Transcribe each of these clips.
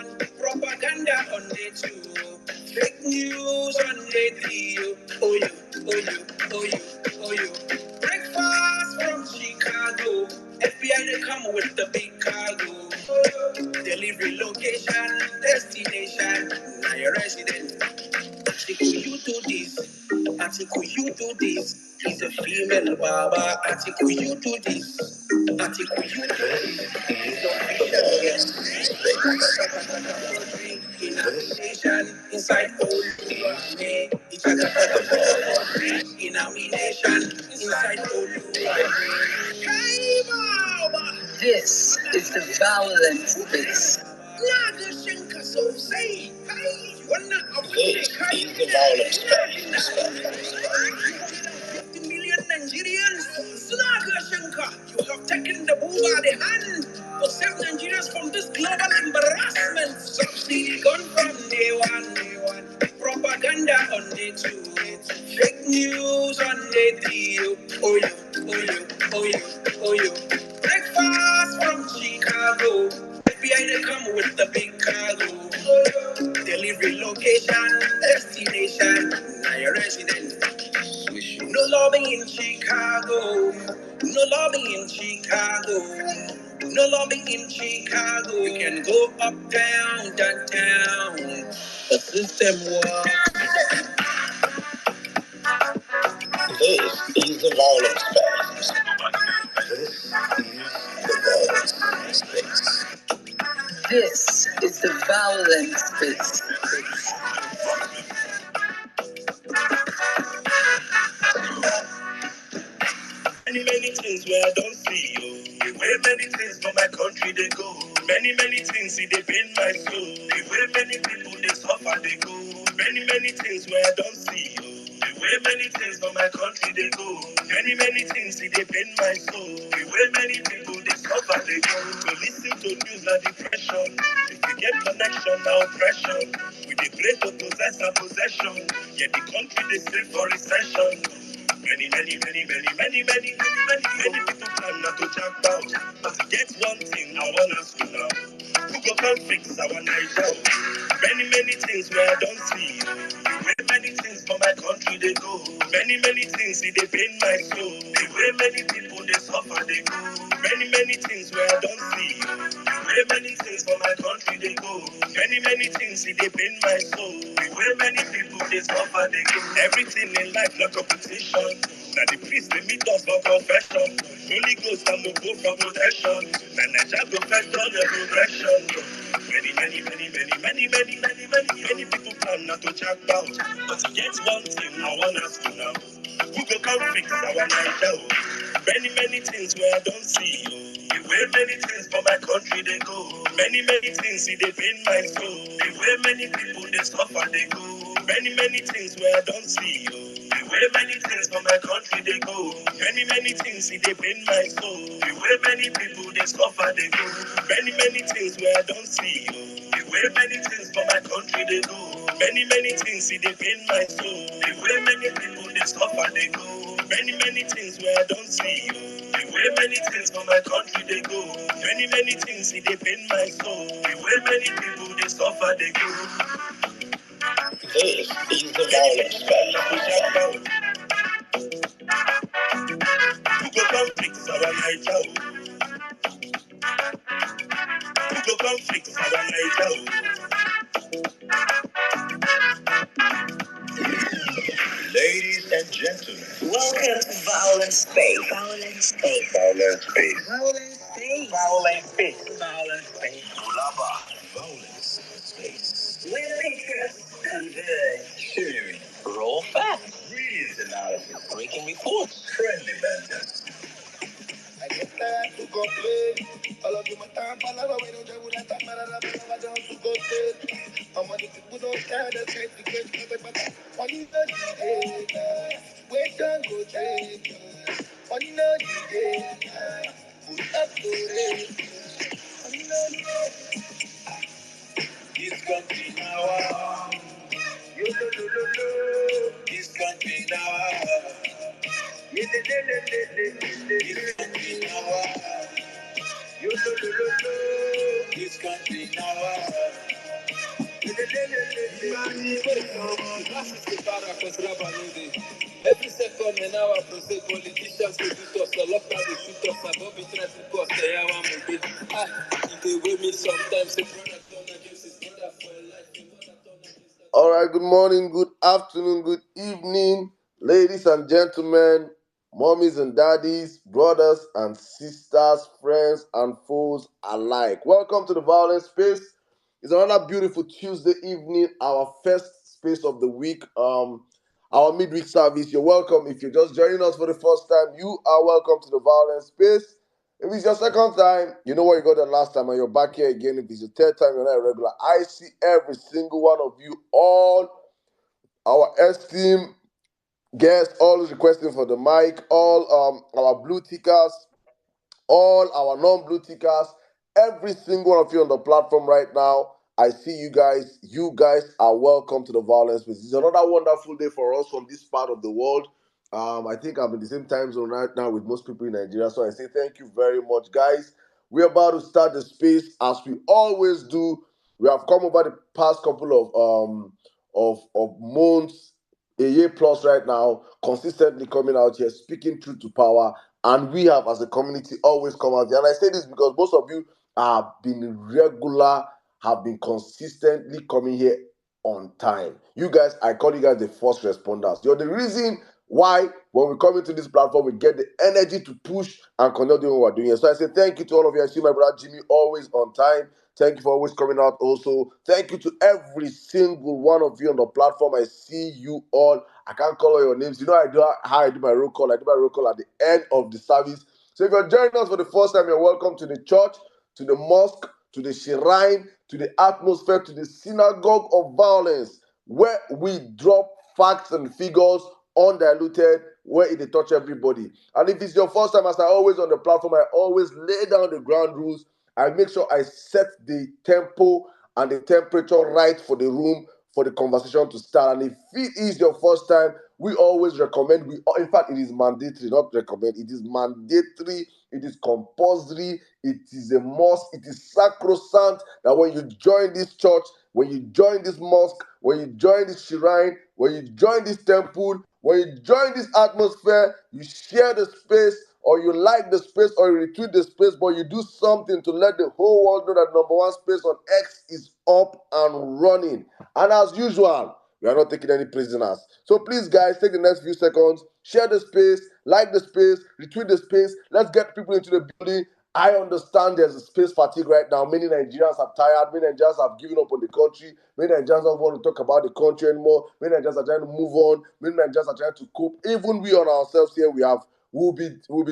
one. Propaganda on the two. Fake news on the three. Oh you, oh you, oh you, oh you. Breakfast from Chicago. FBI they come with the big cargo. Delivery location, destination. Now your resident. Article you do this. Article you do this. He's a female barber. Article you do this. Article you do this. He's official, yes. In a nation, inside all in a nation, inside all. This is the Vawulence space. This is the Vawulence space. 50 million Nigerians. You have taken the bull by the hand to save Nigerians from this global embarrassment. Subsidy gone from day one. Propaganda on day two. Fake news on day three. Oh you, oh you, oh you, oh you. Breakfast from Chicago. FBI they come with the big cargo. Delivery location, destination. Now your resident. No lobbying in Chicago. No lobbying in Chicago. No lobbying in Chicago. You can go uptown, downtown. The system works. This is the Vawulence space. This is the Vawulence space. Many things where I don't see you. Where many things for my country they go. Many things see they pain my soul. Where many people they suffer they go. Many things where I don't see you. Where many things for my country they go. Many things see they pain my soul. Where many people they suffer they go. So listen to news like depression. If you get connection now oppression. We they pray to possess our possession. Yet the country they stay for recession. Many people plan not to jump out. But to get one thing I want us to know. Who go come fix our Niger? Many things where I don't see. Where many things for my country they go. Many things see they pain my soul. Where many people they suffer they go. Many things where I don't see. Where many things for my country they go. Many things see they pain my soul. Where many people they suffer they go. Everything in life no competition. Now the priest they meet us for confession. Holy Ghost and we go for protection. Now Naija go first on the progression. Many people plan not to jump out. But to get one thing I want us to know. Who go come fix our Naija? Many things where I don't see. Where many things for my country they go. Many things see they pain my soul. Where many people they suffer they go. Many things where I don't see. Where many things for my country they go. Many things see they pain my soul. Where many people they suffer they go. Many things where I don't see. Where many things for my country they go. Many things see they pain my soul. Where many people they suffer they go. Many things where I don't see. Where many things for my country they go. Many things see they pain my soul. Where many people they suffer they go. This is the Vawulence space. Who go come fix our Naija? Who go come fix our Naija? Ladies and gentlemen, welcome to Vawulence space. Vawulence space. Vawulence space. Vawulence space. Vawulence space. Vawulence space. Ulaba. Vawulence space. Where pictures converge. Sharing. Raw facts. Brilliant analysis. Breaking reports. Friendly banter. I get tired to complain. All of you my time, palava, we don't do that. I don't to go straight. I'm on the people don't care, that's right, the great, but money no day. Wait and go trade. Money no day. Put up to rate. Money no day. This country now. You do. This country now. This country now. You do. This country now. Every second an hour, politicians will do us, a lot of the shoot us, above the try to cost the hour, I'm a bit. They weigh me sometimes, a brother turn against his brother for a life. All right, good morning, good afternoon, good evening, ladies and gentlemen, mommies and daddies, brothers and sisters, friends and foes alike. Welcome to the Violence Space. It's another beautiful Tuesday evening, our first space of the week, our midweek service. You're welcome. If you're just joining us for the first time, you are welcome to the Violence Space. If it's your second time, you know what you got the last time, and you're back here again. If it's your third time, you're not a regular. I see every single one of you, all our esteemed guests, always requesting for the mic, all our blue tickers, all our non-blue tickers, every single one of you on the platform right now. I see you guys. You guys are welcome to the Violence Space. It's another wonderful day for us from this part of the world. I think I'm in the same time zone right now with most people in Nigeria. So I say thank you very much, guys. We're about to start the space as we always do. We have come over the past couple of months, a year plus right now, consistently coming out here, speaking truth to power. And we have, as a community, always come out here. And I say this because most of you have been regular, have been consistently coming here on time. You guys, I call you guys the first responders. You're the reason why, when we come into this platform, we get the energy to push and continue doing what we're doing here. So I say thank you to all of you. I see my brother Jimmy always on time. Thank you for always coming out also. Thank you to every single one of you on the platform. I see you all. I can't call all your names. You know how I do my roll call. I do my roll call at the end of the service. So if you're joining us for the first time, you're welcome to the church, to the mosque, to the shrine, to the atmosphere, to the synagogue of violence, where we drop facts and figures undiluted, where it touch everybody. And if it's your first time, as I always on the platform, I always lay down the ground rules. I make sure I set the tempo and the temperature right for the room for the conversation to start. And if it is your first time, we always recommend, in fact, it is mandatory, not recommend, it is mandatory, it is compulsory, it is a must, it is sacrosanct that when you join this church, when you join this mosque, when you join this shrine, when you join this temple, when you join this atmosphere, you share the space, or you like the space, or you retweet the space, but you do something to let the whole world know that number one space on X is up and running. And as usual, we are not taking any prisoners. So please, guys, take the next few seconds, share the space, like the space, retweet the space. Let's get people into the building. I understand there's a space fatigue right now. Many Nigerians are tired. Many Nigerians have given up on the country. Many Nigerians don't want to talk about the country anymore. Many Nigerians are trying to move on. Many Nigerians are trying to cope. Even we on ourselves here, we'll be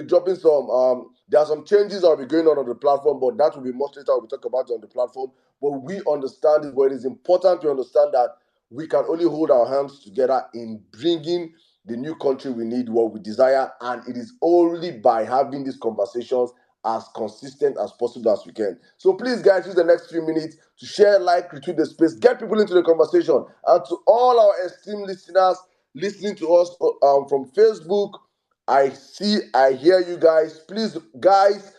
dropping some. There are some changes that will be going on the platform, but that will be much later. We'll talk about it on the platform. But we understand it. But it is important to understand that we can only hold our hands together in bringing the new country we need, what we desire, and it is only by having these conversations as consistent as possible as we can. So please, guys, use the next few minutes to share, like, retweet the space, get people into the conversation. And to all our esteemed listeners listening to us from Facebook, I hear you guys. Please, guys,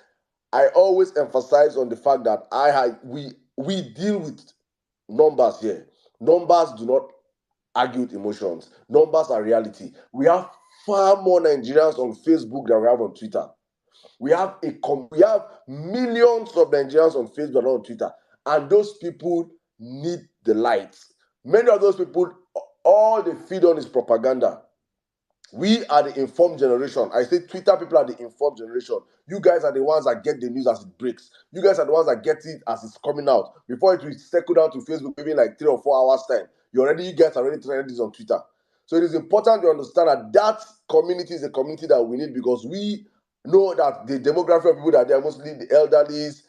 I always emphasize on the fact that we deal with numbers here. Numbers do not argue with emotions. Numbers are reality. We have far more Nigerians on Facebook than we have on Twitter. We have millions of Nigerians on Facebook and on Twitter, and those people need the light. Many of those people, all they feed on is propaganda. We are the informed generation. I say Twitter people are the informed generation. You guys are the ones that get the news as it breaks. You guys are the ones that get it as it's coming out. Before it will settle down to Facebook, maybe in like 3 or 4 hours time. You guys are already trending this on Twitter. So it is important to understand that community is a community that we need, because we know that the demography of people that they are mostly the elderlies,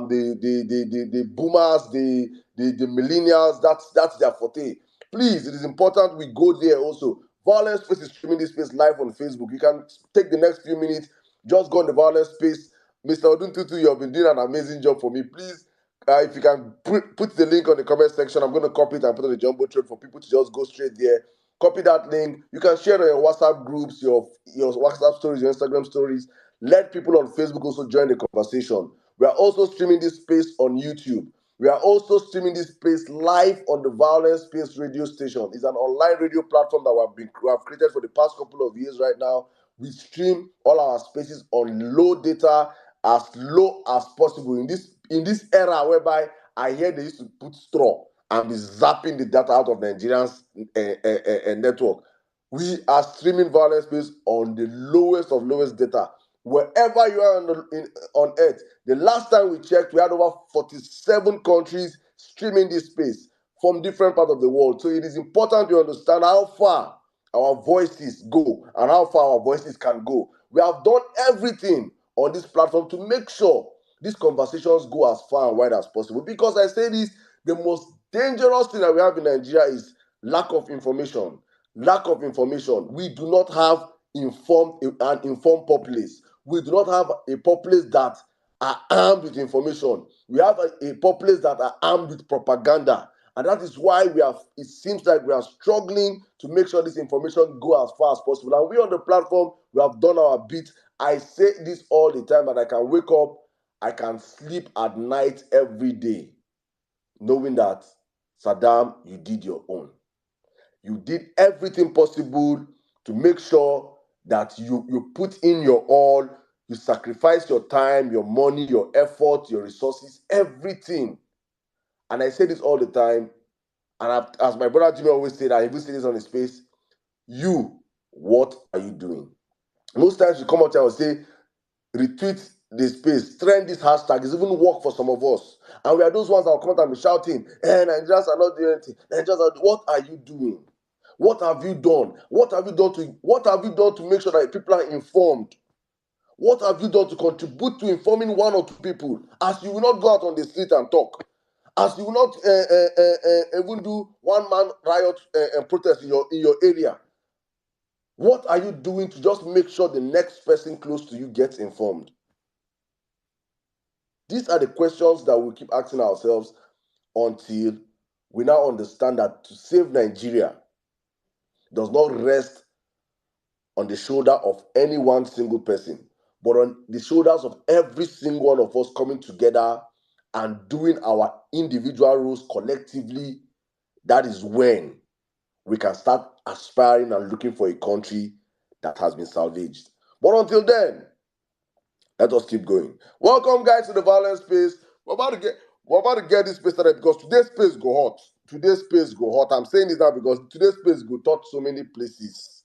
the boomers, the millennials. That's their forte. Please, it is important we go there also. Violence Space is streaming this space live on Facebook. You can take the next few minutes, just go on the Violence Space. Mr. Oduntutu, you have been doing an amazing job for me. Please, if you can put the link on the comment section, I'm going to copy it and put it on the Jumbotron for people to just go straight there. Copy that link. You can share it on your WhatsApp groups, your WhatsApp stories, your Instagram stories. Let people on Facebook also join the conversation. We are also streaming this space on YouTube. We are also streaming this space live on the Vawulence Space radio station. It's an online radio platform that we have created for the past couple of years right now. We stream all our spaces on low data, as low as possible. In this era whereby I hear they used to put straw and be zapping the data out of Nigerians' network. We are streaming Vawulence Space on the lowest of lowest data. Wherever you are on earth, the last time we checked, we had over 47 countries streaming this space from different parts of the world. So it is important to understand how far our voices go and how far our voices can go. We have done everything on this platform to make sure these conversations go as far and wide as possible. Because I say this, the most dangerous thing that we have in Nigeria is lack of information. Lack of information. We do not have an informed populace. We do not have a populace that are armed with information. We have a populace that are armed with propaganda. And that is why it seems like we are struggling to make sure this information go as far as possible. And we on the platform, we have done our bit. I say this all the time, that I can wake up, I can sleep at night every day, knowing that, Saddam, you did your own. You did everything possible to make sure that you put in your all, you sacrifice your time, your money, your effort, your resources, everything. And I say this all the time, and as my brother Jimmy always said, I even say this on his face, what are you doing? Most times you come out here and say, retweet this space, trend this hashtag. It's even work for some of us. And we are those ones that will come out and be shouting, Nigerians are not doing anything. What are you doing? What have you done? What have you done to make sure that people are informed? What have you done to contribute to informing one or two people? As you will not go out on the street and talk. As you will not even do one-man riot and protest in your area. What are you doing to just make sure the next person close to you gets informed? These are the questions that we keep asking ourselves until we now understand that to save Nigeria does not rest on the shoulder of any one single person, but on the shoulders of every single one of us coming together and doing our individual roles collectively. That is when we can start aspiring and looking for a country that has been salvaged. But until then, let us keep going. Welcome, guys, to the Vawulence Space. We're about to get this space started because today's space go hot. Today's space go hot. I'm saying this now because today's space go touch so many places.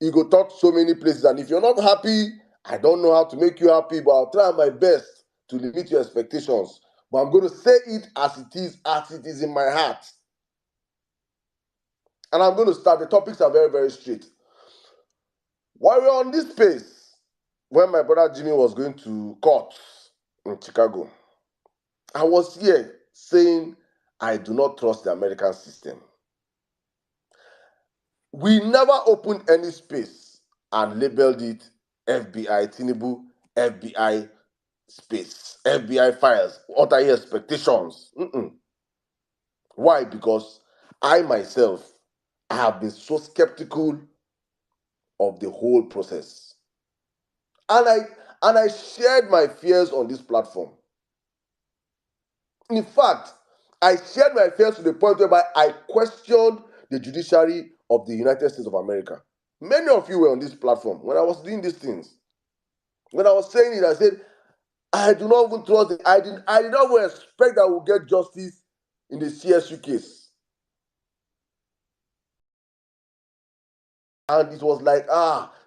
It go touch so many places. And if you're not happy, I don't know how to make you happy, but I'll try my best to limit your expectations. But I'm going to say it as it is in my heart. And I'm going to start. The topics are very, very straight. While we're on this space, when my brother Jimmy was going to court in Chicago, I was here saying I do not trust the American system. We never opened any space and labeled it FBI Tinubu, FBI space, FBI files. What are your expectations? Why? Because I myself have been so skeptical of the whole process. And I shared my fears on this platform. In fact, I shared my fears to the point whereby I questioned the judiciary of the United States of America. Many of you were on this platform when I was doing these things. When I was saying it, I said, I do not even trust it. I did not even expect that we'll get justice in the CSU case. And it was like,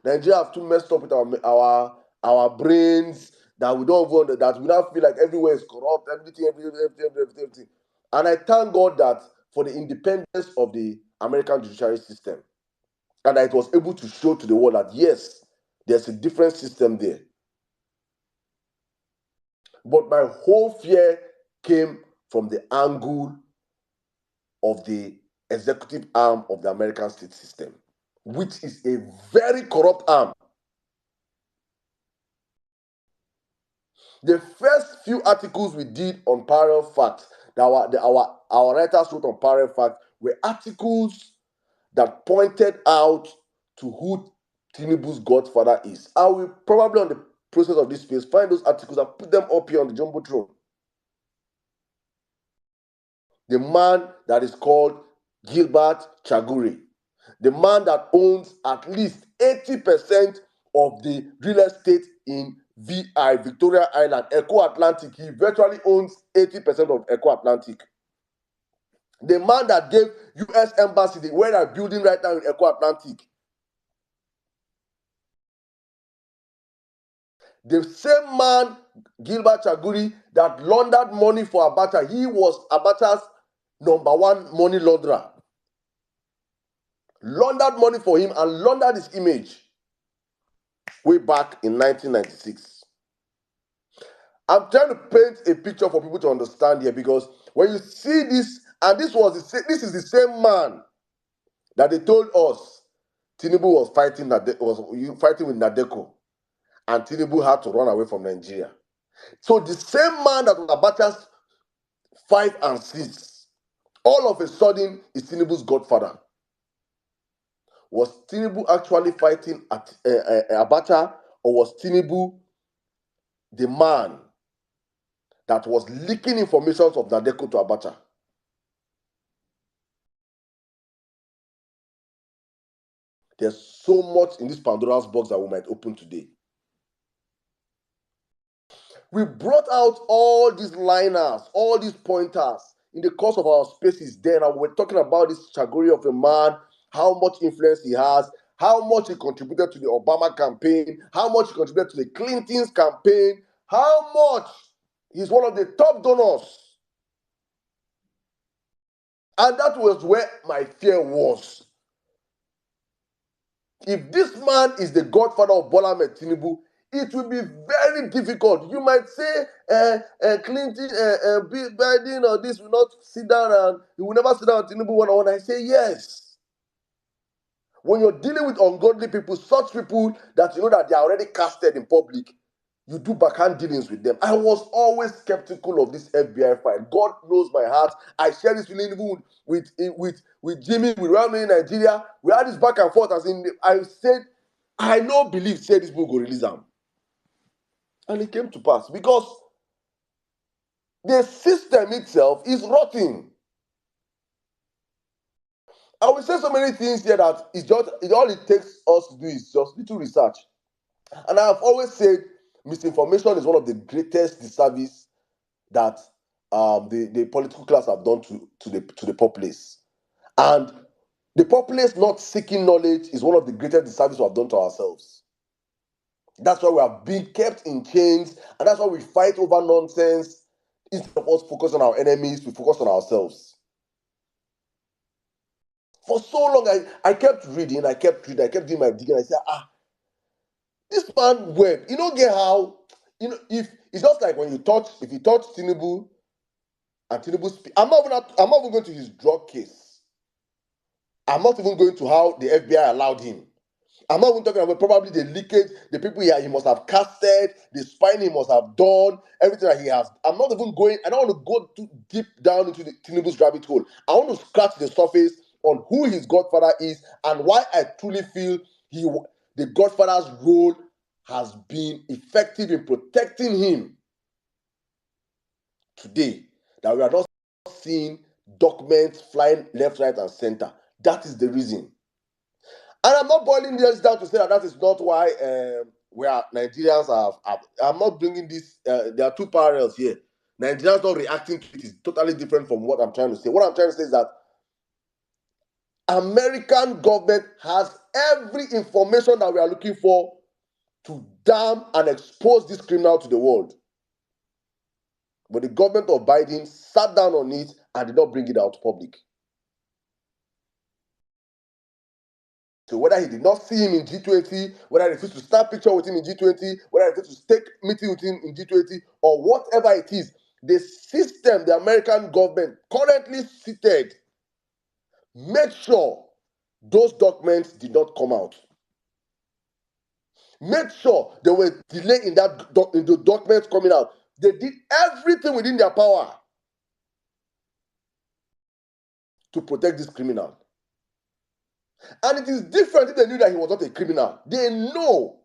Nigeria have too messed up with our brains, that we don't even, that we now feel like everywhere is corrupt, everything. And I thank God that for the independence of the American judiciary system, and that it was able to show to the world that yes, there's a different system there. But my whole fear came from the angle of the executive arm of the American state system, which is a very corrupt arm. The first few articles we did on parallel facts, that our writers wrote on parallel facts, were articles that pointed out to who Tinubu's godfather is. I will probably, on the process of this space, find those articles and put them up here on the Jumbotron. the man that is called Gilbert Chaguri, the man that owns at least 80% of the real estate in VI, Victoria Island, Echo Atlantic. He virtually owns 80% of Echo Atlantic. The man that gave US Embassy where they're building right now in Echo Atlantic. The same man, Gilbert Chaguri, that laundered money for Abacha. He was Abacha's #1 money launderer. Laundered money for him and laundered his image way back in 1996. I'm trying to paint a picture for people to understand here, because when you see this, and this is the same man that they told us Tinubu was fighting with Nadeko, and Tinubu had to run away from Nigeria. So the same man that was Abacha's 5 and 6, all of a sudden is Tinubu's godfather. Was Tinubu actually fighting at Abacha, or was Tinubu the man that was leaking information of Nadeko to Abacha? There's so much in this Pandora's box that we might open today. We brought out all these liners, all these pointers in the course of our spaces then, and we're talking about this Chaguri of a man, how much influence he has, how much he contributed to the Obama campaign, how much he contributed to the Clinton's campaign, how much he's one of the top donors. And that was where my fear was. If this man is the godfather of Bola Ahmed Tinubu, it will be very difficult. You might say Clinton, Biden, or this will not sit down, and he will never sit down with Tinubu one-on-one. I say yes. When you're dealing with ungodly people, such people that you know that they are already casted in public, you do backhand dealings with them. I was always skeptical of this FBI file. God knows my heart. I share this feeling even with Jimmy, with Rami in Nigeria. We had this back and forth. I said, I no believe say this book will release them. And it came to pass because the system itself is rotting. I will say so many things here that all it takes us to do is just little research. And I have always said misinformation is one of the greatest disservice that the political class have done to the populace. And the populace not seeking knowledge is one of the greatest disservices we have done to ourselves. That's why we are being kept in chains, and that's why we fight over nonsense. Instead of us focus on our enemies, we focus on ourselves. For so long, I kept reading, I kept doing my digging. I said, this man web, you don't get how, if it's just like when if you touch Tinubu and Tinubu I'm not even going to his drug case. I'm not even going to how the FBI allowed him. I'm not even talking about probably the leakage, the people he must have casted, the spying he must have done, everything that he has. I'm not even going, I don't want to go too deep down into the Tinubu's rabbit hole. I want to scratch the surface on who his godfather is and why I truly feel the godfather's role has been effective in protecting him today. That we are not seeing documents flying left, right, and center. That is the reason. And I'm not boiling this down to say that is not why Nigerians have. I'm not bringing this. There are two parallels here. Nigerians not reacting to it is totally different from what I'm trying to say. What I'm trying to say is that American government has every information that we are looking for to damn and expose this criminal to the world. But the government of Biden sat down on it and did not bring it out to public. So whether he did not see him in G20, whether he refused to start picture with him in G20, whether he refused to take meeting with him in G20, or whatever it is, the system, the American government currently seated, make sure those documents did not come out. Make sure there were delay in the documents coming out. They did everything within their power to protect this criminal. And it is different if they knew that he was not a criminal. They know.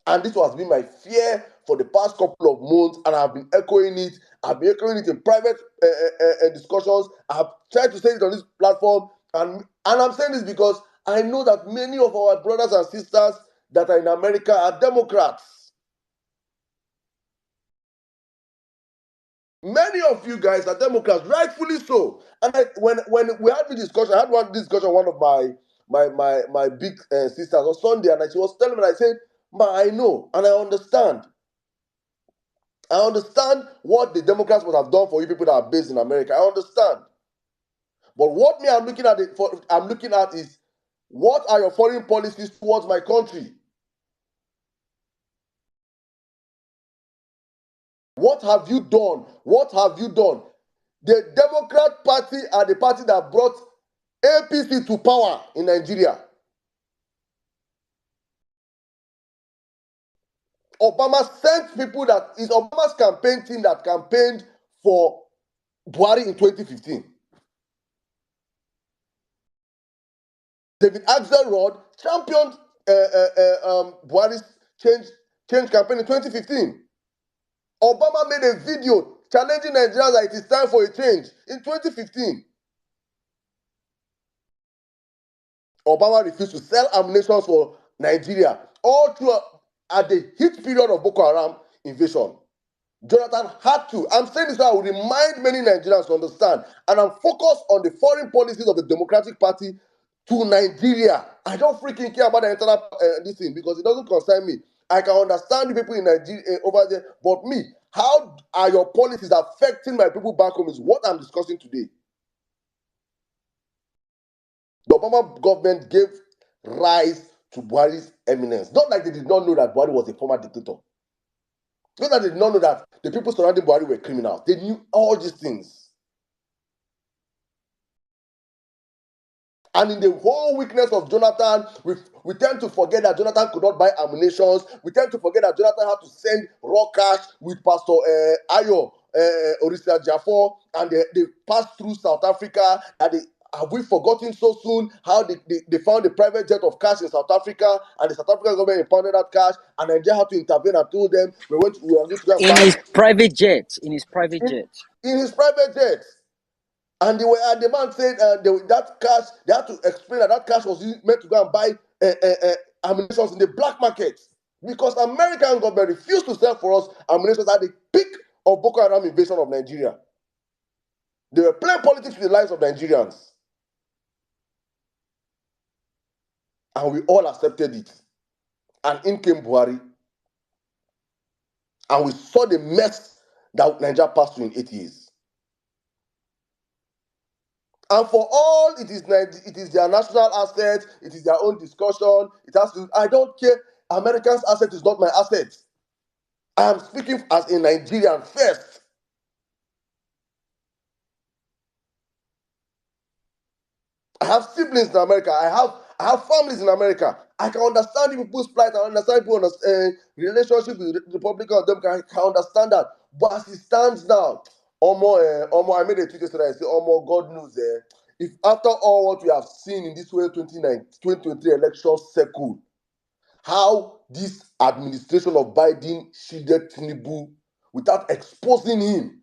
And this has been my fear for the past couple of months, and I've been echoing it. I've been echoing it in private discussions. I've tried to say it on this platform, and I'm saying this because I know that many of our brothers and sisters that are in America are Democrats. Many of you guys are Democrats, rightfully so. And when we had the discussion, I had one discussion with one of my big sisters on Sunday, and she was telling me, I said, "Ma, I know and I understand. I understand what the Democrats would have done for you people that are based in America. I understand. But what me I'm looking at is, what are your foreign policies towards my country? What have you done? What have you done? The Democrat Party are the party that brought APC to power in Nigeria. Obama sent people that is Obama's campaign team that campaigned for Buhari in 2015. David Axelrod championed Buhari's change campaign in 2015. Obama made a video challenging Nigerians that it is time for a change in 2015. Obama refused to sell ammunition for Nigeria all through at the heat period of Boko Haram invasion. Jonathan had to. I'm saying this so I will remind many Nigerians to understand, and I'm focused on the foreign policies of the Democratic Party to Nigeria. I don't freaking care about the internal this thing because it doesn't concern me. I can understand the people in Nigeria over there, but me, how are your policies affecting my people back home is what I'm discussing today. The Obama government gave rise to Buhari's eminence. Not like they did not know that Buhari was a former dictator. Not that they did not know that the people surrounding Buhari were criminals. They knew all these things. And in the whole weakness of Jonathan, we tend to forget that Jonathan could not buy ammunition. We tend to forget that Jonathan had to send raw cash with Pastor Ayo Orisa Jaffor, and they passed through South Africa. Have we forgotten so soon how they found a private jet of cash in South Africa, and the South African government impounded that cash, and Nigeria had to intervene and told them we are going to go and In buy his private jet. In his private jet. in his private jet. And the man said that cash, they had to explain that cash was meant to go and buy ammunition in the black market, because American government refused to sell for us ammunition at the peak of Boko Haram invasion of Nigeria. They were playing politics with the lives of Nigerians. And we all accepted it. And in came Buhari. And we saw the mess that Nigeria passed through in 8 years. And for all it is their national asset, it is their own discussion. I don't care. Americans' asset is not my asset. I am speaking as a Nigerian first. I have siblings in America. I have families in America. I can understand people's plight. I understand people's relationship with the Republican of them. I can understand that. But as it stands now, I made a tweet yesterday. I say, God knows, if after all what we have seen in this 2023 election cycle, how this administration of Biden shielded Tinubu without exposing him.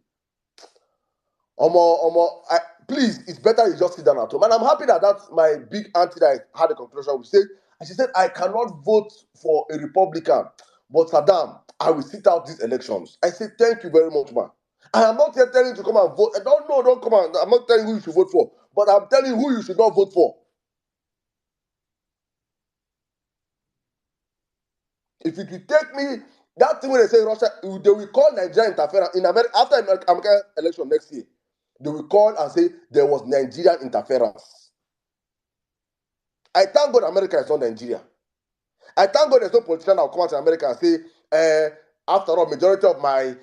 Please, it's better you just sit down at home. And I'm happy that that's my big auntie that I had a conclusion with. And she said, I cannot vote for a Republican, but Saddam, I will sit out these elections. I said, thank you very much, man. I am not here telling you to come and vote. Don't come on. I'm not telling you who you should vote for, but I'm telling you who you should not vote for. If it will take me, that thing when they say Russia, they will call Nigeria interference in America after American election next year. They will call and say there was Nigerian interference. I thank God America is not Nigeria. I thank God there's no politician that will come out to America and say, after all, majority of my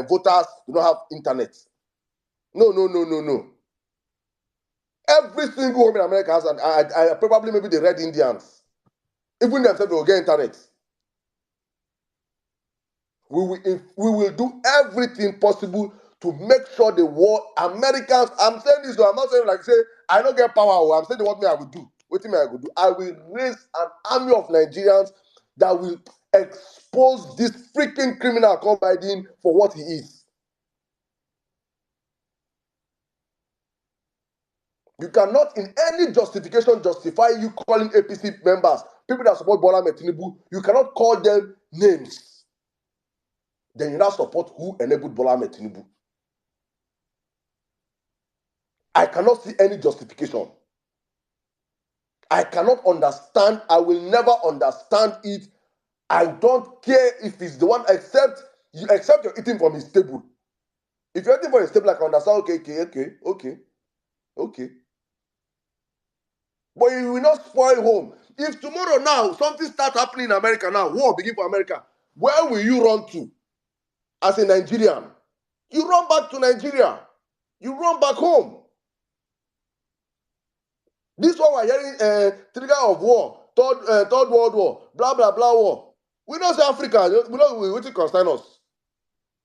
voters do not have internet. No. Every single home in America has, and I probably maybe the Red Indians, even themselves will get internet. We will do everything possible to make sure the world Americans. I'm saying this, though, I'm not saying like say I don't get power. I'm saying what me I will do. what I go do? I will raise an army of Nigerians that will expose this freaking criminal called Biden for what he is. You cannot, in any justification, justify you calling APC members, people that support Bola Tinubu. You cannot call them names. Then you now support who enabled Bola Tinubu. I cannot see any justification. I cannot understand. I will never understand it. I don't care if he's the one, except you're eating from his table. If you're eating from his table, I can understand. Okay. But you will not spoil home. If tomorrow now something starts happening in America now, war begin for America, where will you run to as a Nigerian? You run back to Nigeria. You run back home. This one we're hearing, trigger of war, third world war, blah blah blah war. We don't say Africa. We don't. We concern us.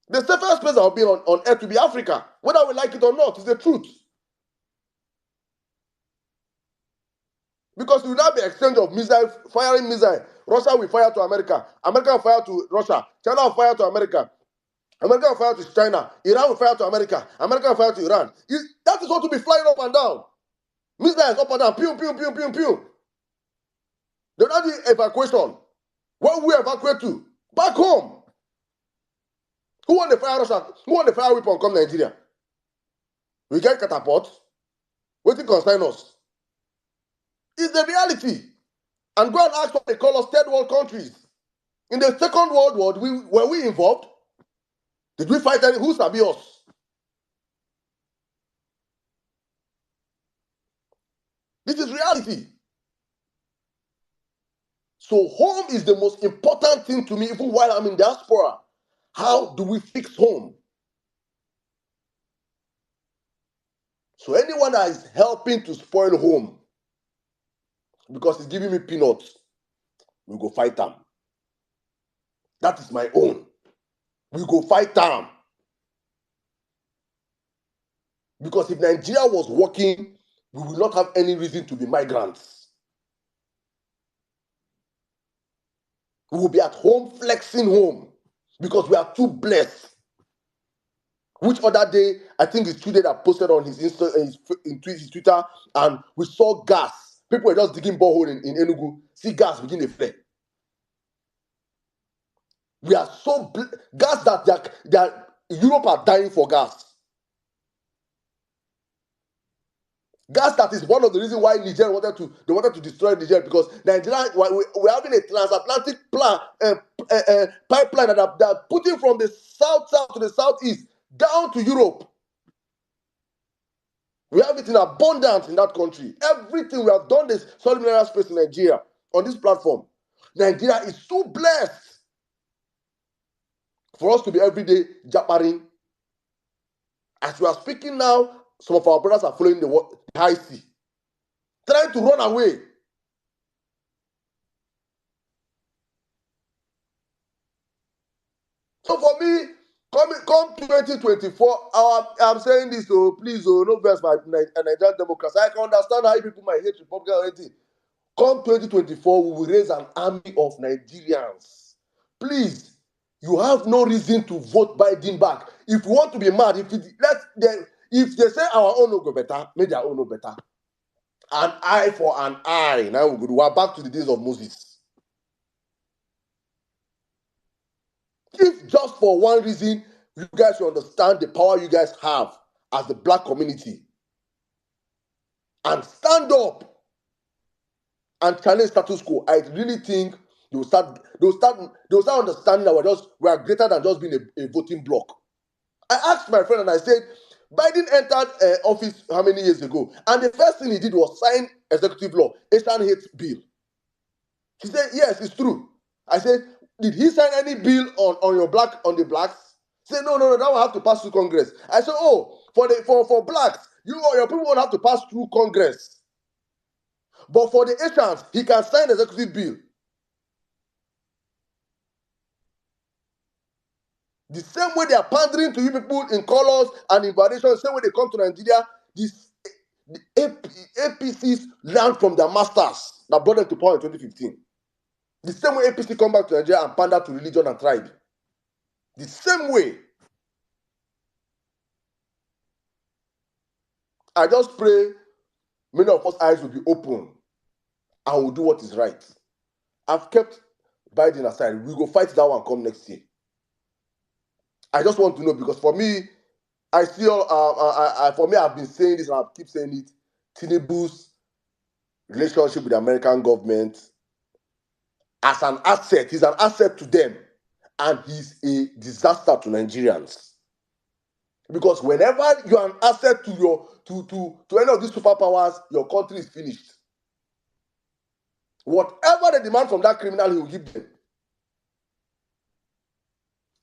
The safest place I'll be on earth to be Africa, whether we like it or not. It's the truth. Because we will not be exchange of missiles, firing missiles. Russia will fire to America. America will fire to Russia. China will fire to America. America will fire to China. Iran will fire to America. America will fire to Iran. That is what to be flying up and down. Missiles up and down. Pew, pew, pew, pew, pew. They will not do evacuation. Where will we evacuate to? Back home. Who want the fire Russia? Who want the fire weapon come Nigeria? We get catapult. What it concern us? It's the reality. And go and ask what they call us third world countries. In the Second World War, were we involved? Did we fight any? Who sabi us? This is reality. So home is the most important thing to me, even while I'm in diaspora. How do we fix home? So anyone that is helping to spoil home because he's giving me peanuts, we go fight them. That is my own. We go fight them. Because if Nigeria was working, we will not have any reason to be migrants. We will be at home flexing home because we are too blessed. Which other day, I think it's today that posted on his Twitter, and we saw gas. People were just digging borehole in Enugu. See gas begin to flare. We are so gas that Europe are dying for gas. Gas that is one of the reasons why Nigeria wanted to destroy Nigeria, because Nigeria, we're having a transatlantic pipeline that are putting from the south to the southeast down to Europe. We have it in abundance in that country. Everything we have done this solid mineral space in Nigeria on this platform. Nigeria is so blessed for us to be everyday japaring. As we are speaking now, some of our brothers are following the high sea, trying to run away. So for me, come 2024, I'm saying this, so please, no verse my Nigerian Democrats. I can understand how people might hate Republican or anything. Come 2024, we will raise an army of Nigerians. Please, you have no reason to vote Biden back. If you want to be mad, if they say our own will go better, make their own no better. An eye for an eye. Now we're back to the days of Moses. If just for one reason, you guys should understand the power you guys have as the black community, and stand up and challenge status quo, I really think they'll start understanding that we are greater than just being a voting bloc. I asked my friend and I said, Biden entered office how many years ago? And the first thing he did was sign executive law, Asian hate bill. He said, yes, it's true. I said, did he sign any bill on the blacks? He said, no, that will have to pass through Congress. I said, oh, for blacks, your people won't have to pass through Congress. But for the Asians, he can sign an executive bill. The same way they are pandering to you people in colors and in variation, the same way they come to Nigeria, The APCs learned from their masters that brought them to power in 2015. The same way APC come back to Nigeria and pander to religion and tribe. The same way. I just pray many of us eyes will be open and will do what is right. I've kept Biden aside. We go fight that one come next year. I just want to know, because for me, I still, for me, I've been saying this and I keep saying it. Tinubu's relationship with the American government as an asset, he's an asset to them, and he's a disaster to Nigerians. Because whenever you're an asset to your to any of these superpowers, your country is finished. Whatever they demand from that criminal, he will give them.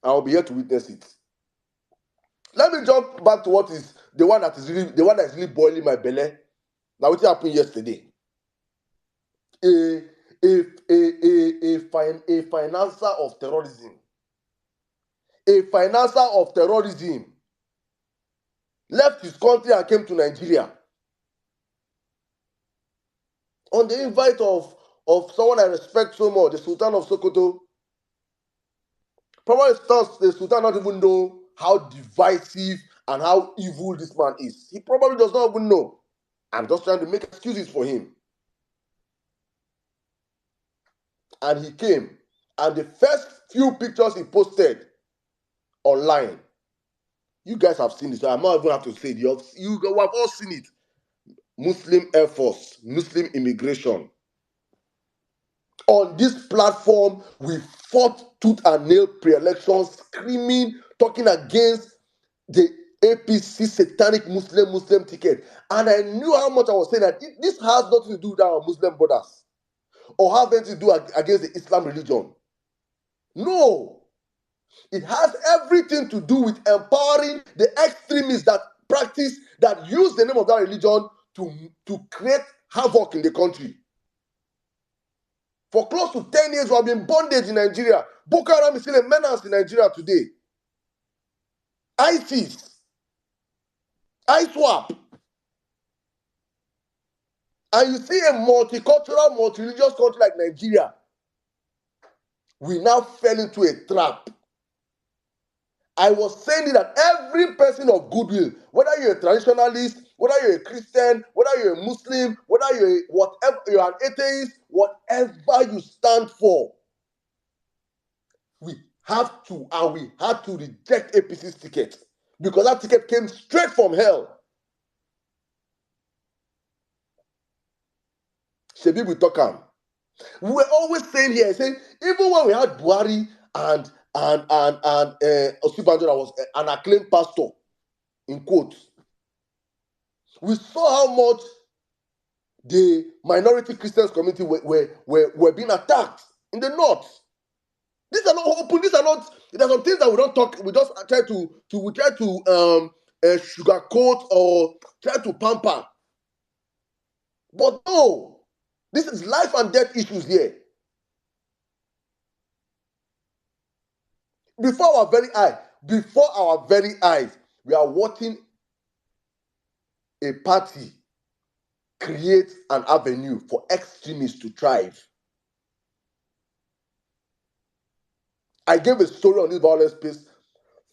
I'll be here to witness it. Let me jump back to what is the one that is really boiling my belly. Now, what happened yesterday? A financer of terrorism. A financer of terrorism left his country and came to Nigeria on the invite of someone I respect so much, the Sultan of Sokoto. Probably the Sultan not even know how divisive and how evil this man is. He probably does not even know. I'm just trying to make excuses for him. And he came, and the first few pictures he posted online, you guys have seen it, so I'm not even have to say it. You have all seen it. Muslim Air Force, Muslim immigration. On this platform, we fought tooth and nail pre-elections, screaming, talking against the APC satanic Muslim ticket. And I knew how much I was saying that this has nothing to do with our Muslim brothers or have anything to do against the Islam religion. No. It has everything to do with empowering the extremists that use the name of that religion to create havoc in the country. For close to 10 years, we have been bondage in Nigeria. Boko Haram is still a menace in Nigeria today. ISIS, ISWAP. And you see a multicultural, multi-religious country like Nigeria, we now fell into a trap. I was saying that every person of goodwill, whether you're a traditionalist, whether you're a Christian, whether you're a Muslim, whether you're an atheist, whatever you stand for, we had to reject APC's ticket, because that ticket came straight from hell. Shebi we talk. We were always saying here, saying even when we had Buhari and Osibanjo, that was an acclaimed pastor, in quotes, we saw how much the minority Christians community were being attacked in the north. These are not open. These are not. There are some things that we don't talk. We just try to sugarcoat or try to pamper. But no, this is life and death issues here. Before our very eyes, we are watching a party create an avenue for extremists to thrive. I gave a story on this violence space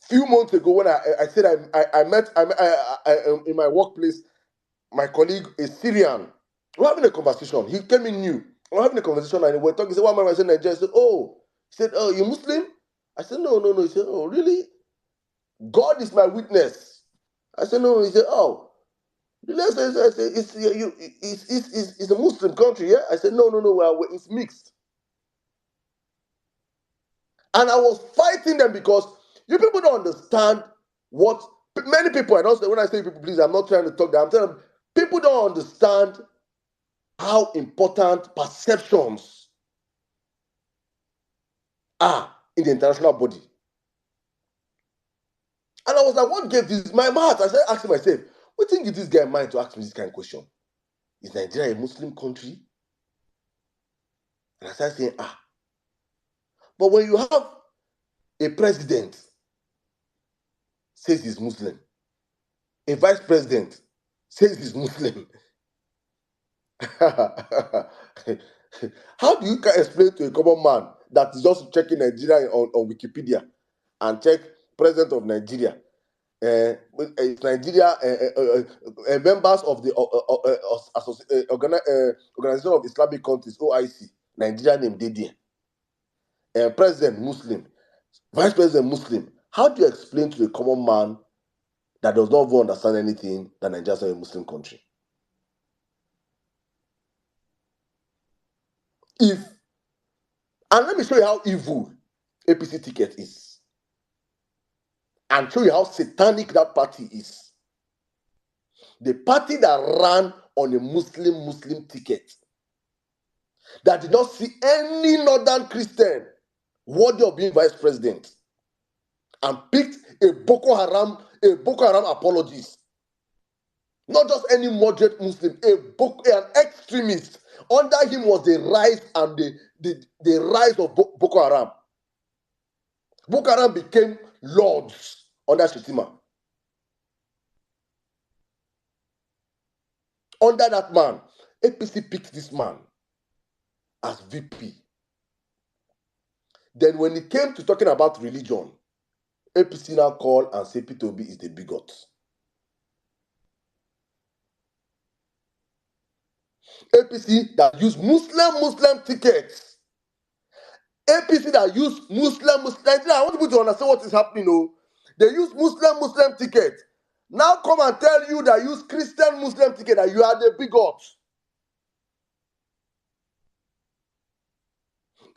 few months ago when I said I met in my workplace my colleague, a Syrian. We're having a conversation. He came in new. We're having a conversation and we're talking. He said, "What man?" I said, "Nigeria." He said, "Oh." He said, "Oh, you Muslim?" I said, "No." He said, "Oh, really? God is my witness." I said, "No." He said, "Oh, let's say it's a Muslim country, yeah?" I said, "No. Well, it's mixed." And I was fighting them because you people don't understand what many people. I don't say when I say people, please, I'm not trying to talk them. I'm telling them people don't understand how important perceptions are in the international body. And I was like, what gave this my heart? I started asking myself, what think is this guy mind to ask me this kind of question? Is Nigeria a Muslim country? And I started saying, But when you have a president says he's Muslim, a vice president says he's Muslim. How do you explain to a common man that is just checking Nigeria on Wikipedia and check president of Nigeria? Nigeria members of the Organization of Islamic Countries, OIC, Nigeria name Didier, president Muslim, vice president Muslim. How do you explain to the common man that does not even understand anything that Nigeria is a Muslim country? And let me show you how evil APC ticket is, and show you how satanic that party is. The party that ran on a Muslim ticket, that did not see any northern Christian worthy of being vice president, and picked a Boko Haram apologist, not just any moderate Muslim, an extremist. Under him was the rise and the rise of Boko Haram. Boko Haram became lords under Shetima. Under that man, APC picked this man as VP. Then when it came to talking about religion, APC now called and say Peter Obi is the bigot. APC that use Muslim tickets. APC that use Muslim. I want people to understand what is happening. Oh, they use Muslim ticket. Now come and tell you that use Christian Muslim ticket that you are the bigot.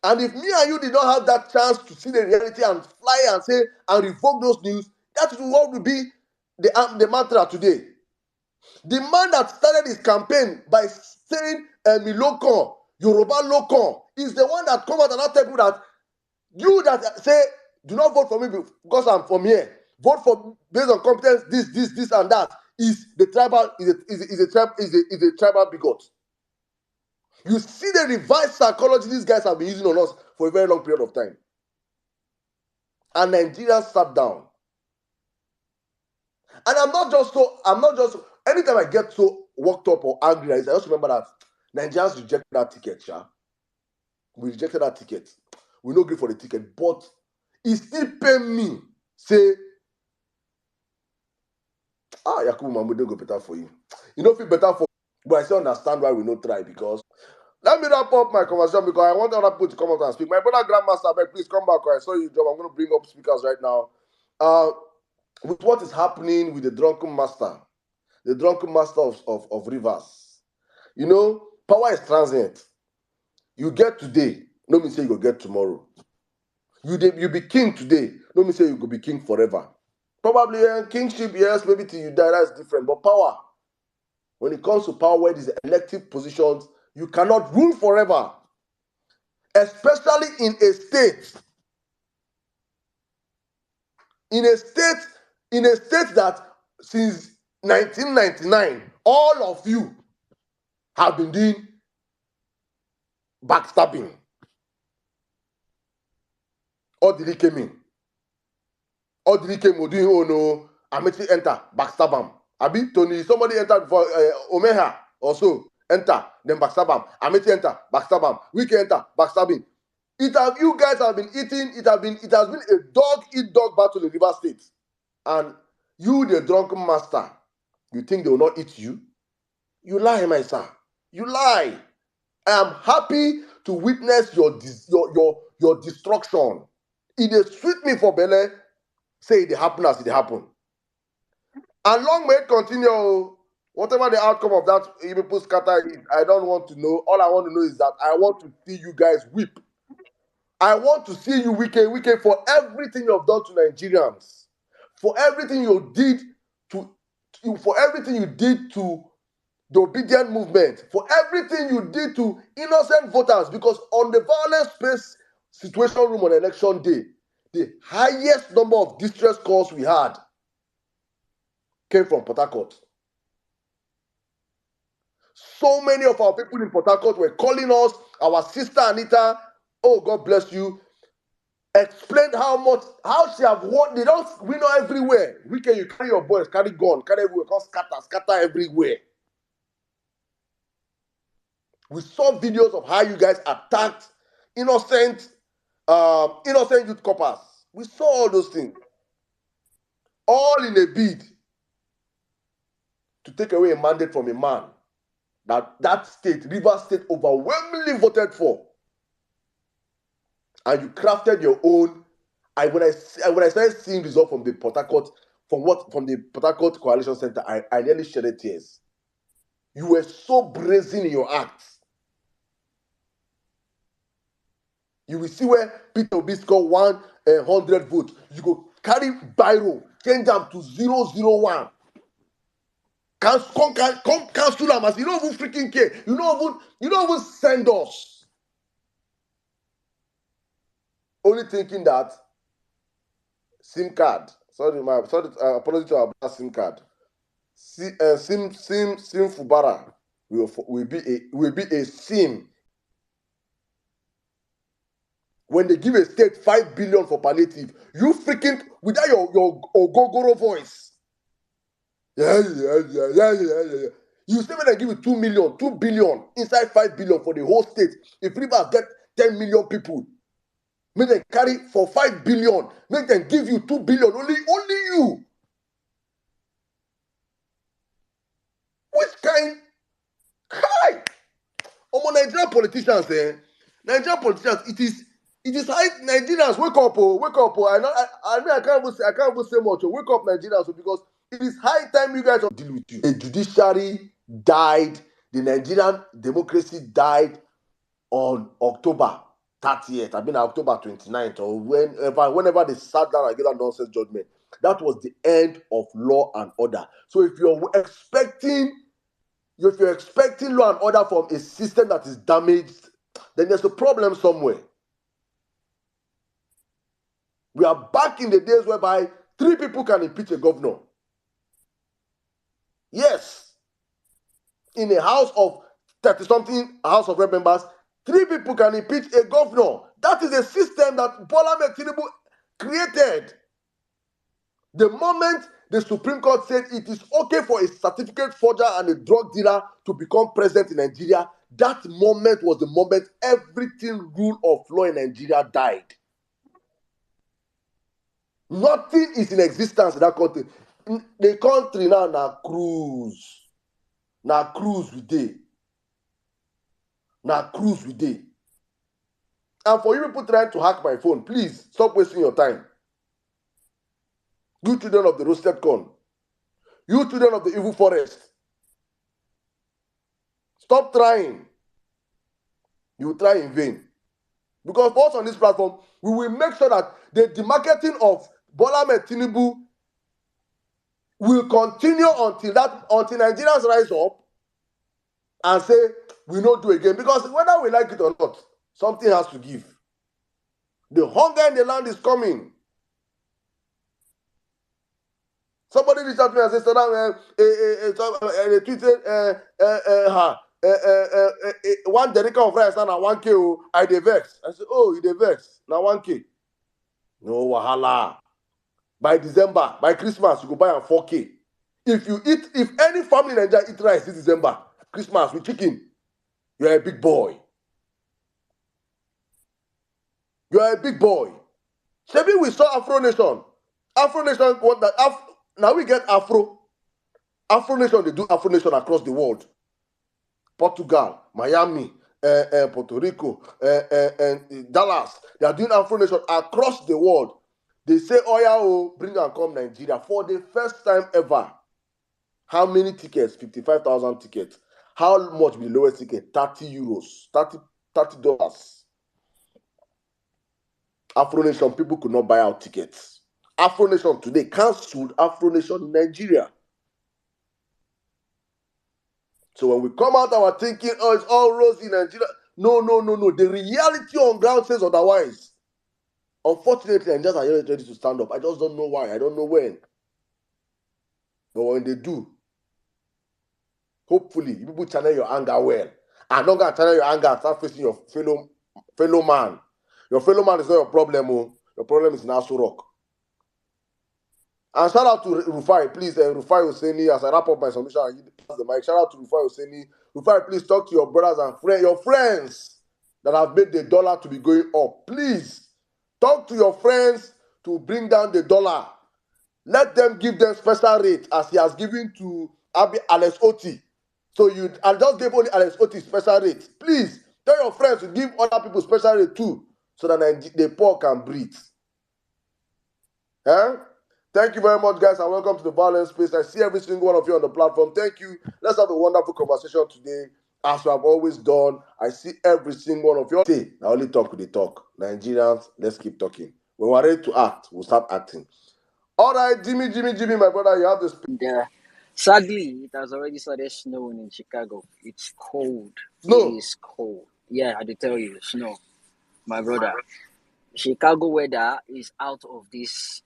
And if me and you did not have that chance to see the reality and fly and say and revoke those news, that is what will be the mantra today. The man that started his campaign by saying Lokan, Yoruba Lokan, is the one that come out and tell you that you that say do not vote for me because I'm from here. Vote for based on competence. This and that is the tribal is a tribal bigot. You see the revised psychology these guys have been using on us for a very long period of time. And Nigerians sat down. And I'm not just anytime I get so worked up or angry, I just remember that Nigerians rejected that ticket, We rejected that ticket. We no agree for the ticket, but it still pain me. Say, Yakubu Mahmoud don't go better for you. You know, feel better for, but I still understand why we no try because. Let me wrap up my conversation because I want other people to come up and speak. My brother Grandmaster, please come back. I saw you job. I'm going to bring up speakers right now. With what is happening with the drunken master of rivers. You know, power is transient. You get today, no mean say you go get tomorrow. You be king today, no mean say you go be king forever. Probably kingship, yes, maybe till you die, that's different. But power, when it comes to power, where these elective positions, you cannot rule forever. Especially in a state that since 1999, all of you have been doing backstabbing. All the came in. All the came doing, oh no, Amechi enter, backstab him. Abi, Tony, somebody entered before Omeha also enter, then backstab him. Amechi enter, backstab him. Wike enter, backstabbing. You guys have been eating, it has been a dog-eat-dog battle in River State. And you, the drunken master, you think they will not eat you? You lie, my son. You lie. I am happy to witness your destruction. It is sweet me for Bele. Say it happen as it happen. And long may it continue. Whatever the outcome of that Ibipu scatter is, I don't want to know. All I want to know is that I want to see you guys weep. I want to see you Wike for everything you have done to Nigerians, for everything you did to the obedient movement, for everything you did to innocent voters, because on the violence-based situation room on election day, the highest number of distress calls we had came from Port Harcourt. So many of our people in Port Harcourt were calling us, our sister Anita, oh, God bless you. explained how she have won. They don't win everywhere. Weekend, you carry your boys, carry gun, carry everywhere, come scatter everywhere. We saw videos of how you guys attacked innocent youth coppers. We saw all those things, all in a bid to take away a mandate from a man that state, Rivers State, overwhelmingly voted for, and you crafted your own. When I started seeing results from the Port Harcourt, from the Port Harcourt Coalition Center, I nearly shedded tears. You were so brazen in your acts. You will see where Peter Obi scored 100 votes. You go carry biro, change them to 001. Come cancel them as you don't even freaking care. You don't even send us. Only thinking that SIM card. Apology to our SIM card. SIM Fubara will be a SIM. When they give a state 5 billion for palliative, you freaking without your ogogoro voice. Yeah. You say when they give you 2 million, 2 billion inside 5 billion for the whole state. If Rivers get 10 million people, make them carry for 5 billion, make them give you 2 billion, only you. Which kind? Hi! Nigerian politicians, Nigerian politicians, it is high. Nigerians, wake up, wake up. I can't even say much. Wake up, Nigerians, because it is high time you guys deal with you. The judiciary died. The Nigerian democracy died on October 30th. I mean October 29th, or whenever they sat down and gave that nonsense judgment. That was the end of law and order. So if you're expecting law and order from a system that is damaged, then there's a problem somewhere. We are back in the days whereby 3 people can impeach a governor. Yes. In a house of 30-something House of Rep members, 3 people can impeach a governor. That is a system that Bola Tinubu created. The moment the Supreme Court said it is okay for a certificate forger and a drug dealer to become president in Nigeria, that moment was the moment everything rule of law in Nigeria died. Nothing is in existence in that country. The country now cruise. Now cruise we day. Now cruise we day. And for you people trying to hack my phone, please stop wasting your time. You children of the roasted corn. You children of the evil forest. Stop trying. You will try in vain. Because for us on this platform, we will make sure that the demarketing of Bola Tinubu will continue until Nigerians rise up and say, we don't do again. Because whether we like it or not, something has to give. The hunger in the land is coming. Somebody reached out to me and said, they tweeted, one derica of rice now 1K, I dey vex. I said, oh, you dey vex, now 1K. No wahala. By December, by Christmas, you go buy a 4K. If any family in Nigeria eat rice this December, Christmas with chicken, you are a big boy. You are a big boy. Maybe we saw Afro Nation. Afro Nation, now we get Afro Nation, they do Afro Nation across the world. Portugal, Miami, Puerto Rico, and Dallas. They are doing Afro Nation across the world. They say, oh yeah, bring and come Nigeria. For the first time ever. How many tickets? 55,000 tickets. How much be the lowest ticket? 30 euros. $30. Afro Nation, people could not buy out tickets. Afro Nation today cancelled Afro Nation in Nigeria. So when we come out and we're thinking, oh, it's all rosy in Nigeria. No. The reality on ground says otherwise. Unfortunately, Nigerians are not ready to stand up. I just don't know why. I don't know when. But when they do, hopefully, people channel your anger well. And not going to channel your anger and start facing your fellow man. Your fellow man is not your problem. Oh. Your problem is Nasu Rock. And shout out to Rufai, please. Rufai Hosseini, as I wrap up my submission, I pass the mic. Shout out to Rufai Hosseini. Rufai, please talk to your brothers and friends, your friends that have made the dollar to be going up. Please talk to your friends to bring down the dollar. Let them give them special rate as he has given to Alex Oti. So I just gave only Alex Oti special rate. Please tell your friends to give other people special rate too, so that the poor can breathe. Thank you very much, guys, and welcome to the Vawulence Space. I see every single one of you on the platform. Thank you. Let's have a wonderful conversation today, as we have always done. I see every single one of you. Say, I only talk with the talk. Nigerians, let's keep talking. When we're ready to act, we'll start acting. All right, Jimmy, my brother, you have the space. Sadly, it has already started snowing in Chicago. It's cold. Snow? It is cold. Yeah, I had to tell you, snow. My brother. Chicago weather is out of this.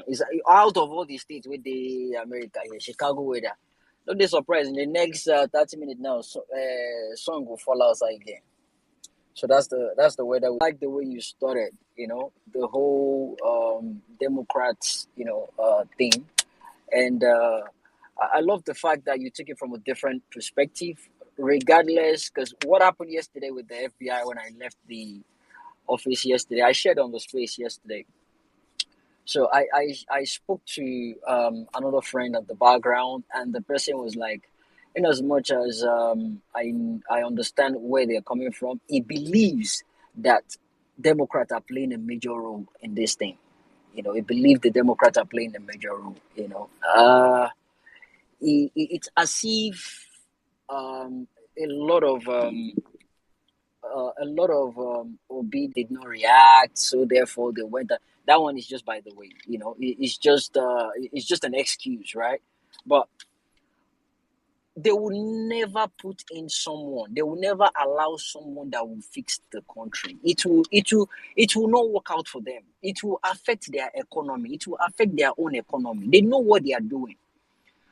Is out of all the states with the America here. Chicago weather. Don't be surprised. In the next 30 minutes now, sun will fall outside again. So that's the weather. I like the way you started. The whole Democrats thing, and I love the fact that you took it from a different perspective, regardless. Because what happened yesterday with the FBI when I left the office yesterday, I shared on the space yesterday. So I spoke to another friend at the background, and the person was like, in as much as I understand where they're coming from, he believes that Democrats are playing a major role in this thing. He believes the Democrats are playing a major role. It's as if a lot of Obi did not react, so therefore they went. That one is just by the way, it's just an excuse, right? But they will never put in someone. They will never allow someone that will fix the country. It will not work out for them. It will affect their economy. It will affect their own economy. They know what they are doing.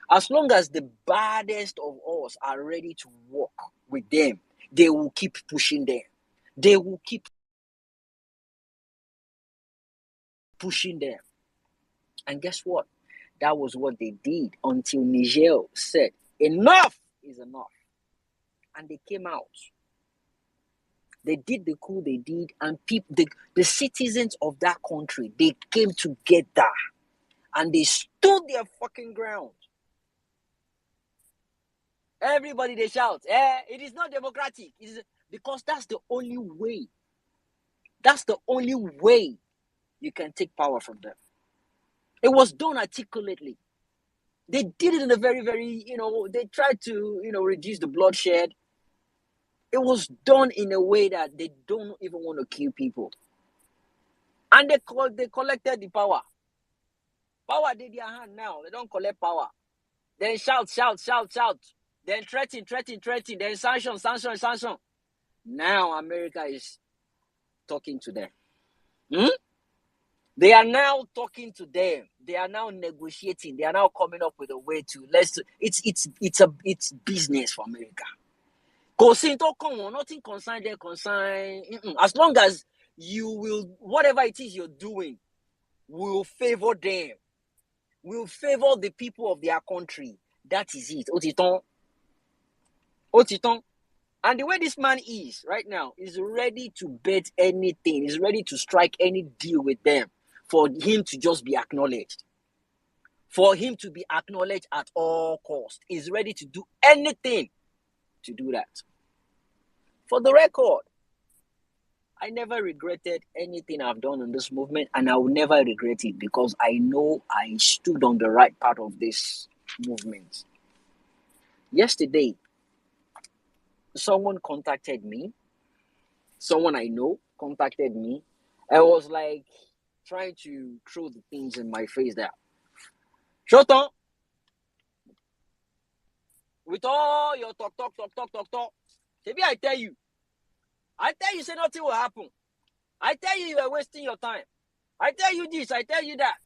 As long as the baddest of us are ready to work with them, they will keep pushing them. They will keep pushing them. And guess what? That was what they did until Niger said, enough is enough. And they came out. They did the coup they did, and the citizens of that country, they came together and they stood their fucking ground. Everybody, they shout, it is not democratic. Because that's the only way. That's the only way you can take power from them. It was done articulately. They did it in a very, very, they tried to, reduce the bloodshed. It was done in a way that they don't even want to kill people. And they collected the power. Power did their hand now. They don't collect power. Then shout. Then threaten. Then sanction. Now America is talking to them. They are now talking to them. They are now negotiating. They are now coming up with a way to it's business for America. Nothing concern them, as long as you will, whatever it is you're doing, will favor them, will favor the people of their country. That is it. Otiton. And the way this man is right now is ready to bet anything. He's ready to strike any deal with them for him to just be acknowledged. For him to be acknowledged at all costs. He's ready to do anything to do that. For the record, I never regretted anything I've done in this movement, and I will never regret it because I know I stood on the right part of this movement. Yesterday, someone contacted me. Someone I know contacted me. I was like trying to throw the things in my face there. Shoton, with all your talk. Maybe I tell you, say nothing will happen. I tell you are wasting your time. I tell you this, I tell you that.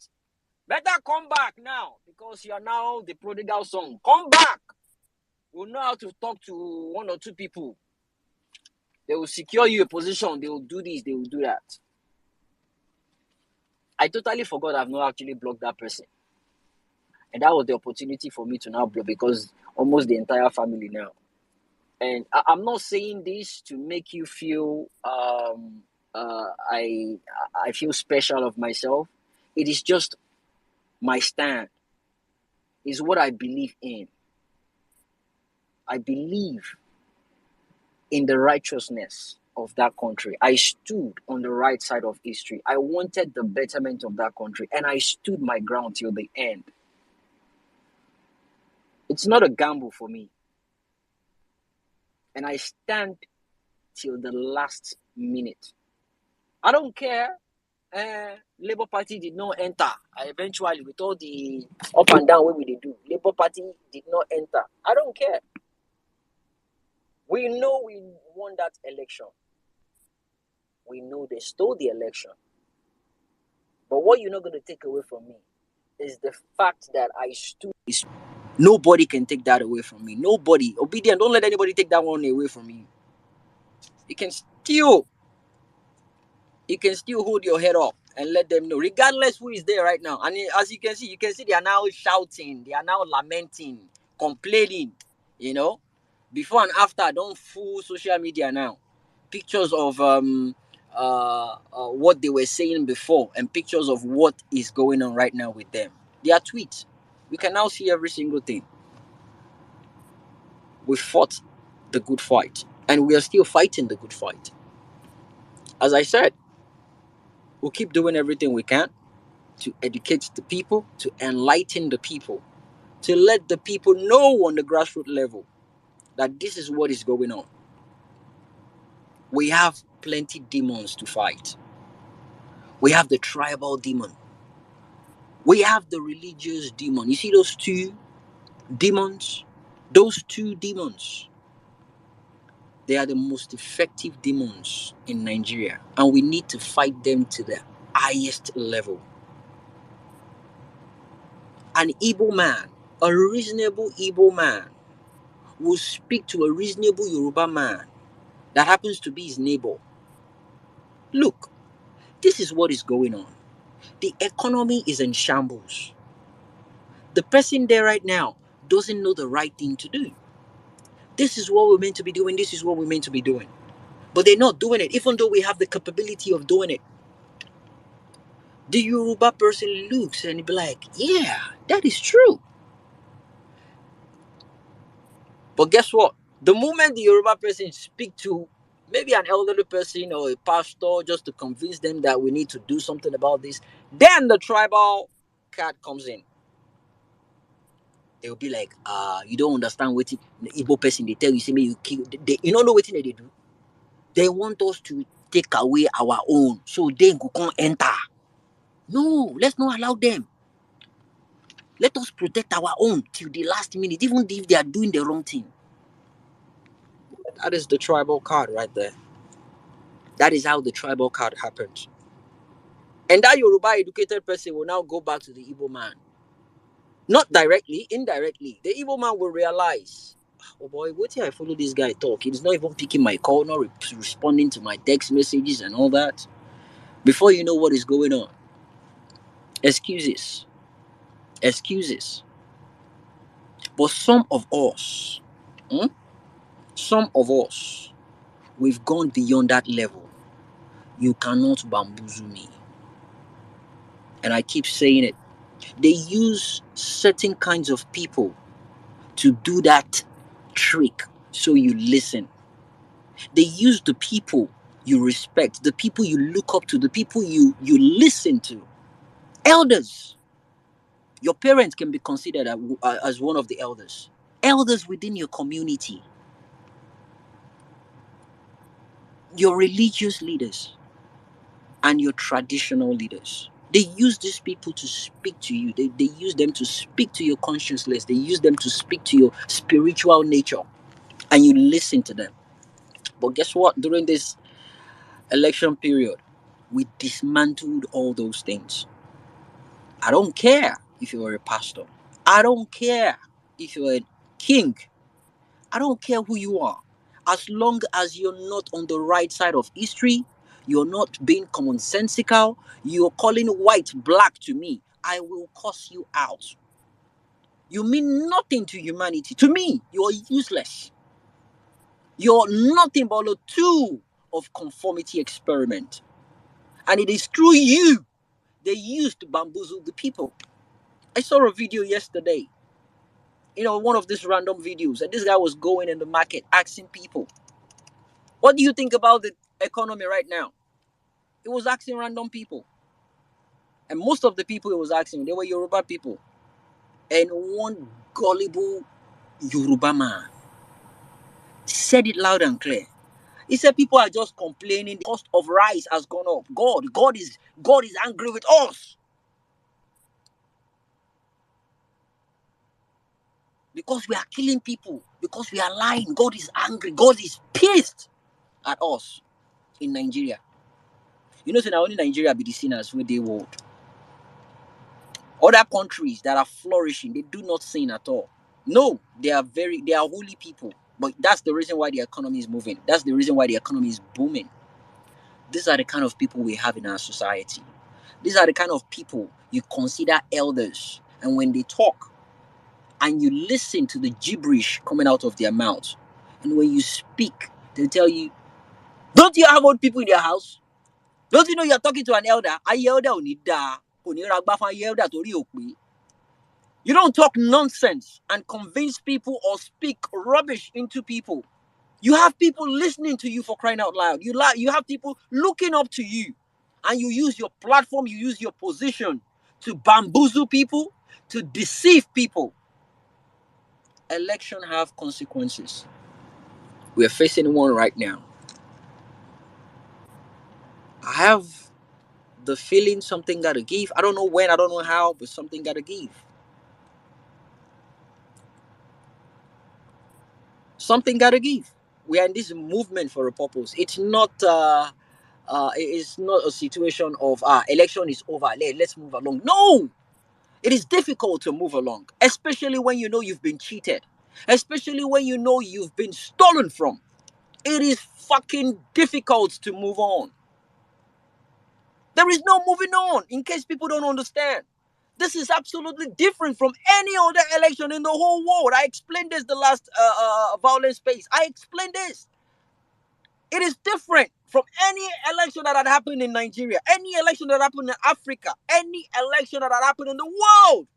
Better come back now because you are now the prodigal son. Come back. We'll know how to talk to one or two people. They will secure you a position. They will do this, they will do that. I totally forgot I've not actually blocked that person. And that was the opportunity for me to now block, because almost the entire family now. And I'm not saying this to make you feel I feel special of myself. It is just my stand. Is what I believe in. I believe in the righteousness of that country. I stood on the right side of history. I wanted the betterment of that country, and I stood my ground till the end. It's not a gamble for me. And I stand till the last minute. I don't care. Labour Party did not enter. Eventually, with all the up and down way we do, Labour Party did not enter. I don't care. We know we won that election. We know they stole the election. But what you're not going to take away from me is the fact that I stood. Nobody can take that away from me. Nobody. Obedient, don't let anybody take that one away from you. You can still hold your head up and let them know, regardless who is there right now. And as you can see they are now shouting, they are now lamenting, complaining, Before and after, don't fool social media now. Pictures of what they were saying before and pictures of what is going on right now with them. Their tweets. We can now see every single thing. We fought the good fight, and we are still fighting the good fight. As I said, we'll keep doing everything we can to educate the people, to enlighten the people, to let the people know on the grassroots level that this is what is going on. We have plenty demons to fight. We have the tribal demon. We have the religious demon. You see those two demons? Those two demons, they are the most effective demons in Nigeria, and we need to fight them to the highest level. An Igbo man, a reasonable Igbo man, will speak to a reasonable Yoruba man that happens to be his neighbor. Look, this is what is going on. The economy is in shambles. The person there right now doesn't know the right thing to do. This is what we're meant to be doing. This is what we're meant to be doing. But they're not doing it, even though we have the capability of doing it. The Yoruba person looks and be like, yeah, that is true. But guess what? The moment the Yoruba person speak to maybe an elderly person or a pastor just to convince them that we need to do something about this, then the tribal card comes in. They'll be like, you don't understand what the Igbo person, they tell you, say, you kill. You don't know what they do. They want us to take away our own so they can't enter. No, let's not allow them. Let us protect our own till the last minute, even if they are doing the wrong thing. That is the tribal card right there. That is how the tribal card happens. And that Yoruba educated person will now go back to the Igbo man. Not directly, indirectly. The Igbo man will realize, oh boy, what if I follow this guy talk? He's not even picking my call, not responding to my text messages and all that. Before you know what is going on. Excuses. Excuses. But some of us, we've gone beyond that level. You cannot bamboozle me. And I keep saying it. They use certain kinds of people to do that trick so you listen. They use the people you respect, the people you look up to, the people you listen to. Elders. Your parents can be considered as one of the elders. Elders within your community. Your religious leaders and your traditional leaders. They use these people to speak to you. They use them to speak to your consciousness. They use them to speak to your spiritual nature. And you listen to them. But guess what? During this election period, we dismantled all those things. I don't care if you're a pastor. I don't care if you're a king. I don't care who you are. As long as you're not on the right side of history, you're not being commonsensical, you're calling white black to me, I will cuss you out. You mean nothing to humanity. To me, you're useless. You're nothing but a tool of conformity experiment. And it is through you they used to bamboozle the people. I saw a video yesterday, one of these random videos, and this guy was going in the market asking people, what do you think about the economy right now? It was asking random people. And most of the people it was asking, they were Yoruba people. And one gullible Yoruba man said it loud and clear. He said people are just complaining the cost of rice has gone up. God is angry with us. Because we are killing people. Because we are lying. God is angry. God is pissed at us in Nigeria. So now only Nigeria be the sinners with the world. Other countries that are flourishing, they do not sin at all. No, they are holy people. But that's the reason why the economy is moving. That's the reason why the economy is booming. These are the kind of people we have in our society. These are the kind of people you consider elders. And when they talk and you listen to the gibberish coming out of their mouths, and when you speak, they'll tell you, don't you have old people in your house? Don't you know you're talking to an elder? You don't talk nonsense and convince people or speak rubbish into people. You have people listening to you, for crying out loud. You have people looking up to you. And you use your platform, you use your position to bamboozle people, to deceive people. Election have consequences. We're facing one right now. I have the feeling something gotta give. I don't know when, I don't know how, but something gotta give. Something gotta give. We are in this movement for a purpose. It's not a situation of election is over. Let's move along. No, it is difficult to move along, especially when you know you've been cheated, especially when you know you've been stolen from. It is fucking difficult to move on. There is no moving on, in case people don't understand. This is absolutely different from any other election in the whole world. I explained this the last Vawulence space. I explained this. It is different from any election that had happened in Nigeria, any election that happened in Africa, any election that had happened in the world.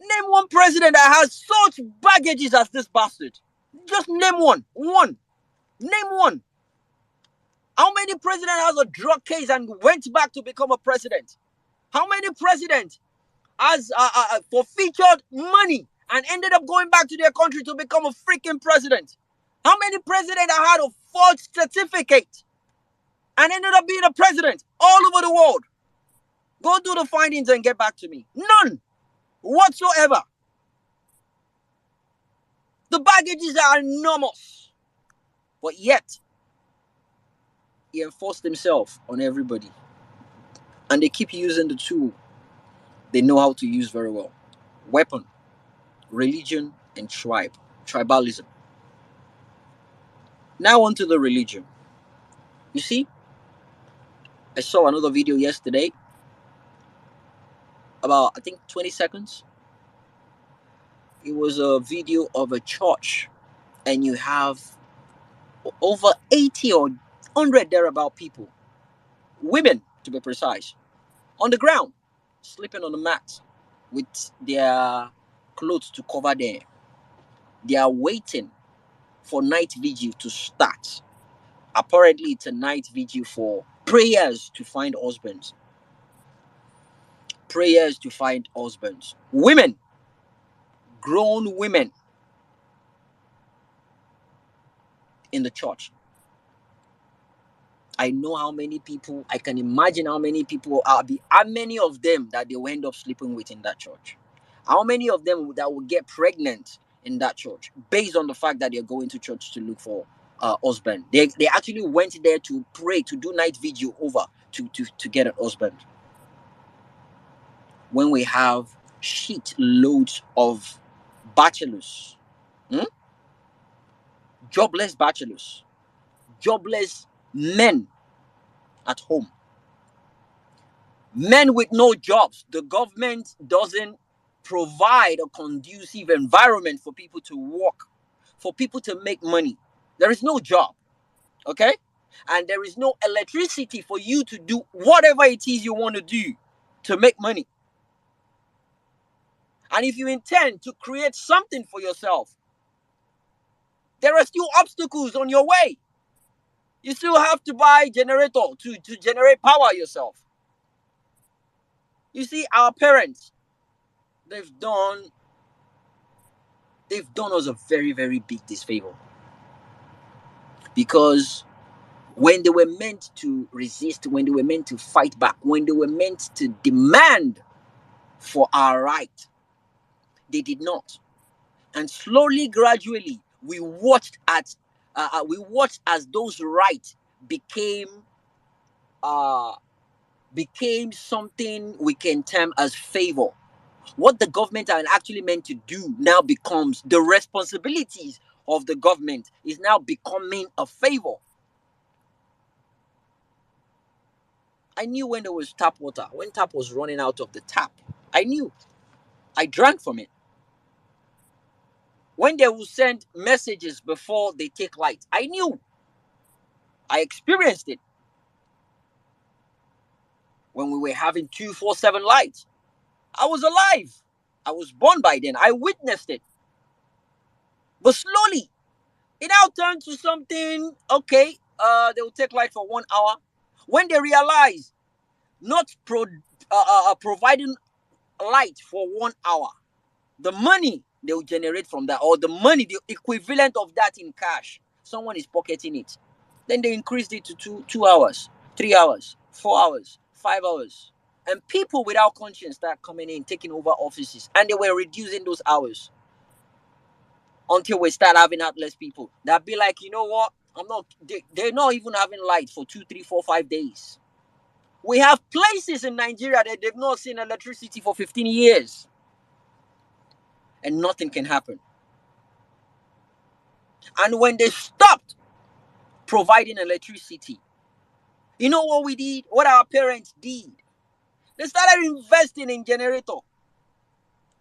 Name one president that has such baggages as this bastard. Just name one. One. Name one. How many presidents has a drug case and went back to become a president? How many presidents has forfeited money and ended up going back to their country to become a freaking president? How many presidents had a forged certificate and ended up being a president all over the world? Go do the findings and get back to me. None whatsoever. The baggages are enormous. But yet, he enforced himself on everybody. And they keep using the tool they know how to use very well. Weapon, religion, and tribe. Tribalism. Now onto the religion. You see, I saw another video yesterday, about I think 20 seconds. It was a video of a church, and you have over 80 or 100 thereabout people, women to be precise, on the ground, sleeping on the mat with their clothes to cover them. They are waiting for night vigil to start. Apparently, it's a night vigil for prayers to find husbands. Prayers to find husbands. Women, grown women in the church. I know how many people, I can imagine how many people how many of them that they will end up sleeping with in that church. How many of them that will get pregnant in that church based on the fact that they're going to church to look for husband. They actually went there to pray, to do night vigil over to get a husband. When we have shit loads of bachelors, jobless bachelors, jobless men at home. Men with no jobs. The government doesn't provide a conducive environment for people to work, for people to make money. There is no job, okay? And there is no electricity for you to do whatever it is you want to do to make money. And if you intend to create something for yourself, there are still obstacles on your way. You still have to buy generator to generate power yourself. You see, our parents, they've done us a very, very big disfavor. Because when they were meant to resist, when they were meant to fight back, when they were meant to demand for our right, they did not. And slowly, gradually, we watched as those rights became something we can term as favor. What the government are actually meant to do now becomes the responsibilities of the government is now becoming a favor. I knew when there was tap water, when tap was running out of the tap. I knew. I drank from it. When they will send messages before they take light, I knew. I experienced it. When we were having 247 lights, I was alive. I was born by then. I witnessed it. But slowly, it now turned to something, okay, they will take light for 1 hour. When they realize not providing light for 1 hour, the money they will generate from that, or the money, the equivalent of that in cash, someone is pocketing it. Then they increased it to 2 hours, 3 hours, 4 hours, 5 hours. And people without conscience start coming in, taking over offices, and they were reducing those hours until we start having outless people that be like, you know what? They're not even having light for 2, 3, 4, 5 days. We have places in Nigeria that they've not seen electricity for 15 years. And nothing can happen. And when they stopped providing electricity, you know what we did? What our parents did? They started investing in generator.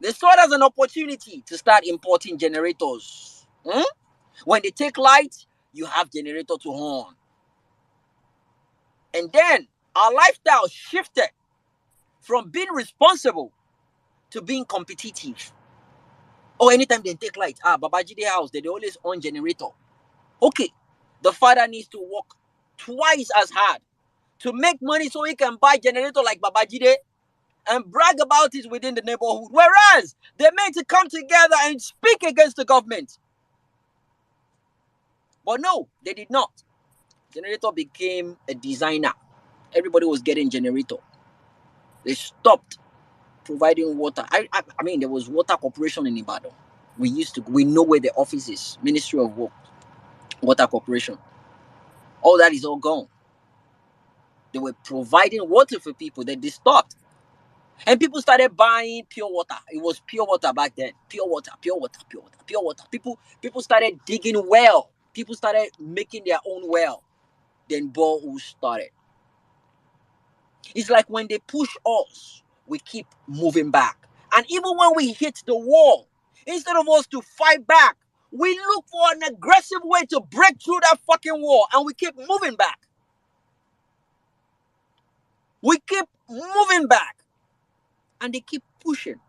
They saw it as an opportunity to start importing generators. When they take light, you have generator to on. And then our lifestyle shifted from being responsible to being competitive. Oh, anytime they take light, Babajide house, they always on generator. Okay, the father needs to work twice as hard to make money so he can buy generator like Babajide and brag about it within the neighborhood. Whereas they're meant to come together and speak against the government. But no, they did not. Generator became a designer. Everybody was getting generator. They stopped providing water. I mean, there was water corporation in Ibadan. We know where the office is. Ministry of Work, Water Corporation. All that is all gone. They were providing water for people. Then they stopped. And people started buying pure water. It was pure water back then. Pure water, pure water, pure water, pure water. People started digging well. People started making their own well. Then boreholes started. It's like when they push us, we keep moving back. And even when we hit the wall, instead of us to fight back, we look for an aggressive way to break through that fucking wall, and we keep moving back. We keep moving back. And they keep pushing.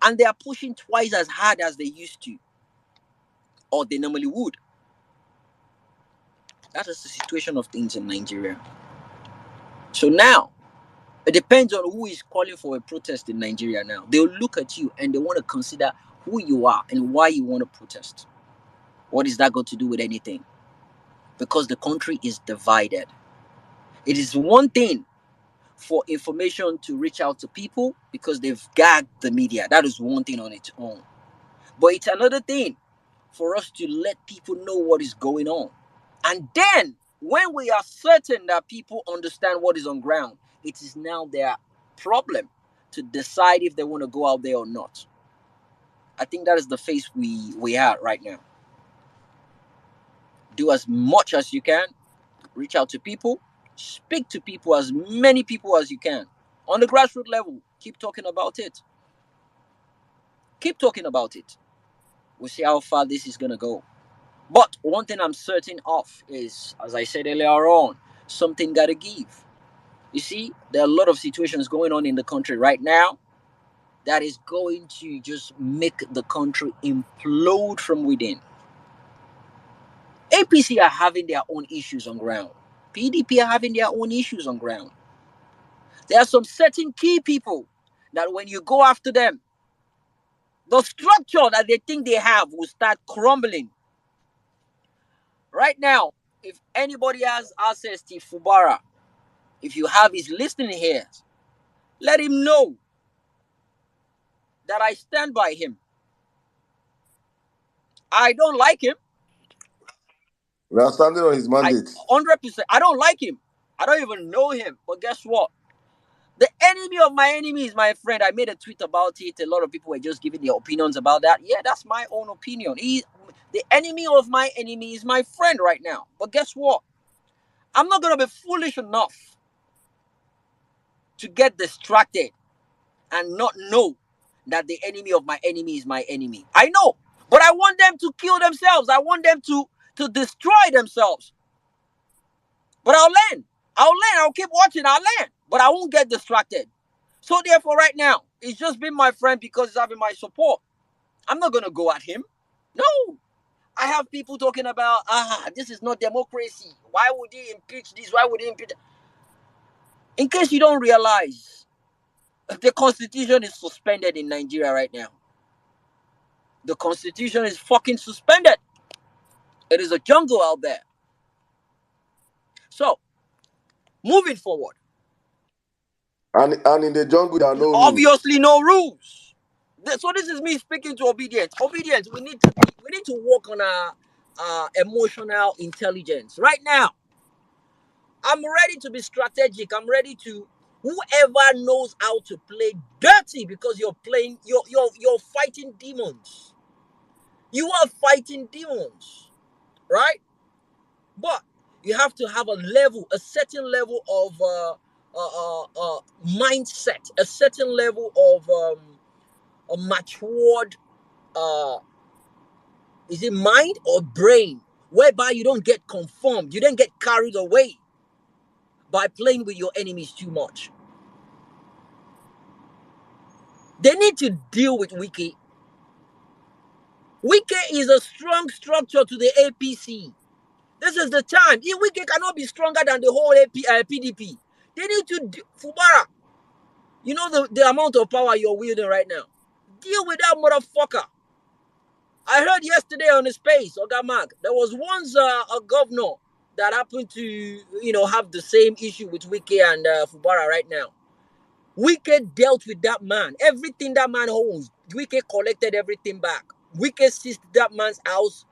And they are pushing twice as hard as they used to, or they normally would. That is the situation of things in Nigeria. So now, it depends on who is calling for a protest in Nigeria now. They'll look at you and they want to consider who you are and why you want to protest. What is that got to do with anything? Because the country is divided. It is one thing for information to reach out to people because they've gagged the media. That is one thing on its own. But it's another thing for us to let people know what is going on. And then, when we are certain that people understand what is on ground, it is now their problem to decide if they want to go out there or not. I think that is the phase we are right now. Do as much as you can. Reach out to people. Speak to people, as many people as you can. On the grassroots level, keep talking about it. Keep talking about it. We'll see how far this is going to go. But one thing I'm certain of is, as I said earlier on, something got to give. You see, there are a lot of situations going on in the country right now that is going to just make the country implode from within. APC are having their own issues on ground. PDP are having their own issues on ground. There are some certain key people that when you go after them, the structure that they think they have will start crumbling. Right now, if anybody has access to Fubara, if you have his listening ears, let him know that I stand by him. I don't like him. We are standing on his mandate. 100%. I don't like him. I don't even know him. But guess what? The enemy of my enemy is my friend. I made a tweet about it. A lot of people were just giving their opinions about that. Yeah, that's my own opinion. The enemy of my enemy is my friend right now. But guess what? I'm not going to be foolish enough to get distracted and not know that the enemy of my enemy is my enemy. I know, but I want them to kill themselves. I want them to destroy themselves. But I'll learn. I'll keep watching. I'll learn. But I won't get distracted. So therefore, right now, he's just been my friend because he's having my support. I'm not going to go at him. No. I have people talking about, this is not democracy. Why would he impeach this? Why would he impeach that? In case you don't realize, the constitution is suspended in Nigeria right now. The constitution is fucking suspended. It is a jungle out there. So, moving forward. And in the jungle, there are no rules. Obviously, no rules. So this is me speaking to obedience. Obedience. We need to work on our emotional intelligence right now. I'm ready to be strategic. I'm ready to. Whoever knows how to play dirty, because you're fighting demons. You are fighting demons, right? But you have to have a certain level of mindset, a certain level of a matured, is it mind or brain, whereby you don't get conformed, you don't get carried away by playing with your enemies too much. They need to deal with Wike. Wike is a strong structure to the APC. This is the time. If Wike cannot be stronger than the whole PDP, they need to Fubara. You know the amount of power you're wielding right now. Deal with that motherfucker. I heard yesterday on the space, Ogamak, there was once a governor that happened to, have the same issue with Wike and Fubara right now. Wike dealt with that man. Everything that man owns, Wike collected everything back. Wike seized that man's house,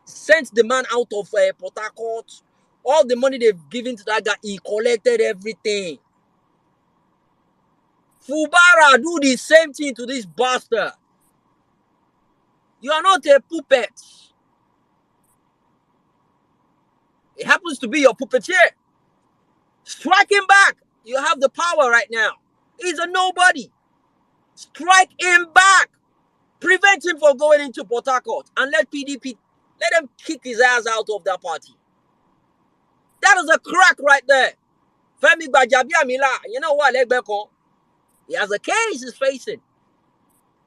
sent the man out of Port Harcourt. All the money they've given to that guy, he collected everything. Fubara do the same thing to this bastard. You are not a puppet. It happens to be your puppeteer. Strike him back. You have the power right now. He's a nobody. Strike him back. Prevent him from going into Port Harcourt and let PDP, let them kick his ass out of that party. That is a crack right there. Femi Gbajabiamila, you know what, Legbeko? He has a case he's facing.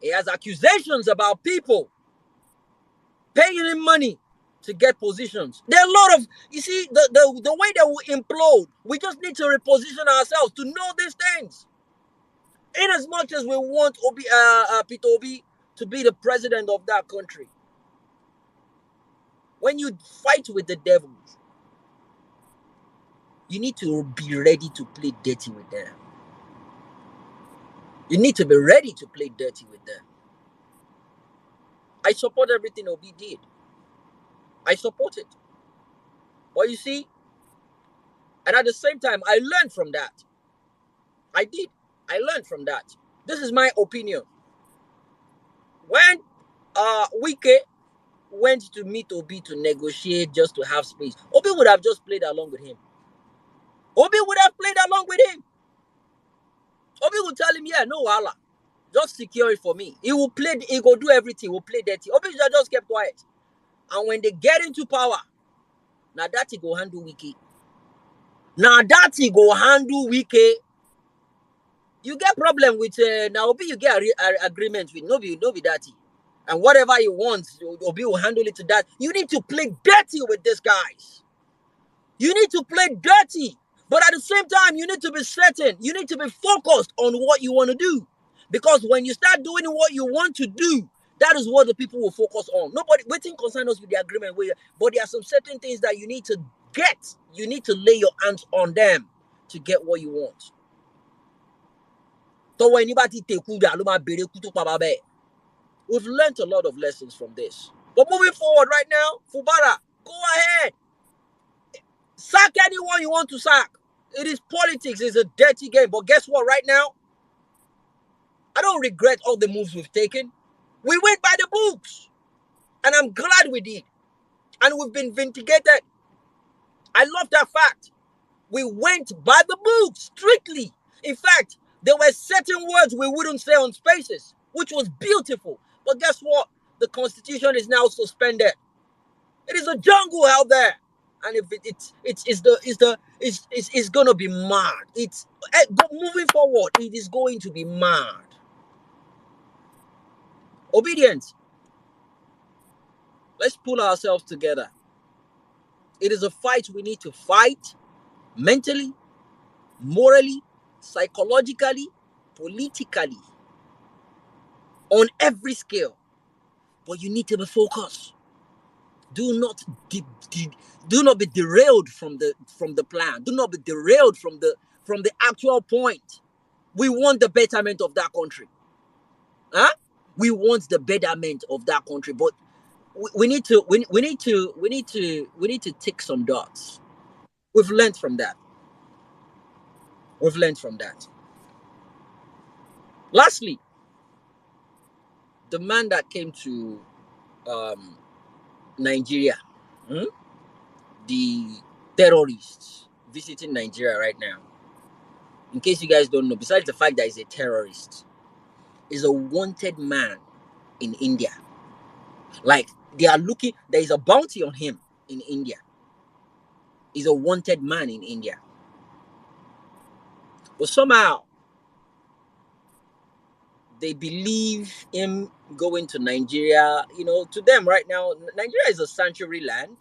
He has accusations about people paying him money to get positions. There are a lot of, you see, the way that we implode, we just need to reposition ourselves to know these things. In as much as we want Peter Obi to be the president of that country, when you fight with the devils, you need to be ready to play dirty with them. You need to be ready to play dirty with them. I support everything Obi did. I support it. But you see, and at the same time, I learned from that. I did. I learned from that. This is my opinion. When Wike went to meet Obi to negotiate just to have space, Obi would have just played along with him. Obi would have played along with him. Obi would tell him, yeah, no wala. Just secure it for me. He will play, he will do everything, he will play dirty. Obi just kept quiet. And when they get into power, now that he go handle Wike. Now that he go handle Wike, you get problem with now Obi, you get agreement with Nobi that. And whatever he wants, Obi will handle it to that. You need to play dirty with these guys. You need to play dirty. But at the same time, you need to be certain. You need to be focused on what you want to do. Because when you start doing what you want to do, that is what the people will focus on. Nobody waiting concern us with the agreement. But there are some certain things that you need to get. You need to lay your hands on them to get what you want. We've learned a lot of lessons from this. But moving forward right now, Fubara, go ahead. Sack anyone you want to sack. It is politics. It's a dirty game. But guess what? Right now, I don't regret all the moves we've taken. We went by the books. And I'm glad we did. And we've been vindicated. I love that fact. We went by the books strictly. In fact, there were certain words we wouldn't say on Spaces, which was beautiful. But guess what? The Constitution is now suspended. It is a jungle out there. And if it's gonna be mad. It's moving forward. It is going to be mad. Obedience. Let's pull ourselves together. It is a fight we need to fight mentally, morally, psychologically, politically, on every scale. But you need to be focused. Do not be derailed from the plan. Do not be derailed from the actual point. We want the betterment of that country. Huh? We want the betterment of that country, but we need to take some dots. We've learned from that. Lastly, the man that came to Nigeria, the terrorists visiting Nigeria right now. In case you guys don't know, besides the fact that he's a terrorist, is a wanted man in India. Like, they are looking, there is a bounty on him in India. He's a wanted man in India. But somehow, they believe him going to Nigeria. You know, to them right now, Nigeria is a sanctuary land.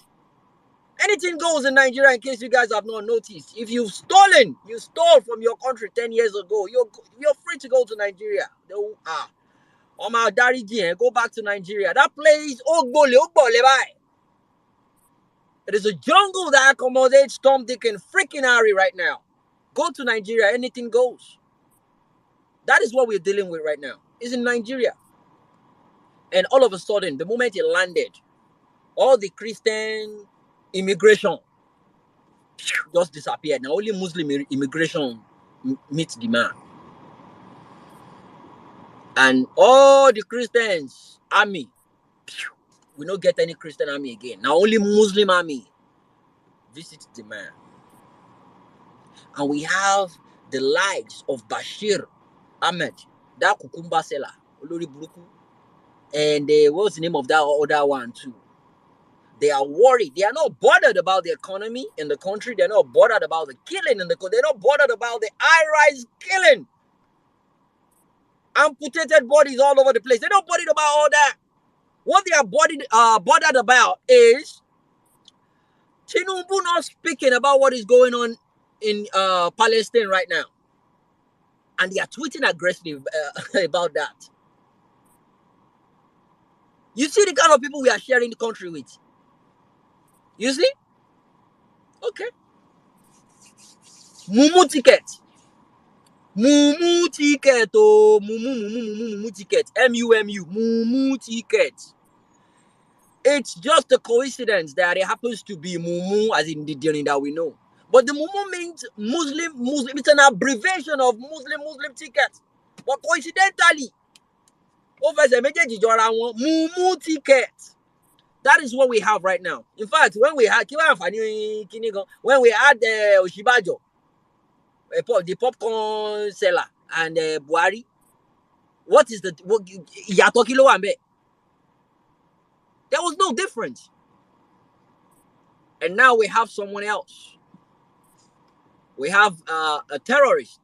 Anything goes in Nigeria, in case you guys have not noticed. If you stole from your country 10 years ago, you're free to go to Nigeria. Go back to Nigeria. That place, it is a jungle that accommodates Tom, Dick, and freaking Harry right now. Go to Nigeria, anything goes. That is what we're dealing with right now. It's in Nigeria. And all of a sudden, the moment he landed, all the Christian immigration just disappeared. Now only Muslim immigration meets the man. And all the Christians army, we don't get any Christian army again. Now only Muslim army visits the man. And we have the likes of Bashir Ahmed, that cucumber seller, Olori Buruku, and what's the name of that other one too? They are worried. They are not bothered about the economy in the country. They're not bothered about the killing in the country. They're not bothered about the high-rise killing. Amputated bodies all over the place. They're not bothered about all that. What they are bothered about is Tinubu not speaking about what is going on in Palestine right now. And they are tweeting aggressively about that. You see the kind of people we are sharing the country with. You see? Okay. MuMu ticket. MuMu ticket. Oh, MuMu ticket. MUMU. MuMu ticket. It's just a coincidence that it happens to be MuMu, as in the dealing that we know. But the MuMu means Muslim. It's an abbreviation of Muslim ticket. But coincidentally, over the MuMu ticket. That is what we have right now. In fact, when we had Oshibajo, the popcorn seller, and Buhari, what is the Yatokilo Ambe? There was no difference. And now we have someone else. We have a terrorist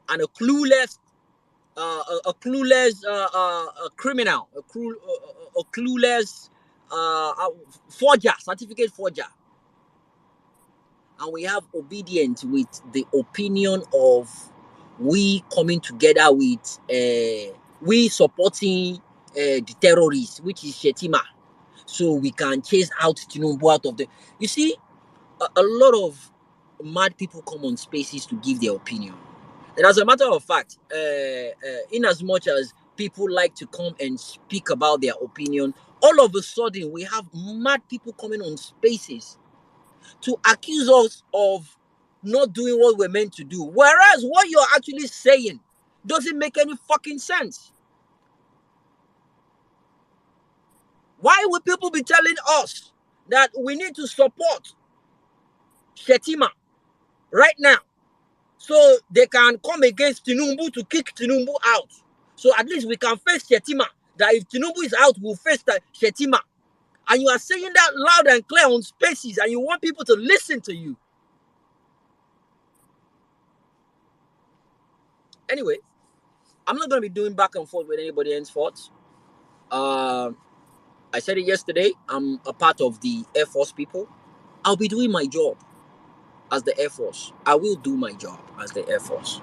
and a clueless criminal, a clueless forger, certificate forger. And we have obedient with the opinion of we coming together with we supporting the terrorists, which is Shetima, so we can chase out Tinubu out of the. You see, a lot of mad people come on spaces to give their opinion. And as a matter of fact, in as much as people like to come and speak about their opinion, all of a sudden we have mad people coming on spaces to accuse us of not doing what we're meant to do. Whereas what you're actually saying doesn't make any fucking sense. Why would people be telling us that we need to support Shetima right now so they can come against Tinubu to kick Tinubu out? So at least we can face Shetima. That if Tinubu is out, we'll face Shetima. And you are saying that loud and clear on spaces, and you want people to listen to you. Anyway, I'm not going to be doing back and forth with anybody henceforth. I said it yesterday. I'm a part of the Air Force people. I'll be doing my job as the Air Force. I will do my job as the Air Force.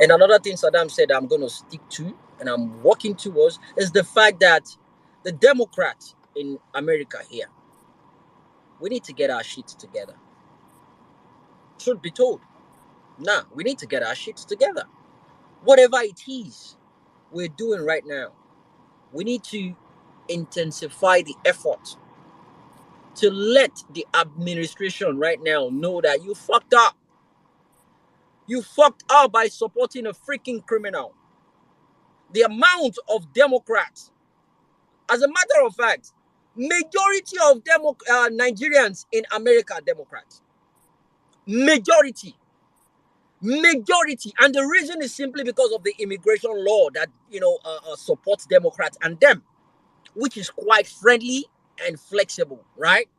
And another thing Saddam said I'm going to stick to and I'm working towards is the fact that the Democrats in America here, we need to get our shit together. Truth be told, we need to get our shit together. Whatever it is we're doing right now, we need to intensify the effort to let the administration right now know that you fucked up. You fucked up by supporting a freaking criminal. The amount of Democrats, as a matter of fact, majority of Nigerians in America are Democrats. Majority. And the reason is simply because of the immigration law that supports Democrats and them, which is quite friendly and flexible, right?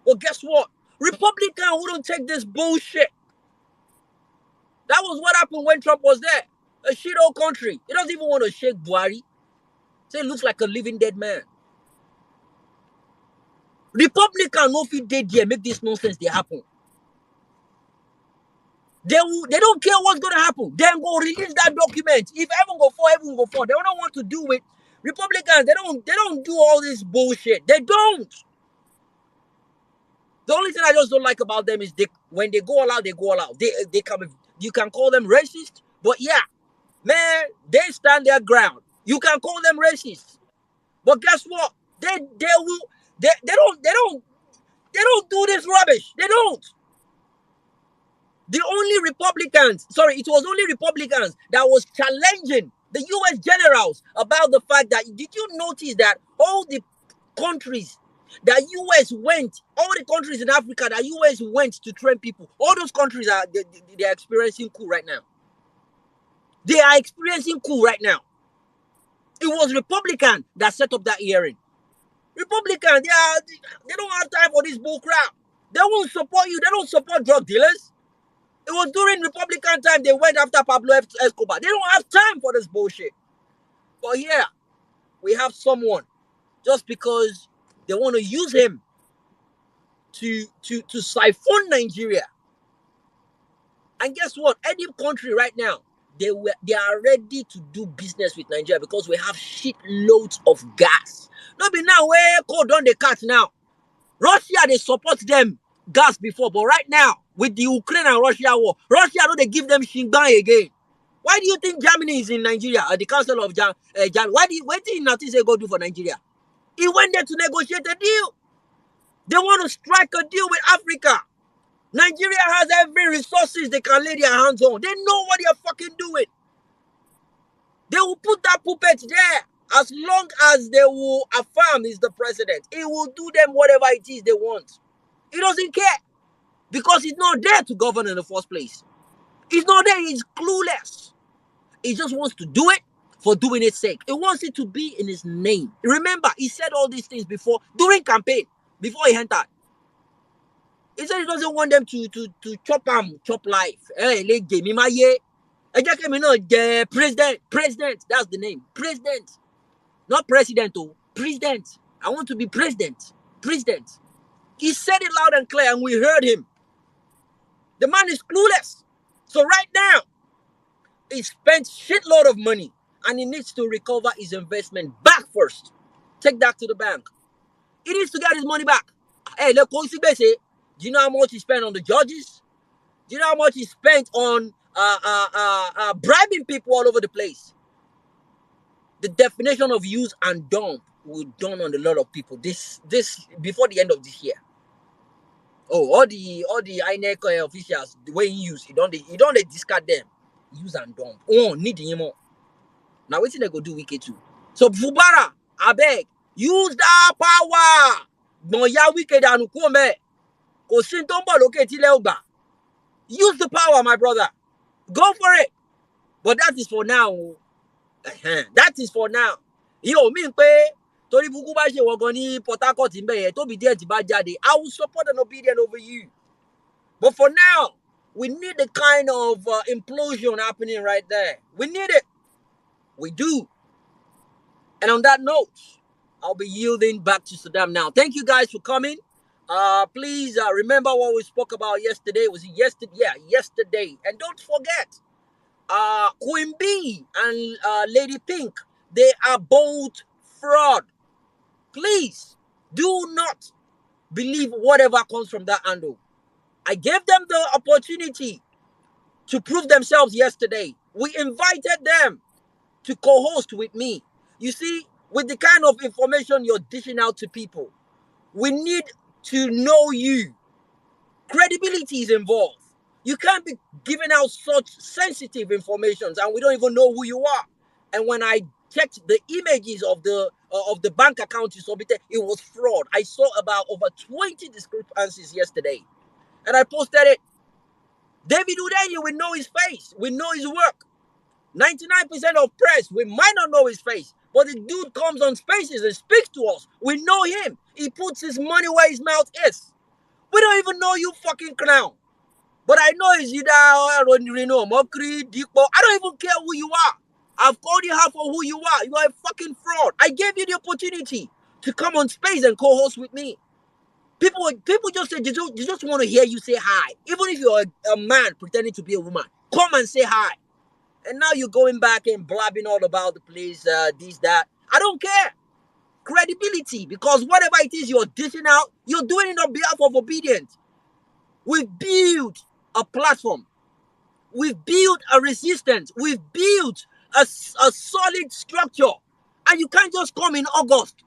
Well, guess what? Republicans wouldn't take this bullshit. That was what happened when Trump was there. A shit old country. He doesn't even want to shake Buhari. So he looks like a living dead man. Republicans no fit dey there make this nonsense they happen. They don't care what's gonna happen. Then go release that document. If heaven go for, heaven go for. They don't want to do it. Republicans, they don't do all this bullshit. They don't. The only thing I just don't like about them is when they go all out, they go all out. They come. You can call them racist, but yeah, man, they stand their ground. You can call them racist, but guess what? They don't do this rubbish. They don't. It was only Republicans that was challenging the U.S. generals about the fact that, did you notice that all the countries that U.S. went, all the countries in Africa that U.S. went to train people, all those countries are experiencing coup right now. They are experiencing coup right now. It was Republican that set up that hearing. Republican, they don't have time for this bull crap. They won't support you. They don't support drug dealers. It was during Republican time they went after Pablo Escobar. They don't have time for this bullshit. But here, we have someone, just because they want to use him to siphon Nigeria. And guess what? Any country right now, they are ready to do business with Nigeria because we have shit loads of gas. Not be now where cold on the cat now. Russia, they support them gas before, but right now, with the Ukraine and Russia war, Russia don't they give them Shingbang again. Why do you think Germany is in Nigeria at the Council of Germany? What did Nazi say go do for Nigeria? He went there to negotiate a deal. They want to strike a deal with Africa. Nigeria has every resources they can lay their hands on. They know what they are fucking doing. They will put that puppet there As long as they will affirm he's the president, he will do them whatever it is they want. He doesn't care because he's not there to govern in the first place. He's not there. He's clueless. He just wants to do it for doing its sake. He wants it to be in his name. Remember, he said all these things before, during campaign, before he entered. He said he doesn't want them to chop life. Hey, president. President. That's the name. President. Not president, oh. President. I want to be president. President. He said it loud and clear, and we heard him. The man is clueless. So right now, he spent shitload of money, and he needs to recover his investment back first. Take that to the bank. He needs to get his money back. Hey, look, do you know how much he spent on the judges? Do you know how much he spent on bribing people all over the place? The definition of use and dump will dawn on a lot of people this before the end of this year. Oh, all the INEC officials, the way he use, you don't discard them. Use and dump. Oh, need him more. Now what's they go do Wike too? So Fubara, I beg, use that power. Bonya Wike danu kome. Ko sin to nbo loke ti le ogba. Use the power, my brother. Go for it. But that is for now. That is for now. Yo, mean pe tori buku ba se wogan ni Port Harcourt nbe yen to be there ti ba jade. I will support and obedient over you. But for now, we need the kind of implosion happening right there. We need it. We do. And on that note, I'll be yielding back to Saddam now. Thank you guys for coming. Please remember what we spoke about yesterday. Was it yesterday? Yeah, yesterday. And don't forget, Queen B and Lady Pink, they are both fraud. Please do not believe whatever comes from that handle. I gave them the opportunity to prove themselves yesterday. We invited them to co-host with me. You see, with the kind of information you're dishing out to people, we need to know you. Credibility is involved. You can't be giving out such sensitive information and we don't even know who you are. And when I checked the images of the bank account you submitted, it was fraud. I saw about over 20 discrepancies yesterday. And I posted it. David Udeni, we know his face. We know his work. 99% of press, we might not know his face. But the dude comes on spaces and speaks to us. We know him. He puts his money where his mouth is. We don't even know you fucking clown. But I know it's either Mokri, Dikbo. I don't even care who you are. I've called you out for who you are. You are a fucking fraud. I gave you the opportunity to come on space and co-host with me. People just say, they just want to hear you say hi. Even if you're a man pretending to be a woman, come and say hi. And now you're going back and blabbing all about the place, this, that. I don't care. Credibility, because whatever it is you're dishing out, you're doing it on behalf of obedience. We've built a platform. We've built a resistance. We've built a solid structure. And you can't just come in August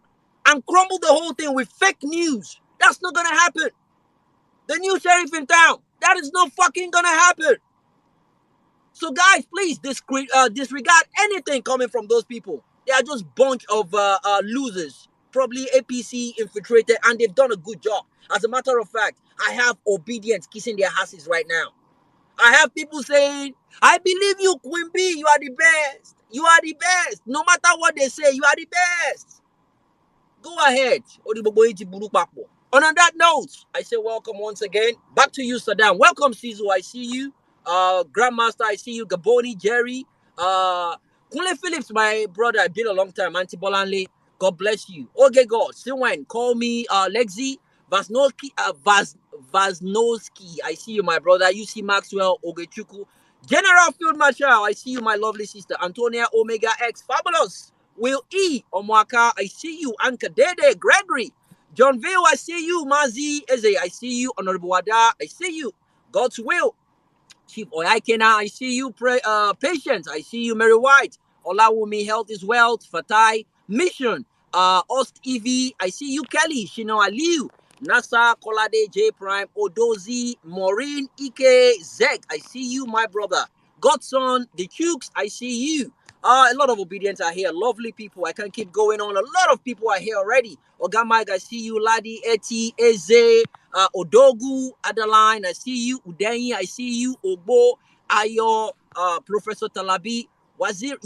and crumble the whole thing with fake news. That's not going to happen. The new sheriff in town, that is not fucking going to happen. So guys, please disregard anything coming from those people. They are just bunch of losers, probably APC infiltrated, and they've done a good job. As a matter of fact, I have obedience kissing their asses right now. I have people saying, I believe you, Queen B, you are the best. You are the best. No matter what they say, you are the best. Go ahead. And on that note, I say welcome once again. Back to you, Saddam. Welcome, Sizu. I see you. Grandmaster, I see you. Gaboni, Jerry. Kunle Phillips, my brother. I've been a long time. Auntie Bolanle. God bless you. Okay, God. Sinwen, call me Lexi. Vasnoski. Vasnoski. I see you, my brother. You see Maxwell Ogechuku. General Field Marshal. I see you, my lovely sister. Antonia Omega X. Fabulous. Will E. Omwaka. I see you. Anka Dede. Gregory. John Vale, I see you. Mazi Eze, I see you. Honorable Wada, I see you. God's will. Chief Oyakena, I see you. Patience, I see you. Mary White. Olawumi, Health is Wealth. Fatai, Mission. Ost EV, I see you. Kelly, Shino Aliu. Nasa, Kolade, J Prime, Odozi, Maureen, Ike, Zeg, I see you, my brother. Godson, The Chooks, I see you. A lot of obedience are here. Lovely people. I can keep going on. A lot of people are here already. Oga Mike, I see you. Ladi, Eti, Eze, Odogu, Adeline, I see you. Udenyi, I see you. Ogbo, Ayo, Professor Talabi, Wazir,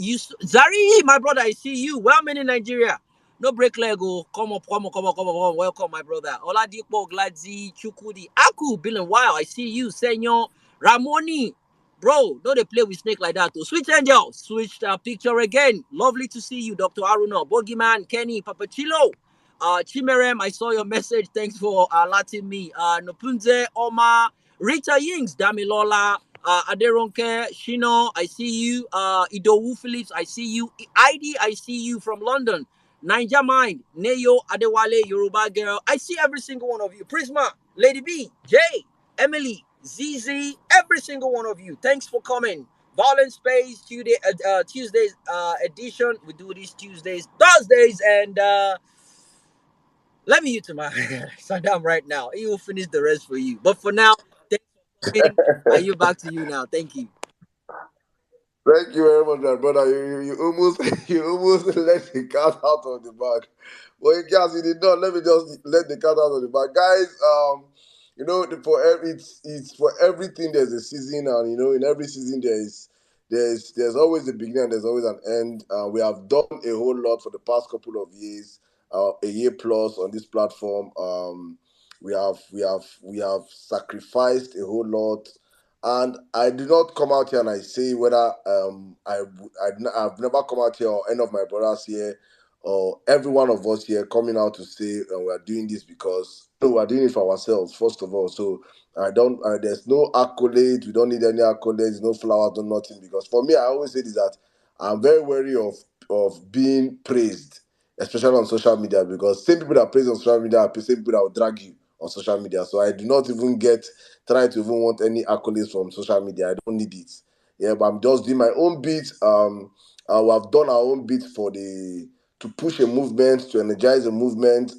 Zari, my brother, I see you. Well, in Nigeria. No break leg. Oh. Come up, come on, come on, come on, come on. Welcome, my brother. Oladipo, Gladzi, Chukudi, Aku, Bill and Wow. I see you. Senor, Ramoni. Bro, don't they play with snake like that. Oh. Switch angel, switch picture again. Lovely to see you, Dr. Aruna, Boogeyman, Kenny, Papachilo, Chimerem. I saw your message. Thanks for letting me. Nopunze, Oma, Rita Yings, Damilola, Aderonke, Shino. I see you. Idowu Phillips. I see you. ID. I see you from London. Ninja Mind, Neyo, Adewale, Yoruba Girl. I see every single one of you. Prisma, Lady B, Jay, Emily, ZZ, every single one of you. Thanks for coming. Violent Space Tuesdays edition. We do these Tuesdays, Thursdays, and let me you to my Saddam right now. He will finish the rest for you. But for now, thanks for coming. Are you back to you now? Thank you. Thank you very much, my brother. You almost you almost let the cat out of the bag. Well, guys, you did not. Let me just let the cat out of the bag, guys. It's for everything. There's a season, and in every season there's always a beginning and there's always an end. We have done a whole lot for the past couple of years, a year plus on this platform. We have sacrificed a whole lot. And I do not come out here and I say whether I've never come out here or any of my brothers here or every one of us here coming out to say we are doing this because we are doing it for ourselves first of all. So there's no accolades. We don't need any accolades, no flowers, no nothing. Because for me, I always say this that I'm very wary of being praised, especially on social media, because same people that praise on social media are the same people that will drag you on social media. So I do not even try to even want any accolades from social media. I don't need it. Yeah, but I'm just doing my own bit. We have done our own bit to push a movement, to energize a movement,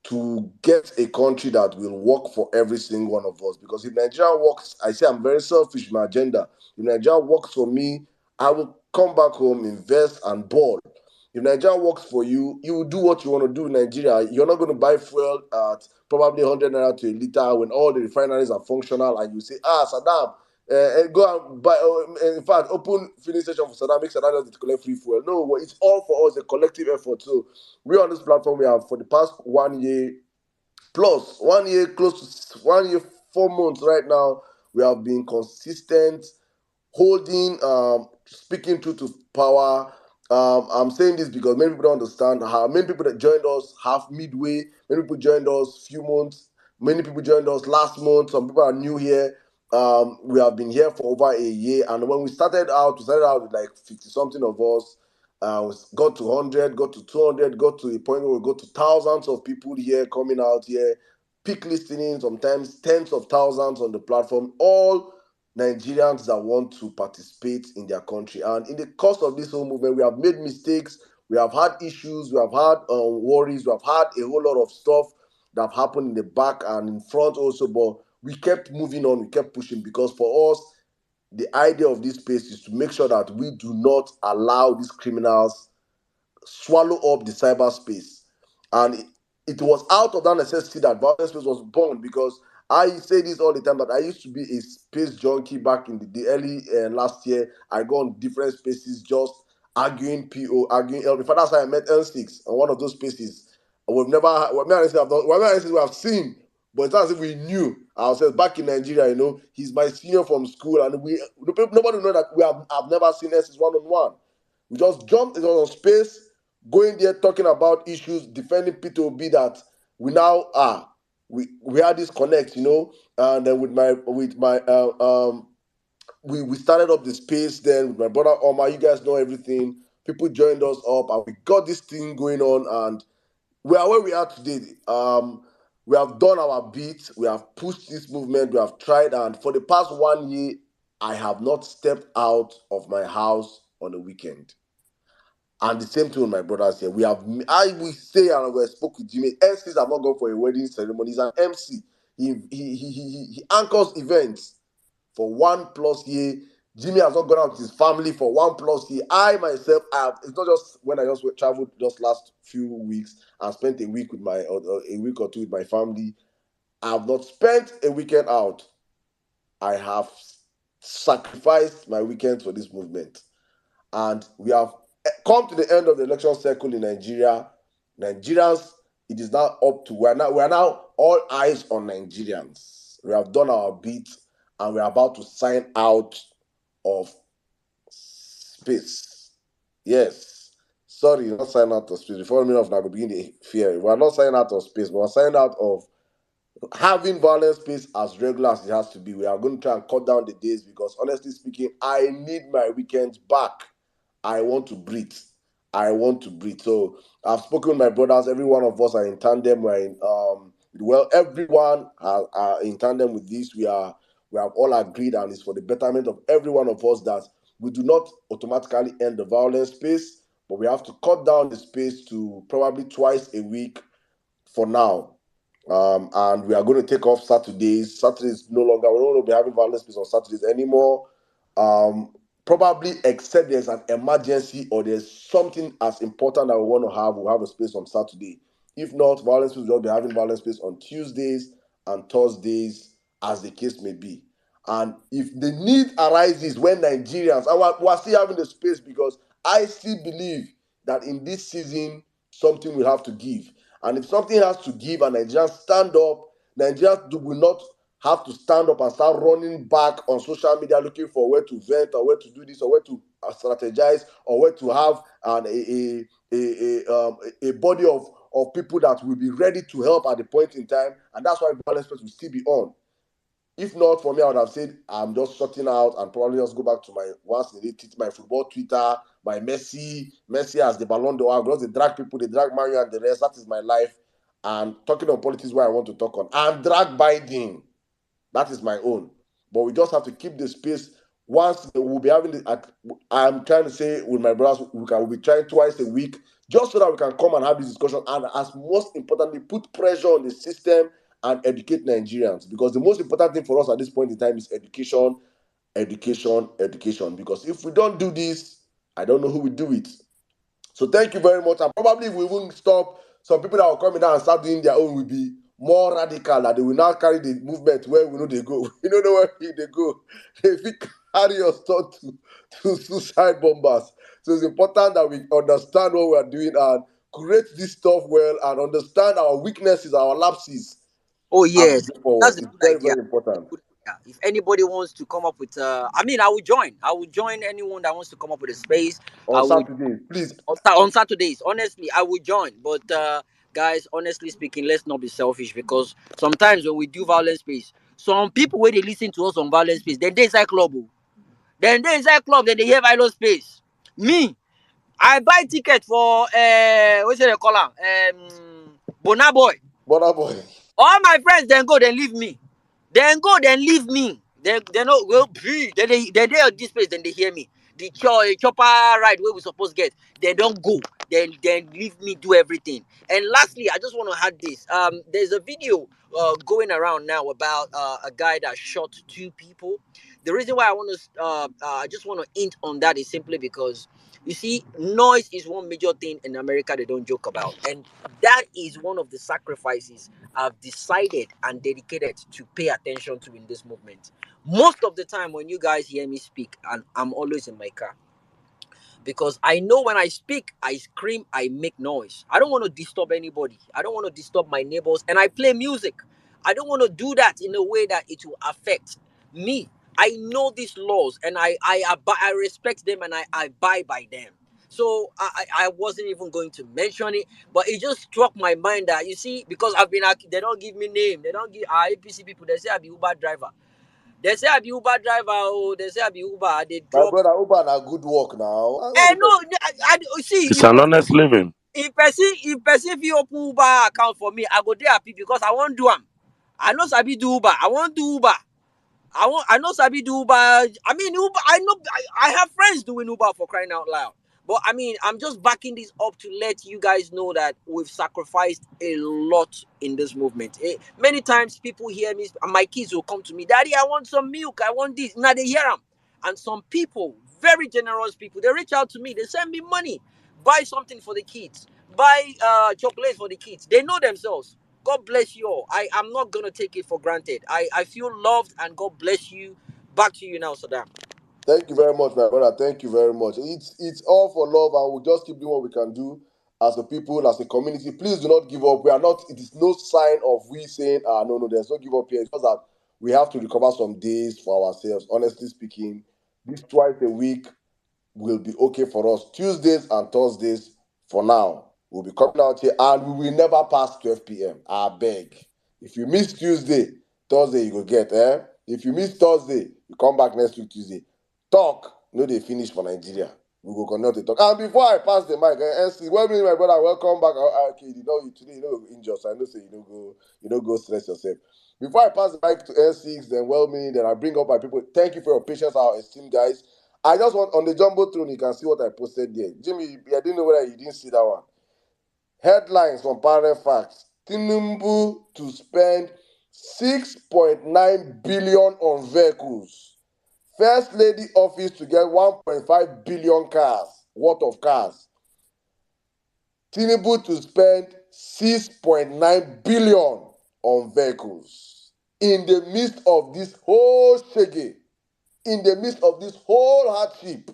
to get a country that will work for every single one of us. Because if Nigeria works, I say I'm very selfish in my agenda. If Nigeria works for me, I will come back home, invest, and ball. If Nigeria works for you, you will do what you want to do in Nigeria. You're not going to buy fuel at probably 100 naira to a liter when all the refineries are functional, and you say, Saddam, go and buy. In fact, open filling station for Saddam, make Saddam just collect free fuel. No, it's all for us, a collective effort. So we on this platform, we have for the past 1 year plus, 1 year, close to 1 year, 4 months right now, we have been consistent, holding, speaking truth to power. I'm saying this because many people don't understand how many people that joined us half midway, many people joined us few months, many people joined us last month, some people are new here. We have been here for over a year, and when we started out with like 50 something of us. We got to 100, got to 200, got to a point where we got to thousands of people here coming out here, peak listening, sometimes tens of thousands on the platform, all Nigerians that want to participate in their country. And in the course of this whole movement, we have made mistakes, we have had issues, we have had worries, we have had a whole lot of stuff that have happened in the back and in front also, but we kept moving on, we kept pushing, because for us, the idea of this space is to make sure that we do not allow these criminals swallow up the cyberspace. And it was out of that necessity that Violence Space was born, because I say this all the time, that I used to be a space junkie back in the early last year. I go on different spaces just arguing PO, arguing L. In fact, that's how I met L6 on one of those spaces. We've never, we have seen, but it's not as if we knew ourselves back in Nigeria. He's my senior from school, and nobody know that I've never seen S6 one-on-one. We just jumped into on space, going there talking about issues, defending P2B that we now are. We had this connect, and then we started up the space then with my brother Omar. You guys know everything. People joined us up, and we got this thing going on, and we are where we are today. We have done our bit. We have pushed this movement. We have tried, and for the past 1 year, I have not stepped out of my house on a weekend. And the same thing with my brothers here. I will say, and we spoke with Jimmy. MCs have not gone for a wedding ceremony. He's an MC. He anchors events for 1+ year. Jimmy has not gone out with his family for 1+ year. I myself have. It's not just when I just traveled just last few weeks and spent a week with a week or two with my family. I have not spent a weekend out. I have sacrificed my weekends for this movement, and we have come to the end of the election cycle in Nigeria. Nigerians, it is now up to we are now all eyes on Nigerians. We have done our bit, and we are about to sign out of space. Yes. Sorry, not sign out of space. Before me of now begin the fear. We are not signing out of space, but we're signing out of having violent space as regular as it has to be. We are going to try and cut down the days because, honestly speaking, I need my weekends back. I want to breathe. I want to breathe. So I've spoken with my brothers. Every one of us are in tandem. We're in everyone are in tandem with this. We have all agreed, and it's for the betterment of every one of us that we do not automatically end the violent space, but we have to cut down the space to probably twice a week for now. And we are going to take off Saturdays. Saturdays no longer, we don't be having violent space on Saturdays anymore. Probably except there's an emergency or there's something as important that we want to have, we'll have a space on Saturday. If not, violence space will be having violence space on Tuesdays and Thursdays, as the case may be. And if the need arises when Nigerians, and we're still having the space because I still believe that in this season, something will have to give. And if something has to give and Nigerians stand up, Nigerians will not have to stand up and start running back on social media looking for where to vent or where to do this or where to strategize or where to have a body of people that will be ready to help at the point in time. And that's why violence will still be on. If not, for me, I would have said I'm just shutting out and probably just go back to my once in a day, my football Twitter, my Messi as the Ballon d'Or. Because they drag people, they drag Mario and the rest. That is my life. And talking on politics, where I want to talk on, and drag Biden. That is my own. But we just have to keep the space. Once we'll be having the, I'm trying to say with my brothers, we'll be trying twice a week, just so that we can come and have this discussion. And as most importantly, put pressure on the system and educate Nigerians. Because the most important thing for us at this point in time is education, education, education. Because if we don't do this, I don't know who will do it. So thank you very much. And probably if we won't stop, some people that will come in and start doing their own will be more radical, that they will now carry the movement where we know they go. We don't know where they go. If we carry us to suicide bombers. So it's important that we understand what we are doing and create this stuff well and understand our weaknesses, our lapses Oh as we yes, go forward. that's a It's good very, idea. very important. Good idea. If anybody wants to come up with, I mean, I will join. I will join anyone that wants to come up with a space. I On would Saturdays, please. on Saturdays. Honestly, I will join. But guys, honestly speaking, let's not be selfish because sometimes when we do violence space, some people when they listen to us on violence space, then they inside club. Oh. Then they inside club, then they hear violence space. Me, I buy ticket for what's it they call am? Bona Boy. Brother boy. All my friends then go, then leave me. Then go, then leave me. They no well be. Then they on this place, then they hear me. The chopper ride where we supposed get. They don't go. Then leave me do everything. And lastly, I just want to add this. There's a video going around now about a guy that shot two people. The reason why I just want to hint on that is simply because you see, noise is one major thing in America they don't joke about, and that is one of the sacrifices I've decided and dedicated to pay attention to in this movement. Most of the time, when you guys hear me speak, and I'm always in my car, because I know when I speak, I scream, I make noise. I don't want to disturb anybody. I don't want to disturb my neighbors, and I play music. I don't want to do that in a way that it will affect me. I know these laws, and I respect them, and I abide by them. So I wasn't even going to mention it, but it just struck my mind that you see, because they don't give me name, they don't give our APC people. They say I be Uber driver. They say I be Uber driver. Oh, they say I be Uber. They My drop. brother, Uber na good work now. No, see, It's an honest living. if person fit open Uber account for me, I go dey happy because I wan do am. I no sabi do Uber. I wan do Uber. I no sabi do Uber. I mean Uber. I have friends doing Uber for crying out loud. But I mean, I'm just backing this up to let you guys know that we've sacrificed a lot in this movement. Many times people hear me, and my kids will come to me, Daddy, I want some milk. I want this. Now they hear them. And some people, very generous people, they reach out to me. They send me money, buy something for the kids, buy chocolates for the kids. They know themselves. God bless you all. I'm not gonna take it for granted. I feel loved, and God bless you. Back to you now, Saddam. Thank you very much, my brother. Thank you very much. It's all for love, and we'll just keep doing what we can do as a people, as a community. Please do not give up. We are not. It is no sign of we saying, no, there's no give up here. It's just that we have to recover some days for ourselves. Honestly speaking, this twice a week will be okay for us. Tuesdays and Thursdays for now. We'll be coming out here, and we will never pass 12 p.m. I beg. If you miss Tuesday, Thursday you go get, eh? If you miss Thursday, you come back next week Tuesday. Talk. No, they finish for Nigeria. We go continue to talk. And before I pass the mic, NC, well, my brother, welcome back. Okay, today you know injure, so I know say you don't go stress yourself. Before I pass the mic to N6, then then I bring up my people. Thank you for your patience, our esteemed guys. I just want on the Jumbotron, you can see what I posted there. Jimmy, I didn't know whether you didn't see that one. Headlines from Parent Facts. Tinubu to spend 6.9 billion on vehicles. First Lady office to get 1.5 billion worth of cars. Tinubu to spend 6.9 billion on vehicles. In the midst of this whole shege, in the midst of this whole hardship,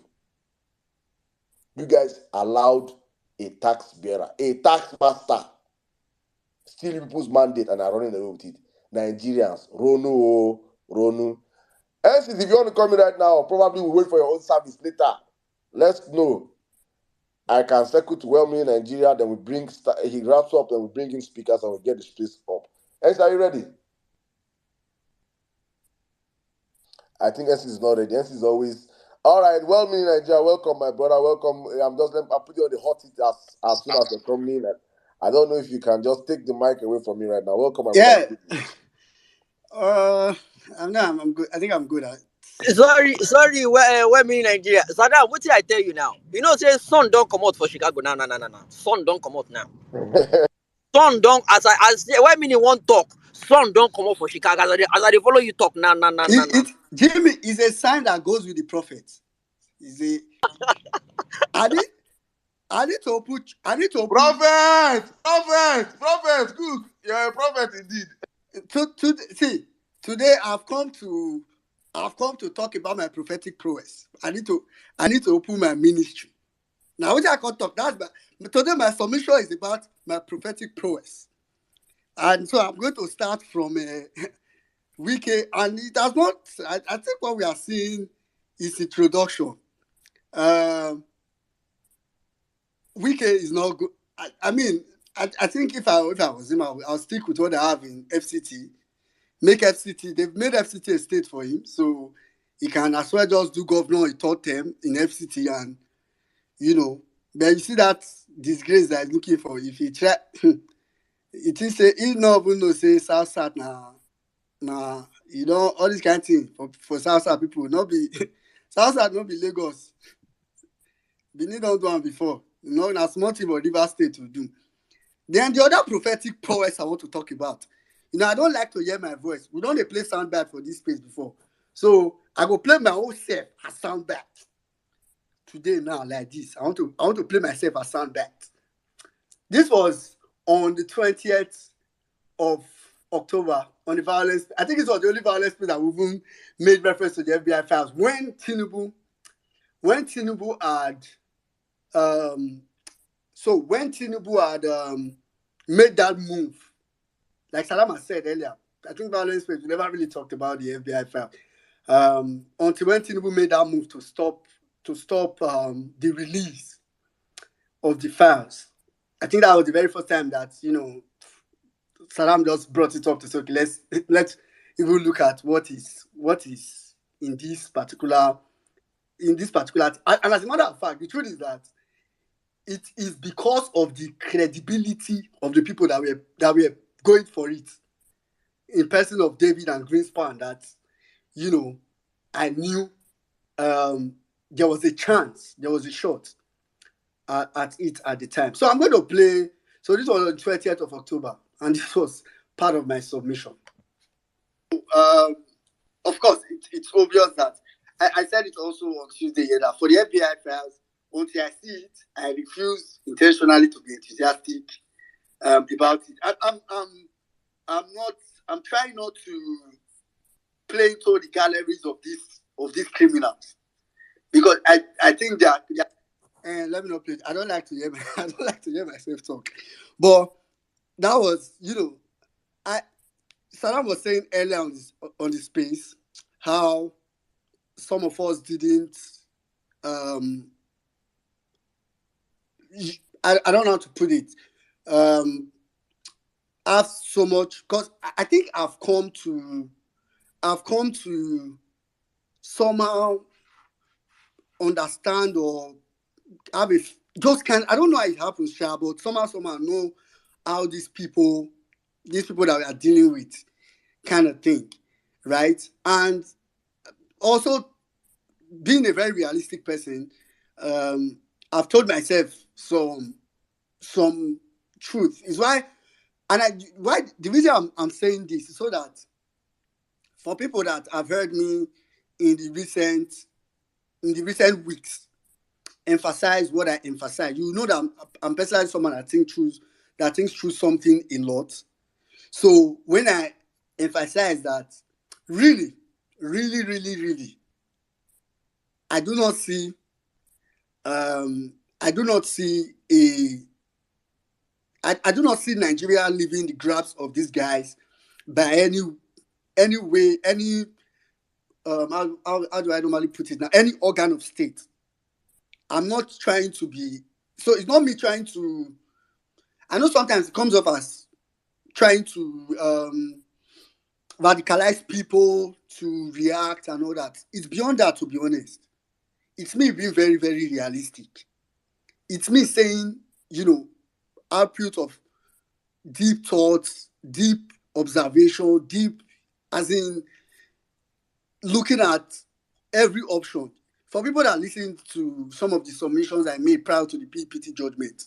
you guys allowed a tax bearer, a tax master, steal people's mandate and are running away with it. Nigerians, Ronu. Hence, if you want to call me right now, probably we'll wait for your own service later. Let's know. I can circle to well-meaning Nigeria, then we bring, he wraps up, then we bring in speakers and we get the space up. Hence, are you ready? I think S is not ready. S is always... All right, well-meaning Nigeria, welcome, my brother, welcome. I'll put you on the hot seat as soon as you're coming in. I don't know if you can just take the mic away from me right now. Welcome, my brother. I'm good. I think I'm good at Sorry, where me in Nigeria. Saddam, what did I tell you now? You know, say sun don't come out for Chicago. No. Sun don't come out now. Sun don't, where me won't talk. Sun don't come out for Chicago. As I follow you talk. No. Jimmy is a sign that goes with the prophet. I need to put. Prophet. Good. You're a prophet indeed. Today I've come to talk about my prophetic prowess. I need to open my ministry. Now, what I can talk, but today my submission is about my prophetic prowess. And so I'm going to start from Wike, and it has not, I think what we are seeing is introduction. Wike is not good. I think if I was him, I'll stick with what I have in FCT. They've made FCT a state for him, so he can as well just do governor a third term in FCT, and but you see that disgrace that he's looking for. If he try, it is he not even know say South now, all this kind of thing for South people will not be South not be Lagos. Benin don't do one before. Na small thing for River State to do. Then the other prophetic prowess I want to talk about. I don't like to hear my voice. We don't play soundbite for this space before. So I go play my own self as soundbite. Today now, like this. I want to play myself as soundbite. This was on the 20th of October on the Vawulence. I think it was the only Vawulence space that we even made reference to the FBI files. When Tinubu had made that move, like Salama said earlier, I think Vawulence space we never really talked about the FBI file until when Tinubu made that move to stop the release of the files. I think that was the very first time that Saddam just brought it up to say, okay, let's even look at what is in this particular. And as a matter of fact, the truth is that it is because of the credibility of the people that were going for it, in person of David and Greenspan, that I knew there was a chance, there was a shot at it at the time. So I'm going to play. So this was on the 20th of October, and this was part of my submission. Of course, it's obvious that I said it also on Tuesday here that for the FBI files, until I see it, I refuse intentionally to be enthusiastic about it. I'm trying not to play into the galleries of these criminals because I think that. And let me not play. I don't like to hear myself talk, but that was Saddam was saying earlier on the space how some of us didn't. I don't know how to put it. Have so much because I think I've come to somehow understand or have a just kind. I don't know how it happens, Sha, but somehow know how these people that we are dealing with kind of thing, right? And also being a very realistic person, I've told myself some truth. Is why the reason I'm saying this is so that for people that have heard me in the recent weeks emphasize what I emphasize, you know that I'm personally someone that thinks through something a lot. So when I emphasize that, really, really, really, really, I do not see Nigeria leaving the grasp of these guys by any way, any how do I normally put it now? Any organ of state. I'm not trying to be so. It's not me trying to. I know sometimes it comes off as trying to radicalize people to react and all that. It's beyond that, to be honest. It's me being very, very realistic. It's me saying, output of deep thoughts, deep observation, deep, as in looking at every option. For people that listen to some of the submissions I made prior to the PPT judgment,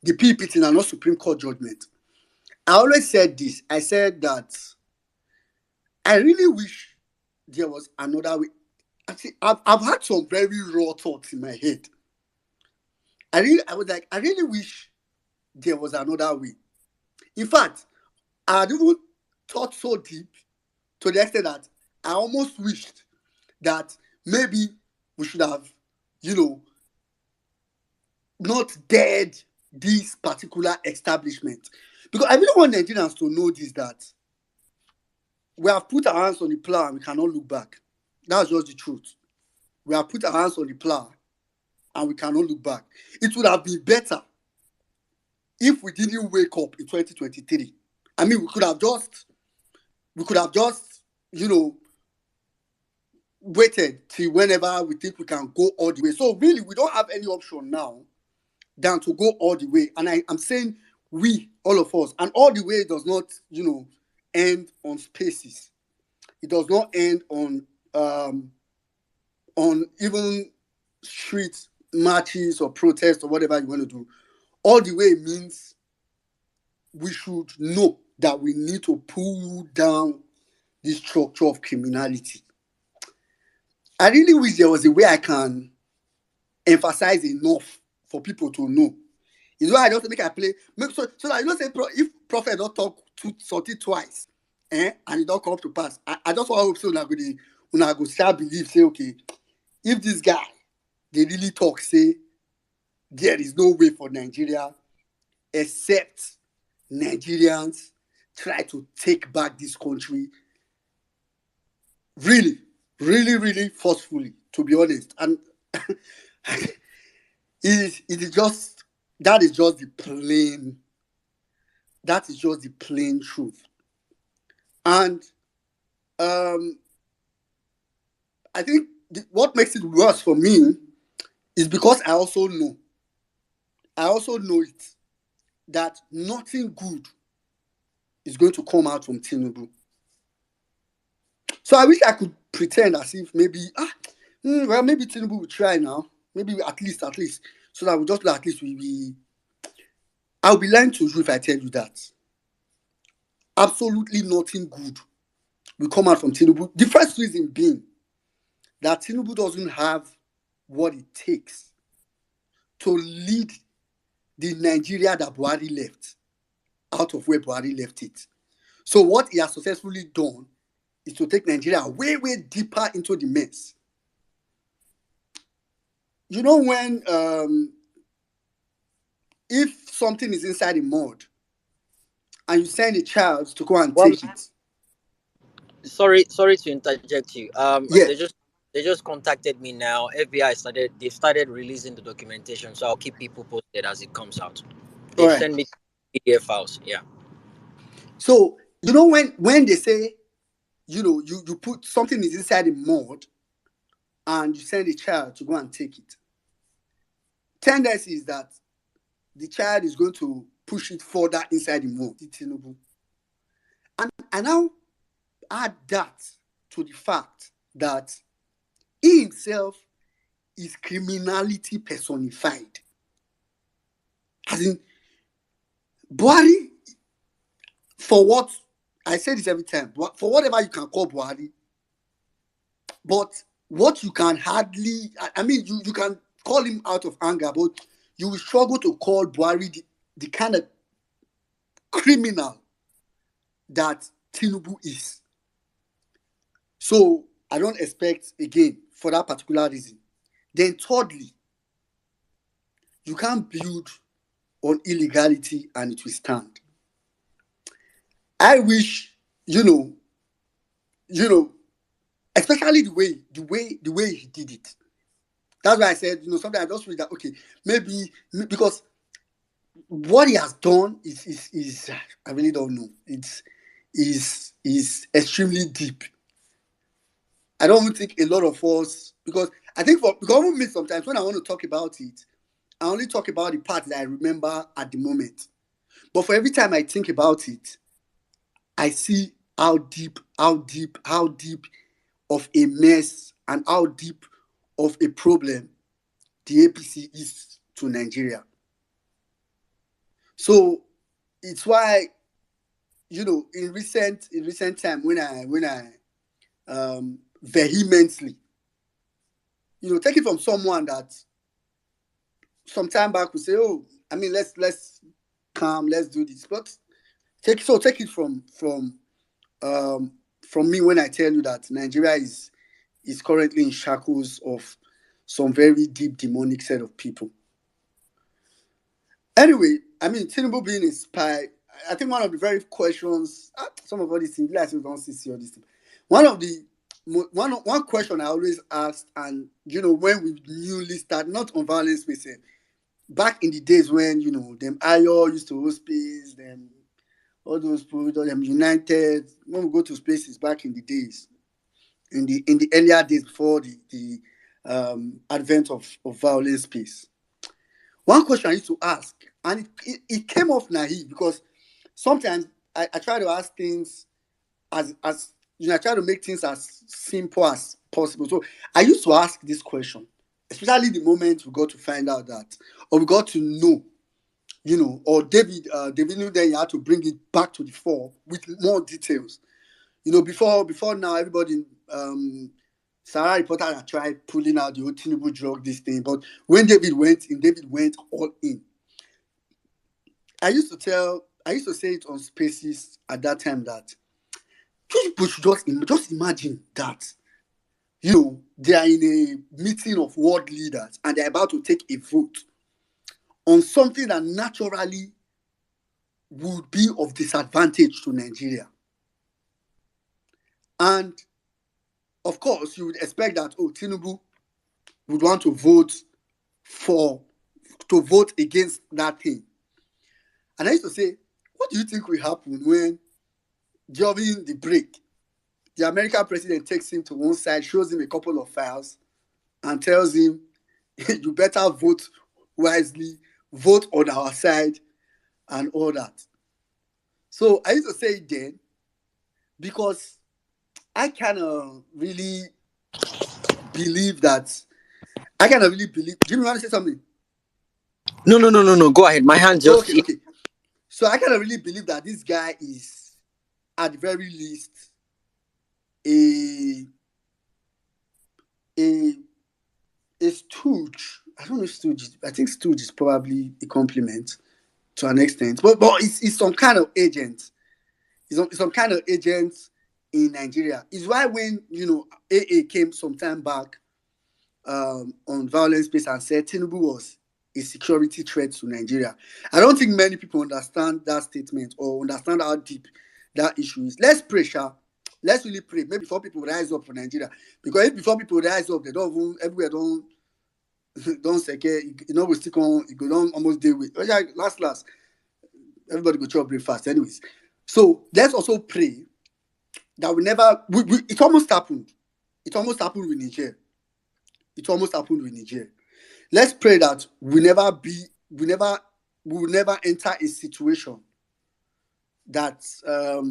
the PPT are not Supreme Court judgment. I always said this. I said that I really wish there was another way. Actually, I've had some very raw thoughts in my head. I really wish there was another way. In fact, I had even thought so deep to the extent that I almost wished that maybe we should have, not dead this particular establishment. Because I really want Nigerians to know this, that we have put our hands on the plow and we cannot look back. That's just the truth. We have put our hands on the plow and we cannot look back. It would have been better if we didn't wake up in 2023. I mean, we could have just, waited till whenever we think we can go all the way. So really, we don't have any option now than to go all the way. And I'm saying we, all of us, and all the way does not, end on spaces. It does not end on even street marches or protests or whatever you want to do. All the way means we should know that we need to pull down this structure of criminality. I really wish there was a way I can emphasize enough for people to know. It's why I just make I play. So that say if Prophet don't talk something twice, and it don't come to pass. I just want to hope so when I go start believe, say, okay, if this guy they really talk, say there is no way for Nigeria except Nigerians try to take back this country really, really, really forcefully, to be honest. And it is just that is just the plain truth. And I think what makes it worse for me is because I also know it, that nothing good is going to come out from Tinubu. So I wish I could pretend as if maybe, maybe Tinubu will try now. Maybe at least, so that we just at least I'll be lying to you if I tell you that absolutely nothing good will come out from Tinubu. The first reason being that Tinubu doesn't have what it takes to lead the Nigeria that Buhari left out of where Buhari left it. So what he has successfully done is to take Nigeria way, way deeper into the mess. You know, when if something is inside a mud and you send a child to go and take it. Sorry to interject you. Yeah. They just contacted me now. FBI they've started releasing the documentation, so I'll keep people posted as it comes out. All They've right. sent me PDF files. Yeah. So you know when they say, you put something is inside the mud and you send a child to go and take it. Tendency is that the child is going to push it further inside the mud. Tinubu. And I now add that to the fact that he himself is criminality personified. As in, Buhari, for what, I say this every time, for whatever you can call Buhari, but what you can hardly, I mean, you can call him out of anger, but you will struggle to call Buhari the kind of criminal that Tinubu is. So I don't expect, again, for that particular reason. Then thirdly, you can't build on illegality and it will stand. I wish, especially the way he did it. That's why I said, sometimes I just feel that, okay, maybe because what he has done is I really don't know. Is extremely deep. I don't even think a lot of us, because I think because me sometimes when I want to talk about it, I only talk about the part that I remember at the moment. But for every time I think about it, I see how deep of a mess and how deep of a problem the APC is to Nigeria. So it's why, in recent time when I vehemently, take it from someone that some time back would say, oh, I mean, let's calm, let's do this. But take it from me when I tell you that Nigeria is currently in shackles of some very deep demonic set of people. Anyway, I mean, Tinubu being a spy, I think one of the very questions, some of all these things, like we don't see all these things. One question I always asked, and when we newly started, not on Violence Space, back in the days when them Ayo used to host space, them all those people, them United, when we go to spaces back in the days, in the earlier days before the advent of Violence Space. One question I used to ask, and it came off naive, because sometimes I try to ask things as I try to make things as simple as possible. So I used to ask this question, especially the moment we got to find out that, or we got to know, or David knew that he had to bring it back to the fore with more details. Before now, everybody, Sarah reporter had tried pulling out the old Tinubu drug, this thing. But when David went all in. I used to say it on spaces at that time that people should just imagine that, they are in a meeting of world leaders and they're about to take a vote on something that naturally would be of disadvantage to Nigeria. And of course, you would expect that, Tinubu would want to vote against that thing. And I used to say, what do you think will happen when, during the break, the American president takes him to one side, shows him a couple of files, and tells him, you better vote wisely, vote on our side, and all that. So I used to say it then, because I kind of really believe that, Jimmy, you want to say something? No. Go ahead. My hand just. Okay. So I kind of really believe that this guy is, at the very least, a I don't know if stooge. I think stooge is probably a compliment to an extent, but it's some kind of agent. It's some kind of agent in Nigeria. It's why when AA came some time back on violence space and said Tinubu was a security threat to Nigeria. I don't think many people understand that statement or understand how deep that issue is. Let's pray, Sha. Let's really pray. Maybe before people rise up for Nigeria, because if before people rise up, they don't even everywhere don't say we stick on. It go down almost day with. Last everybody go chop breakfast anyways. So let's also pray that we never. It almost happened. It almost happened with Niger. Let's pray that we will never enter a situation that's a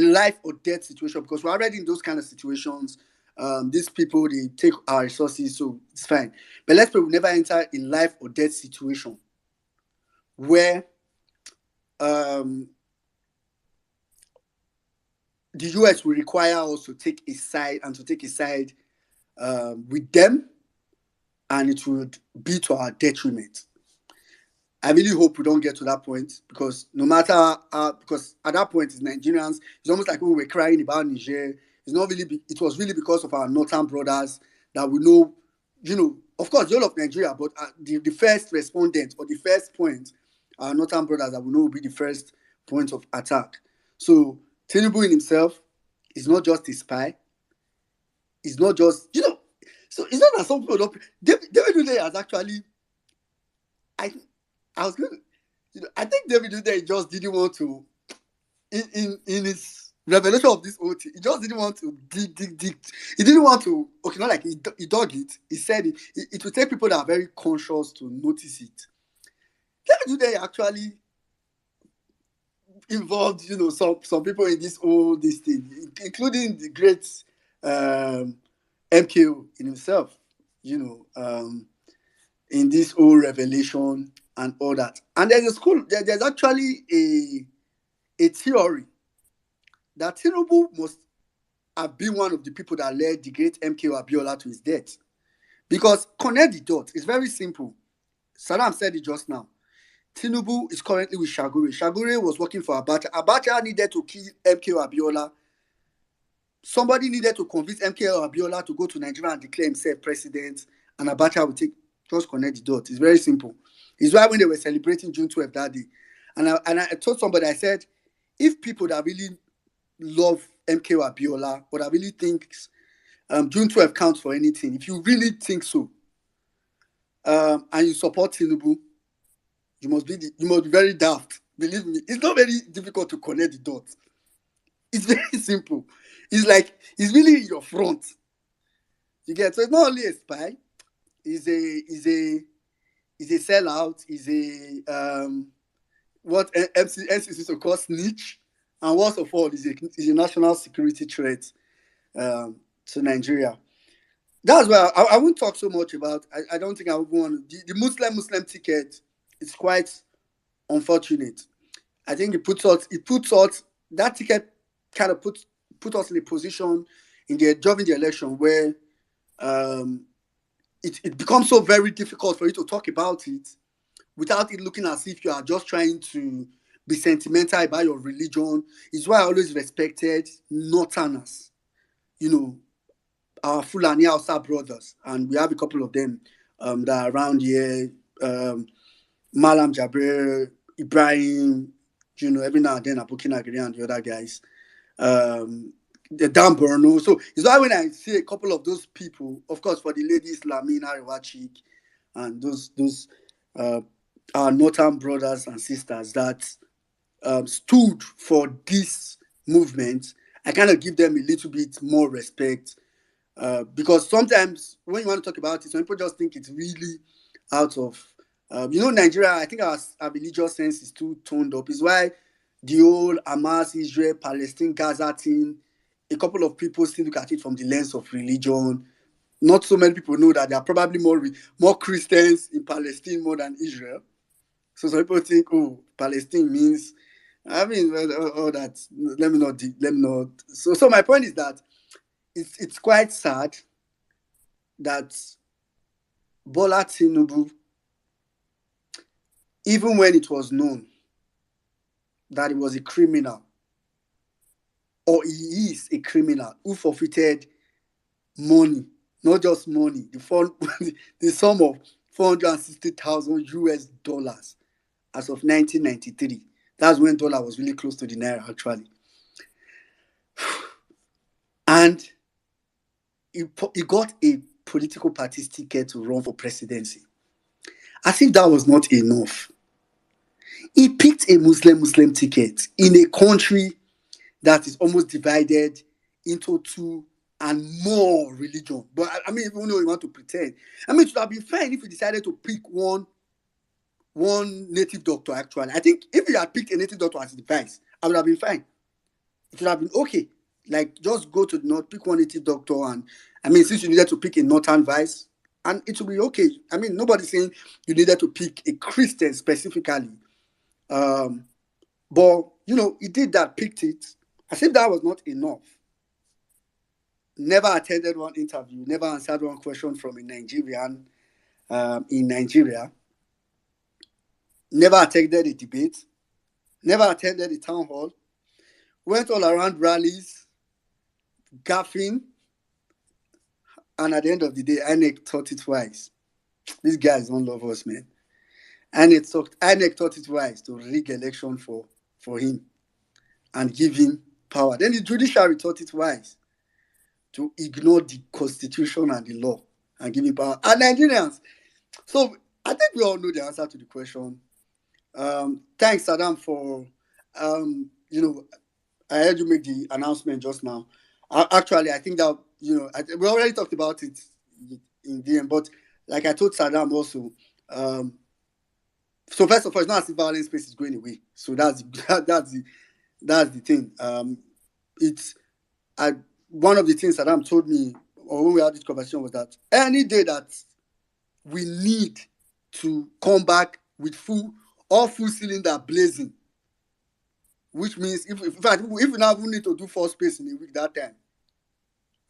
life or death situation, because we're already in those kind of situations. These people, they take our resources, so it's fine. But let's pray we never enter a life or death situation where the US will require us to take a side with them, and it would be to our detriment. I really hope we don't get to that point, because no matter because at that point, it's Nigerians. It's almost like when we were crying about Niger. It's not really. It was really because of our northern brothers that we know. Of course, the whole of Nigeria, but the first respondent or the first point, our northern brothers that we know will be the first point of attack. So Tinubu in himself is not just a spy. It's not just So it's not that some people don't. David Uday has actually. I was going to, I think David Uday just didn't want to, in his revelation of this whole thing, he just didn't want to dig. He didn't want to, okay, not like he dug it. He said it will take people that are very conscious to notice it. David Uday actually involved, some people in this thing, including the great MKO in himself, in this whole revelation and all that. And there's there's actually a theory that Tinubu must have been one of the people that led the great MKO Abiola to his death. Because connect the dots. It's very simple. Saddam said it just now. Tinubu is currently with Shagure. Shagure was working for Abacha. Abacha needed to kill MKO Abiola. Somebody needed to convince MKO Abiola to go to Nigeria and declare himself president, and Abacha would just connect the dots. It's very simple. It's why when they were celebrating June 12th that day, and I told somebody, I said, if people that really love MKO Abiola or that really thinks June 12th counts for anything, if you really think so, and you support Tinubu, you must be very daft. Believe me, it's not very difficult to connect the dots. It's very simple. It's like he's really in your front. You get, so it's not only a spy. He's a sellout. He's a what NCC to call snitch, and worst of all, he's a national security threat to Nigeria. That's why I won't talk so much about. I don't think I would want the Muslim ticket. It's quite unfortunate. I think it puts us that ticket kind of put us in a position during the election where it becomes so very difficult for you to talk about it without it looking as if you are just trying to be sentimental about your religion. It's why I always respected Northerners, our Fulani Hausa brothers, and we have a couple of them that are around here. Malam Jabir, Ibrahim, every now and then Abukina Agiri and the other guys. The Dan Borno. So it's why when I see a couple of those people, of course, for the ladies, Lamina Rewachik, and those our northern brothers and sisters that stood for this movement, I kind of give them a little bit more respect. Because sometimes when you want to talk about it, some people just think it's really out of Nigeria. I think our religious sense is too toned up. It's why the whole Hamas, Israel, Palestine, Gaza thing, a couple of people still look at it from the lens of religion. Not so many people know that there are probably more Christians in Palestine more than Israel. So some people think, Palestine means, all that. Let me not. So my point is that it's quite sad that Bola Tinubu, even when it was known that he was a criminal, or he is a criminal who forfeited money, not just money, the sum of 460,000 US dollars as of 1993. That's when dollar was really close to the naira, actually. And he got a political party's ticket to run for presidency. As if that was not enough, he picked a Muslim ticket in a country that is almost divided into two and more religion. But I mean, even though you want to pretend, I mean, it would have been fine if he decided to pick one native doctor. Actually, I think if he had picked a native doctor as a device, I would have been fine. It would have been okay. Like, just go to the north, pick one native doctor, and I mean, since you needed to pick a northern vice, and it will be okay. I mean, nobody's saying you needed to pick a Christian specifically. But he did that, picked it. As if that was not enough. Never attended one interview, never answered one question from a Nigerian in Nigeria, never attended a debate, never attended a town hall, went all around rallies, gaffing, and at the end of the day, INEC thought it wise. These guys don't love us, man. INEC thought it wise to rig election for him and give him power. Then the judiciary thought it wise to ignore the constitution and the law and give him power. And Nigerians. So I think we all know the answer to the question. Thanks, Saddam, for I heard you make the announcement just now. Actually, I think that we already talked about it in DM, but like I told Saddam also. So first of all, it's not as if violence space is going away. So that's the thing. It's one of the things Saddam told me, or when we had this conversation, was that any day that we need to come back with full cylinder blazing, which means if we now need to do 4 space in a week that time,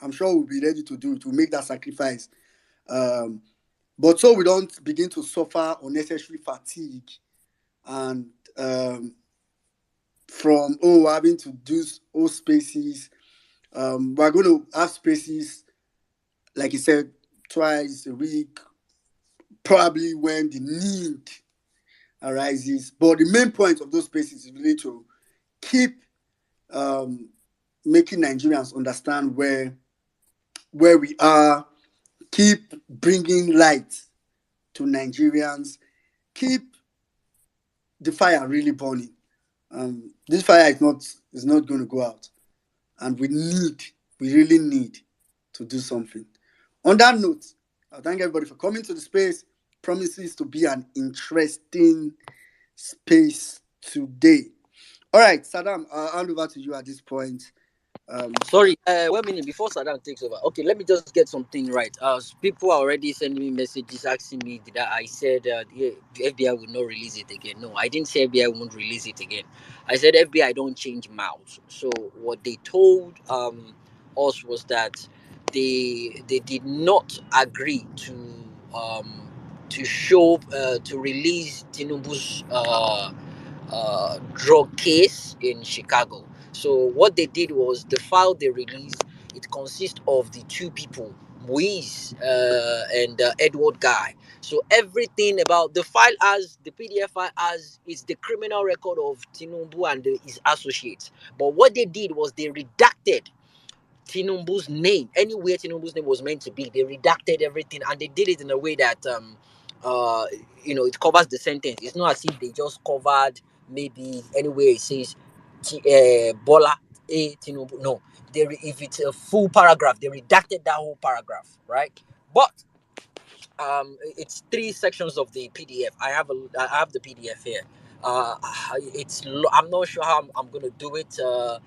I'm sure we'll be ready to do it, to make that sacrifice. But so we don't begin to suffer unnecessary fatigue and from having to do all spaces. We're going to have spaces, like you said, twice a week, probably when the need arises. But the main point of those spaces is really to keep making Nigerians understand where we are, keep bringing light to Nigerians, keep the fire really burning. This fire is not going to go out, and we really need to do something. On that note, I thank everybody for coming to the space. Promises to be an interesting space today. All right, Saddam, I'll hand over to you at this point. Sorry, 1 minute before Saddam takes over. Okay, let me just get something right. People are already sending me messages asking me that I said the FBI will not release it again. No, I didn't say FBI won't release it again. I said FBI don't change mouths. So what they told us was that they did not agree to show to release Tinubu's drug case in Chicago. So what they did was the file they released. It consists of the 2 people, Muiz and Edward Guy. So everything about the file, as the PDF file as, is the criminal record of Tinubu and his associates. But what they did was they redacted Tinubu's name. Anywhere Tinubu's name was meant to be, they redacted everything, and they did it in a way that it covers the sentence. It's not as if they just covered maybe anywhere it says Bola A Tinubu. No, if it's a full paragraph, they redacted that whole paragraph, right? But it's 3 sections of the PDF. I have the PDF here. I'm not sure how I'm gonna do it to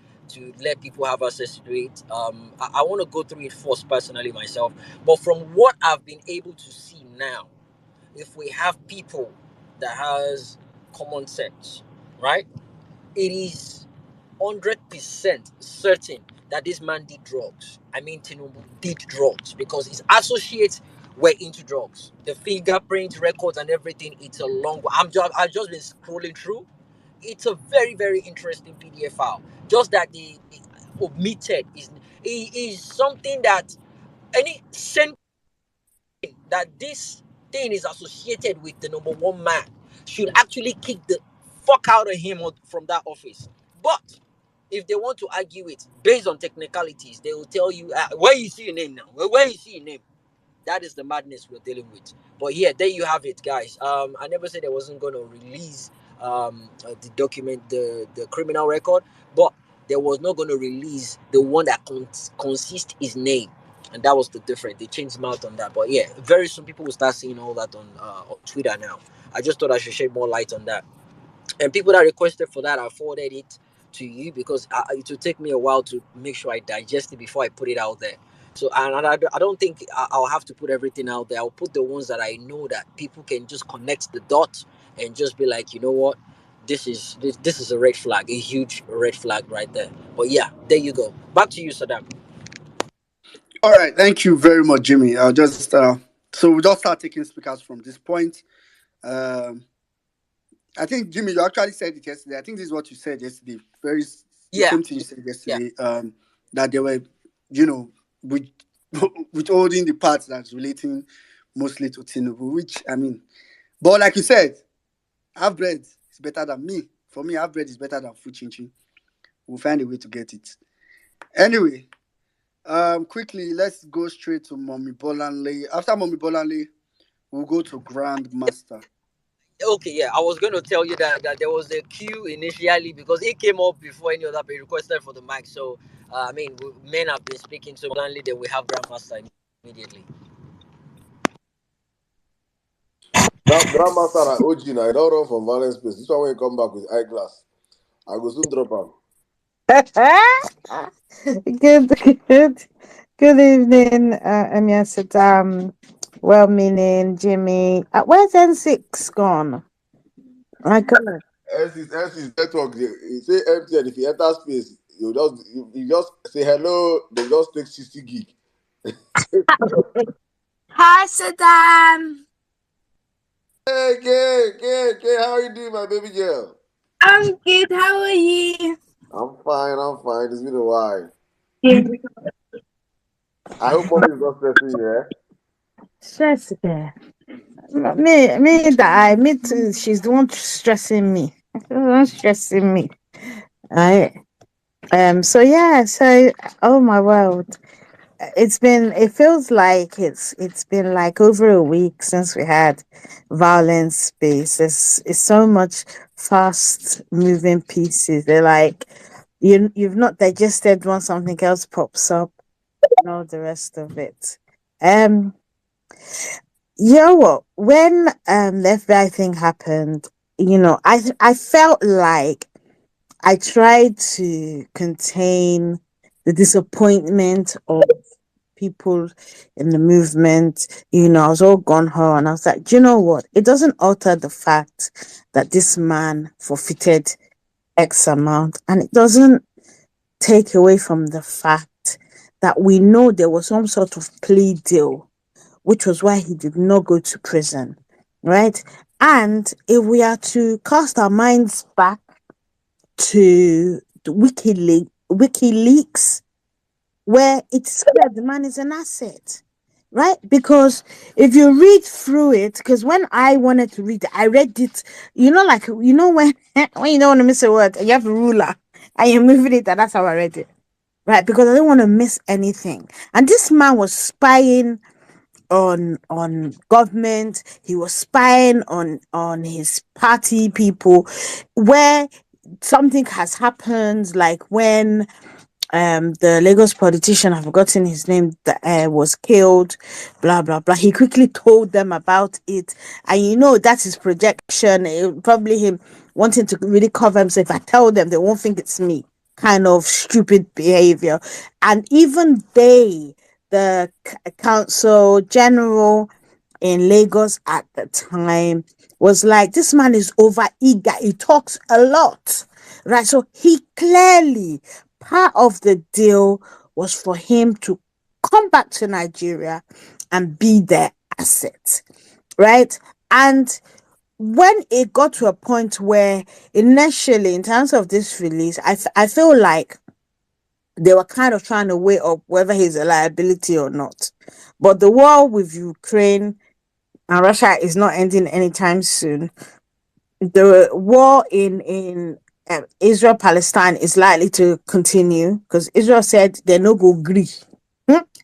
let people have access to it. I want to go through it first personally myself, but from what I've been able to see now, if we have people that has common sense, right, it is 100% certain that this man did drugs. I mean, Tinubu did drugs because his associates were into drugs. The fingerprint records and everything. It's a long one. I've just been scrolling through. It's a very very interesting PDF file. Just that the omitted is something that any sentence that this thing is associated with the number one man should actually kick the fuck out of him from that office. But if they want to argue it based on technicalities, they will tell you where you see your name now. Where you see your name. That is the madness we're dealing with. But yeah, there you have it, guys. I never said I wasn't going to release the document, the criminal record, but there was not going to release the one that consists his name, and that was the difference. They changed mouth on that. But yeah, very soon people will start seeing all that on Twitter now. I just thought I should shed more light on that. And people that requested for that, I forwarded it to you because it will take me a while to make sure I digest it before I put it out there. So and I don't think I'll have to put everything out there. I'll put the ones that I know that people can just connect the dots and just be like, you know what, this is a red flag, a huge red flag right there. But yeah, there you go. Back to you, Saddam. All right, thank you very much, Jimmy. I'll just so we'll just start taking speakers from this point. Um, I think Jimmy, you actually said it yesterday. I think this is what you said yesterday. The Yeah, same thing you said yeah. yesterday. That they were, you know, with withholding the parts that's relating mostly to Tinubu, which I mean, but like you said, half bread is better than me. For me, half bread is better than food chin chin. We'll find a way to get it. Anyway, quickly, let's go straight to Mommy Bolanle. After Mommy Bolanle, we'll go to Grandmaster. Okay, yeah, I was going to tell you that there was a queue initially because it came up before any other person requested for the mic. So, I mean, men have been speaking so blandly that we have Grandmaster immediately. Grandmaster and OG now, I don't run from violence space. This one when you come back with eyeglass. I go soon drop him. good, good, good evening, Emia Saddam. Well-meaning Jimmy. Where's N6 gone? I couldn't. S is network. You say empty, and if you enter space, you just say hello. They just take 60 gig. Hi, Saddam. Hey, gay, how you doing, my baby girl? I'm good. How are you? I'm fine. I'm fine. It's been a while. Good. I hope mommy is not stressing you, eh? Stress there. Me too. She's the one stressing me. She's the one stressing me. Right. So yeah. So, oh my world. It feels like it's been like over a week since we had violence space. It's so much fast moving pieces. They're like you've not digested one, something else pops up and all the rest of it. um you know what, when the FBI thing happened, I felt like I tried to contain the disappointment of people in the movement. I was all gone ho, and I was like, do you know what? It doesn't alter the fact that this man forfeited X amount, and it doesn't take away from the fact that we know there was some sort of plea deal, which was why he did not go to prison, right? And if we are to cast our minds back to the WikiLeaks, where it's clear the man is an asset, right? Because if you read through it, because when I wanted to read it, I read it, like, when, when you don't want to miss a word, and you have a ruler and you're moving it, and that's how I read it, right? Because I didn't want to miss anything. And this man was spying on government. He was spying on his party people, where something has happened, like when the Lagos politician, I've forgotten his name, that was killed, blah blah blah. He quickly told them about it, and that's his projection. Probably him wanting to really cover himself. If I tell them, they won't think it's me. Kind of stupid behavior. And even the council general in Lagos at the time, was like, this man is over eager. He talks a lot, right? So he clearly, part of the deal was for him to come back to Nigeria and be there asset, right? And when it got to a point where initially, in terms of this release, I feel like they were kind of trying to weigh up whether he's a liability or not. But the war with Ukraine and Russia is not ending anytime soon. The war in Israel Palestine is likely to continue because Israel said they no go agree.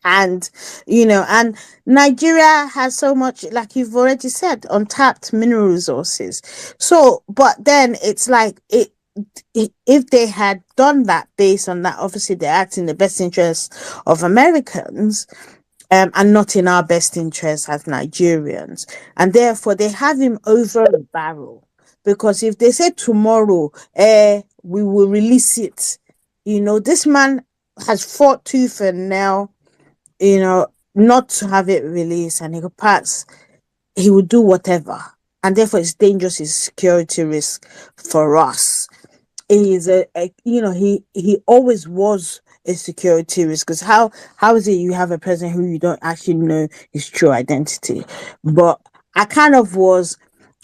And and Nigeria has so much, like you've already said, untapped mineral resources. So but then it's like if they had done that based on that, obviously they act in the best interest of Americans, and not in our best interest as Nigerians. And therefore, they have him over a barrel. Because if they say tomorrow, we will release it, this man has fought tooth and nail, not to have it released, and he will do whatever. And therefore, it's dangerous, it's a security risk for us. He is he always was a security risk, because how is it you have a president who you don't actually know his true identity? But I kind of was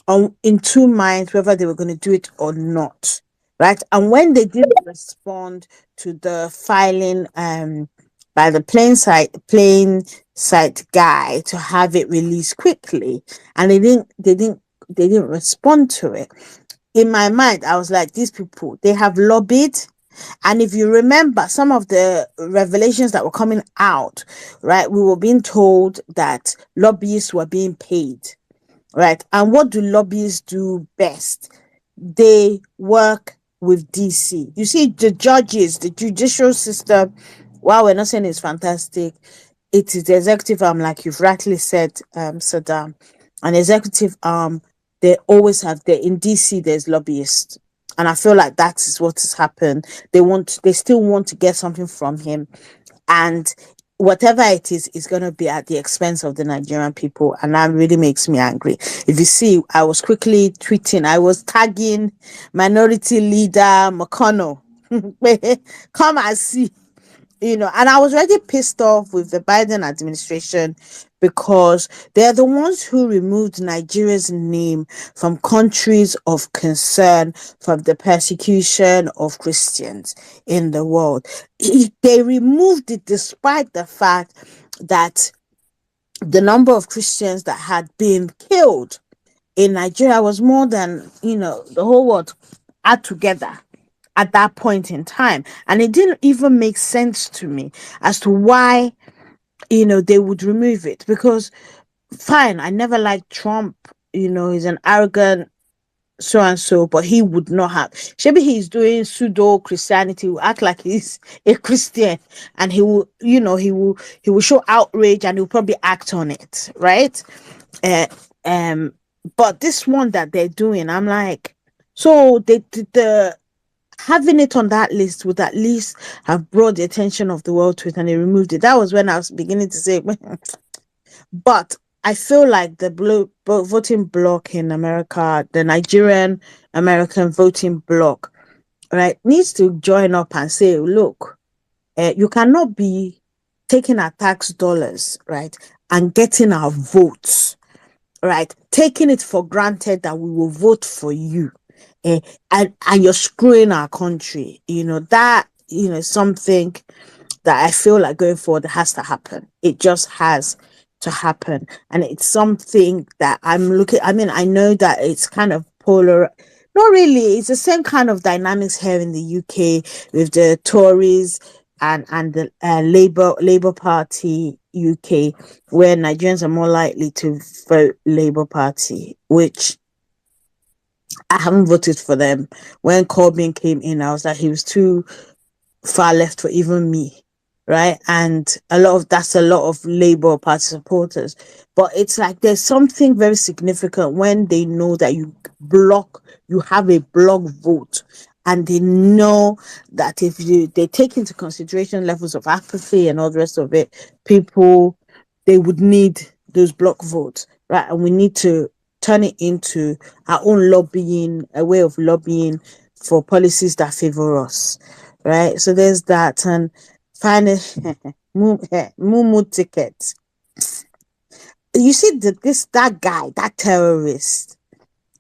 on in two minds whether they were going to do it or not, right? And when they didn't respond to the filing by the plain sight guy to have it released quickly, and they didn't respond to it, in my mind, I was like, these people, they have lobbied. And if you remember some of the revelations that were coming out, right, we were being told that lobbyists were being paid, right? And what do lobbyists do best? They work with DC. You see, the judges, the judicial system, while we're not saying it's fantastic, it is the executive arm, like you've rightly said, Saddam. An executive arm, they always have, in DC, there's lobbyists. And I feel like that is what has happened. They still want to get something from him. And whatever it is going to be at the expense of the Nigerian people. And that really makes me angry. If you see, I was quickly tweeting, I was tagging Minority Leader McConnell. Come and see. And I was already pissed off with the Biden administration, because they're the ones who removed Nigeria's name from countries of concern from the persecution of Christians in the world. They removed it despite the fact that the number of Christians that had been killed in Nigeria was more than, the whole world add together at that point in time. And it didn't even make sense to me as to why, they would remove it. Because fine, I never liked Trump, he's an arrogant so and so, but he would not have. Maybe he's doing pseudo Christianity, he will act like he's a Christian, and he will show outrage, and he'll probably act on it, right? uh, but this one that they're doing, I'm like, so the having it on that list would at least have brought the attention of the world to it, and they removed it. That was when I was beginning to say, but I feel like the voting bloc in America, the Nigerian American voting bloc, right, needs to join up and say, look, you cannot be taking our tax dollars, right, and getting our votes, right, taking it for granted that we will vote for you, and you're screwing our country. That something that I feel like going forward has to happen. It just has to happen. And it's something that I'm looking, I mean, I know that it's kind of polar. Not really. It's the same kind of dynamics here in the UK with the Tories and the Labour Party UK, where Nigerians are more likely to vote Labour Party, which I haven't voted for them. When Corbyn came in, I was like, he was too far left for even me, right? And a lot of Labour Party supporters. But it's like there's something very significant when they know that you have a block vote, and they know that if they take into consideration levels of apathy and all the rest of it, they would need those block votes, right? And we need to turn it into our own lobbying, a way of lobbying for policies that favor us, right? So there's that. And finally, Mumu ticket. You see that guy, that terrorist,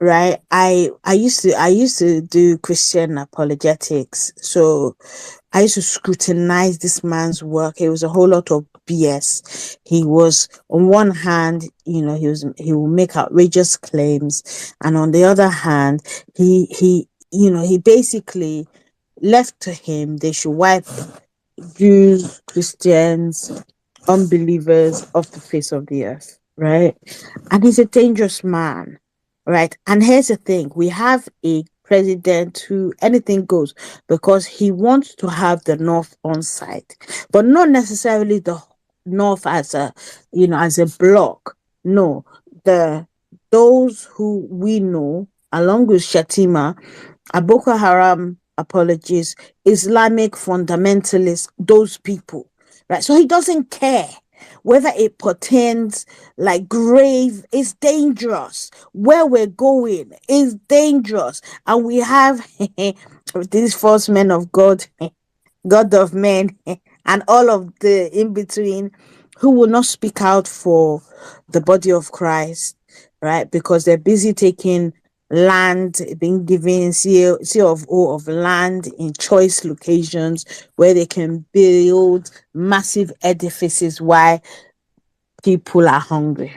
right? I used to do Christian apologetics, so I used to scrutinize this man's work. It was a whole lot of BS. He was, on one hand, he will make outrageous claims, and on the other hand, he basically left to him they should wipe Jews, Christians, unbelievers off the face of the earth, right? And he's a dangerous man, right? And here's the thing, we have a president who anything goes because he wants to have the North on side, but not necessarily the North as a block. No, the those who we know, along with Shatima, are Boko Haram apologists, Islamic fundamentalists, those people, right? So he doesn't care whether it pertains like grave. It's dangerous. Where we're going is dangerous. And we have these false men of God, God of men, and all of the in between who will not speak out for the body of Christ, right? Because they're busy taking land, being given C of O of land in choice locations where they can build massive edifices while people are hungry.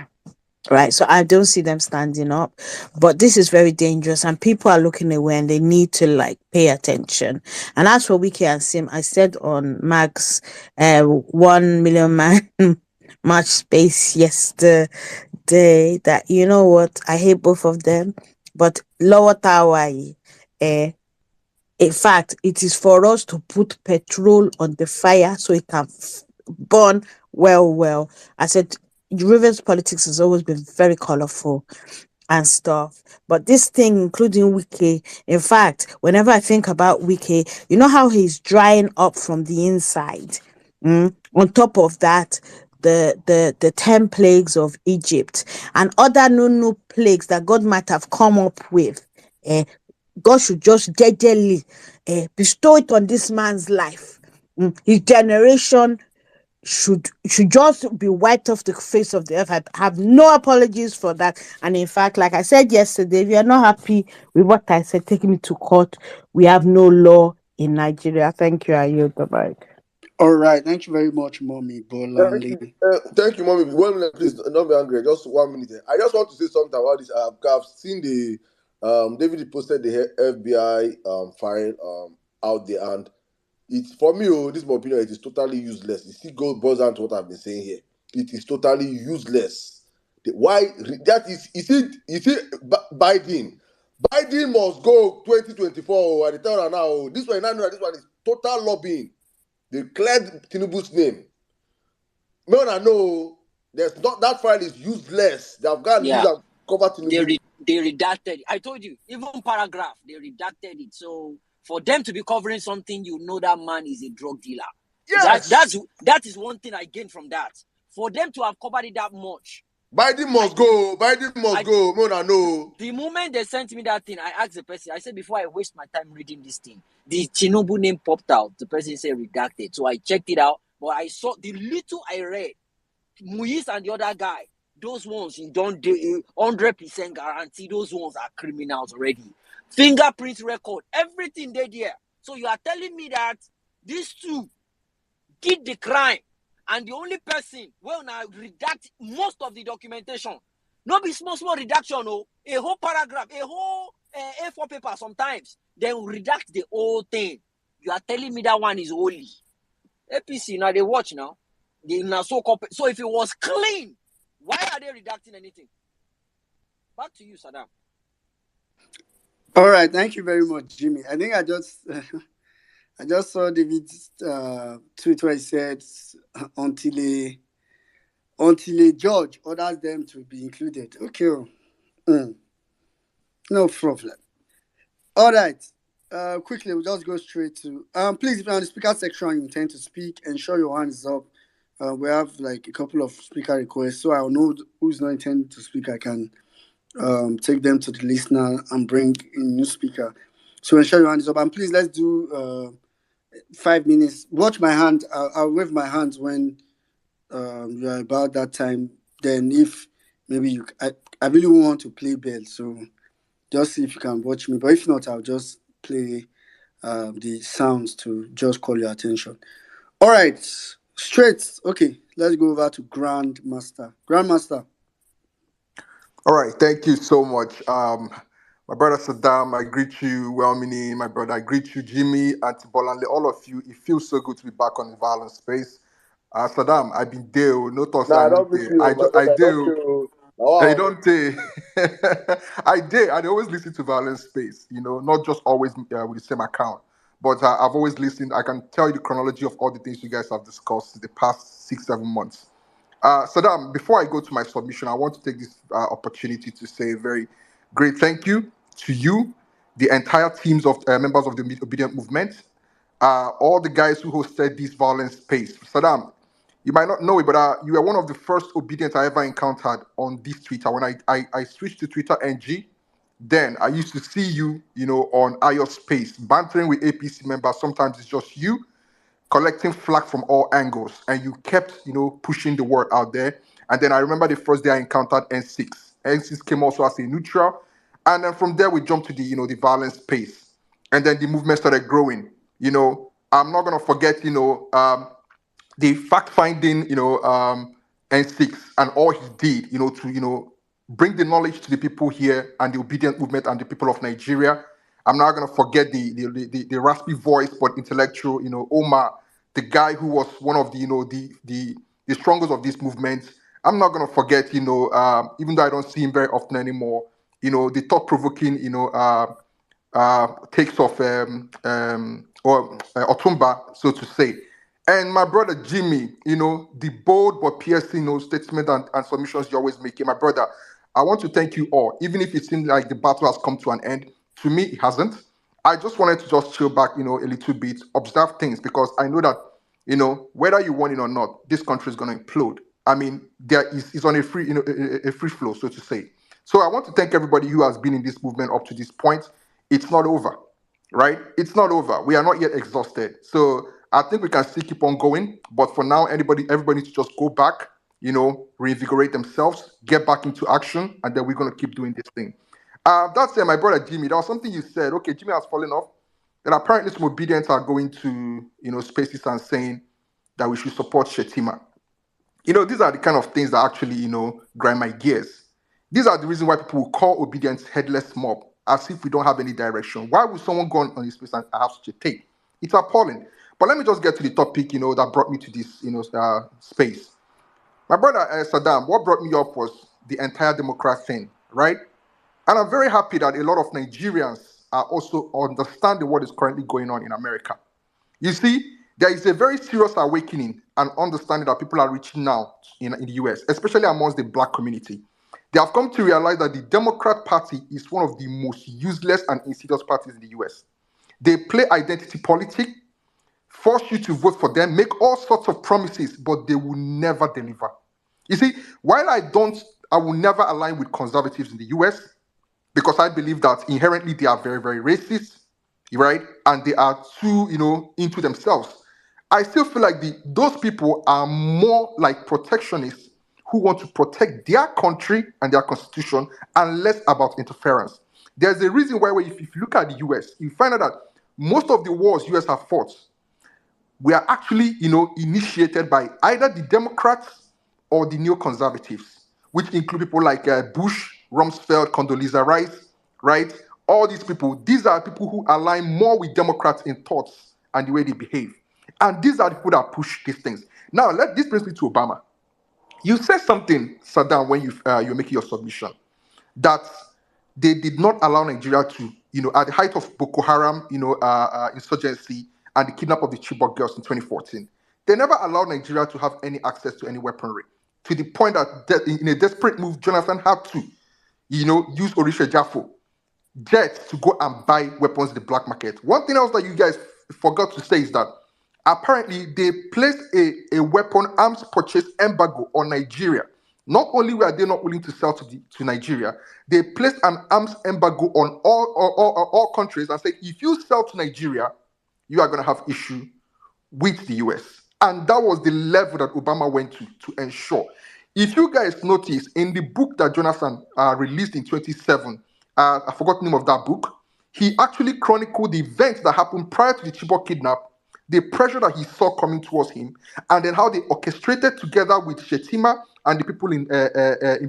Right, so I don't see them standing up, but this is very dangerous, and people are looking away, and they need to like pay attention. And as for Wike and Sim, I said on Max, 1 million man March space yesterday that you know what, I hate both of them, but lower tower, in fact, it is for us to put petrol on the fire so it can burn well, well. I said, Rivers politics has always been very colorful and stuff. But this thing, including Wike, in fact, whenever I think about Wike, you know how he's drying up from the inside. On top of that, the 10 plagues of Egypt and other new plagues that God might have come up with. Eh, God should just gently bestow it on this man's life. His generation should just be wiped off the face of the earth. I have no apologies for that. And in fact, like I said yesterday, if you are not happy with what I said, take me to court. We have no law in Nigeria. Thank you. I yield the mic. All right, thank you very much, Mommy Bolanle. Thank you, mommy. 1 minute, please. Don't be angry. Just 1 minute. I just want to say something about this. I've seen the David posted the FBI file out there, and it's for me. Oh, this is my opinion. It is totally useless. It still goes boils down to what I've been saying here. It is totally useless. Why that is? You see, Biden. Biden must go 2024. At the time now, this one now know that this one is total lobbying. They cleared Tinubu's name. No, no, no. There's not that file is useless. They have gone and use Yeah. and cover Tinubu. They redacted it. I told you, even paragraph, they redacted it. So for them to be covering something, you know that man is a drug dealer. Yes. That is one thing I gained from that. For them to have covered it that much. Biden must go. Biden must go. No, no, no. The moment they sent me that thing, I asked the person, I said, before I waste my time reading this thing, the Tinubu name popped out. The person said redacted. So I checked it out. But I saw the little I read, Muiz and the other guy, those ones you don't do 100% guarantee those ones are criminals already. Fingerprint record, everything they there. So you are telling me that these two did the crime, and the only person will now redact most of the documentation. Not be small redaction, oh, a whole paragraph, a whole A4 paper sometimes. Then redact the whole thing. You are telling me that one is holy. APC, now they watch now. They now so if it was clean, why are they redacting anything? Back to you, Saddam. All right, thank you very much, Jimmy. I think I just saw David's tweet where he said until a judge orders them to be included. Okay, no problem. All right. Quickly, we'll just go straight to. Please, if you're on the speaker section and you intend to speak, ensure your hand is up. We have like a couple of speaker requests, so I'll know who's not intending to speak. I can take them to the listener and bring in new speaker. So ensure your hand is up, and please let's do 5 minutes. Watch my hand. I'll wave my hands when you're about that time Then if maybe I really want to play bell, so just see if you can watch me. But if not, I'll just play the sounds to just call your attention. All right, straight. Okay, let's go over to Grandmaster. Grandmaster. All right, thank you so much. My brother Saddam, I greet you, well-meaning. My brother, I greet you, Jimmy, Auntie Bolanle, all of you. It feels so good to be back on the violent space. Saddam, I've been there, no thoughts Nah, I I don't need miss there. you, my I brother. I don't do. you. I Wow. don't say. I did. I always listen to Violence Space, not just always with the same account, but I've always listened. I can tell you the chronology of all the things you guys have discussed in the past 6, 7 months. Saddam, before I go to my submission, I want to take this opportunity to say a very great thank you to you, the entire teams of members of the Obedient Movement, all the guys who hosted this Violence Space. Saddam, you might not know it, but you were one of the first Obedient I ever encountered on this Twitter. When I switched to Twitter NG, then I used to see you, on IO Space, bantering with APC members. Sometimes it's just you collecting flack from all angles, and you kept, pushing the word out there. And then I remember the first day I encountered N6. N6 came also as a neutral, and then from there we jumped to the, the violence space, and then the movement started growing. I'm not gonna forget, the fact finding, N6 and all he did, to, bring the knowledge to the people here and the obedient movement and the people of Nigeria. I'm not gonna forget the raspy voice but intellectual, Omar, the guy who was one of the, the strongest of this movement. I'm not gonna forget, even though I don't see him very often anymore, the thought provoking, takes of or Otumba, so to say. And my brother Jimmy, the bold but piercing, statement and submissions you always make. My brother, I want to thank you all. Even if it seems like the battle has come to an end, to me it hasn't. I just wanted to just chill back, a little bit, observe things, because I know that, whether you want it or not, this country is going to implode. I mean, there is it's on a free, a free flow, so to say. So I want to thank everybody who has been in this movement up to this point. It's not over, right? It's not over. We are not yet exhausted. So I think we can still keep on going. But for now, everybody needs to just go back, reinvigorate themselves, get back into action, and then we're gonna keep doing this thing. That's it, my brother Jimmy. There was something you said. Okay, Jimmy has fallen off. That apparently some obedience are going to, spaces and saying that we should support Shetima. These are the kind of things that actually, grind my gears. These are the reason why people will call obedience headless mob, as if we don't have any direction. Why would someone go on his space and have such a take? It's appalling. But let me just get to the topic, that brought me to this, space. My brother Saddam, what brought me up was the entire Democrat thing, right? And I'm very happy that a lot of Nigerians are also understanding what is currently going on in America. You see, there is a very serious awakening and understanding that people are reaching now in the US, especially amongst the black community. They have come to realize that the Democrat Party is one of the most useless and insidious parties in the US. They play identity politics, force you to vote for them, make all sorts of promises, but they will never deliver. You see, while I will never align with conservatives in the US, because I believe that inherently they are very, very racist, right? And they are too, into themselves. I still feel like those people are more like protectionists who want to protect their country and their constitution and less about interference. There's a reason why if you look at the US, you find out that most of the wars US have fought were actually, initiated by either the Democrats or the neoconservatives, which include people like Bush, Rumsfeld, Condoleezza Rice, right? All these people, these are people who align more with Democrats in thoughts and the way they behave. And these are the people that push these things. Now, this brings me to Obama. You said something, Saddam, when you're making your submission, that they did not allow Nigeria to, at the height of Boko Haram, insurgency and the kidnap of the Chibok girls in 2014, they never allowed Nigeria to have any access to any weaponry. To the point that in a desperate move, Jonathan had to, use Orisha Jaffo jets to go and buy weapons in the black market. One thing else that you guys forgot to say is that apparently they placed a weapon arms purchase embargo on Nigeria. Not only were they not willing to sell to Nigeria, they placed an arms embargo on all countries and said, if you sell to Nigeria, you are going to have issue with the US. And that was the level that Obama went to ensure. If you guys notice in the book that Jonathan released in 27, I forgot the name of that book, he actually chronicled the events that happened prior to the Chibok kidnap, the pressure that he saw coming towards him, and then how they orchestrated together with Shetima and the people in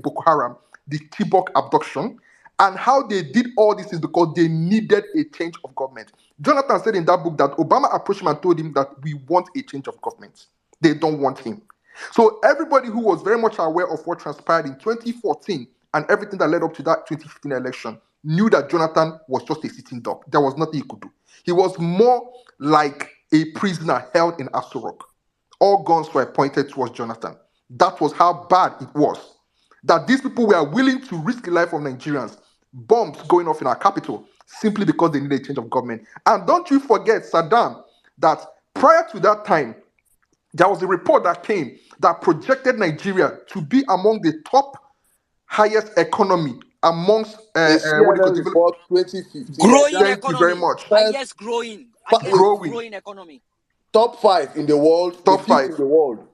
Boko Haram, the Chibok abduction, and how they did all this is because they needed a change of government. Jonathan said in that book that Obama approached him and told him that we want a change of government. They don't want him. So everybody who was very much aware of what transpired in 2014 and everything that led up to that 2015 election knew that Jonathan was just a sitting duck. There was nothing he could do. He was more like a prisoner held in Aso Rock. All guns were pointed towards Jonathan. That was how bad it was. That these people were willing to risk the life of Nigerians, bombs going off in our capital, simply because they needed a change of government. And don't you forget, Saddam, that prior to that time, there was a report that came that projected Nigeria to be among the top highest economy amongst A what do you call CNN develop. report 2015. Growing Thank you very economy. much. First, Highest Growing. growing economy. top 5 in the world, the Top 5th five. in the world.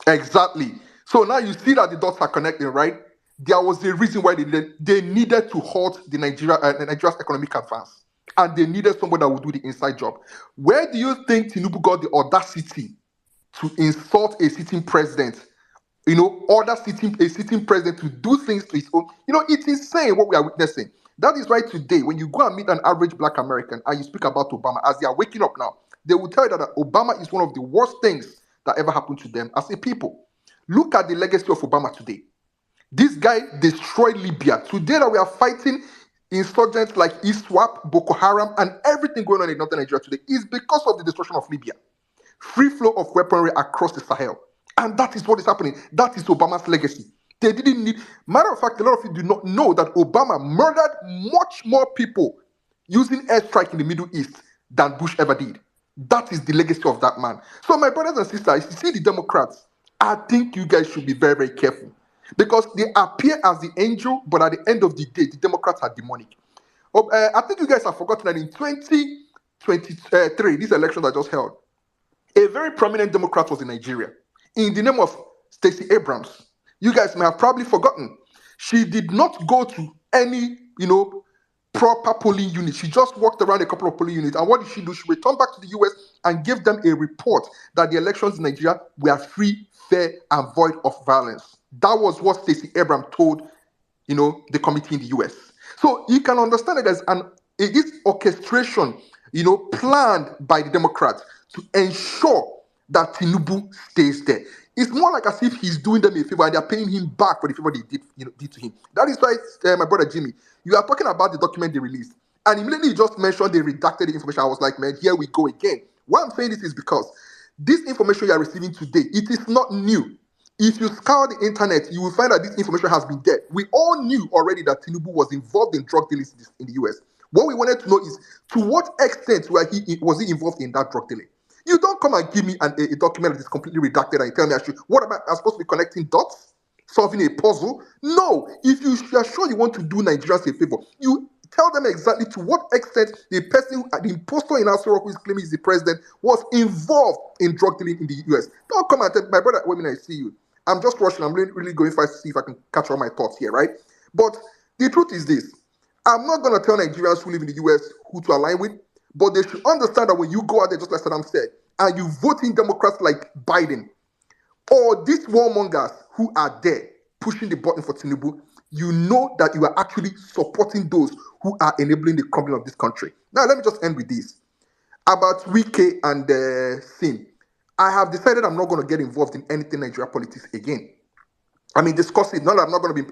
Exactly. So now you see that the dots are connecting, right? There was a reason why they needed to halt the Nigeria's economic advance. And they needed somebody that would do the inside job. Where do you think Tinubu got the audacity to insult a sitting president? Order a sitting president to do things to his own. It's insane what we are witnessing. That is why today, when you go and meet an average black American and you speak about Obama, as they are waking up now, they will tell you that Obama is one of the worst things that ever happened to them as a people. Look at the legacy of Obama today. This guy destroyed Libya. Today that we are fighting insurgents like ISWAP, Boko Haram, and everything going on in northern Nigeria today is because of the destruction of Libya. Free flow of weaponry across the Sahel. And that is what is happening. That is Obama's legacy. They didn't need... Matter of fact, a lot of you do not know that Obama murdered much more people using airstrike in the Middle East than Bush ever did. That is the legacy of that man. So my brothers and sisters, you see the Democrats, I think you guys should be very, very careful. Because they appear as the angel, but at the end of the day, the Democrats are demonic. I think you guys have forgotten that in 2023, this election that just held, a very prominent Democrat was in Nigeria in the name of Stacey Abrams. You guys may have probably forgotten. She did not go to any, proper polling unit. She just walked around a couple of polling units. And what did she do? She returned back to the US and gave them a report that the elections in Nigeria were free, fair, and void of violence. That was what Stacey Abrams told, the committee in the US. So you can understand that there's this orchestration, planned by the Democrats to ensure that Tinubu stays there. It's more like as if he's doing them a favor and they're paying him back for the favor they did to him. That is why, my brother Jimmy, you are talking about the document they released. And immediately you just mentioned they redacted the information. I was like, man, here we go again. Why I'm saying this is because this information you are receiving today, it is not new. If you scour the internet, you will find that this information has been there. We all knew already that Tinubu was involved in drug dealing in the US. What we wanted to know is to what extent was he involved in that drug dealing? You don't come and give me a document that is completely redacted and you tell me what am I supposed to be connecting dots? Solving a puzzle? No. If you are sure you want to do Nigerians a favor, you tell them exactly to what extent the impostor in Aso Rock who is claiming he's the president was involved in drug dealing in the US. Don't come and tell my brother, wait a minute, I see you. I'm just rushing. I'm really going fast to see if I can catch all my thoughts here, right? But the truth is this. I'm not going to tell Nigerians who live in the US who to align with, but they should understand that when you go out there, just like Saddam said, and you vote in Democrats like Biden, or these warmongers who are there pushing the button for Tinubu, you know that you are actually supporting those who are enabling the crumbling of this country. Now, let me just end with this. About Wike and Sin, I have decided I'm not going to get involved in anything Nigeria politics again. I mean, discuss it. Not that I'm not going to be,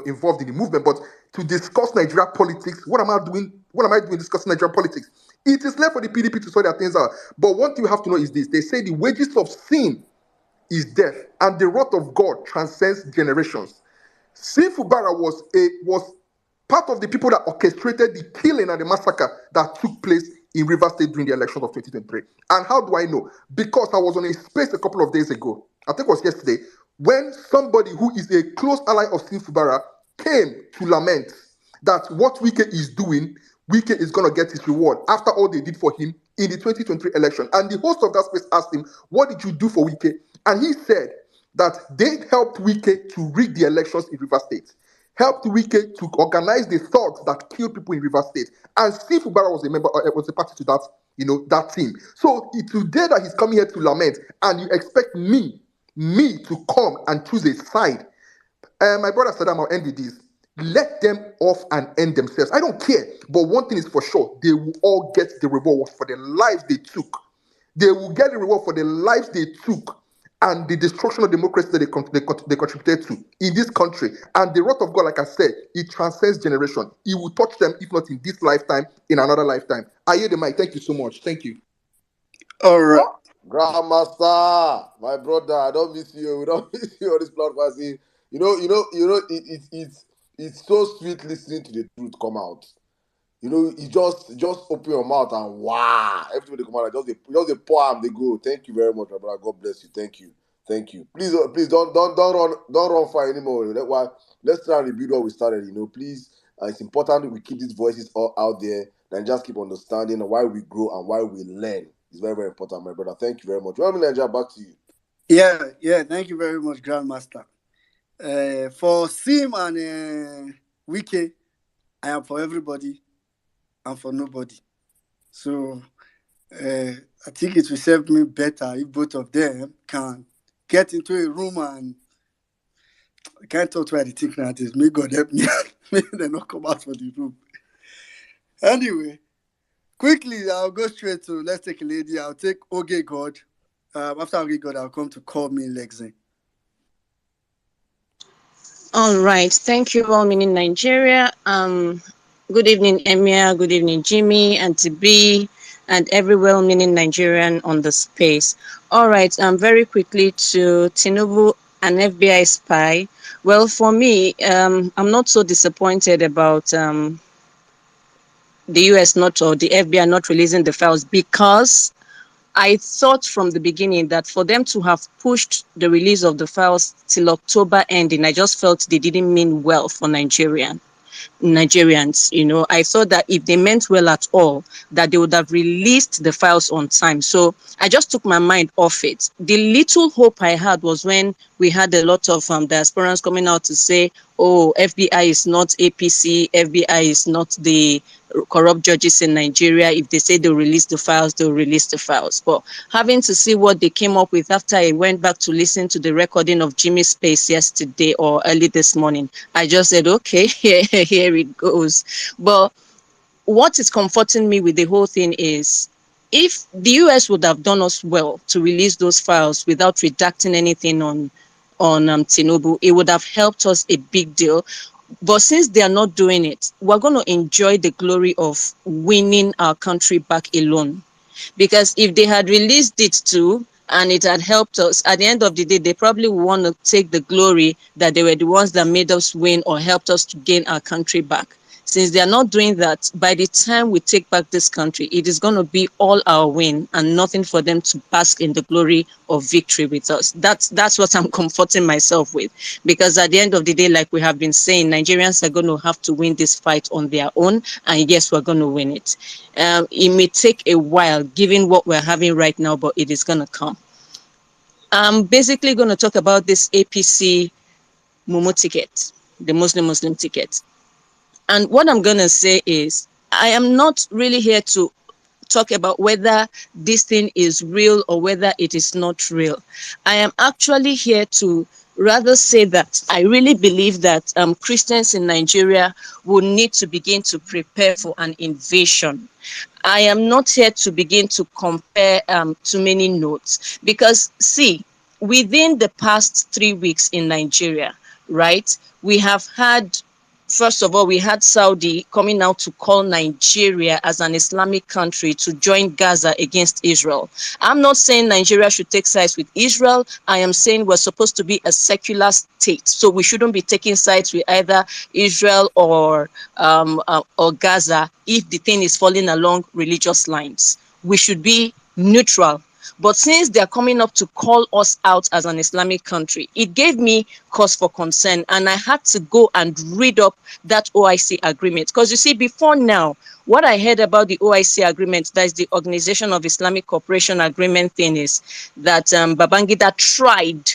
involved in the movement, but to discuss Nigeria politics. What am I doing? What am I doing discussing Nigerian politics? It is left for the PDP to sort their things out. But one thing you have to know is this: they say the wages of sin is death, and the wrath of God transcends generations. Sin Fubara was part of the people that orchestrated the killing and the massacre that took place in Rivers State during the elections of 2023. And how do I know? Because I was on a space a couple of days ago, I think it was yesterday, when somebody who is a close ally of Sin Fubara came to lament that what Wike is doing, Wike is going to get his reward after all they did for him in the 2023 election. And the host of that space asked him, what did you do for Wike? And he said, that they helped Wike to rig the elections in River State, helped Wike to organize the thugs that killed people in River State, and Steve Fubara was a member, was a party to that, that team. So today that he's coming here to lament, and you expect me to come and choose a side. My brother said, I'll end with this. Let them off and end themselves. I don't care. But one thing is for sure, they will all get the reward for the lives they took. They will get the reward for the lives they took and the destruction of democracy that they contributed to in this country. And the wrath of God, like I said, it transcends generation. It will touch them, if not in this lifetime, in another lifetime. I hear the mic. Thank you so much. Thank you. All right. Grandmaster, my brother, I don't miss you. We don't miss you on this platform. See, it's so sweet listening to the truth come out. You just open your mouth and wow, everybody come out. Just a poem they go. Thank you very much, my brother. God bless you. Thank you. Please don't run far anymore. Let's try and rebuild what we started. Please. It's important that we keep these voices all out there and just keep understanding why we grow and why we learn. It's very, very important, my brother. Thank you very much. Well, Nigeria, back to you. Yeah. Thank you very much, Grandmaster. For Sim and Wike, I am for everybody and for nobody. So I think it will serve me better if both of them can get into a room and I can't talk where the thing that is. May God help me. May they not come out from the room. Anyway, quickly, I'll go straight to let's take a lady. I'll take Oge God. After Oge God, I'll come to call me Lexi. All right. Thank you, all meaning Nigeria. Good evening, Emir. Good evening, Jimmy, and TB, and every well-meaning Nigerian on the space. All right. Very quickly to Tinubu, an FBI spy. Well, for me, I'm not so disappointed about the US not or the FBI not releasing the files because I thought from the beginning that for them to have pushed the release of the files till October ending, I just felt they didn't mean well for Nigerians. I thought that if they meant well at all, that they would have released the files on time. So I just took my mind off it. The little hope I had was when we had a lot of diasporans coming out to say, oh, FBI is not APC, FBI is not the corrupt judges in Nigeria. If they say they'll release the files, they'll release the files. But having to see what they came up with after I went back to listen to the recording of Jimmy's Space yesterday or early this morning, I just said, okay, here it goes. But what is comforting me with the whole thing is if the US would have done us well to release those files without redacting anything on Tinubu, it would have helped us a big deal. But since they are not doing it, we're going to enjoy the glory of winning our country back alone. Because if they had released it too, and it had helped us, at the end of the day, they probably would want to take the glory that they were the ones that made us win or helped us to gain our country back. Since they are not doing that, by the time we take back this country, it is going to be all our win and nothing for them to bask in the glory of victory with us. That's what I'm comforting myself with. Because at the end of the day, like we have been saying, Nigerians are going to have to win this fight on their own. And yes, we're going to win it. It may take a while, given what we're having right now, but it is going to come. I'm basically going to talk about this APC MuMu ticket, the Muslim ticket. And what I'm going to say is, I am not really here to talk about whether this thing is real or whether it is not real. I am actually here to rather say that I really believe that Christians in Nigeria will need to begin to prepare for an invasion. I am not here to begin to compare too many notes because, see, within the past 3 weeks in Nigeria, right, we have had, first of all, we had Saudi coming out to call Nigeria as an Islamic country to join Gaza against Israel. I'm not saying Nigeria should take sides with Israel. I am saying we're supposed to be a secular state. So we shouldn't be taking sides with either Israel or Gaza if the thing is falling along religious lines. We should be neutral. But since they're coming up to call us out as an Islamic country, it gave me cause for concern. And I had to go and read up that OIC agreement. Because you see, before now, what I heard about the OIC agreement, that is the Organization of Islamic Cooperation Agreement thing, is that Babangida tried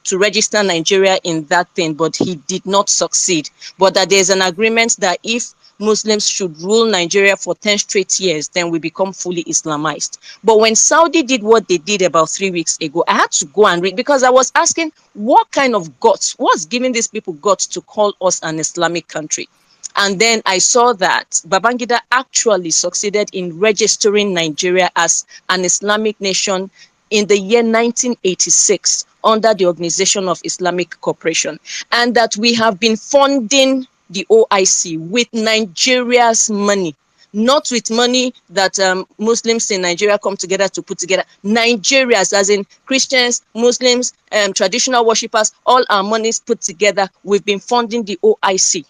to register Nigeria in that thing, but he did not succeed. But that there's an agreement that if Muslims should rule Nigeria for 10 straight years, then we become fully Islamized. But when Saudi did what they did about 3 weeks ago, I had to go and read, because I was asking, what kind of guts, what's giving these people guts to call us an Islamic country? And then I saw that Babangida actually succeeded in registering Nigeria as an Islamic nation in the year 1986 under the Organization of Islamic Cooperation, and that we have been funding the OIC with Nigeria's money, not with money that Muslims in Nigeria come together to put together. Nigerians, as in Christians, Muslims, traditional worshippers, all our monies put together, we've been funding the OIC.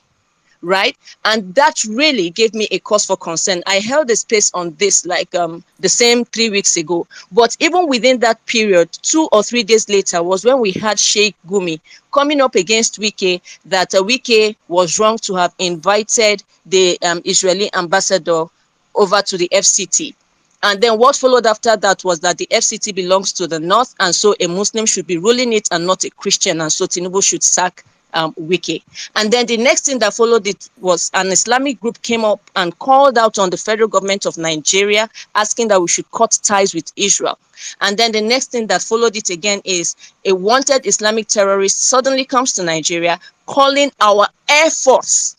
Right? And that really gave me a cause for concern. I held a space on this like the same 3 weeks ago. But even within that period, 2 or 3 days later was when we had Sheikh Gumi coming up against Wike, that Wike was wrong to have invited the Israeli ambassador over to the FCT. And then what followed after that was that the FCT belongs to the North, and so a Muslim should be ruling it and not a Christian, and so Tinubu should sack Wike. And then the next thing that followed it was an Islamic group came up and called out on the federal government of Nigeria, asking that we should cut ties with Israel. And then the next thing that followed it again is a wanted Islamic terrorist suddenly comes to Nigeria, calling our Air Force,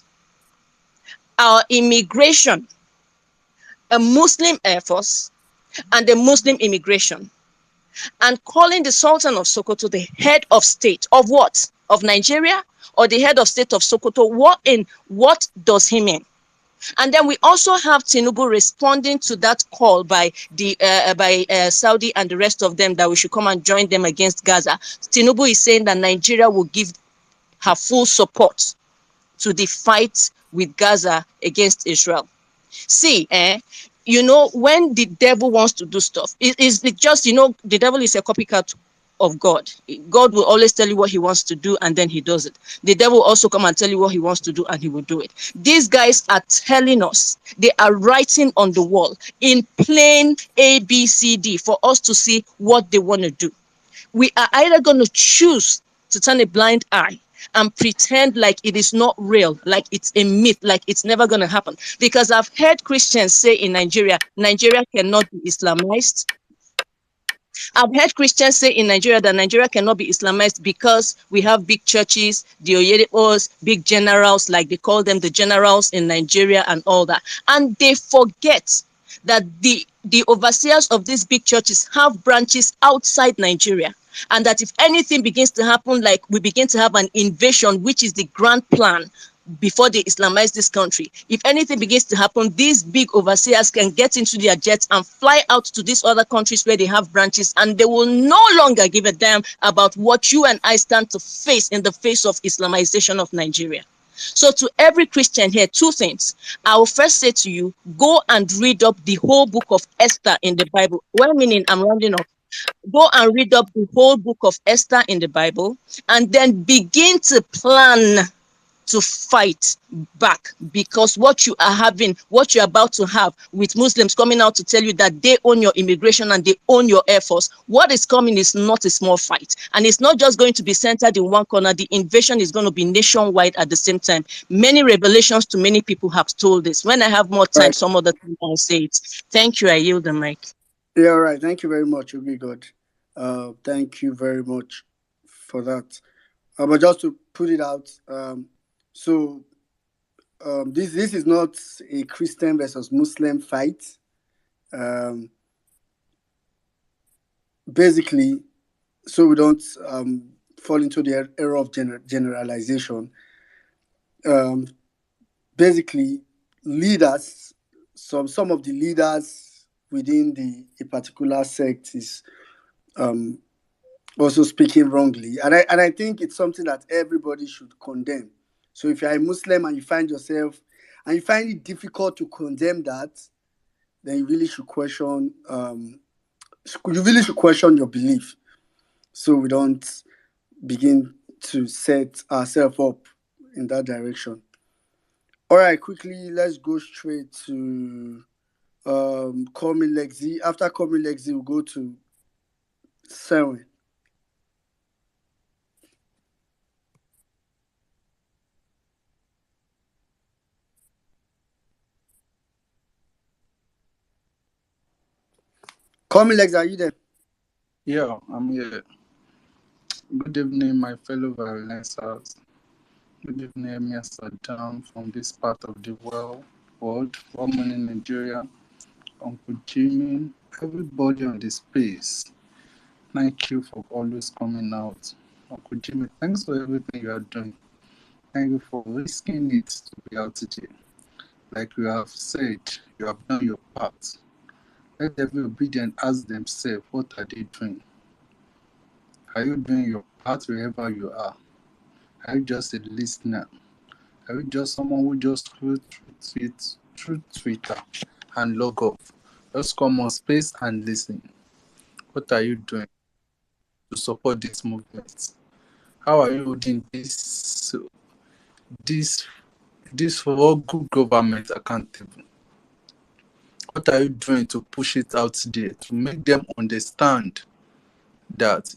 our immigration, a Muslim Air Force, and a Muslim immigration, and calling the Sultan of Sokoto the head of state of what? Of Nigeria, or the head of state of Sokoto? What does he mean? And then we also have Tinubu responding to that call by the Saudi and the rest of them that we should come and join them against Gaza. Tinubu is saying that Nigeria will give her full support to the fight with Gaza against Israel. See, when the devil wants to do stuff, it's just, the devil is a copycat of God. God will always tell you what he wants to do, and then he does it. The devil will also come and tell you what he wants to do, and he will do it. These guys are telling us, they are writing on the wall in plain ABCD for us to see what they want to do. We are either going to choose to turn a blind eye and pretend like it is not real, like it's a myth, like it's never going to happen. Because I've heard Christians say in Nigeria cannot be Islamized. I've heard Christians say in Nigeria that Nigeria cannot be Islamized because we have big churches, the Oyedipos, big generals, like they call them, the generals in Nigeria and all that. And they forget that the overseers of these big churches have branches outside Nigeria. And that if anything begins to happen, like we begin to have an invasion, which is the grand plan before they Islamize this country, if anything begins to happen, these big overseers can get into their jets and fly out to these other countries where they have branches, and they will no longer give a damn about what you and I stand to face in the face of Islamization of Nigeria. So to every Christian here, 2 things. I will first say to you, go and read up the whole book of Esther in the Bible. Well, meaning I'm rounding up. Go and read up the whole book of Esther in the Bible, and then begin to plan to fight back, because what you're about to have with Muslims coming out to tell you that they own your immigration and they own your Air Force, what is coming is not a small fight. And it's not just going to be centered in one corner. The invasion is going to be nationwide at the same time. Many revelations to many people have told this. When I have more time, Right. some other time I'll say it. Thank you. I yield the mic. Yeah, all right. Thank you very much, Obi God. Thank you very much for that. But just to put it out, this is not a Christian versus Muslim fight. Basically, so we don't fall into the error of generalization. Basically, leaders, some of the leaders within a particular sect is also speaking wrongly, and I think it's something that everybody should condemn. So if you're a Muslim and you find it difficult to condemn that, then you really should question your belief, so we don't begin to set ourselves up in that direction. All right, quickly, let's go straight to Call Me Lexi. After Call Me Lexi, we'll go to Sewen. Call me Lex, are you there? Yeah, I'm here. Good evening, my fellow violencers. Good evening, Mr. Dan from this part of the world, woman in Nigeria, Uncle Jimmy, everybody on the space. Thank you for always coming out. Uncle Jimmy, thanks for everything you are doing. Thank you for risking it to be out today. Like you have said, you have done your part. Let every obedient ask themselves, what are they doing? Are you doing your part wherever you are? Are you just a listener? Are you just someone who just scroll through Twitter and log off? Just come on space and listen. What are you doing to support this movement? How are you holding this for good government accountable? What are you doing to push it out there to make them understand that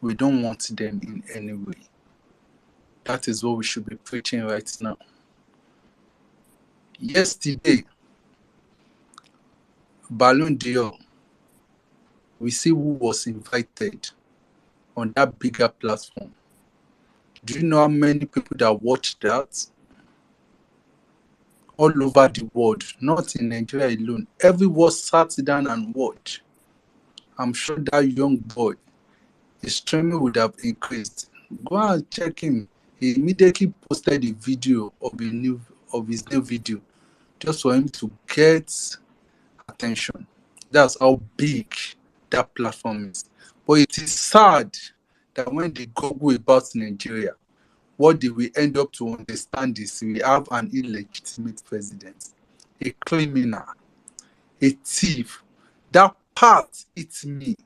we don't want them in any way? That is what we should be preaching right now. Yesterday, Ballon d'Or, we see who was invited on that bigger platform. Do you know how many people that watched that? All over the world, not in Nigeria alone. Everyone sat down and watched. I'm sure that young boy, his streaming would have increased. Go and check him. He immediately posted a video of his new video just for him to get attention. That's how big that platform is. But it is sad that when they Google about Nigeria, what they will end up to understand is we have an illegitimate president, a criminal, a thief. That part, it's me.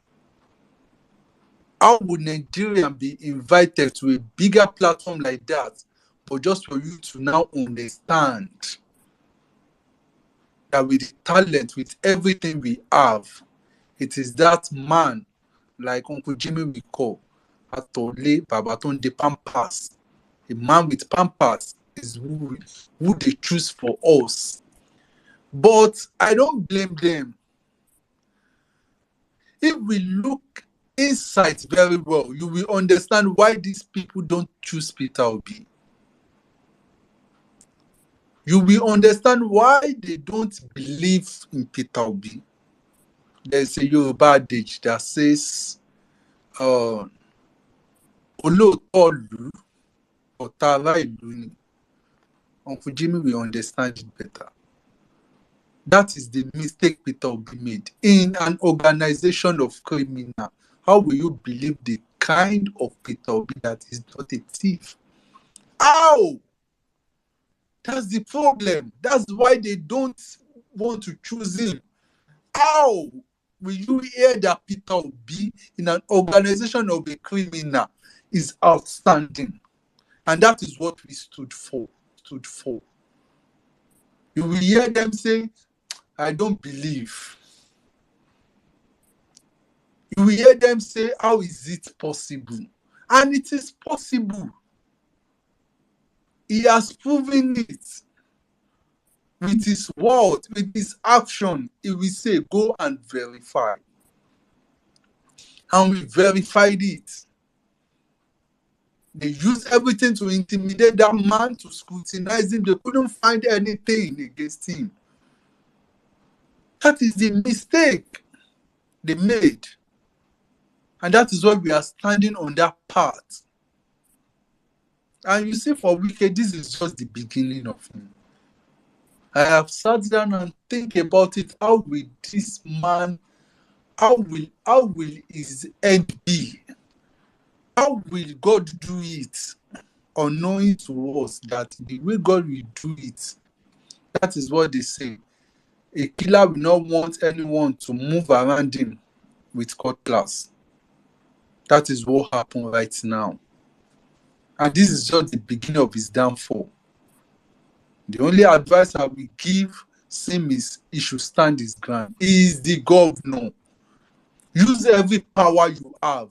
How would Nigerian be invited to a bigger platform like that, but just for you to now understand that with the talent, with everything we have, it is that man, like Uncle Jimmy we call, Atole Babatonde Pampas. A man with Pampas is who they choose for us. But I don't blame them. If we look inside very well, you will understand why these people don't choose Peter Obi. You will understand why they don't believe in Peter Obi. There's a Yoruba adage that says, Olóòtọ́ ọ̀tá ará ìlú ni. Uncle Jimmy will understand it better. That is the mistake Peter Obi made. In an organization of criminals, how will you believe the kind of Peter Obi that is not a thief? How? That's the problem. That's why they don't want to choose him. How will you hear that Peter Obi in an organization of a criminal is outstanding? And that is what we stood for. You will hear them say, I don't believe. You will hear them say, how is it possible? And it is possible. He has proven it. With his word, with his action, he will say, go and verify. And we verified it. They used everything to intimidate that man, to scrutinize him. They couldn't find anything against him. That is the mistake they made. And that is why we are standing on that part. And you see, for Wike, this is just the beginning of him. I have sat down and think about it. How will this man, how will his end be? How will God do it? Unknowing to us that the way God will do it, that is what they say. A killer will not want anyone to move around him with cutlass. That is what happened right now. And this is just the beginning of his downfall. The only advice I will give Sim is he should stand his ground. He is the governor. Use every power you have.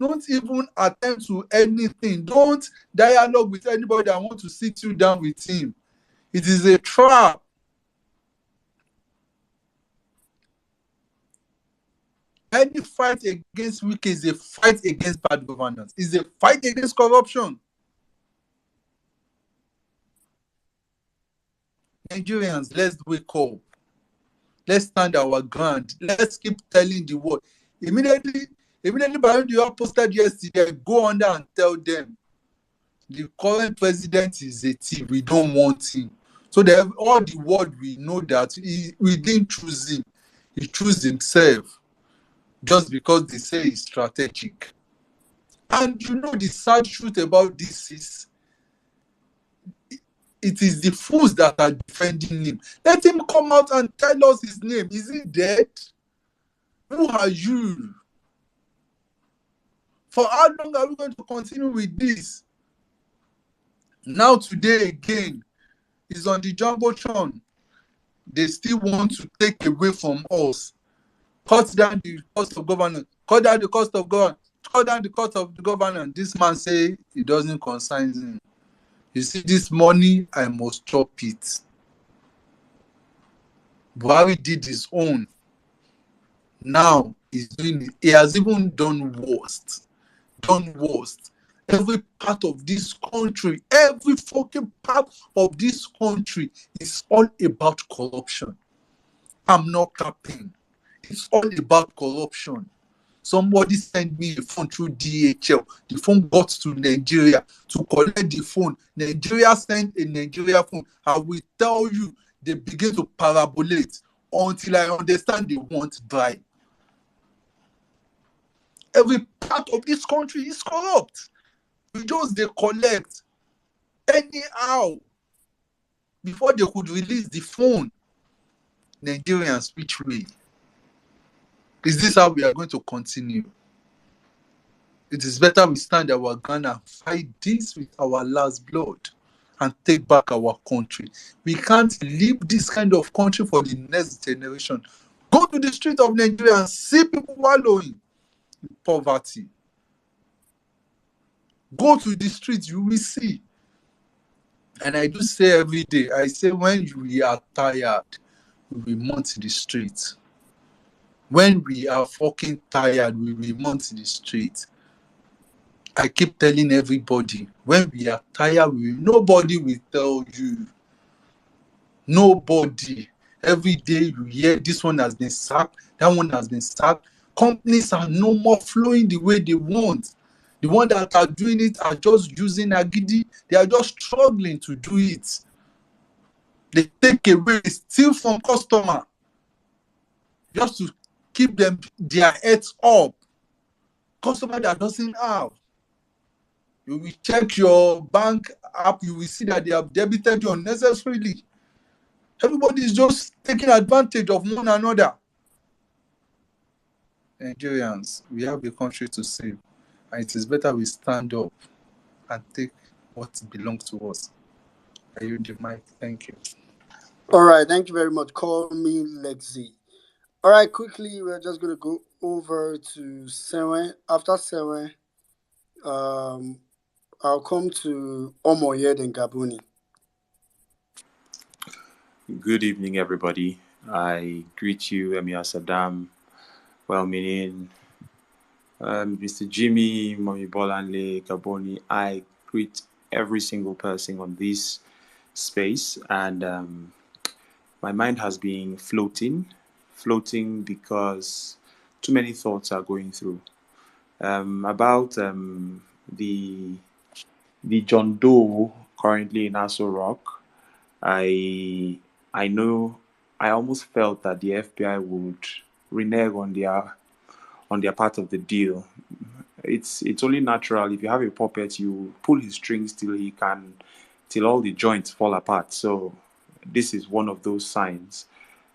Don't even attempt to anything. Don't dialogue with anybody that wants to sit you down with him. It is a trap. Any fight against Wike is a fight against bad governance. It's a fight against corruption. Nigerians, let's wake up. Let's stand our ground. Let's keep telling the world. Immediately Barron posted yesterday, go on there and tell them the current president is a thief. We don't want him. So all the world we know that we didn't choose him. He chose himself just because they say he's strategic. And you know the sad truth about this is it is the fools that are defending him. Let him come out and tell us his name. Is he dead? Who are you? For how long are we going to continue with this? Now today again, is on the Jumbotron. They still want to take away from us. Cut down the cost of governance. Cut down the cost of governance. Cut down the cost of the governance. This man say it doesn't concern him. You see, this money, I must chop it. Buhari did his own. Now he's doing it. He has even done worst. Every part of this country, every fucking part of this country is all about corruption. I'm not capping. It's all about corruption. Somebody sent me a phone through DHL. The phone got to Nigeria to collect the phone. Nigeria sent a Nigeria phone. I will tell you, they begin to parabolate until I understand they want bribe. Every part of this country is corrupt. We just they collect anyhow before they could release the phone. Nigerians, which way? Is this how we are going to continue? It is better we stand our ground and fight this with our last blood and take back our country. We can't leave this kind of country for the next generation. Go to the street of Nigeria and see people wallowing in poverty. Go to the street, you will see. And I do say every day, I say when we are tired, we will mount the street. When we are fucking tired, we will mount the street. I keep telling everybody, when we are tired, nobody will tell you. Nobody. Every day you hear this one has been sacked, that one has been sacked. Companies are no more flowing the way they want. The ones that are doing it are just using agidi. They are just struggling to do it. They take away, steal from customer just to keep them their heads up. Customer that doesn't have. You will check your bank app, you will see that they have debited you unnecessarily. Everybody is just taking advantage of one another. Nigerians, we have a country to save, and it is better we stand up and take what belongs to us. Are you the mic? Thank you. All right, thank you very much. Call me Lexi. All right, quickly, we're just going to go over to Sewen. After Sewen, I'll come to Omoyed and Gabuni. Good evening, everybody. I greet you, Emir Saddam, well-meaning, Mr. Jimmy, Mami Bolanle, Gaboni. I greet every single person on this space, and my mind has been floating because too many thoughts are going through about the John Doe currently in Aso Rock. I know I almost felt that the FBI would renege on their part of the deal. It's only natural. If you have a puppet, you pull his strings till all the joints fall apart. So this is one of those signs.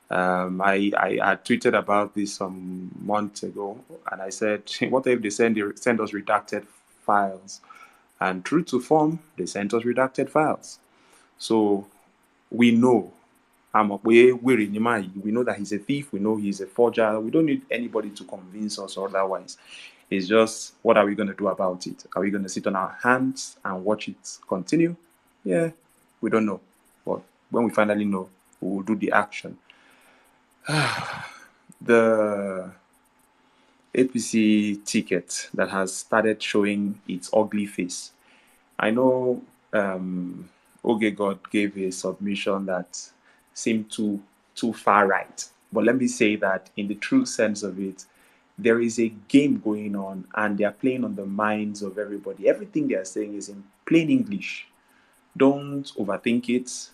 I tweeted about this some months ago, and I said, what if they send us redacted files? And true to form, they sent us redacted files. So we know we know that he's a thief, we know he's a forger. We don't need anybody to convince us or otherwise. It's just, what are we going to do about it? Are we going to sit on our hands and watch it continue? Yeah, we don't know. But when we finally know, we will do the action. The APC ticket that has started showing its ugly face. I know Oge God gave a submission that seemed too far right, but let me say that in the true sense of it, there is a game going on, and they are playing on the minds of everybody. Everything they are saying is in plain English. Don't overthink it.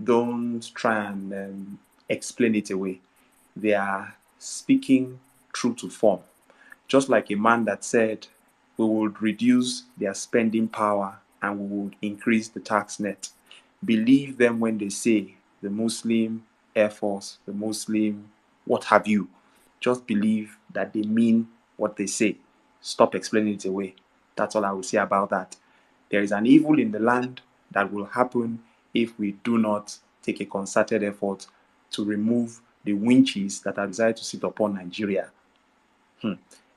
Don't try and explain it away. They are speaking true to form. Just like a man that said, we would reduce their spending power and we would increase the tax net. Believe them when they say the Muslim Air Force, the Muslim what have you. Just believe that they mean what they say. Stop explaining it away. That's all I will say about that. There is an evil in the land that will happen if we do not take a concerted effort to remove the winches that are desired to sit upon Nigeria.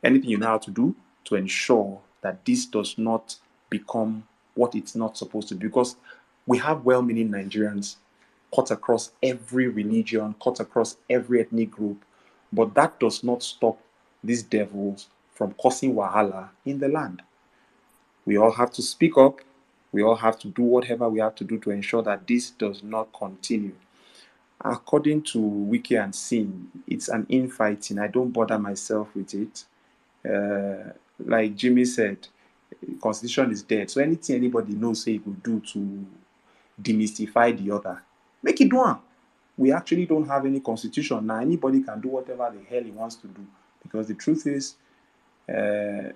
Anything you know how to do to ensure that this does not become what it's not supposed to be. Because we have well-meaning Nigerians cut across every religion, cut across every ethnic group, but that does not stop these devils from causing wahala in the land. We all have to speak up. We all have to do whatever we have to do to ensure that this does not continue. According to Wike and Sim, it's an infighting. I don't bother myself with it. Like Jimmy said, constitution is dead. So anything anybody knows say he will do to demystify the other, make it do am. We actually don't have any constitution now. Anybody can do whatever the hell he wants to do. Because the truth is,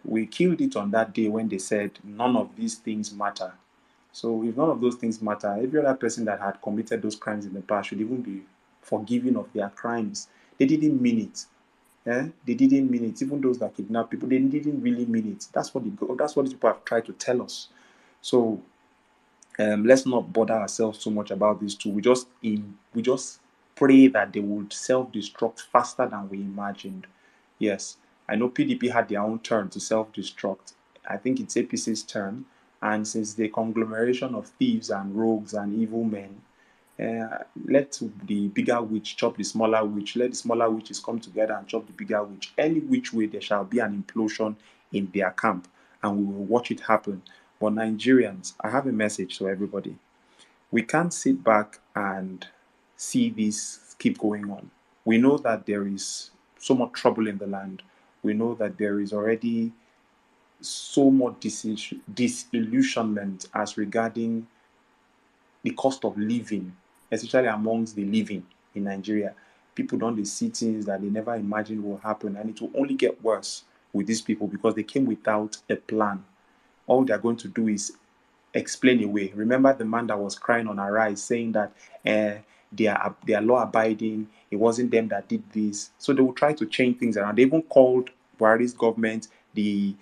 we killed it on that day when they said none of these things matter. So if none of those things matter, every other person that had committed those crimes in the past should even be forgiven of their crimes. They didn't mean it. They didn't mean it. Even those that kidnap people, they didn't really mean it. That's what these people have tried to tell us. So let's not bother ourselves too much about these two. We just pray that they would self-destruct faster than we imagined. Yes, I know PDP had their own turn to self-destruct. I think it's APC's turn. And since the conglomeration of thieves and rogues and evil men, let the bigger witch chop the smaller witch. Let the smaller witches come together and chop the bigger witch. Any which way, there shall be an implosion in their camp, and we will watch it happen. But Nigerians, I have a message to everybody. We can't sit back and see this keep going on. We know that there is so much trouble in the land. We know that there is already so much disillusionment as regarding the cost of living, especially amongst the living in Nigeria. People don't see things that they never imagined will happen, and it will only get worse with these people because they came without a plan. All they're going to do is explain away. Remember the man that was crying on Arise saying that they are law abiding, it wasn't them that did this. So they will try to change things around. They even called Buhari's government the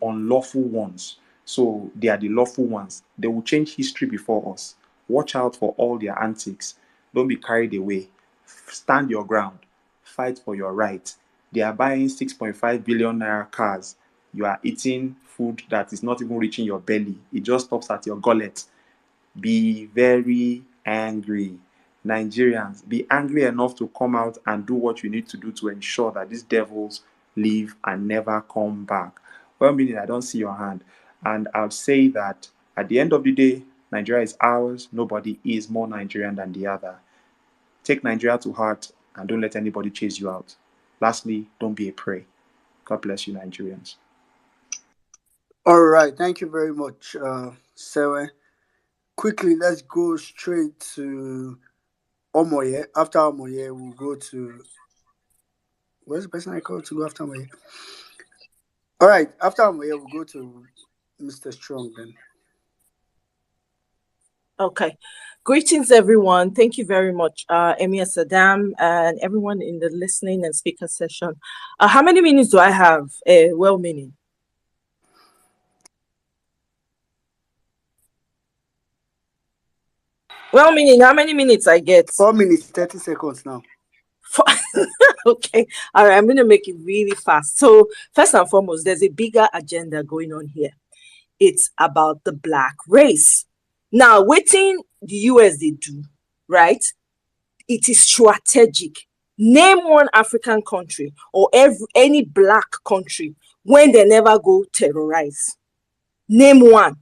unlawful ones. So they are the lawful ones. They will change history before us. Watch out for all their antics. Don't be carried away. Stand your ground. Fight for your right. They are buying 6.5 billion naira cars. You are eating food that is not even reaching your belly. It just stops at your gullet. Be very angry. Nigerians, be angry enough to come out and do what you need to do to ensure that these devils leave and never come back. Well, meaning I don't see your hand. And I'll say that at the end of the day, Nigeria is ours. Nobody is more Nigerian than the other. Take Nigeria to heart and don't let anybody chase you out. Lastly, don't be a prey. God bless you, Nigerians. All right, thank you very much, Sewe. Quickly, let's go straight to Omoye. After Omoye, we'll go to... Where's the person I called to go after Omoye? All right, after Omoye, we'll go to Mr. Strong then. Okay. Greetings, everyone. Thank you very much, Emir Saddam, and everyone in the listening and speaker session. How many minutes do I have? Well-meaning. Well-meaning, how many minutes I get? 4 minutes, 30 seconds now. Okay. All right, I'm going to make it really fast. So first and foremost, there's a bigger agenda going on here. It's about the Black race. Now, waiting the US they do, right? It is strategic. Name one African country or any black country when they never go terrorize. Name one.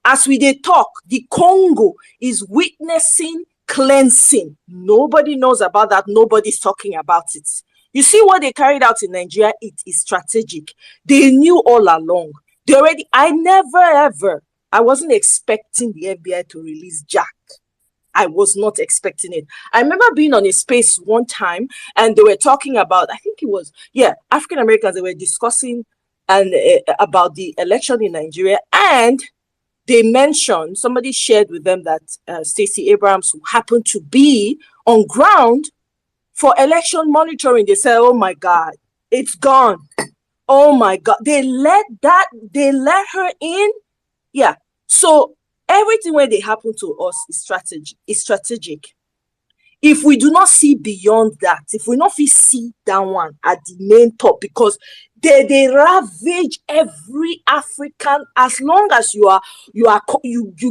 As we dey talk, the Congo is witnessing cleansing. Nobody knows about that. Nobody's talking about it. You see what they carried out in Nigeria? It is strategic. They knew all along. They already, I wasn't expecting the FBI to release Jack. I was not expecting it. I remember being on a space one time and they were talking about, I think it was, African Americans, they were discussing about the election in Nigeria, and they mentioned, somebody shared with them that Stacey Abrams happened to be on ground for election monitoring. They said, oh my God, it's gone. Oh my God. They let her in. Yeah. So everything when they happen to us is strategic. If we do not see beyond that, if we not see that one at the main top, because they ravage every African, as long as you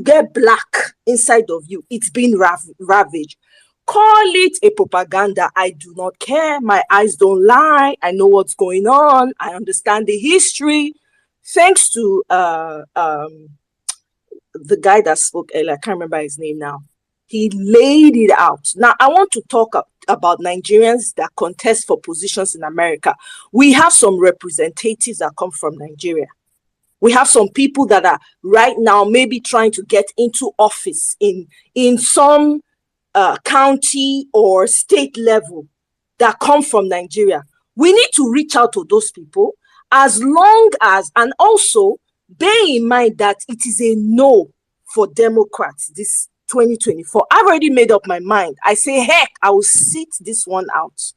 get black inside of you, it's been ravaged. Call it a propaganda. I do not care. My eyes don't lie. I know what's going on. I understand the history. Thanks to the guy that spoke earlier, I can't remember his name now. He laid it out. Now, I want to talk about Nigerians that contest for positions in America. We have some representatives that come from Nigeria. We have some people that are right now maybe trying to get into office in some county or state level that come from Nigeria. We need to reach out to those people, as long as, and also bear in mind that it is a no for Democrats this 2024. I've already made up my mind. I say, heck, I will sit this one out.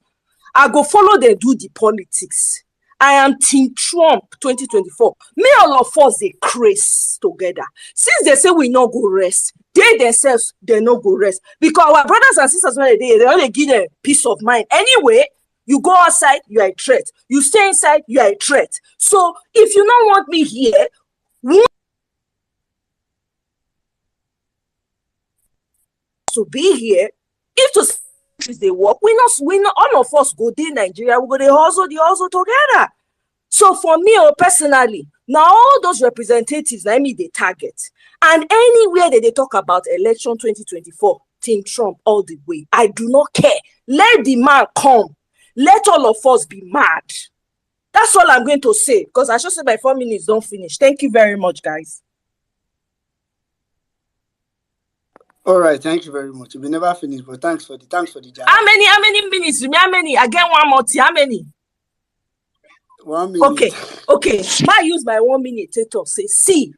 I go follow them, do the politics. I am Team Trump 2024. May all of us they craze together. Since they say we not go rest, they themselves they not go rest. Because our brothers and sisters when they only give them peace of mind. Anyway, you go outside, you are a threat. You stay inside, you are a threat. So if you don't want me here, to be here, if to they work, we not all of us go to Nigeria, we go to hustle together. So for me personally, now all those representatives, let me they target. And anywhere that they talk about election 2024, Team Trump all the way. I do not care. Let the man come. Let all of us be mad. That's all I'm going to say, because I should say my 4 minutes don't finish. Thank you very much, guys. All right, thank you very much. We never finished, but thanks for the job. How many minutes? How many? Again, one more thing. How many? 1 minute. Okay. I use my 1 minute to talk. Say, see,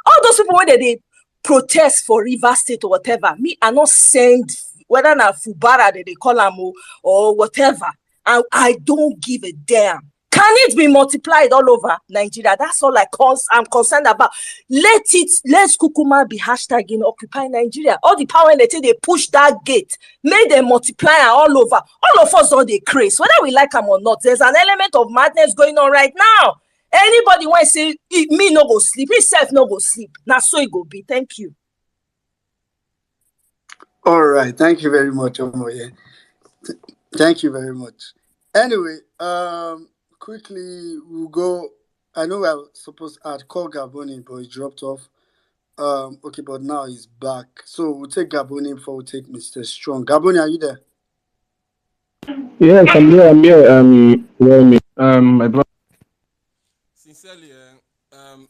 all those people when they protest for River State or whatever, me I not send whether na Fubara they call them or whatever. And I don't give a damn. Can it be multiplied all over Nigeria? That's all I'm concerned about. Let's Kukuma be hashtagging Occupy Nigeria. All the power they take, they push that gate, make them multiply all over. All of us on the craze, whether we like them or not. There's an element of madness going on right now. Anybody want to say me no go sleep, himself no go sleep. Now so it go be. Thank you. All right, thank you very much, Omoye. Thank you very much. Anyway, quickly we'll go. I know I was supposed to add call Gaboni, but he dropped off. Okay, but now he's back. So we'll take Gaboni before we take Mr. Strong. Gaboni, are you there? Yes, I'm here. My brother. Sincerely,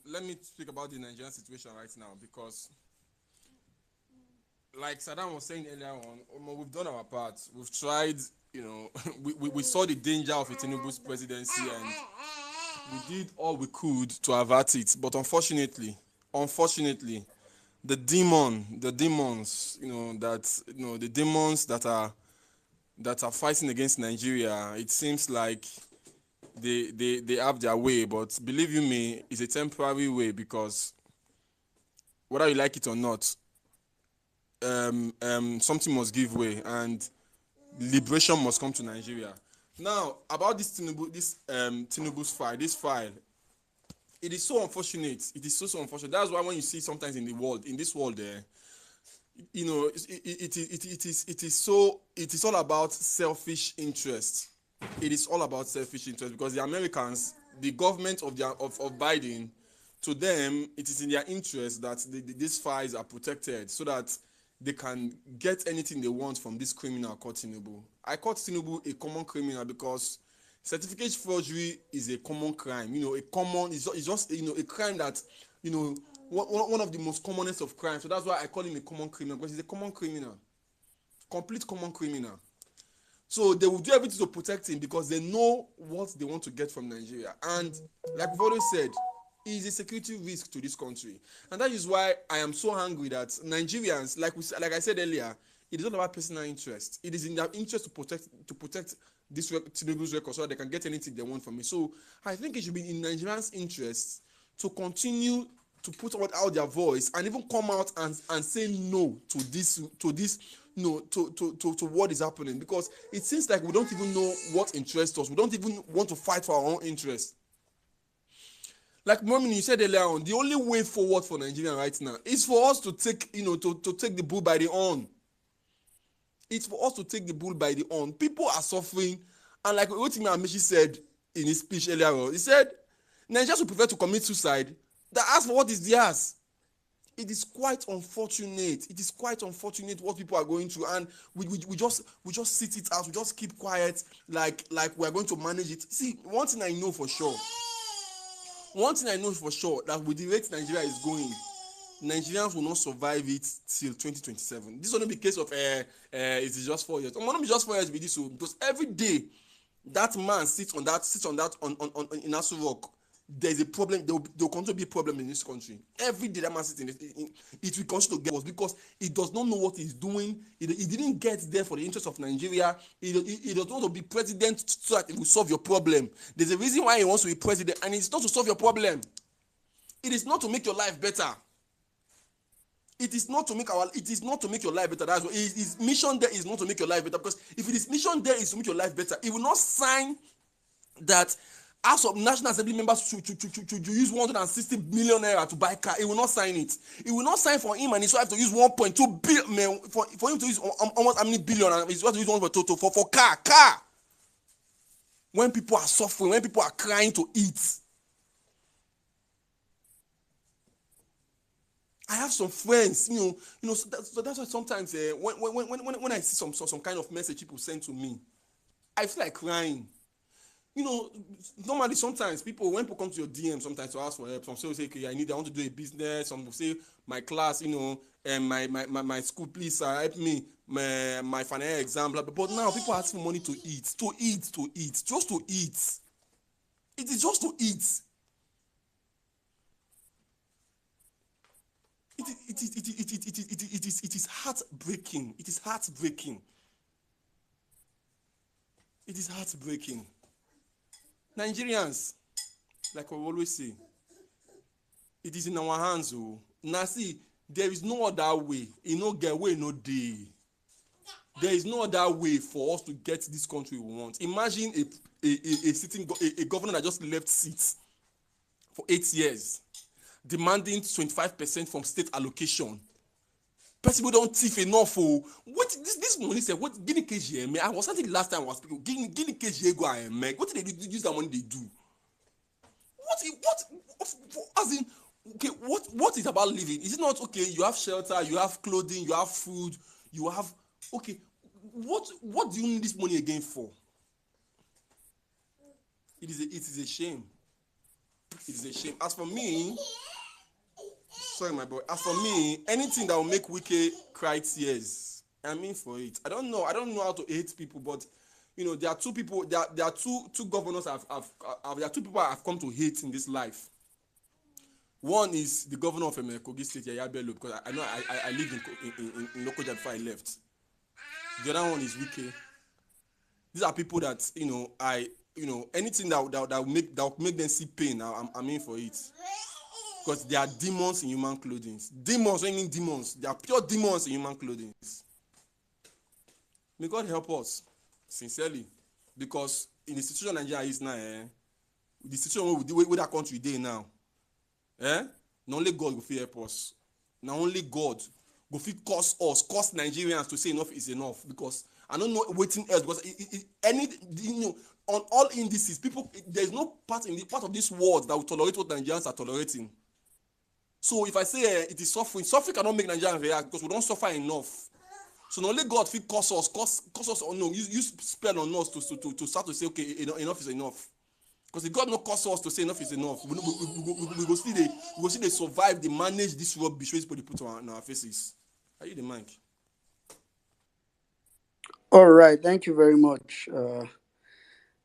let me speak about the Nigerian situation right now, because, like Saddam was saying earlier on, we've done our part. We've tried, we saw the danger of a Tinubu's presidency, and we did all we could to avert it. But unfortunately, the demons that are fighting against Nigeria, it seems like they have their way. But believe you me, it's a temporary way, because whether you like it or not, something must give way, and liberation must come to Nigeria. Now, about this Tinubu's file, it is so unfortunate. It is so unfortunate. That's why when you see sometimes in this world, you know, it is all about selfish interest. It is all about selfish interest because the Americans, the government of Biden, to them, it is in their interest that these files are protected so that they can get anything they want from this criminal called Tinubu. I call Tinubu a common criminal because certificate forgery is a common crime. You know, it's just you know, a crime that, you know, one of the most commonest of crimes. So that's why I call him a common criminal, because he's a common criminal, complete common criminal. So they will do everything to protect him because they know what they want to get from Nigeria. And like we've always said, he is a security risk to this country. And that is why I am so angry that Nigerians, like I said earlier, it is not about personal interest. It is in their interest to protect this Tinubu's record so that they can get anything they want from it. So I think it should be in Nigerians' interest to continue to put out their voice and even come out and say no to this no to what is happening, because it seems like we don't even know what interests us. We don't even want to fight for our own interests. Like Mommy, you said earlier on, the only way forward for Nigeria right now is for us to take, you know, to take the bull by the horn. It's for us to take the bull by the horn. People are suffering, and like what Amishi said in his speech earlier on, he said Nigerians would prefer to commit suicide than ask for what is theirs. It is quite unfortunate. It is quite unfortunate what people are going through, and we just sit it out. We just keep quiet, like we are going to manage it. See, one thing I know for sure, that with the rate Nigeria is going, Nigerians will not survive it till 2027. This will not be a case of it is just 4 years. It will not be just 4 years with this, because every day that man sits on that in Aso Rock, there's a problem. There will continue to be a problem in this country. Every day that man sits it will continue to get worse because he does not know what he's doing. He didn't get there for the interest of Nigeria. He does not want to be president so that it will solve your problem. There's a reason why he wants to be president, and it's not to solve your problem. It is not to make your life better. It is not to make your life better. That's what his mission there is, not to make your life better. Because if his mission there is to make your life better, he will not sign that House of National Assembly members to use 160 million naira to buy car. He will not sign it. He will not sign for him and his wife to use 1.2 billion, for him to use almost how many billion, and his wife to use 1.2 for car. When people are suffering, when people are crying to eat. I have some friends, you know. So that's why sometimes when I see some kind of message people send to me, I feel like crying. You know, normally sometimes when people come to your DM sometimes to ask for help, some say, okay, I want to do a business. Some will say, my class, you know, and my school, please help me, my final exam, blah, blah. But now people ask for money to eat, just to eat. It is just to eat. It is heartbreaking. It is heartbreaking. It is heartbreaking. Nigerians, like we always say, it is in our hands. Oh. Now see, there is no other way. You know, get away no day. There is no other way for us to get this country we want. Imagine a governor that just left seats for 8 years, demanding 25% from state allocation. People don't thief enough. Oh, what this money said? What Guinea KGM? I was saying the last time I was speaking. Guinea KGM go and make. What did they use that money? They do. As in, okay, what is about living? Is it not okay? You have shelter, you have clothing, you have food, you have okay. What do you need this money again for? It is a shame. It is a shame. As for me. Sorry, my boy. As for me, anything that will make Wike cry tears, I'm in for it. I don't know how to hate people, but you know, there are two people. There are two governors. There are two people I've come to hate in this life. One is the governor of Kogi State, Yaya Bello, because I know I lived in Lokoja before I left. The other one is Wike. These are people that anything that will make them see pain. I'm in for it. Because they are demons in human clothing. Demons, I mean demons. They are pure demons in human clothing. May God help us, sincerely. Because in the situation Nigeria is now, the situation where that country is now, not only God will help us. Not only God go fit cause Nigerians to say enough is enough, because I don't know waiting else, because on all indices, people, there's no part of this world that will tolerate what Nigerians are tolerating. So if I say it is suffering cannot make Nigerians react, because we don't suffer enough. So not only God fit cause us or no, use spell on us to start to say, okay, enough is enough. Because if God not cause us to say enough is enough, we go see they survive, they manage this rubbish wey they put on our faces. Are you the mic? All right, thank you very much.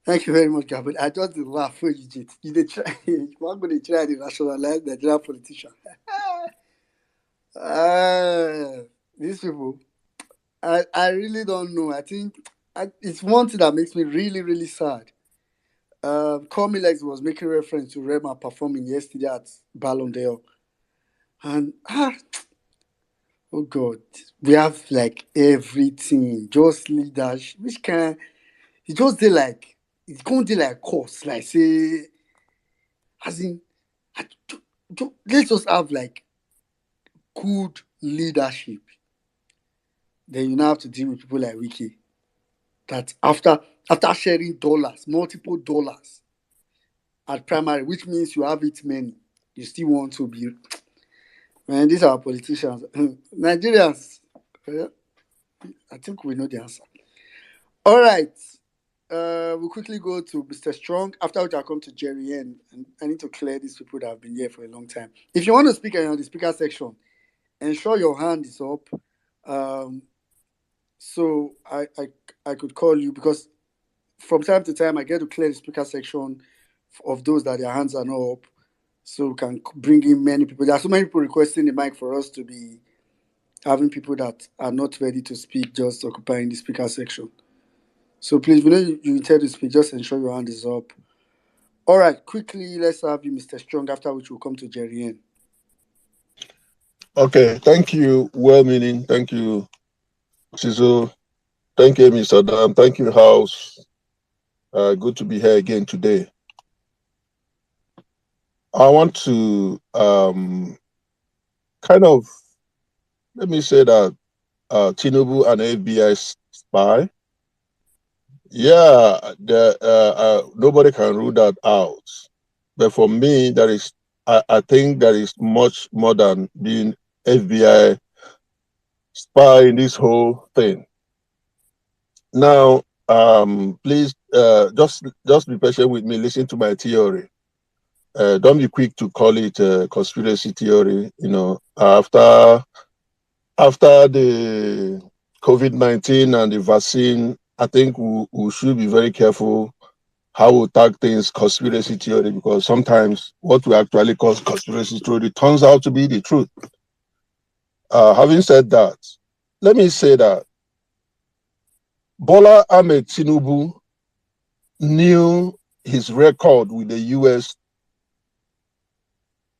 Thank you very much, Gabriel. I just laugh when you did. You did try. One going to try to rationalize the Nigerian politician. These people, I really don't know. I think it's one thing that makes me really, really sad. Comilex was making reference to Rema performing yesterday at Ballon d'Or. And, oh God, we have like everything, just leadership, which can, it just did like, it's going to do like course, like say, as in, let's just have like good leadership. Then you now have to deal with people like Wike, that after sharing dollars, multiple dollars at primary, which means you have it many, you still want to be, man, these are politicians. Nigerians, I think we know the answer. All right. We'll quickly go to Mr. Strong, after which I'll come to Jerry N. And I need to clear these people that have been here for a long time. If you want to speak and you're on the speaker section, ensure your hand is up. So I could call you, because from time to time I get to clear the speaker section of those that their hands are not up, so we can bring in many people. There are so many people requesting the mic for us to be having people that are not ready to speak just occupying the speaker section. So please, when you intend to speak, just ensure your hand is up. All right, quickly, let's have you, Mr. Strong, after which we'll come to Jerry N. Okay, thank you, well-meaning. Thank you, Sizo. Thank you, Mr. Dan. Thank you, House. Good to be here again today. I want to kind of, let me say that Tinubu and FBI spy. Yeah, nobody can rule that out. But for me, I think there is much more than being FBI spy in this whole thing. Now, please just be patient with me. Listen to my theory. Don't be quick to call it a conspiracy theory. You know, after the COVID-19 and the vaccine, I think we should be very careful how we tag things conspiracy theory, because sometimes what we actually call conspiracy theory turns out to be the truth. Having said that, let me say that Bola Ahmed Tinubu knew his record with the US.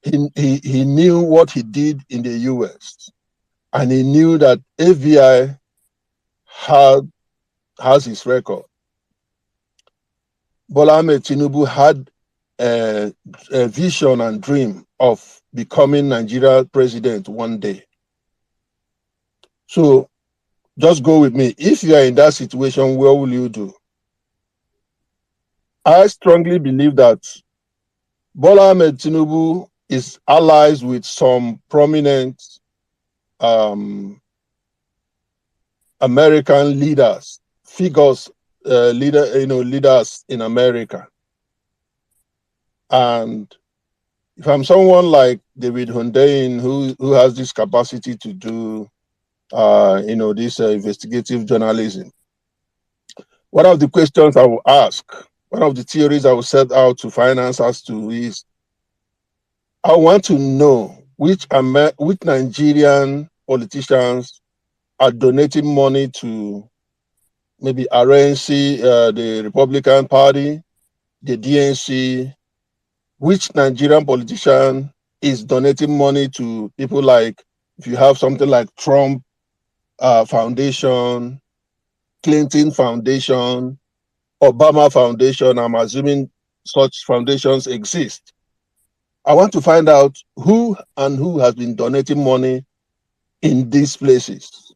He knew what he did in the US, and he knew that AVI has his record. Bola Ahmed Tinubu had a vision and dream of becoming Nigeria president one day. So just go with me. If you are in that situation, what will you do? I strongly believe that Bola Ahmed Tinubu is allies with some prominent American leaders, figures, leaders in America. And if I'm someone like David Hundein, who has this capacity to do, this investigative journalism, one of the questions I will ask, one of the theories I will set out to find answers to is, I want to know which Nigerian politicians are donating money to maybe RNC, the Republican Party, the DNC. Which Nigerian politician is donating money to people like, if you have something like Trump Foundation, Clinton Foundation, Obama Foundation? I'm assuming such foundations exist. I want to find out who has been donating money in these places.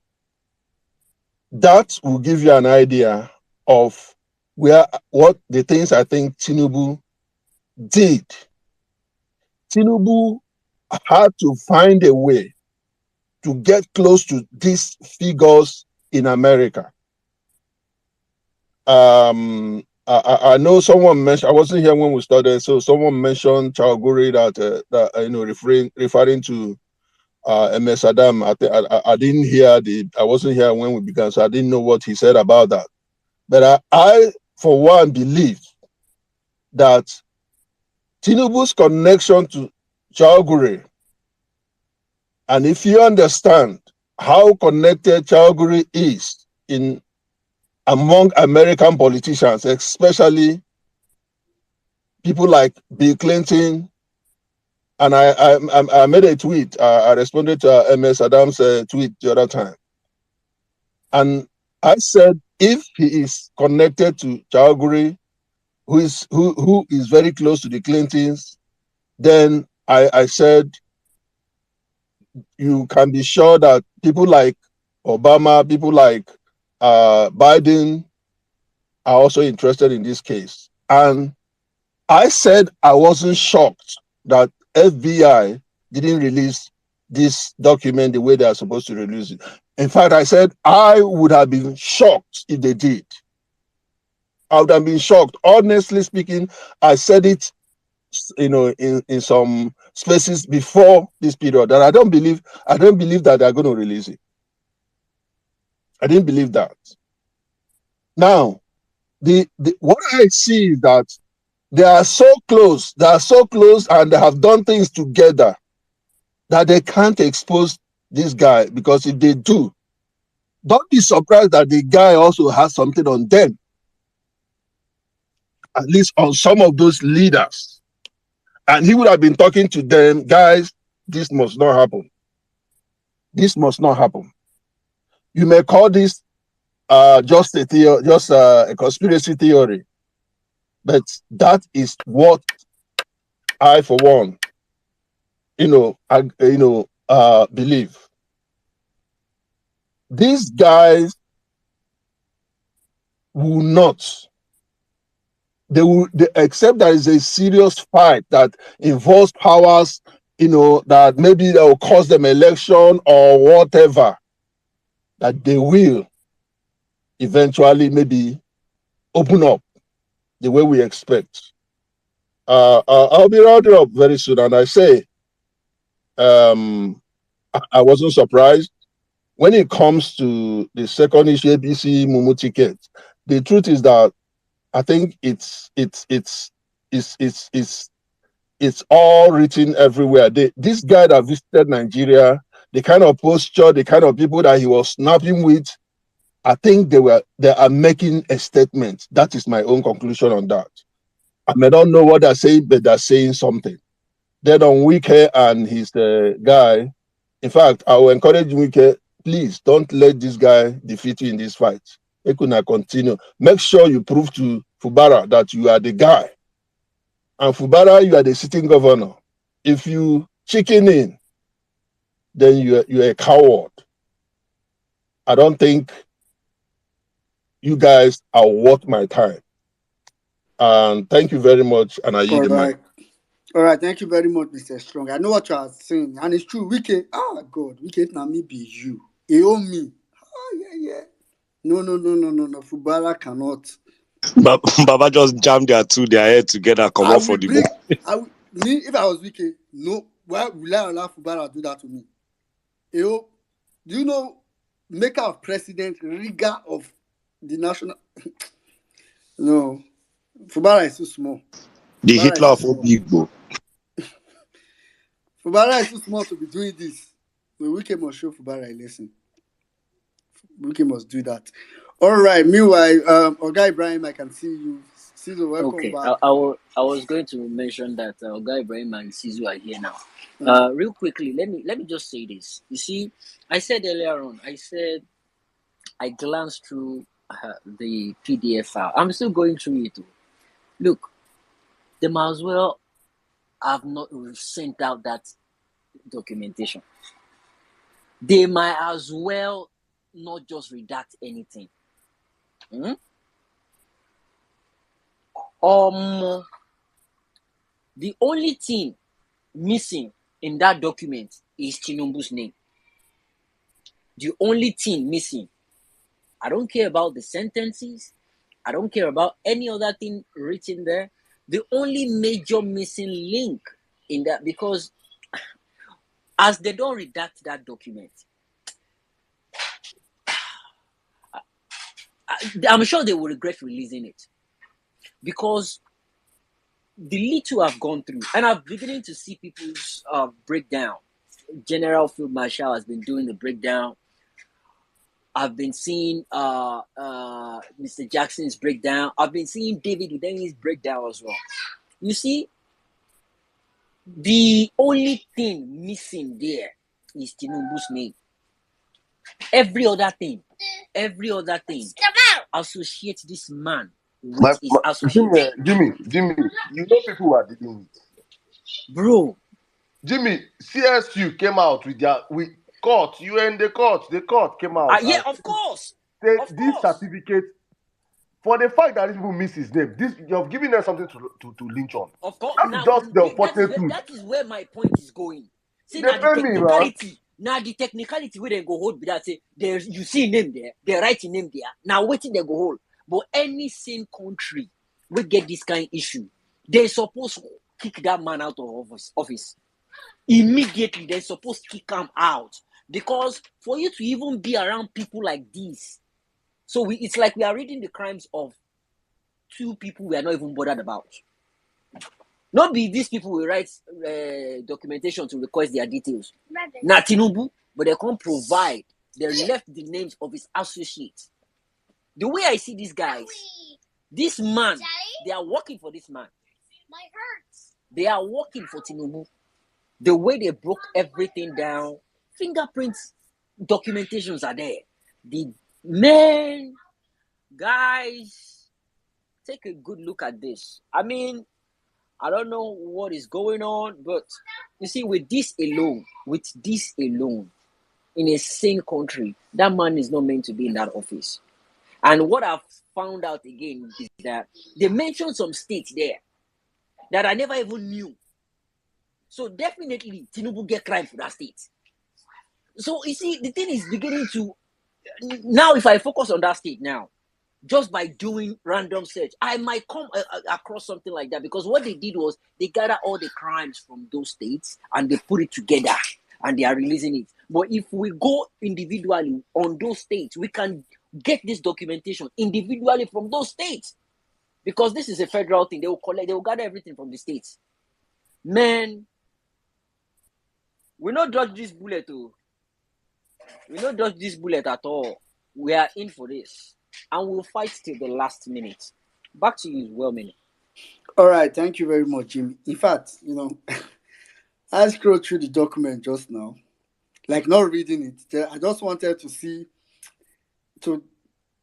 That will give you an idea of what the things I think Tinubu did. Tinubu had to find a way to get close to these figures in America. I know someone mentioned, I wasn't here when we started, so someone mentioned Chowguri that referring to MS Adam. I didn't hear I wasn't here when we began, so I didn't know what he said about that. But I for one, believe that Tinubu's connection to Chowguri, and if you understand how connected Chowguri is among American politicians, especially people like Bill Clinton, and I made a tweet. I responded to MS Adams' tweet the other time, and I said if he is connected to Chowguri, who is very close to the Clintons, then I said you can be sure that people like Obama, people like Biden are also interested in this case. And I said I wasn't shocked that FBI didn't release this document the way they are supposed to release it. In fact, I said I would have been shocked if they did. I would have been shocked. Honestly speaking, I said it, in some spaces before this period, that I don't believe that they're going to release it. I didn't believe that. Now, what I see is that they are so close, and they have done things together that they can't expose this guy, because if they do, don't be surprised that the guy also has something on them, at least on some of those leaders. And he would have been talking to them, guys, this must not happen. This must not happen. You may call this just a theory, just a conspiracy theory, but that is what I, for one, believe. These guys will not. They except there is a serious fight that involves powers, that maybe that will cause them election or whatever, that they will eventually maybe open up the way we expect. I'll be rounding up very soon, and I say, I wasn't surprised when it comes to the second issue APC MuMu ticket. The truth is that I think it's all written everywhere. This guy that visited Nigeria, the kind of posture, the kind of people that he was snapping with, I think they are making a statement. That is my own conclusion on that. I may not know what they're saying, but they're saying something. Then on Wike and his guy, in fact, I will encourage Wike, please don't let this guy defeat you in this fight. He could not continue. Make sure you prove to Fubara that you are the guy. And Fubara, you are the sitting governor. If you chicken in, then you're a coward. I don't think you guys are worth my time. And thank you very much. And I yield the mic. All right, thank you very much, Mr. Strong. I know what you are saying, and it's true. God, na me be you. He owe me. Oh, yeah. No. Fubara cannot. Baba just jammed their head together, come off for the book. If I was Wike, no, why will I allow Fubara do that to me? Do you know, maker of president, rigger of the national? No, Fubara is too small. The Hitler of Obigbo. Fubara is too small to be doing this. The Wike must show Fubara a lesson. Wike must do that. All right. Meanwhile, Oga Ibrahim, I can see you. Caesar, welcome back. I was going to mention that Oga Ibrahim and Caesar are here now. Real quickly, let me just say this. You see, I said earlier on, I glanced through the PDF file. I'm still going through it. Look, they might as well have not sent out that documentation. they might as well not just redact anything. The only thing missing in that document is Tinubu's name. The only thing missing. I don't care about the sentences. I don't care about any other thing written there. The only major missing link in that, because as they don't redact that document, I'm sure they will regret releasing it, because the little I've gone through, and I'm beginning to see people's breakdown. General Field Marshal has been doing the breakdown. I've been seeing Mr. Jackson's breakdown. I've been seeing David Udeni's breakdown as well. You see, the only thing missing there is Tinubu's name. Every other thing associate this man with his associates. Jimmy, you know people who are dealing with. Bro. Jimmy, CSU came out with court. You were in the court. The court came out. Yeah, of course. This certificate, for the fact that these people miss his name, you're giving them something to lynch on. Of course. That is where my point is going. See, now the technicality where they go hold, that say you see name there, they write your name there. Now waiting they go hold. But any same country will get this kind of issue, they're supposed to kick that man out of office. Immediately, they're supposed to kick him out. Because for you to even be around people like this, so it's like we are reading the crimes of two people we are not even bothered about. Not be these people will write documentation to request their details. Not Tinubu, but they can't provide. They left the names of his associates. The way I see these guys, this man, they are working for this man. They are working for Tinubu. The way they broke everything down, fingerprints, documentations are there. The men, guys, take a good look at this. I mean, I don't know what is going on, but you see, with this alone, in a sane country, that man is not meant to be in that office. And what I've found out again is that they mentioned some states there that I never even knew. So definitely, Tinubu get crime for that state. So you see, the thing is beginning to, now if I focus on that state now, just by doing random search, I might come across something like that, because what they did was they gather all the crimes from those states and they put it together and they are releasing it. But if we go individually on those states, we can get this documentation individually from those states, because this is a federal thing. They will gather everything from the states. Man, we not dodge this bullet too. We not dodge this bullet at all. We are in for this. And we'll fight till the last minute. Back to you, Wellman. All right, thank you very much, Jimmy. In fact, I scrolled through the document just now, like not reading it. I just wanted to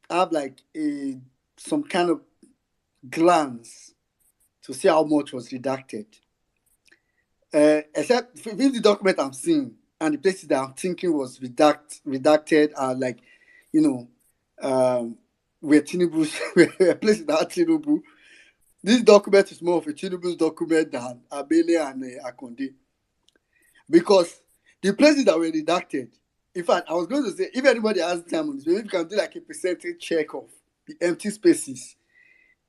have like some kind of glance to see how much was redacted. Except if the document I'm seeing and the places that I'm thinking was redacted are like, where Tinubu's where places that Tinubu. This document is more of a Tinubu's document than Abele and Akonde. Because the places that were redacted, in fact, I was going to say, if anybody has time on this, maybe we can do like a percentage check of the empty spaces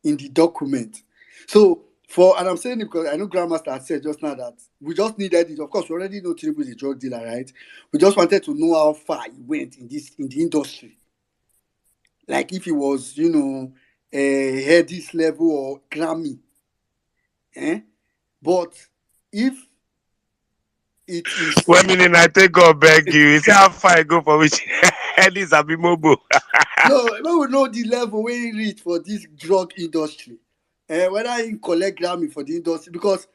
in the document. So, and I'm saying it because I know Grandmaster had said just now that we just needed it. Of course, we already know Tinubu is a drug dealer, right? We just wanted to know how far he went in the industry. Like if he was, head this level or Grammy. But if it is... 1 minute, I take God beg you. You see how far I go for which head is Abimobo. No, we know the level where he reach for this drug industry. Whether he collect Grammy for the industry. Because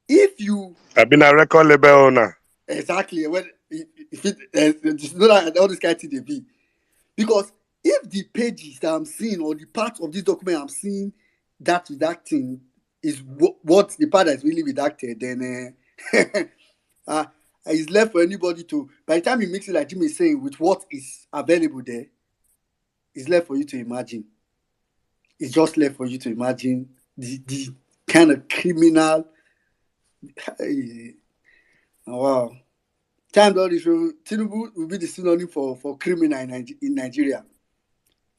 if you... I've been a record label owner. Exactly. When it's not like all this kind of thing they be. Because if the pages that I'm seeing or the part of this document I'm seeing that redacting is what the part that's really redacted, then And it's left for anybody to, by the time you mix it like Jimmy is saying, with what is available there, it's left for you to imagine. It's just left for you to imagine the kind of criminal. Wow. Time all this show, Tinubu will be the synonym for criminal in Nigeria.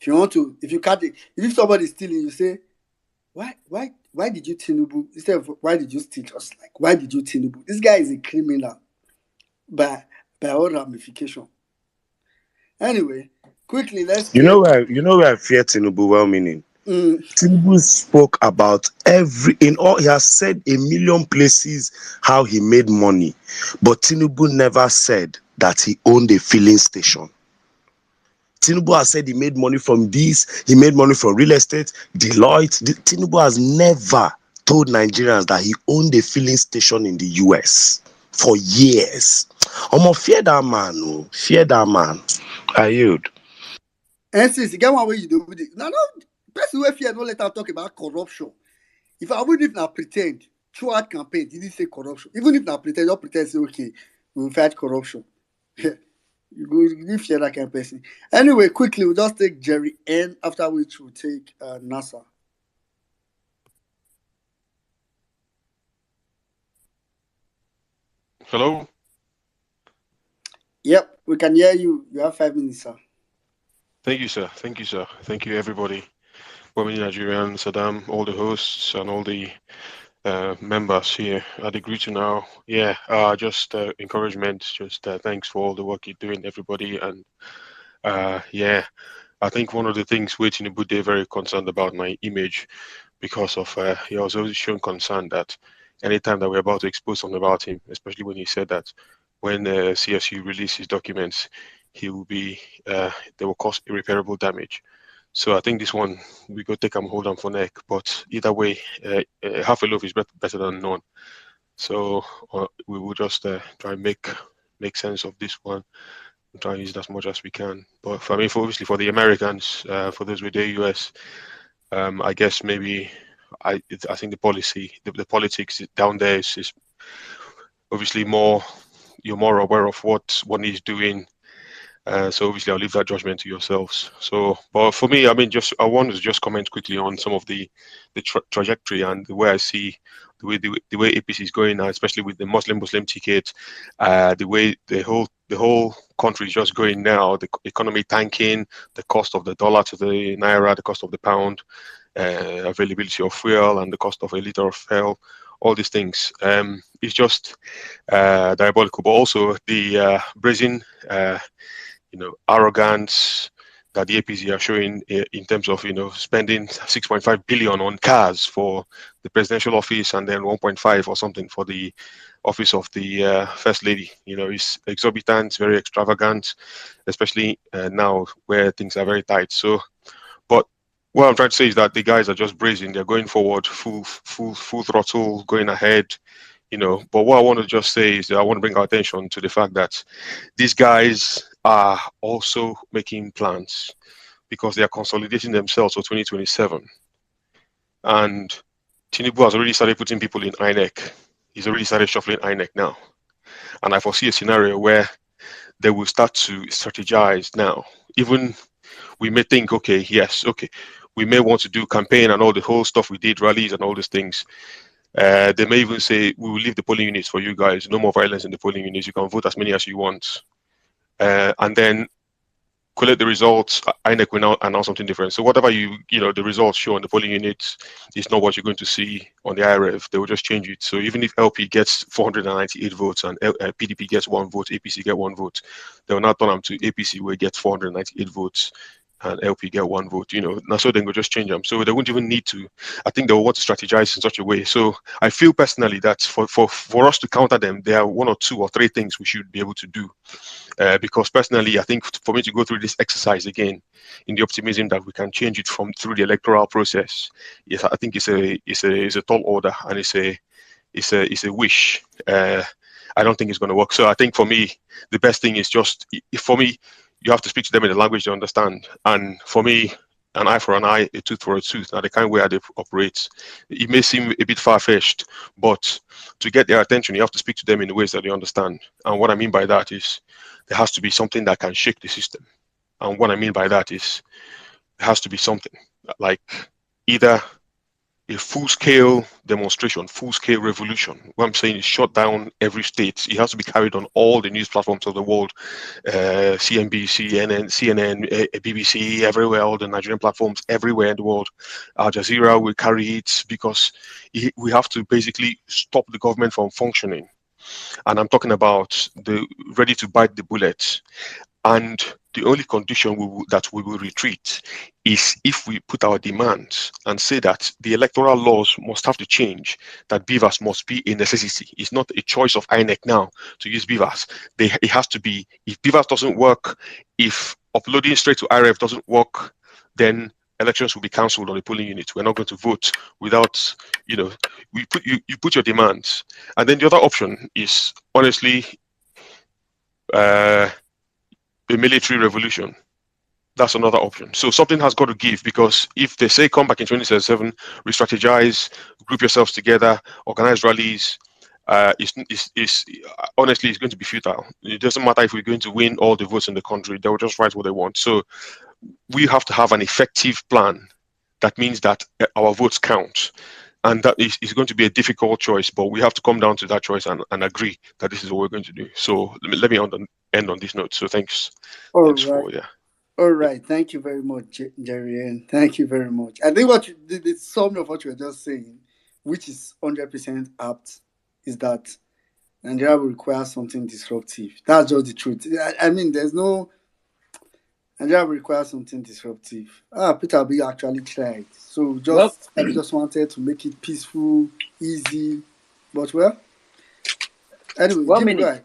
If you want to, if you catch it, if somebody is stealing, you say, why did you Tinubu? Instead of why did you steal? Just like, why did you Tinubu? This guy is a criminal by all ramification. Anyway, quickly, let's You take. know where I fear Tinubu well-meaning. Tinubu spoke about in all, he has said a million places how he made money, but Tinubu never said that he owned a filling station. Tinubu has said he made money from this, he made money from real estate, Deloitte. Tinubu has never told Nigerians that he owned a filling station in the US for years. Fear that man, oh, fear that man. I yield. And since you get one way you do with it. No, person who fear don't let her talk about corruption. If I wouldn't now pretend throughout campaign, didn't say corruption. Even if now pretend, don't pretend say okay, we'll fight corruption. You fear that kind of person. Anyway, quickly, we'll just take Jerry N, after which we'll take NASA. Hello? Yep, we can hear you. You have 5 minutes, sir. Thank you, sir. Thank you, sir. Thank you, everybody. Women Nigerian, Saddam, all the hosts, and all the members here. I'd agree to now. Yeah, just encouragement. Just thanks for all the work you're doing, everybody. And yeah, I think one of the things Tinubu Day very concerned about my image because of he was always shown concern that anytime that we're about to expose something about him, especially when he said that when CSU releases documents, he will be they will cause irreparable damage. So I think this one we go take him hold on for neck. But either way, half a loaf is better than none. So we will just try and make sense of this one. Try and use it as much as we can. But for me, obviously for the Americans, for those with the US, I guess maybe I think the policy, the politics down there is obviously you're more aware of what one is doing. So obviously I'll leave that judgment to yourselves. So, but for me, I mean, I wanted to just comment quickly on some of the trajectory and the way I see the way APC is going now, especially with the Muslim ticket, the way the whole country is just going now, the economy tanking, the cost of the dollar to the naira, the cost of the pound, availability of fuel, and the cost of a liter of fuel. All these things, it's just diabolical. But also the brazen, arrogance that the APC are showing in terms of spending 6.5 billion on cars for the presidential office and then 1.5 or something for the office of the first lady. It's exorbitant, very extravagant, especially now where things are very tight. So, but what I'm trying to say is that the guys are just brazen. They're going forward, full throttle, going ahead. But what I want to just say is that I want to bring our attention to the fact that these guys are also making plans because they are consolidating themselves for 2027. And Tinubu has already started putting people in INEC. He's already started shuffling INEC now. And I foresee a scenario where they will start to strategize now. Even we may think, okay, we may want to do campaign and all the whole stuff we did, rallies and all these things. They may even say, we will leave the polling units for you guys. No more violence in the polling units. You can vote as many as you want. And then collect the results. INEC will now announce something different. So whatever the results show on the polling units is not what you're going to see on the IRF. They will just change it. So even if LP gets 498 votes and PDP gets 1 vote, APC get 1 vote, they will now turn them to APC where it gets 498 votes and LP get 1 vote. Now so then we'll just change them. So they won't even need to. I think they will want to strategize in such a way. So I feel personally that for us to counter them, there are 1 or 2 or 3 things we should be able to do. Because personally, I think for me to go through this exercise again, in the optimism that we can change it through the electoral process, yes, I think it's a tall order and it's a wish. I don't think it's going to work. So I think for me, the best thing is you have to speak to them in a language they understand. And for me, an eye for an eye, a tooth for a tooth. Now, the kind of way they operate, it may seem a bit far-fetched, but to get their attention, you have to speak to them in ways that they understand. And what I mean by that is there has to be something that can shake the system. And what I mean by that is there has to be something like either a full-scale demonstration, full-scale revolution. What I'm saying is shut down every state. It has to be carried on all the news platforms of the world, CNBC, CNN, BBC, everywhere, all the Nigerian platforms, everywhere in the world. Al Jazeera will carry it because we have to basically stop the government from functioning. And I'm talking about the ready to bite the bullet. And the only condition that we will retreat is if we put our demands and say that the electoral laws must have to change, that BVAS must be a necessity. It's not a choice of INEC now to use BVAS. It has to be, if BVAS doesn't work, if uploading straight to IRF doesn't work, then elections will be cancelled on the polling unit. We're not going to vote without, you put your demands. And then the other option is, honestly, a military revolution. That's another option. So something has got to give, because if they say come back in 2077, re-strategize, group yourselves together, organize rallies, honestly, it's going to be futile. It doesn't matter if we're going to win all the votes in the country. They will just write what they want. So we have to have an effective plan. That means that our votes count. And that is going to be a difficult choice, but we have to come down to that choice and agree that this is what we're going to do. So let me end on this note. So thanks. Thanks for All right. Thank you very much, Jerry. And thank you very much. I think what the summary of what you were just saying, which is 100% apt, is that Nigeria will require something disruptive. That's just the truth. I mean, Nigeria will require something disruptive. Peter B actually tried. So I just wanted to make it peaceful, easy. But anyway, Jimmy, go ahead.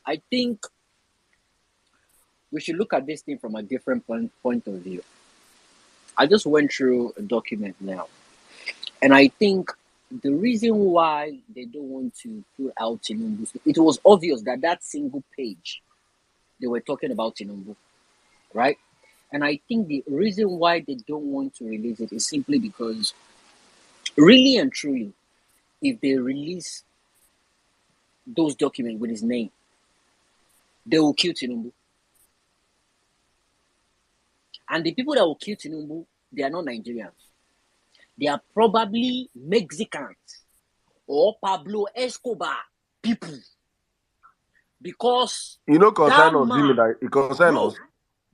I think we should look at this thing from a different point of view. I just went through a document now, and I think the reason why they don't want to put out Tinubu, it was obvious that single page they were talking about Tinubu, right? And I think the reason why they don't want to release it is simply because, really and truly, if they release those documents with his name, they will kill Tinubu. And the people that will kill Tinubu, they are not Nigerians. They are probably Mexicans or Pablo Escobar people. Because concern us, Jimmy, that it concern us.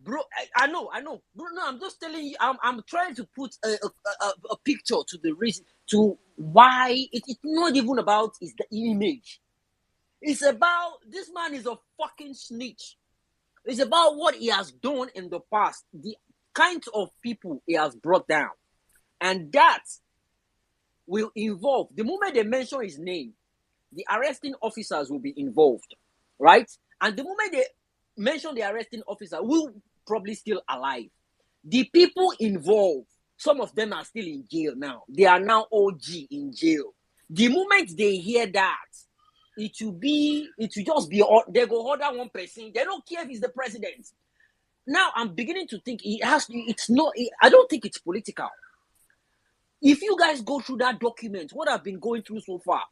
Bro, I know. Bro, no, I'm just telling you, I'm trying to put a picture to the reason, to why it's not even about is the image. It's about, this man is a fucking snitch. It's about what he has done in the past, the kinds of people he has brought down. And that will involve, the moment they mention his name, the arresting officers will be involved, right? And the moment they mention the arresting officer, will probably still alive. The people involved, some of them are still in jail now. They are now OG in jail. The moment they hear that, it will just be, they go order one person. They don't care if he's the president. Now I'm beginning to think I don't think it's political. If you guys go through that document, what I've been going through so far,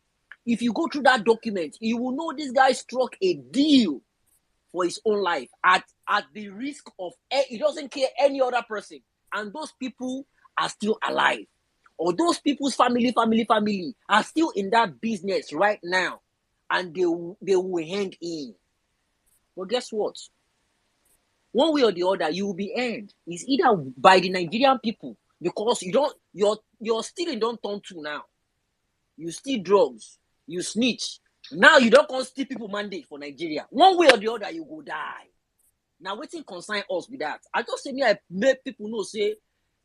if you go through that document, you will know this guy struck a deal for his own life at the risk of, he doesn't care any other person. And those people are still alive. Or those people's family are still in that business right now. And they will hang in. But guess what? One way or the other, you will be hanged. It's either by the Nigerian people, because you're stealing don't turn to now. You steal drugs, you snitch. Now you don't come steal people mandate for Nigeria. One way or the other, you go die. Now wetin concern us with that? I just say me, I make people know, say,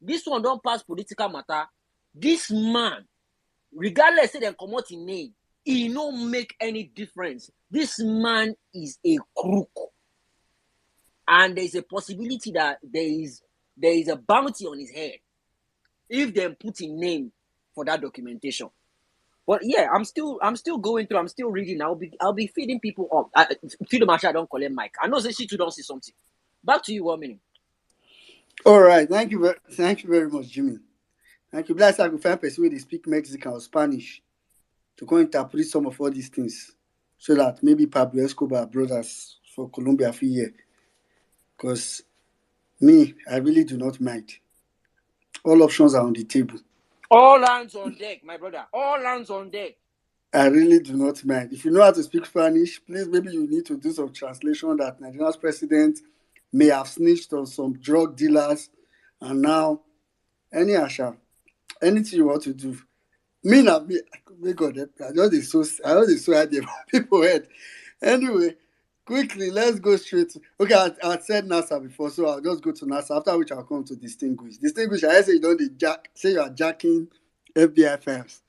this one don't pass political matter. This man, regardless say they come out in name, he no make any difference. This man is a crook. And there's a possibility that there is a bounty on his head if they put in name for that documentation. But yeah, I'm still going through. I'm still reading. I'll be feeding people up. Feed the marshal. I don't call him Mike. I know say she too don't see something. Back to you, 1 minute. All right, thank you very much, Jimmy. Thank you. Bless I could find person where they speak Mexican or Spanish to go interpret some of all these things, so that maybe Pablo Escobar brothers for Colombia for year. Because me, I really do not mind. All options are on the table. All hands on deck, my brother. All hands on deck. I really do not mind. If you know how to speak Spanish, please maybe you need to do some translation that Nigeria's president may have snitched on some drug dealers, and now any asha, anything you want to do. Me now, me, may God help me. I just so idea people head. Anyway, quickly, let's go straight to. Okay, I said NASA before, so I'll just go to NASA. After which I'll come to distinguish. Distinguish. I say you don't say you are jacking FBI files.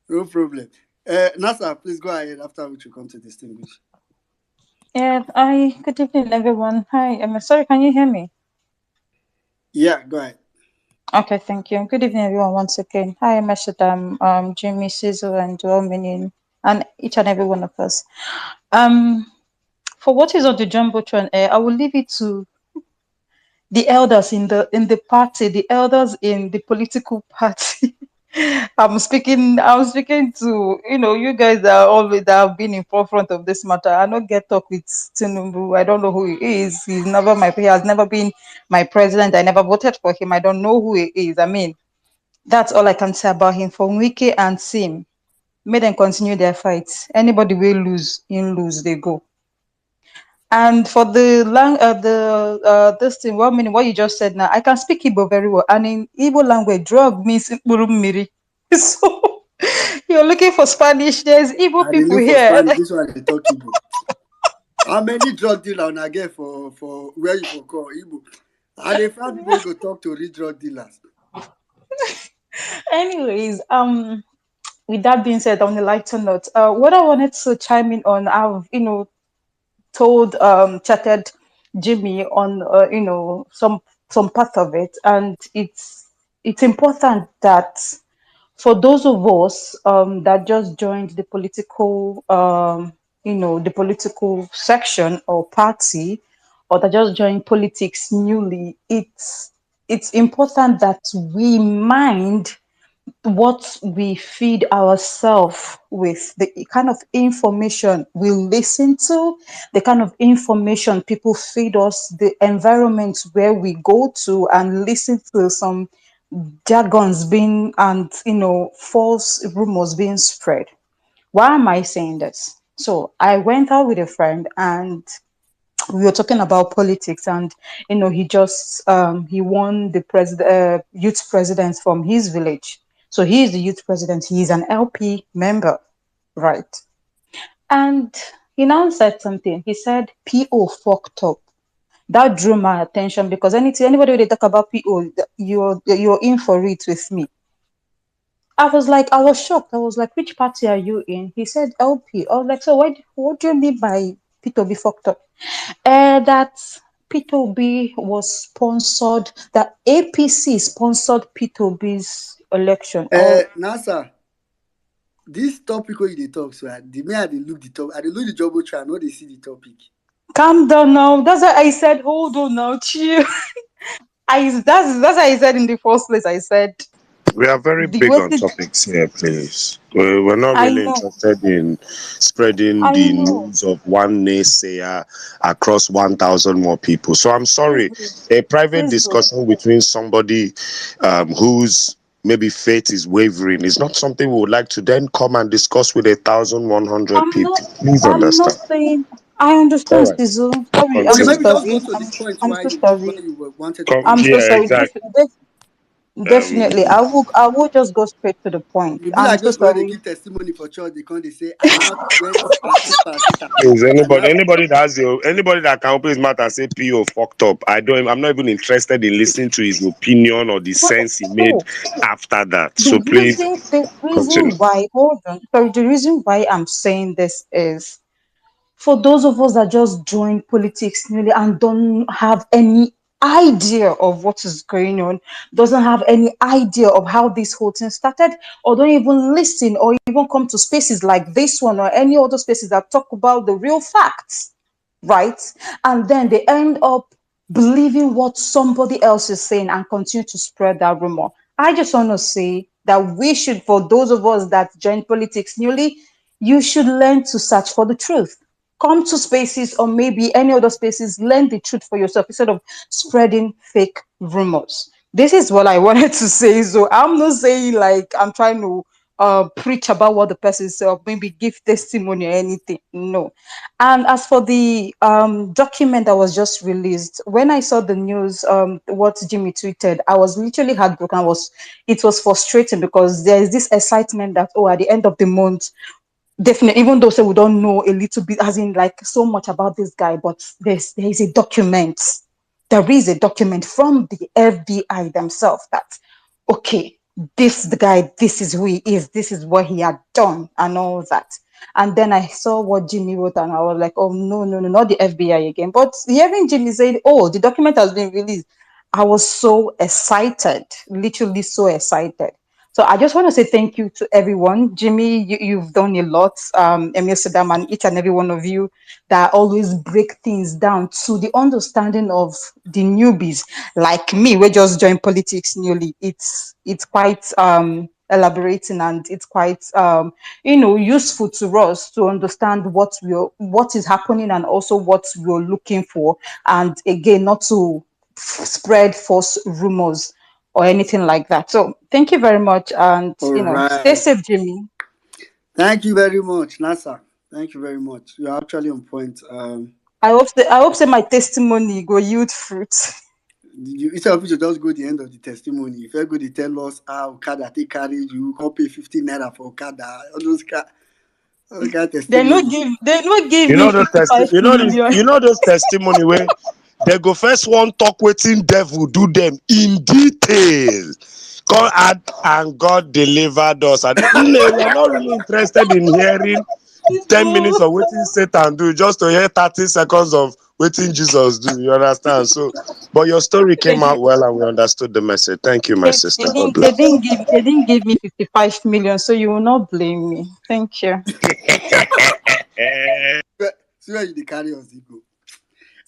No problem. NASA, please go ahead. After which you come to distinguish. Yeah, good evening, everyone. Hi, I'm sorry, can you hear me? Yeah, go ahead. Okay, thank you. Good evening, everyone, once again. Hi, I'm Jimmy, Sizzle, and Dominion, and each and every one of us. For what is on the jumbotron, I will leave it to the elders in the party, the elders in the political party. I'm speaking to, you guys that are always that have been in forefront of this matter. I don't get talk with Tinubu. I don't know who he is. He has never been my president. I never voted for him. I don't know who he is. I mean, that's all I can say about him. For Wike and Sim, may them continue their fights. Anybody will lose, in lose, they go. And for this thing, 1 minute, what you just said now, I can speak Igbo very well. And in Igbo language, drug means mkpụrụ mmiri. So you're looking for Spanish. There's Igbo I dey people look for here. Spanish. This one they talk Igbo. How many drug dealers I get for where you for call Igbo? And they find people who go talk to real drug dealers. Anyways, with that being said, on a lighter note, what I wanted to chime in on, I've told chatted Jimmy on some part of it, and it's important that for those of us that just joined the political the political section or party, or that just joined politics newly, it's important that we mind what we feed ourselves with, the kind of information we listen to, the kind of information people feed us, the environment where we go to and listen to some jargons being and false rumors being spread. Why am I saying this? So I went out with a friend and we were talking about politics, and he just he won the youth president from his village. So he is the youth president. He is an LP member, right? And he now said something. He said PO fucked up. That drew my attention because anybody they talk about PO, you're in for it with me. I was shocked. I was like, which party are you in? He said LP. I was like, so what do you mean by P2 be fucked up? That P2B was sponsored, that APC sponsored P2B's election. NASA, this topic where they talk, so the me I dey look the top, I dey look the jumbotron, I know they see the topic. Calm down now. That's why I said, hold on now, chill. That's why I said in the first place, I said, We are very the big way on topics here, please. We're not I really know, interested in spreading I the know. news of one naysayer across 1,000 more people. So I'm sorry, Sizzle, a private sizzle. discussion between somebody whose maybe faith is wavering is not something we would like to then come and discuss with 1,100 I'm not, people. Please I'm not understand. saying, I All understand, right, Sizzle. Sorry, I'm Okay, so continue. maybe just go sorry. to the point I'm why so where sorry. you wanted to come I'm in. so Yeah, sorry. exactly. Definitely, Um, I will just go straight to the point. You be I'm like so those people they sorry. give testimony for church, they come they say, I now went to practice paracetamol. Is And now anybody that can open his mouth and say PO fucked up? I'm not even interested in listening to his opinion or the But sense he made no, after that. the So please reason the continue. reason why hold on. Sorry, the reason why I'm saying this is for those of us that just joined politics newly and don't have any idea of what is going on, doesn't have any idea of how this whole thing started, or don't even listen or even come to spaces like this one or any other spaces that talk about the real facts, right? And then they end up believing what somebody else is saying and continue to spread that rumor. I just want to say that we should, for those of us that join politics newly, you should learn to search for the truth. Come to spaces or maybe any other spaces, learn the truth for yourself instead of spreading fake rumors. This is what I wanted to say. So I'm not saying like I'm trying to preach about what the person said or maybe give testimony or anything. No. And as for the document that was just released, when I saw the news, what Jimmy tweeted, I was literally heartbroken. It was frustrating because there is this excitement that, oh, at the end of the month, definitely, even though say we don't know a little bit, as in like so much about this guy, but there is a document. There is a document from the FBI themselves that, okay, this the guy, this is who he is, this is what he had done, and all that. And then I saw what Jimmy wrote, and I was like, oh no, no, no, not the FBI again. But hearing Jimmy say, oh, the document has been released, I was so excited, literally so excited. So I just want to say thank you to everyone. Jimmy, you've done a lot. Emil Sedam and each and every one of you that always break things down to the understanding of the newbies like me. We just joined politics newly. It's quite elaborating and it's quite useful to us to understand what is happening and also what we're looking for. And again, not to spread false rumors or anything like that. So thank you very much, and All stay right. safe, Jimmy. Thank you very much, NASA. Thank you very much. You're actually on point. I hope my testimony go yield fruit. Instead of you to just go the end of the testimony, if you're going to tell us how Okada take carry you, come pay 15 naira for Okada, all those kind of testimony. They no give You me know those 55 million. you know those testimony where they go first one talk wetin devil do them in detail. God had and God delivered us. And we are not really interested in hearing 10 minutes of wetin Satan do, just to hear 30 seconds of wetin Jesus do. You understand? So, but your story they, came out well and we understood the message. Thank you, my sister. God they bless. didn't give me 55 million, so you will not blame me. Thank you. See where you carry us, Igbo.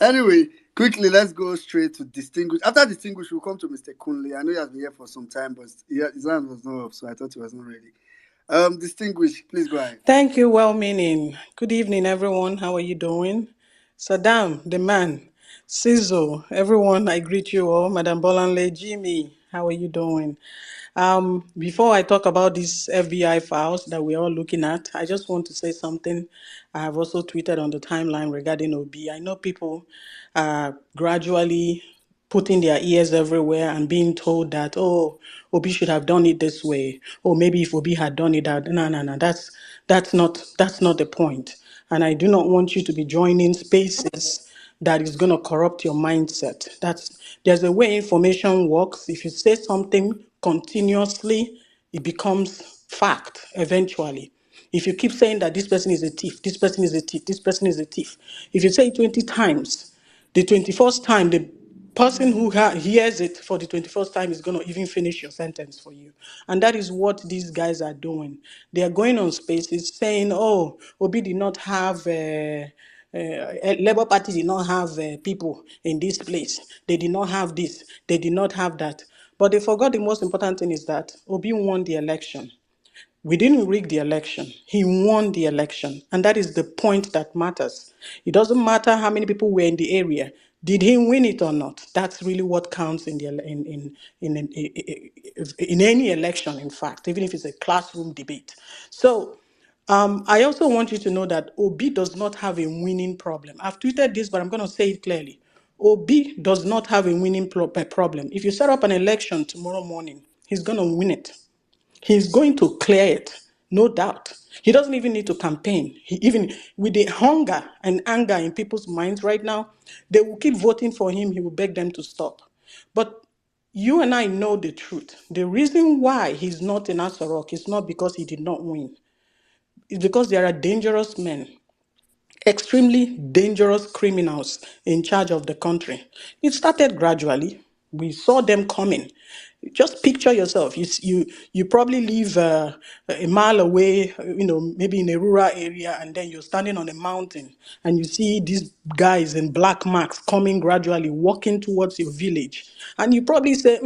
Anyway, quickly, let's go straight to Distinguish. After Distinguish, we'll come to Mr. Kunle. I know he has been here for some time, but his hand was not up, so I thought he was not ready. Distinguish, please go ahead. Thank you, well meaning. Good evening, everyone. How are you doing? Saddam, the man. Sizzle, everyone, I greet you all. Madam Bolanle, Jimmy, how are you doing? Before I talk about these FBI files that we're all looking at, I just want to say something. I have also tweeted on the timeline regarding OB. I know people are gradually putting their ears everywhere and being told that, oh, Obi should have done it this way. Or maybe if Obi had done it that, no, no, no, that's not the point. And I do not want you to be joining spaces that is going to corrupt your mindset. There's a way information works. If you say something continuously, it becomes fact eventually. If you keep saying that this person is a thief, this person is a thief, this person is a thief, if you say it 20 times, the 21st time, the person who hears it for the 21st time is going to even finish your sentence for you. And that is what these guys are doing. They are going on spaces saying, oh, Obi did not have, Labour Party did not have people in this place. They did not have this. They did not have that. But they forgot the most important thing is that Obi won the election. We didn't rig the election. He won the election. And that is the point that matters. It doesn't matter how many people were in the area. Did he win it or not? That's really what counts in the in any election, in fact, even if it's a classroom debate. So I also want you to know that Obi does not have a winning problem. I've tweeted this, but I'm going to say it clearly. Obi does not have a winning problem. If you set up an election tomorrow morning, he's going to win it. He's going to clear it, no doubt. He doesn't even need to campaign. Even with the hunger and anger in people's minds right now, they will keep voting for him. He will beg them to stop. But you and I know the truth. The reason why he's not in Asorok is not because he did not win. It's because there are dangerous men, extremely dangerous criminals in charge of the country. It started gradually. We saw them coming. Just picture yourself. You probably live a mile away, maybe in a rural area, and then you're standing on a mountain and you see these guys in black masks coming gradually, walking towards your village. And you probably say,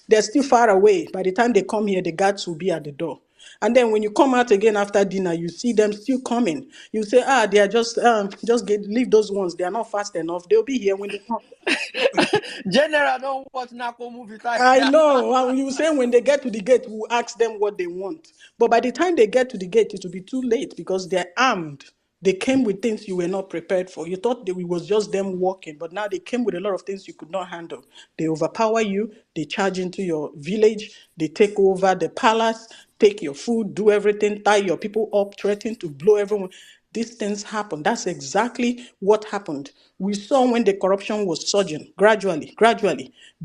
they're still far away. By the time they come here, the guards will be at the door. And then when you come out again after dinner, you see them still coming. You say, they are just leave those ones. They are not fast enough. They'll be here when they come. General, don't watch Nako movie time. I know. And you say when they get to the gate, we'll ask them what they want. But by the time they get to the gate, it will be too late because they're armed. They came with things you were not prepared for. You thought that it was just them walking, but now they came with a lot of things you could not handle. They overpower you, they charge into your village, they take over the palace, take your food, do everything, tie your people up, threaten to blow everyone. These things happen. That's exactly what happened. We saw when the corruption was surging, gradually,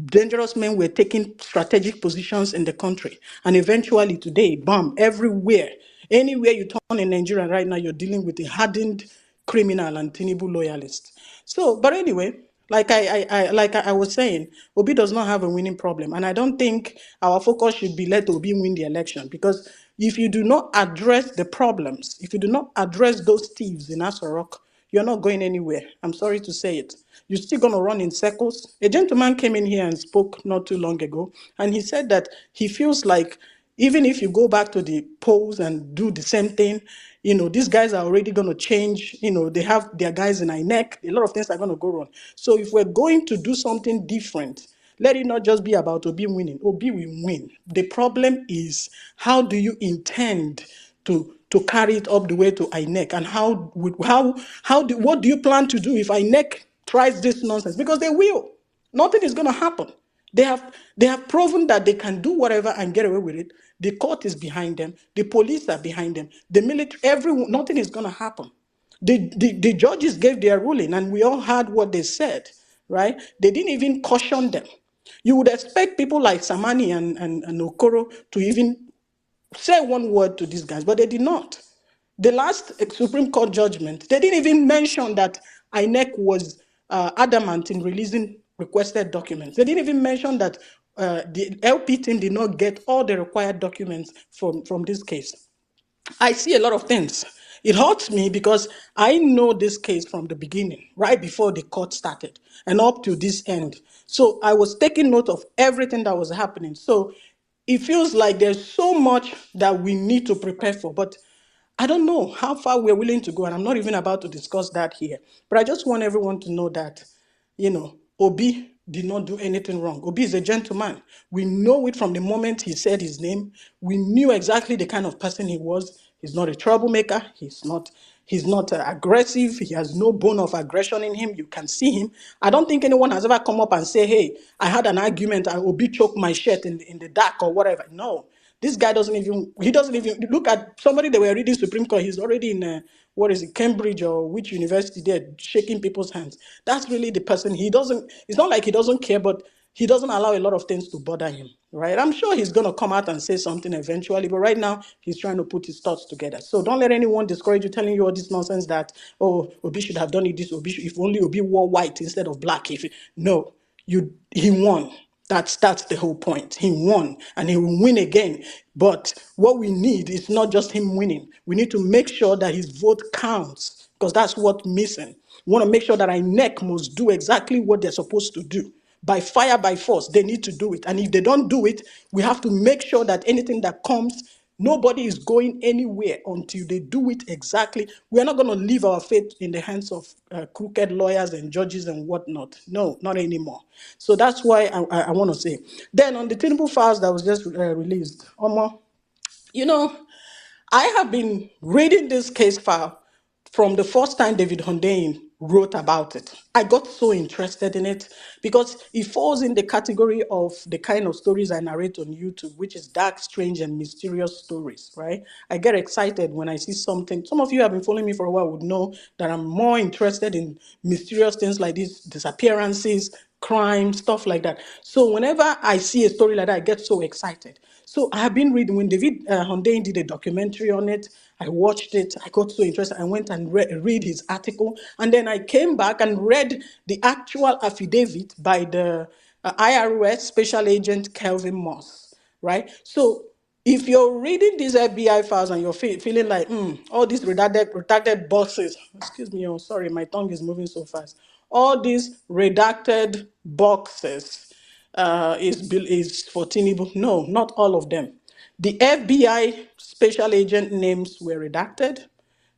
dangerous men were taking strategic positions in the country. And eventually today, bam, everywhere. Anywhere you turn in Nigeria right now, you're dealing with a hardened criminal and Tinubu loyalist. So, but anyway, like I was saying, Obi does not have a winning problem, and I don't think our focus should be let Obi win the election because if you do not address the problems, if you do not address those thieves in Asorok, you're not going anywhere. I'm sorry to say it. You're still going to run in circles. A gentleman came in here and spoke not too long ago, and he said that he feels like even if you go back to the polls and do the same thing, these guys are already going to change. They have their guys in INEC. A lot of things are going to go wrong. So if we're going to do something different, let it not just be about Obi winning. Obi will win. The problem is how do you intend to carry it up the way to INEC, and what do you plan to do if INEC tries this nonsense? Because they will. Nothing is going to happen. They have proven that they can do whatever and get away with it. The court is behind them. The police are behind them. The military, everyone, nothing is going to happen. The judges gave their ruling and we all heard what they said, right? They didn't even caution them. You would expect people like Samani and Okoro to even say one word to these guys, but they did not. The last Supreme Court judgment, they didn't even mention that INEC was adamant in releasing requested documents. They didn't even mention that the LP team did not get all the required documents from this case. I see a lot of things. It hurts me because I know this case from the beginning, right before the court started, and up to this end. So I was taking note of everything that was happening. So it feels like there's so much that we need to prepare for, but I don't know how far we're willing to go, and I'm not even about to discuss that here. But I just want everyone to know that Obi did not do anything wrong. Obi is a gentleman. We know it from the moment he said his name. We knew exactly the kind of person he was. He's not a troublemaker. He's not aggressive. He has no bone of aggression in him. You can see him. I don't think anyone has ever come up and say, hey, I had an argument. Obi choked my shirt in the dark or whatever. No. This guy he doesn't even look at somebody they were reading Supreme Court. He's already in what is it, Cambridge or which university there, shaking people's hands. That's really the person. It's not like he doesn't care, but he doesn't allow a lot of things to bother him, right? I'm sure he's going to come out and say something eventually, but right now he's trying to put his thoughts together. So don't let anyone discourage you, telling you all this nonsense that, oh, Obi should have done it this, if only Obi wore white instead of black. No, he won. That's the whole point. He won and he will win again. But what we need is not just him winning. We need to make sure that his vote counts because that's what's missing. We want to make sure that INEC must do exactly what they're supposed to do. By fire, by force, they need to do it. And if they don't do it, we have to make sure that anything that comes, nobody is going anywhere until they do it exactly. We are not going to leave our fate in the hands of crooked lawyers and judges and whatnot. No, not anymore. So that's why I want to say. Then on the Tinubu files that was just released, Omo, you know, I have been reading this case file from the first time David Hundeyin wrote about it. I got so interested in it because it falls in the category of the kind of stories I narrate on YouTube, which is dark, strange, and mysterious stories, right? I get excited when I see something. Some of you have been following me for a while would know that I'm more interested in mysterious things like these disappearances, crime, stuff like that. So whenever I see a story like that, I get so excited. So I have been reading, when David Hundeyin did a documentary on it, I watched it, I got so interested, I went and read his article, and then I came back and read the actual affidavit by the IRS Special Agent Kelvin Moss, right? So if you're reading these FBI files and you're feeling like, all these redacted boxes, excuse me, oh, sorry, my tongue is moving so fast. All these redacted boxes is for Tinubu. No, not all of them. The FBI special agent names were redacted,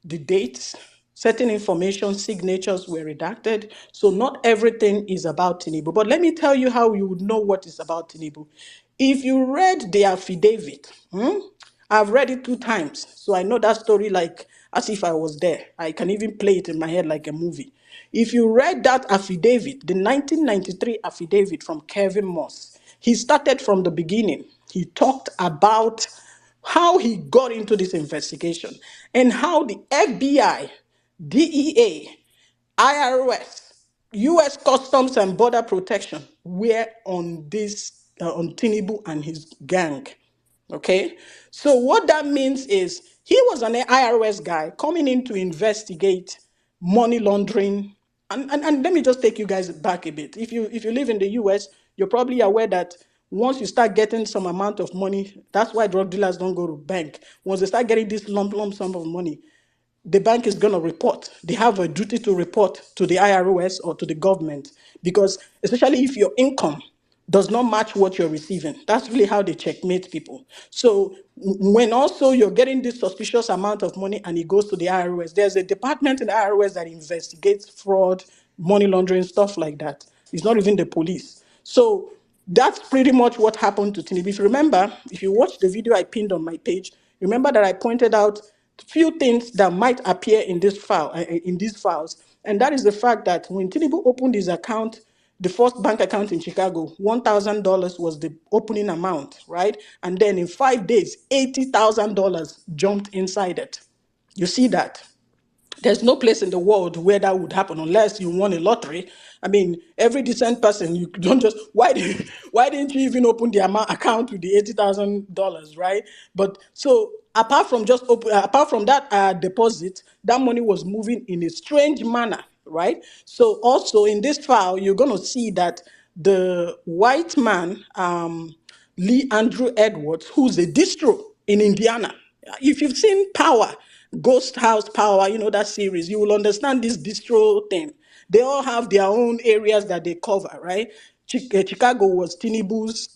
the dates, certain information, signatures were redacted. So not everything is about Tinubu. But let me tell you how you would know what is about Tinubu. If you read the affidavit, I've read it 2 times, so I know that story like as if I was there. I can even play it in my head like a movie. If you read that affidavit, the 1993 affidavit from Kevin Moss, he started from the beginning. He talked about how he got into this investigation and how the FBI, DEA, IRS, U.S. Customs and Border Protection were on this, on Tinubu and his gang. Okay, so what that means is he was an IRS guy coming in to investigate money laundering. And let me just take you guys back a bit. If you live in the US, you're probably aware that once you start getting some amount of money, that's why drug dealers don't go to bank. Once they start getting this lump sum of money, the bank is going to report. They have a duty to report to the IRS or to the government, because especially if your income does not match what you're receiving, that's really how they checkmate people. So when also you're getting this suspicious amount of money and it goes to the IRS, there's a department in the IRS that investigates fraud, money laundering, stuff like that. It's not even the police. So that's pretty much what happened to Tinubu. If you remember, if you watch the video I pinned on my page, remember that I pointed out few things that might appear in this file, in these files, and that is the fact that when Tinubu opened his account, the first bank account in Chicago, $1,000 was the opening amount, right? And then in 5 days, $80,000 jumped inside it. You see that? There's no place in the world where that would happen unless you won a lottery. I mean, every decent person, you don't just, why didn't you even open the account with the $80,000, right? But so apart from that deposit, that money was moving in a strange manner, right? So also in this file, you're going to see that the white man, Lee Andrew Edwards, who's a distro in Indiana. If you've seen Power, Ghost House Power, you know that series, you will understand this distro thing. They all have their own areas that they cover, right? Chicago was Tinubu's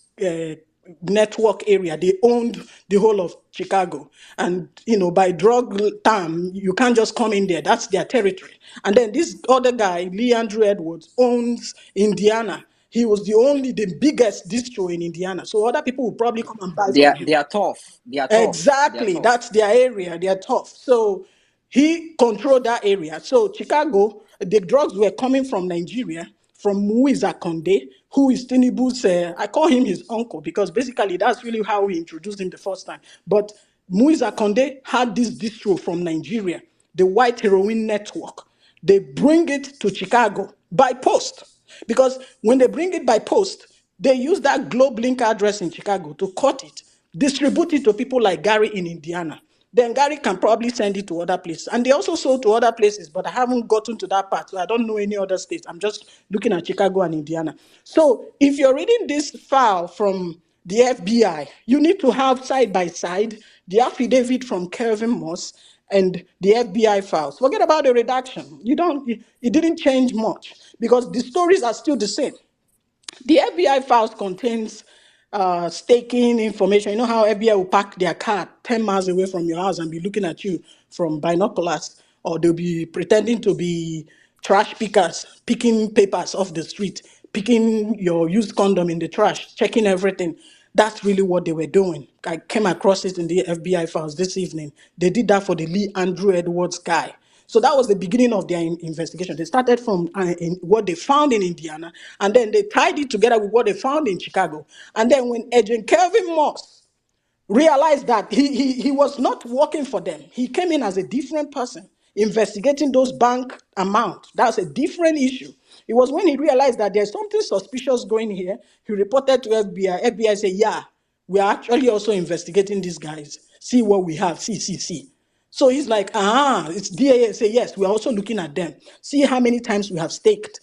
network area. They owned the whole of Chicago. And, by drug term, you can't just come in there. That's their territory. And then this other guy, Lee Andrew Edwards, owns Indiana. He was the biggest distro in Indiana. So other people will probably come and buy from him. They are tough. They are tough. They are Exactly. tough. That's their area. They are tough. So he controlled that area. So Chicago, the drugs were coming from Nigeria, from Muiza Konde, who is Tinubu's, I call him his uncle because basically that's really how we introduced him the first time. But Muiza Konde had this distro from Nigeria, the White Heroin Network. They bring it to Chicago by post. Because when they bring it by post, they use that Globe Link address in Chicago to cut it, distribute it to people like Gary in Indiana. Then Gary can probably send it to other places. And they also sold to other places, but I haven't gotten to that part. So I don't know any other states. I'm just looking at Chicago and Indiana. So if you're reading this file from the FBI, you need to have side by side the affidavit from Kelvin Moss and the FBI files. Forget about the redaction. It didn't change much because the stories are still the same. The FBI files contains staking information. You know how FBI will park their car 10 miles away from your house and be looking at you from binoculars, or they'll be pretending to be trash pickers, picking papers off the street, picking your used condom in the trash, checking everything. That's really what they were doing. I came across it in the FBI files this evening. They did that for the Lee Andrew Edwards guy. So that was the beginning of their investigation. They started from what they found in Indiana, and then they tied it together with what they found in Chicago. And then when Agent Kelvin Moss realized that he was not working for them, he came in as a different person, investigating those bank amounts. That's a different issue. It was when he realized that there's something suspicious going here, he reported to FBI. FBI said, yeah, we are actually also investigating these guys. See what we have, see. So he's like, it's DAA. Say, yes, we're also looking at them. See how many times we have staked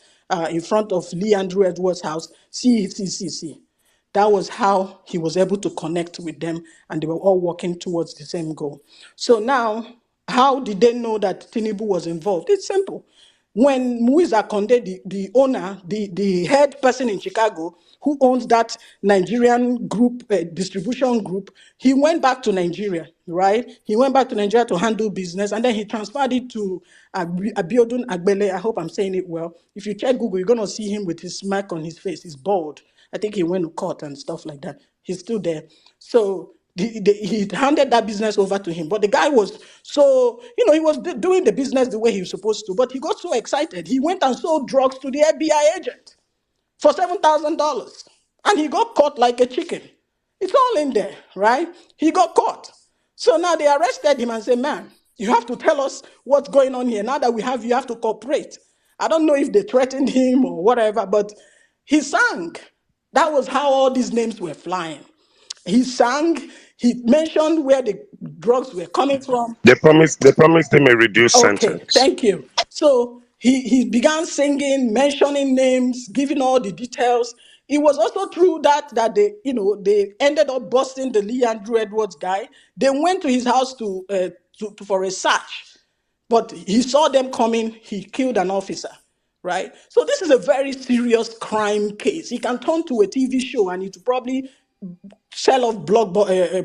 in front of Lee Andrew Edwards' house. See, see, see, see. That was how he was able to connect with them, and they were all working towards the same goal. So now, how did they know that Tinubu was involved? It's simple. When Muiza Konde, the owner, the head person in Chicago, who owns that Nigerian group, distribution group, he went back to Nigeria, right? He went back to Nigeria to handle business, and then he transferred it to Abiodun Agbele. I hope I'm saying it well. If you check Google, you're going to see him with his smirk on his face. He's bald. I think he went to court and stuff like that. He's still there. So he handed that business over to him. But the guy was so, he was doing the business the way he was supposed to. But he got so excited. He went and sold drugs to the FBI agent for $7,000. And he got caught like a chicken. It's all in there, right? He got caught. So now they arrested him and said, man, you have to tell us what's going on here. Now that we have you have to cooperate. I don't know if they threatened him or whatever, but he sang. That was how all these names were flying. He sang, he mentioned where the drugs were coming from. They promised him a reduced Okay, sentence. thank you. So he began singing, mentioning names, giving all the details. It was also true that they ended up busting the Lee Andrew Edwards guy. They went to his house for a search, but he saw them coming. He killed an officer, right? So this is a very serious crime case. He can turn to a TV show and it probably sell off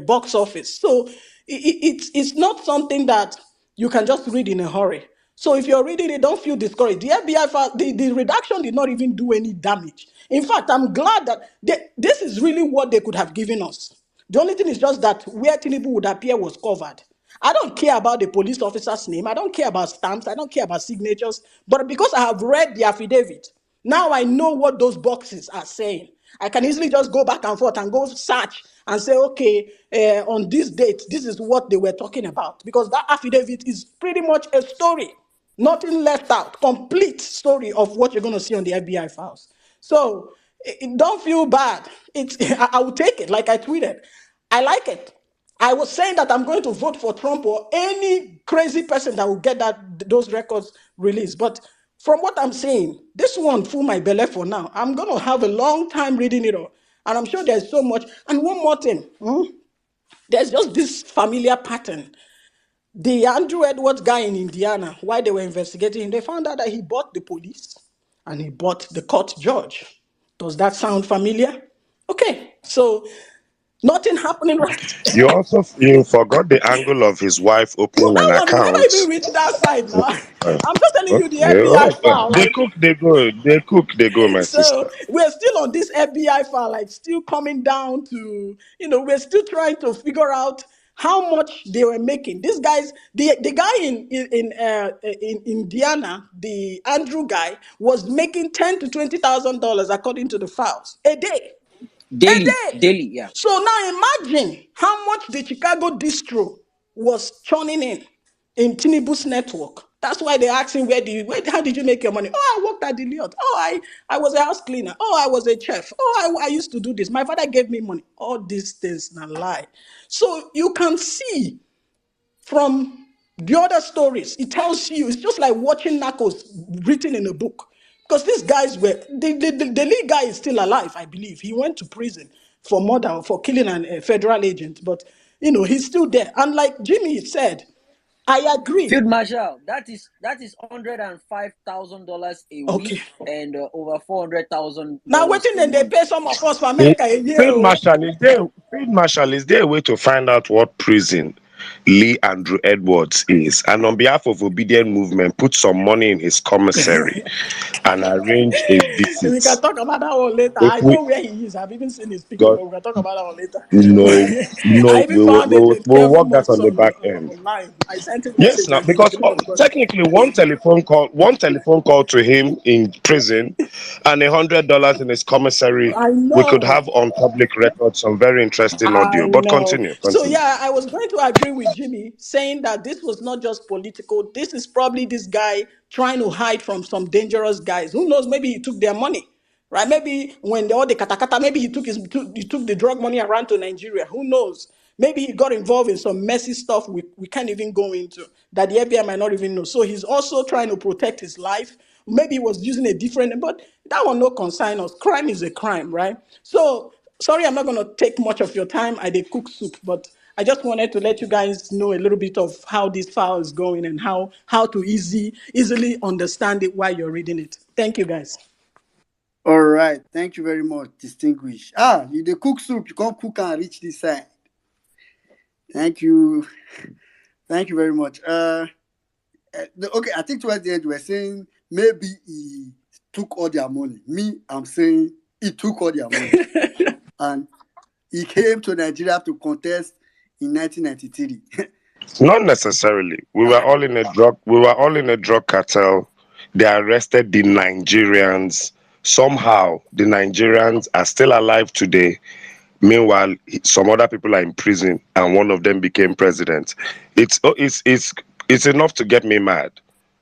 box office. So it's not something that you can just read in a hurry. So if you're reading it, don't feel discouraged. The FBI the redaction did not even do any damage. In fact, I'm glad that this is really what they could have given us. The only thing is just that where Tinubu would appear was covered. I don't care about the police officer's name. I don't care about stamps. I don't care about signatures. But because I have read the affidavit, now I know what those boxes are saying. I can easily just go back and forth and go search and say, okay, on this date, this is what they were talking about. Because that affidavit is pretty much a story. Nothing left out. Complete story of what you're going to see on the FBI files. So don't feel bad. I will take it, like I tweeted. I like it. I was saying that I'm going to vote for Trump or any crazy person that will get those records released. But from what I'm saying, this one fool my belly for now. I'm going to have a long time reading it all. And I'm sure there's so much. And one more thing. There's just this familiar pattern. The Andrew Edwards guy in Indiana, while they were investigating him, they found out that he bought the police and he bought the court judge. Does that sound familiar? Okay, so nothing happening right. You forgot the angle of his wife Well, opening an that one, we never account. even reached that side now. Uh, I'm just telling you the okay, FBI file. they Like, cook, they go. They cook, they go, my so sister. we're still on this FBI file, like still coming down to, we're still trying to figure out how much they were making. These guys, the guy in Indiana, the Andrew guy, was making $10,000 to $20,000 according to the files a day. A Daily, day. daily, yeah. So now imagine how much the Chicago distro was churning in Tinubu's network. That's why they asked him, how did you make your money? Oh, I worked at the Deloitte. Oh, I was a house cleaner. Oh, I was a chef. Oh, I used to do this. My father gave me money. All these things not lie. So you can see from the other stories, it tells you, it's just like watching Narcos written in a book. Because these guys the lead guy is still alive, I believe. He went to prison for murder, for killing a federal agent, but he's still there. And like Jimmy said, I agree. Field Marshal, that is $105,000 a Okay. week and over Now, $400,000 waiting a then they month. pay some of us for Eh, America a year. Field Oh. Marshal is there. Field Marshal is there a way to find out what prison Lee Andrew Edwards is, and on behalf of Obedient Movement, put some money in his commissary and arrange a We visit. can talk about that one later. If I we know where he is. I've even seen his picture, got but we can talk about that one later. no, I no, even found a we'll Kevin work that on the Monson back end. online. I sent him a Yes, message now and he because didn't respond. technically one telephone call to him in prison, and $100 in his commissary, I we could know. have on public record some very interesting I audio. But know. continue, So continue. yeah, I was going to agree with Jimmy saying that this was not just political. This is probably this guy trying to hide from some dangerous guys. Who knows? Maybe he took their money, right? Maybe when all the katakata, maybe he took the drug money around to Nigeria. Who knows? Maybe he got involved in some messy stuff we can't even go into, that the FBI might not even know. So he's also trying to protect his life. Maybe he was using a different, but that one no concern us. Crime is a crime, right? So sorry, I'm not going to take much of your time. I did cook soup, but I just wanted to let you guys know a little bit of how this file is going and how to easily understand it while you're reading it. Thank you, guys. All right. Thank you very much, distinguished. You the cook soup. You can't cook and reach this side. Thank you. Thank you very much. Okay, I think towards the end we were saying maybe he took all their money. Me, I'm saying he took all their money. And he came to Nigeria to contest in 1993. Not necessarily. We were all in a drug cartel. They arrested the Nigerians. Somehow the Nigerians are still alive today. Meanwhile, some other people are in prison, and one of them became president. It's enough to get me mad.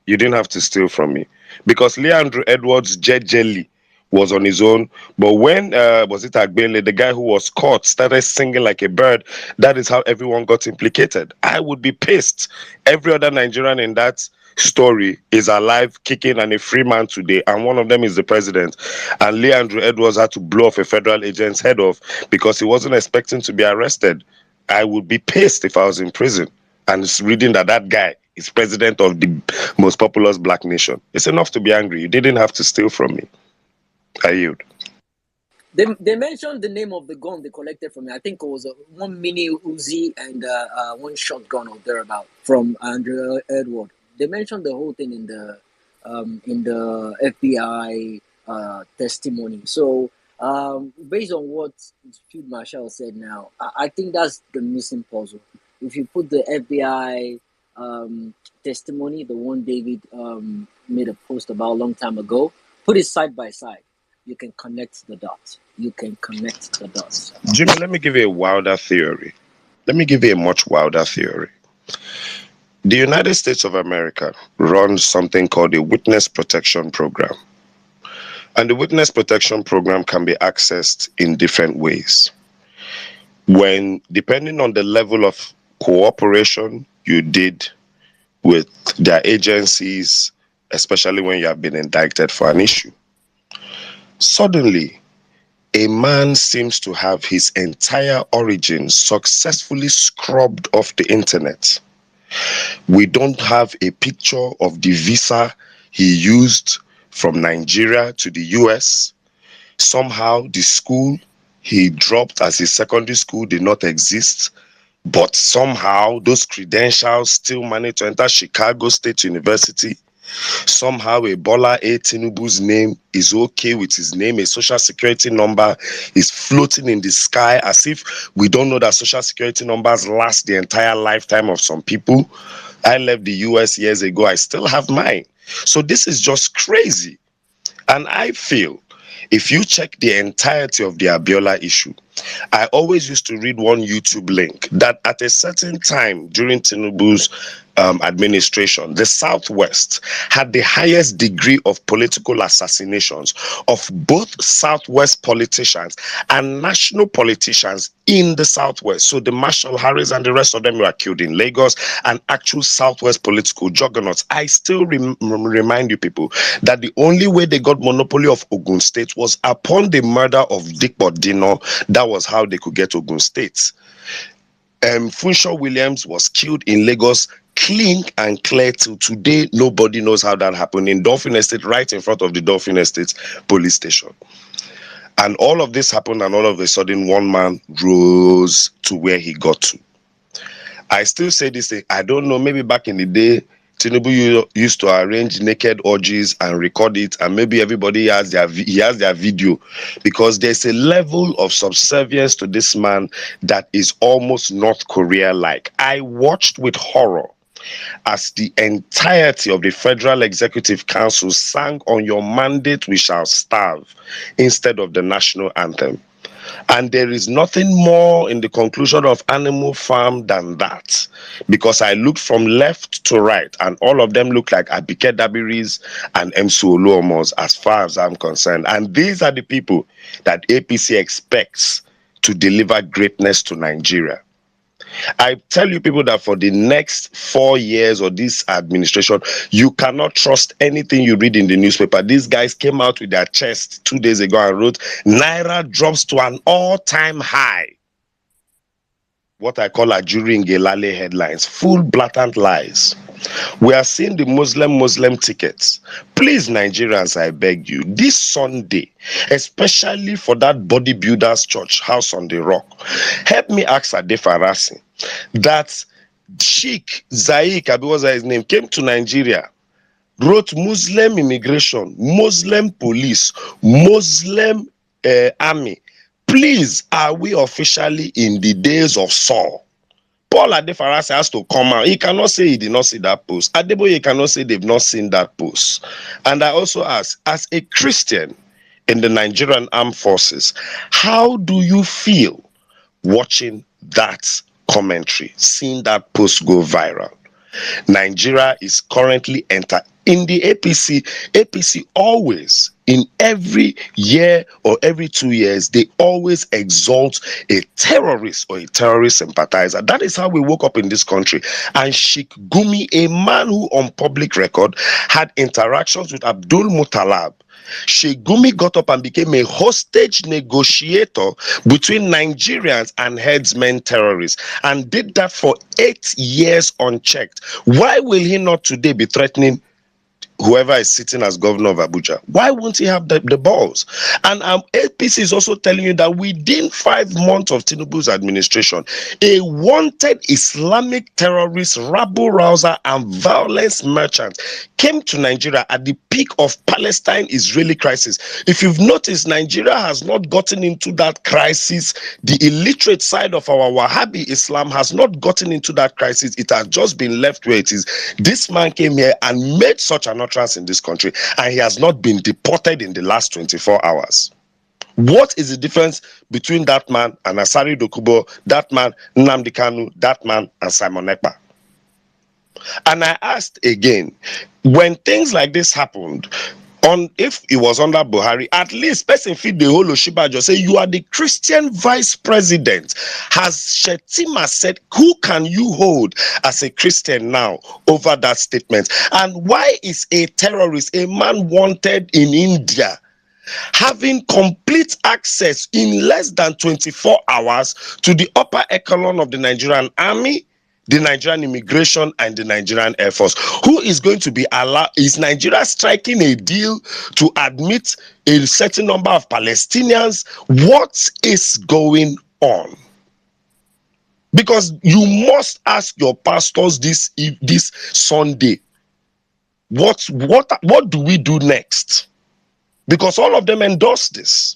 You didn't have to steal from me, because Leandro Edwards jejely was on his own. But when was it Agbele, the guy who was caught, started singing like a bird, that is how everyone got implicated. I would be pissed. Every other Nigerian in that story is alive, kicking, and a free man today, and one of them is the president. And Leandro Edwards had to blow off a federal agent's head off because he wasn't expecting to be arrested. I would be pissed if I was in prison and reading that guy is president of the most populous black nation. It's enough to be angry. You didn't have to steal from me. I yield. They mentioned the name of the gun they collected from me. I think it was one mini Uzi and one shotgun or thereabout from Andrew Edward. They mentioned the whole thing in the FBI testimony. So based on what Field Marshal said now, I think that's the missing puzzle. If you put the FBI testimony, the one David made a post about a long time ago, put it side by side, you can connect the dots. Jimmy, let me give you a wilder theory. Let me give you a much wilder theory. The United States of America runs something called a Witness Protection Program. And the Witness Protection Program can be accessed in different ways. When, depending on the level of cooperation you did with their agencies, especially when you have been indicted for an issue, suddenly a man seems to have his entire origin successfully scrubbed off the internet. We don't have a picture of the visa he used from Nigeria to the US. Somehow the school he dropped as his secondary school did not exist, but somehow those credentials still managed to enter Chicago State University. Somehow a Bola A. Tinubu's name is okay with his name. A social security number is floating in the sky, as if we don't know that social security numbers last the entire lifetime of some people. I left the US years ago. I still have mine. So this is just crazy. And I feel if you check the entirety of the Abiola issue, I always used to read one YouTube link that at a certain time during Tinubu's administration, the Southwest had the highest degree of political assassinations of both Southwest politicians and national politicians in the Southwest. So the Marshall Harris and the rest of them were killed in Lagos, and actual Southwest political juggernauts. I still remind you people that the only way they got monopoly of Ogun State was upon the murder of Dikpo Dino. That was how they could get Ogun State. Funshaw Williams was killed in Lagos, clean and clear till today. Nobody knows how that happened in Dolphin Estate, right in front of the Dolphin Estate police station. And all of this happened, and all of a sudden one man rose to where he got to. I still say this thing, I don't know, maybe back in the day Tinubu used to arrange naked orgies and record it, and maybe everybody has their video, because there's a level of subservience to this man that is almost North Korea-like. I watched with horror as the entirety of the Federal Executive Council sang "On Your Mandate We Shall Starve" instead of the national anthem. And there is nothing more in the conclusion of Animal Farm than that, because I looked from left to right and all of them look like Abike Dabiris and Emsu Oluomos as far as I'm concerned. And these are the people that APC expects to deliver greatness to Nigeria. I tell you people that for the next 4 years or this administration, you cannot trust anything you read in the newspaper. These guys came out with their chest 2 days ago and wrote, Naira drops to an all-time high. What I call Ajuri Ngelale headlines, full blatant lies. We are seeing the Muslim tickets. Please, Nigerians, I beg you, this Sunday, especially for that bodybuilders church, House on the Rock, help me ask Adefarasi that Sheikh Zaik, what was his name, came to Nigeria, wrote Muslim immigration, Muslim police, Muslim army. Please, are we officially in the days of Saul? Paul Adefarasi has to come out. He cannot say he did not see that post. Adeboye cannot say they've not seen that post. And I also ask, as a Christian in the Nigerian Armed Forces, how do you feel watching that commentary, seeing that post go viral? Nigeria is currently in the APC always, in every year or every 2 years, they always exalt a terrorist or a terrorist sympathizer. That is how we woke up in this country. And Sheikh Gumi, a man who on public record had interactions with Abdul Muttalab, Sheikh Gumi got up and became a hostage negotiator between Nigerians and headsmen terrorists, and did that for 8 years unchecked. Why will he not today be threatening whoever is sitting as governor of Abuja? Why won't he have the balls? And APC is also telling you that within 5 months of Tinubu's administration, a wanted Islamic terrorist, rabble-rouser, and violence merchant came to Nigeria at the peak of Palestine-Israeli crisis. If you've noticed, Nigeria has not gotten into that crisis. The illiterate side of our Wahhabi Islam has not gotten into that crisis. It has just been left where it is. This man came here and made such an utterance in this country, and he has not been deported in the last 24 hours. What is the difference between that man and Asari Dokubo, that man Nnamdi Kanu, that man and Simon Ekpa? And I asked again, when things like this happened, if it was under Buhari, at least person feed the whole Oshiba just say, you are the Christian vice president. Has Shetima said, who can you hold as a Christian now over that statement? And why is a terrorist, a man wanted in India, having complete access in less than 24 hours to the upper echelon of the Nigerian army, the Nigerian immigration, and the Nigerian Air Force? Who is going to be allowed? Is Nigeria striking a deal to admit a certain number of Palestinians? What is going on? Because you must ask your pastors this Sunday, what do we do next? Because all of them endorse this.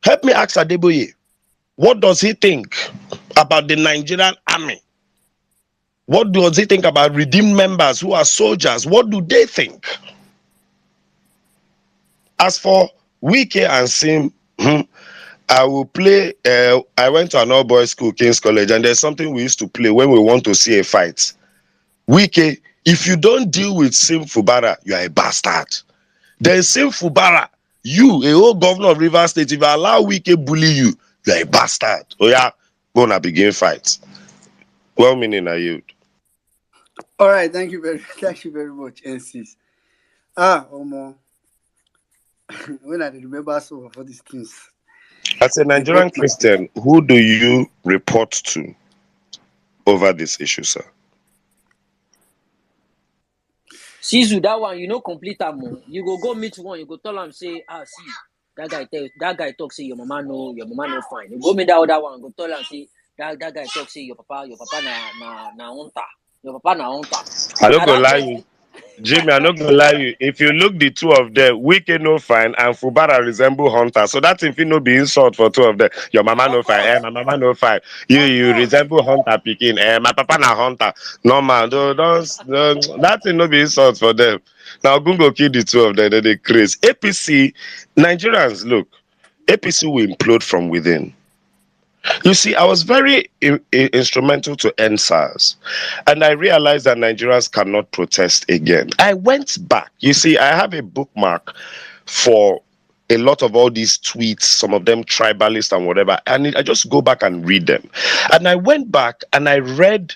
Help me ask Adeboye, what does he think about the Nigerian army? What does he think about redeemed members who are soldiers? What do they think? As for Wike and Sim, I will play. I went to an all boys school, King's College, and there's something we used to play when we want to see a fight. Wike, if you don't deal with Sim Fubara, you are a bastard. Then Sim Fubara, you, a whole governor of Rivers State, if you allow Wike bully you, you are a bastard. Oh yeah, gonna begin fights. Well meaning I yield. All right, thank you very much, NCs. Omo. When I remember some of all these things. As a Nigerian Christian, who do you report to over this issue, sir? Sisu, that one, you know, complete am. You go meet one, you go tell him, say, see, that guy talk, say your mama no fine. You go meet that other one, go tell him, say, that guy talk, say your papa na hunter. Your papa na hunter. I don't go lie you. Jimmy, I'm not gonna lie you. If you look the two of them, Wike no fine and Fubara resemble Hunter. So that's if you no be insult for two of them. Your mama no fine, my mama no fine. You resemble Hunter picking. My papa na Hunter. No man, don't that thing no be insult for them. Now Gungo kill the two of them, then they crazy. APC, Nigerians, look, APC will implode from within. You see, I was very instrumental to end SARS, and I realized that Nigerians cannot protest again. I went back. You see, I have a bookmark for a lot of all these tweets, some of them tribalist and whatever. And I just go back and read them. And I went back and I read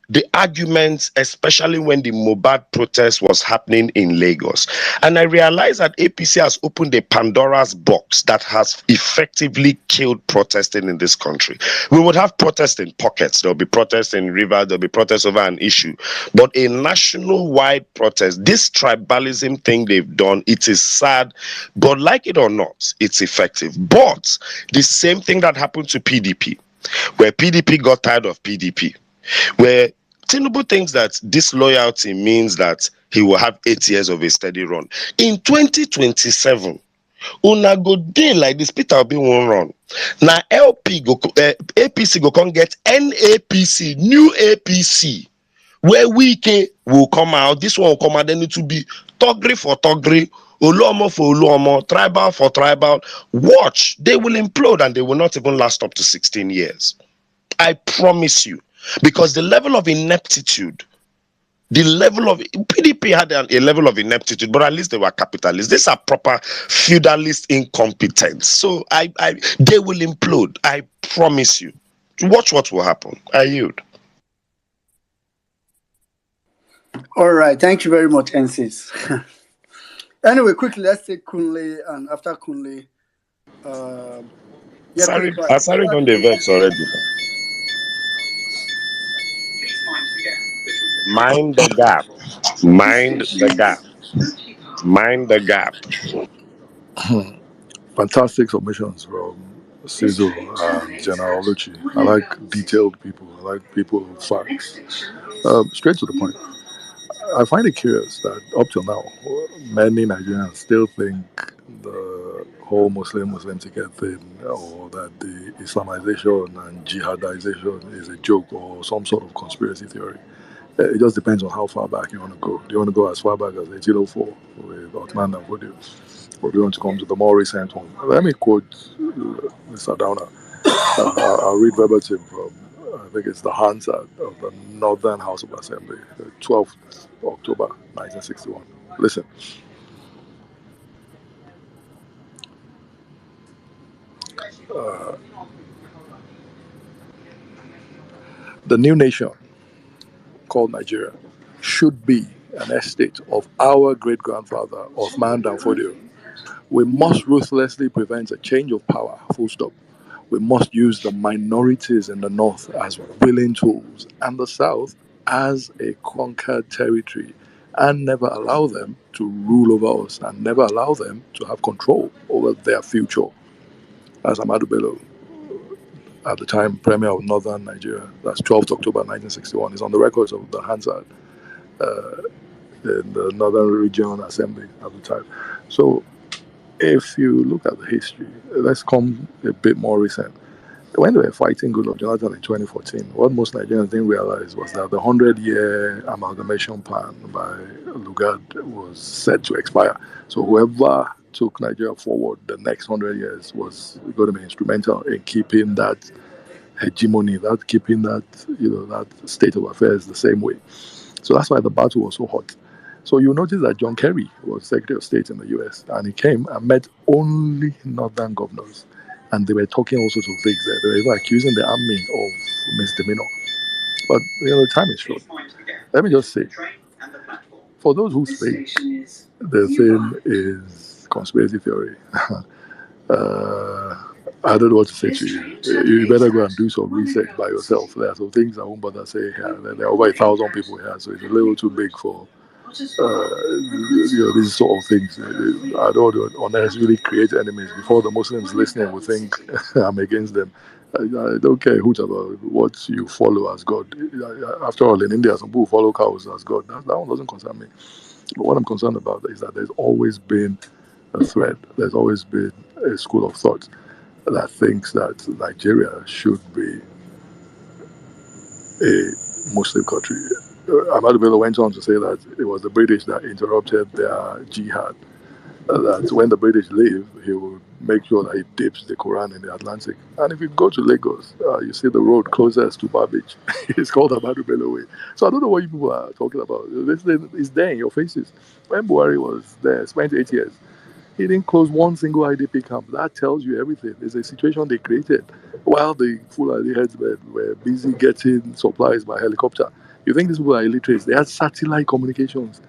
the arguments, especially when the Mobad protest was happening in Lagos. And I realized that APC has opened a Pandora's box that has effectively killed protesting in this country. We would have protests in pockets. There'll be protests in Rivers, there'll be protests over an issue. But a national-wide protest, this tribalism thing they've done, it is sad, but like it or not, it's effective. But the same thing that happened to PDP, where PDP got tired of PDP, where Tinubu thinks that disloyalty means that he will have 8 years of a steady run. In 2027, una go dey like this, Peter Obi won't run. Now APC go come get NAPC, new APC, where Wike will come out. This one will come out, then it will be Togri for Togri, Oluomo for Oluomo, tribal for tribal. Watch, they will implode and they will not even last up to 16 years. I promise you. Because the level of ineptitude, the level of PDP had a level of ineptitude, but at least they were capitalists. These are proper feudalist incompetence. So they will implode. I promise you. Watch what will happen. I yield. All right. Thank you very much, NCs. Anyway, quickly, let's take Kunle, and after Kunle, Sorry, don't the vex already. Mind the gap. Mind the gap. Mind the gap. Fantastic submissions from Sizzle and General Lucci. I like detailed people. I like people with facts. Straight to the point. I find it curious that up till now, many Nigerians still think the whole Muslim ticket thing, or that the Islamization and jihadization is a joke or some sort of conspiracy theory. It just depends on how far back you want to go. Do you want to go as far back as 1804 with Ottoman and Voodoo? Or do you want to come to the more recent one? Let me quote Mr. Downer. I'll read verbatim from, I think it's the Hansard of the Northern House of Assembly, 12th October 1961. Listen. The new nation called Nigeria should be an estate of our great-grandfather, Othman Danfodio. We must ruthlessly prevent a change of power, full stop. We must use the minorities in the north as willing tools and the south as a conquered territory, and never allow them to rule over us and never allow them to have control over their future. As Ahmadu Bello, at the time Premier of Northern Nigeria, that's 12th October 1961, is on the records of the Hansard in the Northern Region Assembly at the time. So if you look at the history, let's come a bit more recent. When they were fighting Goodluck Jonathan in 2014, what most Nigerians didn't realize was that the 100-year amalgamation plan by Lugard was set to expire. So whoever took Nigeria forward the next 100 years was going to be instrumental in keeping that hegemony, keeping that state of affairs the same way. So that's why the battle was so hot. So you notice that John Kerry was Secretary of State in the US, and he came and met only northern governors. And they were talking all sorts of things there. They were even accusing the army of misdemeanor. But the time is short. Let me just say, for those who think the thing is conspiracy theory, I don't know what to say to you. You better go and do some research by yourself. There are some things I won't bother saying here. There are over 1,000 people here, so it's a little too big for these sort of things. I don't want to unnecessarily create enemies. Before the Muslims listening will think I'm against them. I don't care about what you follow as God. After all, in India, some people follow cows as God. That one doesn't concern me. But what I'm concerned about is that there's always been a thread. There's always been a school of thought that thinks that Nigeria should be a Muslim country. Ahmadu Bello went on to say that it was the British that interrupted their jihad. That when the British leave, he will make sure that he dips the Quran in the Atlantic. And if you go to Lagos, you see the road closest to Bar Beach. It's called Ahmadu Bello Way. So I don't know what you people are talking about. This thing is there in your faces. When Buhari was there, spent 8 years. He didn't close one single IDP camp. That tells you everything. It's a situation they created while the Fulani headsmen were busy getting supplies by helicopter. You think these people are illiterate? They had satellite communications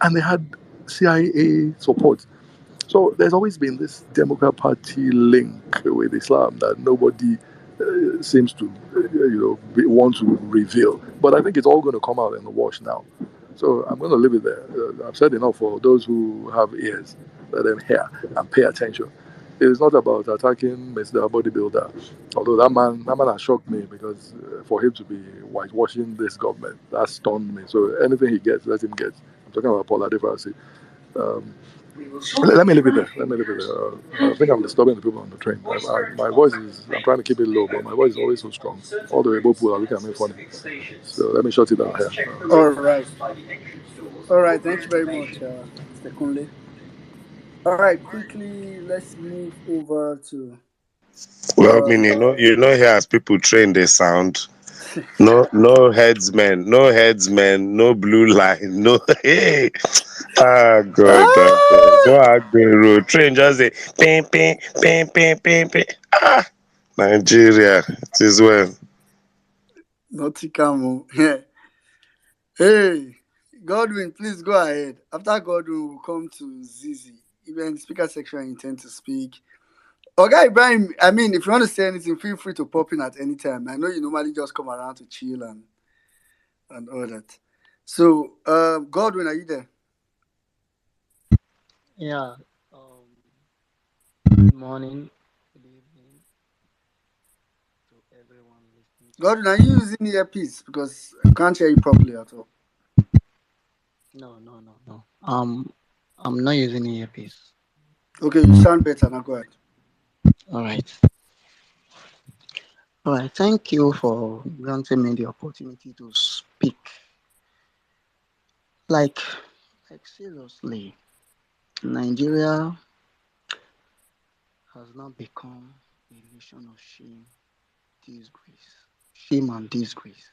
and they had CIA support. So there's always been this Democrat Party link with Islam that nobody seems to, want to reveal. But I think it's all going to come out in the wash now. So I'm going to leave it there. I've said enough for those who have ears. Let them hear and pay attention. It's not about attacking Mr. Bodybuilder. Although that man has shocked me because for him to be whitewashing this government, that stunned me. So anything he gets, let him get. I'm talking about Paula Defarasi. Um, let me leave it there. I think I'm disturbing the people on the train. My voice is, I'm trying to keep it low, but my voice is always so strong. All the Igbo people are looking at me funny. So let me shut it down here. All right. All right. Thank you very much, Mr. Kunle. All right. Quickly, let's move over to. Well, I mean, here as people train they sound. No headsmen, no blue line, no hey. Ah God, no Agbe road. Train just say ping ping ping ping ping ping. Ah, Nigeria, it is well. Notikamo. Hey, Godwin, please go ahead. After Godwin, we'll come to Zizi. Even in the speaker section, you intend to speak. Okay, Ibrahim, I mean, if you want to say anything, feel free to pop in at any time. I know you normally just come around to chill and all that. So, Godwin, are you there? Yeah. Good morning. Good evening to everyone listening to Godwin, this. are you using the earpiece? Because I can't hear you properly at all. No. I'm not using earpiece. Okay, you sound better. Now go ahead. All right. All right. Thank you for granting me the opportunity to speak. Like, seriously, Nigeria has now become a nation of shame and disgrace.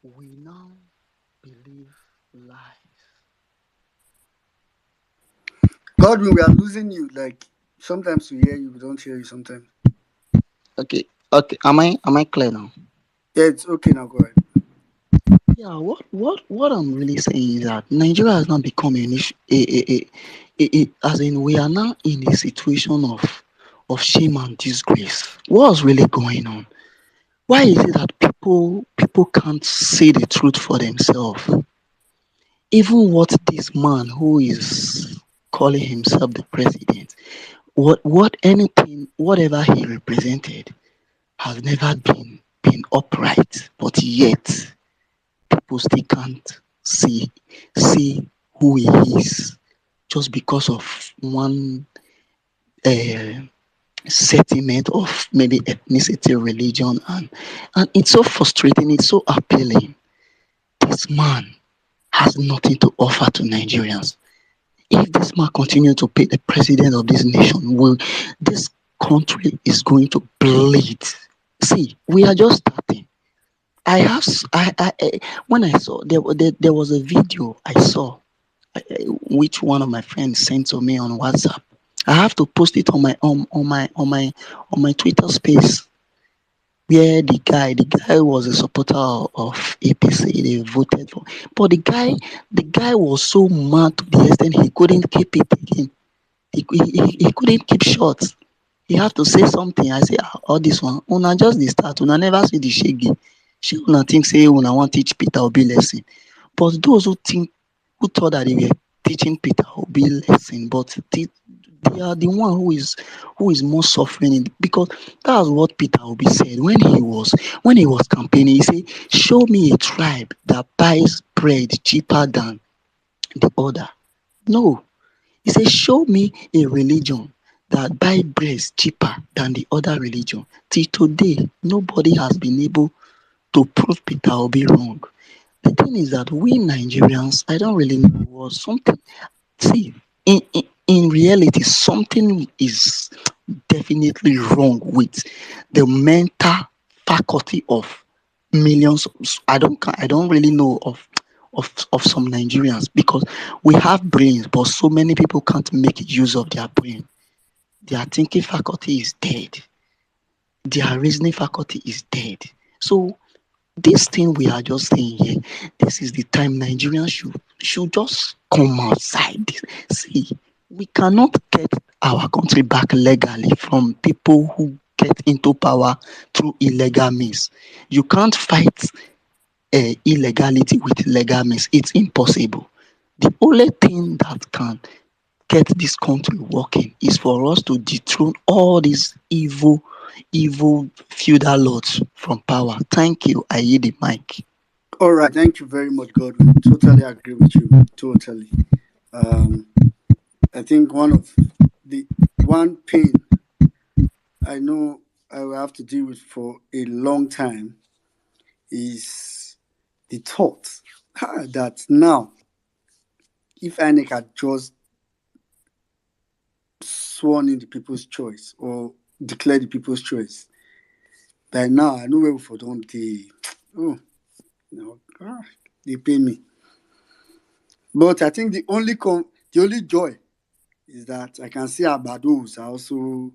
We now believe lies. Godwin, we are losing you. Like, sometimes we hear you, we don't hear you sometimes. Okay. Am I clear now? Yeah, it's okay now. Go ahead. Yeah, what I'm really saying is that Nigeria has now become as in we are now in a situation of shame and disgrace. What's really going on? Why is it that people can't say the truth for themselves? Even what this man who is calling himself the president, whatever he represented has never been upright, but yet people still can't see who he is just because of one uh, sentiment of maybe ethnicity, religion, and it's so frustrating. It's so appealing. This man has nothing to offer to Nigerians. If this man continue to be the president of this nation, this country is going to bleed. See, we are just starting. I have when I saw there was a video I saw which one of my friends sent to me on WhatsApp. I have to post it on my Twitter space where the guy was a supporter of APC. They voted for, but the guy was so mad to the extent he couldn't keep it again. He couldn't keep short. He had to say something. I say all this one una just dey start, una never see the shege. Shey una think say una wan teach Peter Obi lesson, but those who thought that they were teaching Peter Obi lesson, but they are the one who is more suffering because that's what Peter Obi said when he was campaigning. He said, "Show me a tribe that buys bread cheaper than the other." No, he said, "Show me a religion that buy bread cheaper than the other religion." Till today, nobody has been able to prove Peter Obi wrong. The thing is that we Nigerians, I don't really know what something. See, in reality, something is definitely wrong with the mental faculty of millions. I don't really know of some Nigerians, because we have brains, but so many people can't make use of their brain. Their thinking faculty is dead. Their reasoning faculty is dead. So this thing we are just saying here, this is the time Nigerians should just come outside. See, we cannot get our country back legally from people who get into power through illegal means. You can't fight illegality with legal means. It's impossible. The only thing that can get this country working is for us to dethrone all these evil feudal lords from power. Thank you. I yield the mic. All right, thank you very much, Godwin. Totally agree with you. Totally. I think one pain I know I will have to deal with for a long time is the thought that now, if INEC had just sworn in the people's choice or declared the people's choice, by now I know where for don't they they pay me. But I think the only joy is that I can see Abados are also,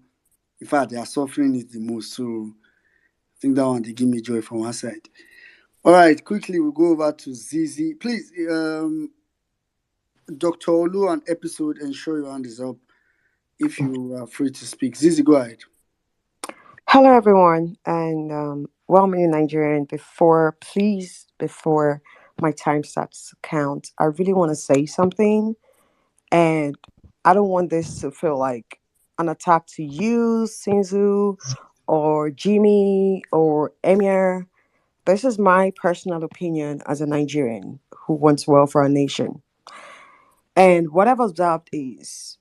in fact, they are suffering it the most. So I think that one they give me joy from one side. All right, quickly we'll go over to Zizi. Please, Dr. Olu, an episode, ensure your hand is up if you are free to speak. Zizi, go ahead. Hello, everyone, and well-meaning Nigerian. Before my time starts to count, I really want to say something, and I don't want this to feel like an attack to you, Sinzu, or Jimmy, or Emir. This is my personal opinion as a Nigerian who wants well for our nation. And what I've observed is,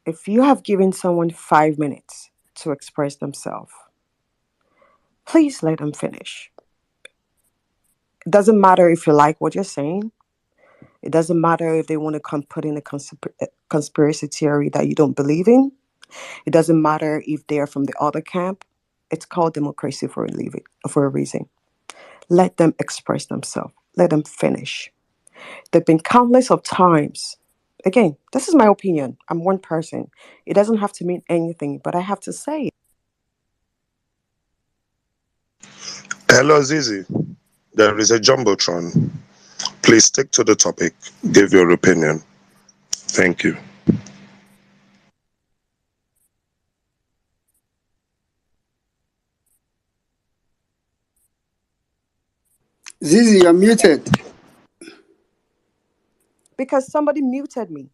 if you have given someone 5 minutes to express themselves, please let them finish. It doesn't matter if you like what you're saying. It doesn't matter if they want to put in a conspiracy theory that you don't believe in. It doesn't matter if they're from the other camp. It's called democracy for a reason. Let them express themselves. Let them finish. There have been countless of times. Again, this is my opinion. I'm one person. It doesn't have to mean anything, but I have to say it. Hello, Zizi. There is a jumbotron. Please stick to the topic. Give your opinion. Thank you. Zizi, you're muted. Because somebody muted me.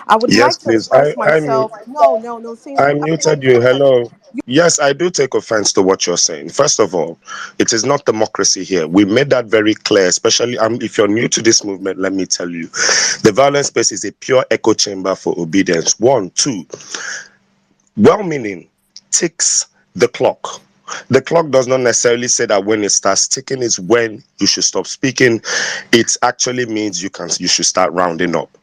I would Yes, like to please. express myself. No, I Sinzu, I would like muted to you. express. Hello. Yes, I do take offense to what you're saying. First of all, it is not democracy here. We made that very clear, especially if you're new to this movement, let me tell you. The violence space is a pure echo chamber for obedience. One, two, well-meaning ticks the clock. The clock does not necessarily say that when it starts ticking is when you should stop speaking. It actually means you should start rounding up.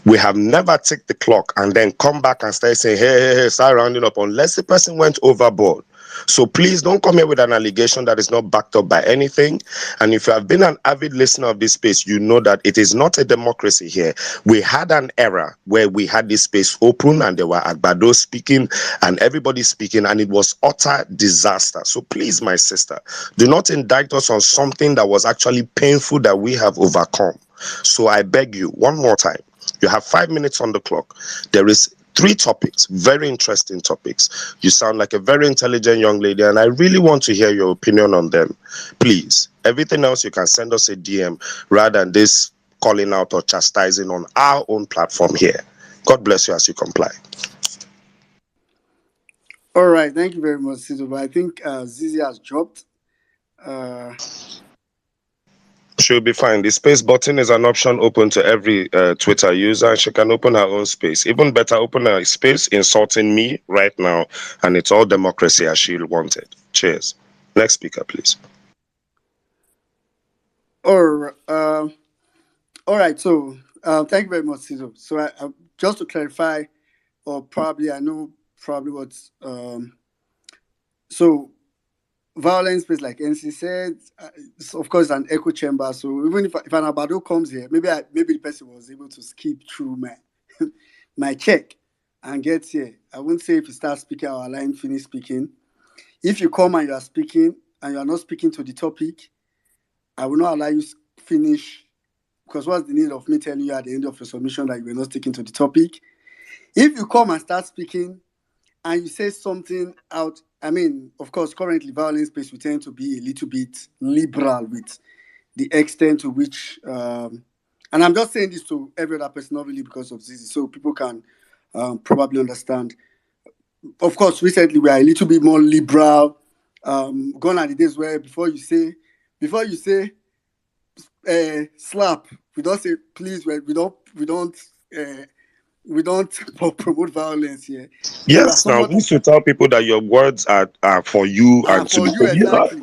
We have never ticked the clock and then come back and start saying, hey, start rounding up, unless the person went overboard. So please don't come here with an allegation that is not backed up by anything. And if you have been an avid listener of this space, you know that it is not a democracy here. We had an era where we had this space open and there were Agbado speaking and everybody speaking, and it was utter disaster. So please, my sister, do not indict us on something that was actually painful that we have overcome. So I beg you, one more time. You have 5 minutes on the clock. There is 3 topics, very interesting topics. You sound like a very intelligent young lady, and I really want to hear your opinion on them. Please, everything else you can send us a DM rather than this calling out or chastising on our own platform here. God bless you as you comply. All right, thank you very much, Sido. But I think Zizi has dropped. She'll be fine. The space button is an option open to every Twitter user, and she can open her own space. Even better, open her space insulting me right now, and it's all democracy as she wanted. Cheers. Next speaker, please. All right. So thank you very much, Sido. So I, just to clarify, or probably I know probably what's so violence space, like NC said, it's of course an echo chamber. So even if an Abado comes here, maybe the person was able to skip through my my check and get here. I wouldn't say if you start speaking, our line finish speaking. If you come and you are speaking and you are not speaking to the topic, I will not allow you finish, because what's the need of me telling you at the end of your submission that you were not sticking to the topic? If you come and start speaking and you say something out, I mean, of course, currently violence space we tend to be a little bit liberal with the extent to which, and I'm just saying this to every other person, not really because of this, so people can probably understand. Of course, recently we are a little bit more liberal. Gone are the days where before you say slap, we don't say please. We don't promote violence here. So that Yes, now somebody we should tell people that your words are for you and to for be. you exactly.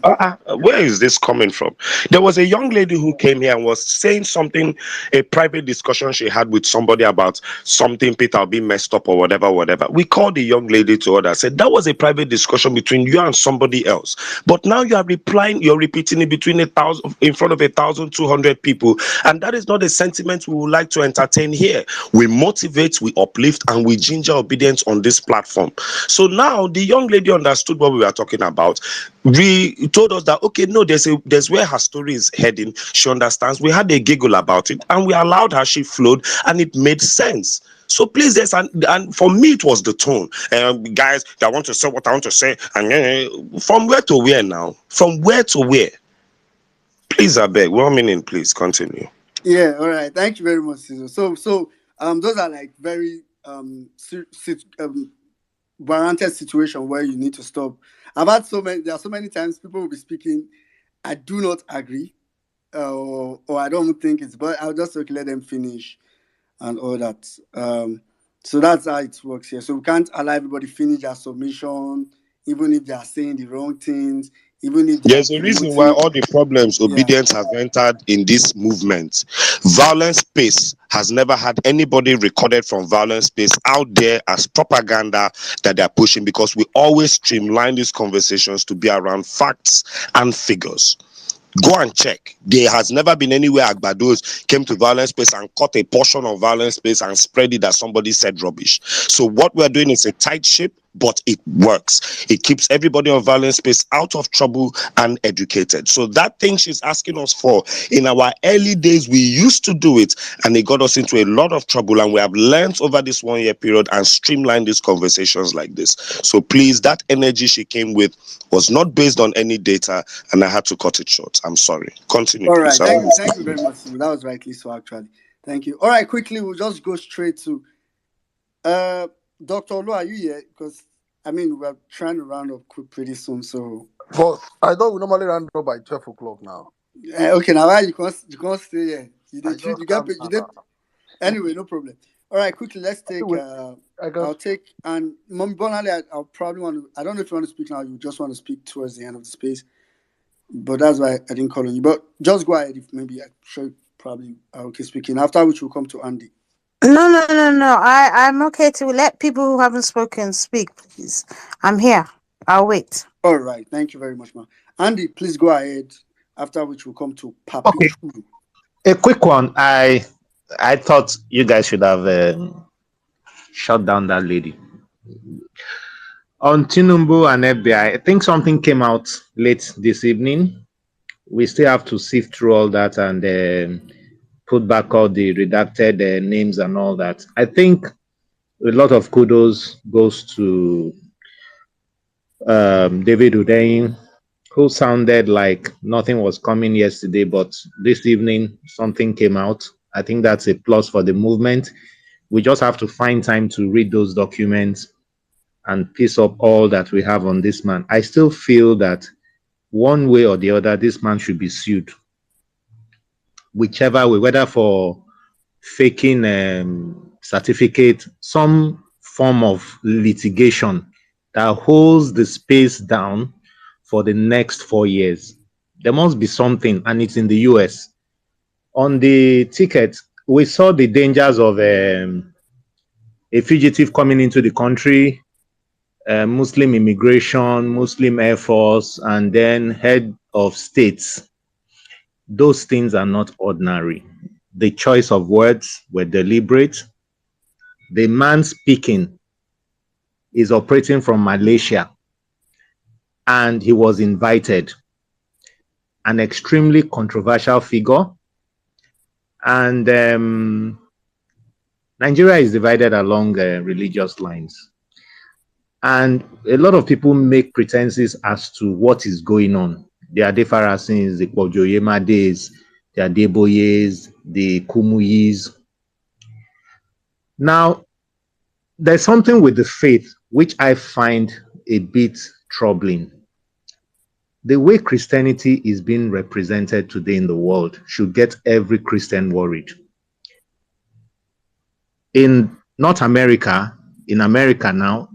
Where is this coming from? There was a young lady who came here and was saying something, a private discussion she had with somebody about something, Peter being messed up or whatever, whatever. We called the young lady to order, said that was a private discussion between you and somebody else. But now you are replying, you're repeating it between 1,000 in front of 1,200 people, and that is not a sentiment we would like to entertain here. We motivate, we uplift, and we ginger obedience on this platform. So now the young lady understood what we were talking about. We told us that okay, no, there's where her story is heading. She understands. We had a giggle about it, and we allowed her. She flowed, and it made sense. So please, and for me, it was the tone. Guys, I want to say what I want to say, and from where to where now? From where to where? Please, I beg. 1 minute, please continue. Yeah, all right. Thank you very much, Caesar. So those are like very warranted situation where you need to stop. There are so many times people will be speaking, I do not agree, or I don't think it's, but I'll just let them finish and all that. So that's how it works here. So we can't allow everybody finish their submission, even if they are saying the wrong things, even if they are There's a reason why promoting. all the problems Yeah. obedience have entered in this movement. Violence space has never had anybody recorded from violence space out there as propaganda that they're pushing, because we always streamline these conversations to be around facts and figures. Go and check. There has never been anywhere Agbados came to violence space and cut a portion of violence space and spread it that somebody said rubbish. So what we're doing is a tight ship, but it works. It keeps everybody on violence space out of trouble and educated. So that thing she's asking us for, in our early days, we used to do it, and it got us into a lot of trouble. And we have learned over this 1 year period and streamlined these conversations like this. So please, that energy she came with was not based on any data, and I had to cut it short. I'm sorry. Continue, All please. right. Thank you very much, Sue. That was rightly so, actually. Thank you. All right, quickly, we'll just go straight to Dr. Olu, are you here? Because I mean, we're trying to round up pretty soon. So But I thought we normally round up by 12 o'clock now. okay, now why you can't stay here. You I did just you get can't. paid, you did anyway, no problem. All right, quickly, let's take Anyway, I I'll got take, and Mom Bonali, I'll probably want to, I don't know if you want to speak now, you just want to speak towards the end of the space. But that's why I didn't call on you. But just go ahead, if maybe I'm sure you probably are okay speaking. After which we'll come to Andy. No. I'm okay to let people who haven't spoken speak, please. I'm here. I'll wait. All right, thank you very much, ma. Andy, please go ahead. After which we'll come to Papi Okay, Chulu. a quick one. I thought you guys should have shut down that lady on Tinubu and FBI. I think something came out late this evening. We still have to sift through all that and put back all the redacted names and all that. I think a lot of kudos goes to David Udein, who sounded like nothing was coming yesterday, but this evening something came out. I think that's a plus for the movement. We just have to find time to read those documents and piece up all that we have on this man. I still feel that one way or the other, this man should be sued, whichever way, whether for faking certificate, some form of litigation that holds the space down for the next 4 years. There must be something, and it's in the US. On the ticket, we saw the dangers of a fugitive coming into the country, Muslim immigration, Muslim Air Force, and then head of states. Those things are not ordinary. The choice of words were deliberate. The man speaking is operating from Malaysia, and he was invited. An extremely controversial figure. And Nigeria is divided along religious lines. And a lot of people make pretenses as to what is going on. The Adefarasins, the Kwojoyemades, the Adeboyes, the Kumuyis. Now, there's something with the faith which I find a bit troubling. The way Christianity is being represented today in the world should get every Christian worried. In North America, in America now,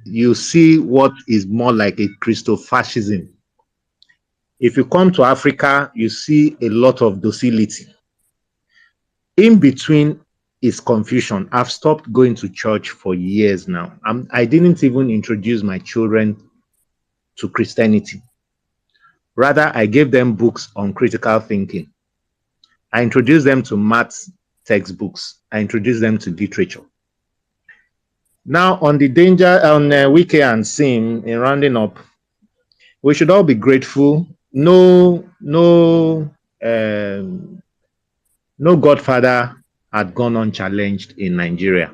you see what is more like a Christofascism. If you come to Africa, you see a lot of docility. In between is confusion. I've stopped going to church for years now. I didn't even introduce my children to Christianity. Rather, I gave them books on critical thinking. I introduced them to maths textbooks. I introduced them to literature. Now, on the danger on Wike and Sim, in rounding up, we should all be grateful. No godfather had gone unchallenged in Nigeria.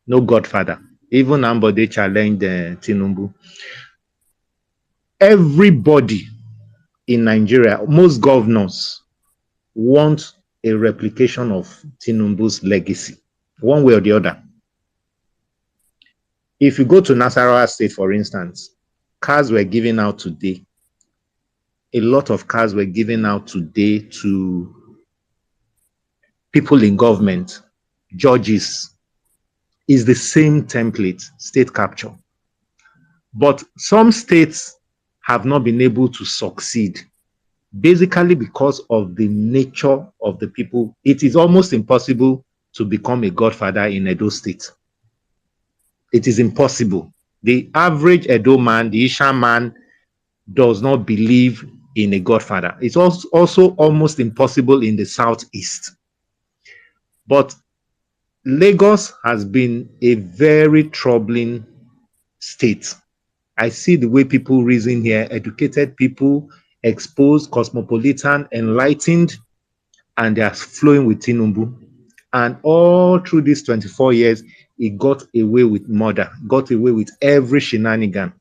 No godfather. Even Ambode challenged Tinubu. Everybody in Nigeria, most governors want a replication of Tinubu's legacy, one way or the other. If you go to Nasarawa State, for instance, cars were given out today. A lot of cars were given out today to people in government, judges. Is the same template, state capture. But some states have not been able to succeed, basically because of the nature of the people. It is almost impossible to become a godfather in Edo State. It is impossible. The average Edo man, the Isha man, does not believe in a godfather. It's also almost impossible in the Southeast. But Lagos has been a very troubling state. I see the way people reason here, educated people, exposed, cosmopolitan, enlightened, and they are flowing with Tinubu. And all through these 24 years, he got away with murder, got away with every shenanigan.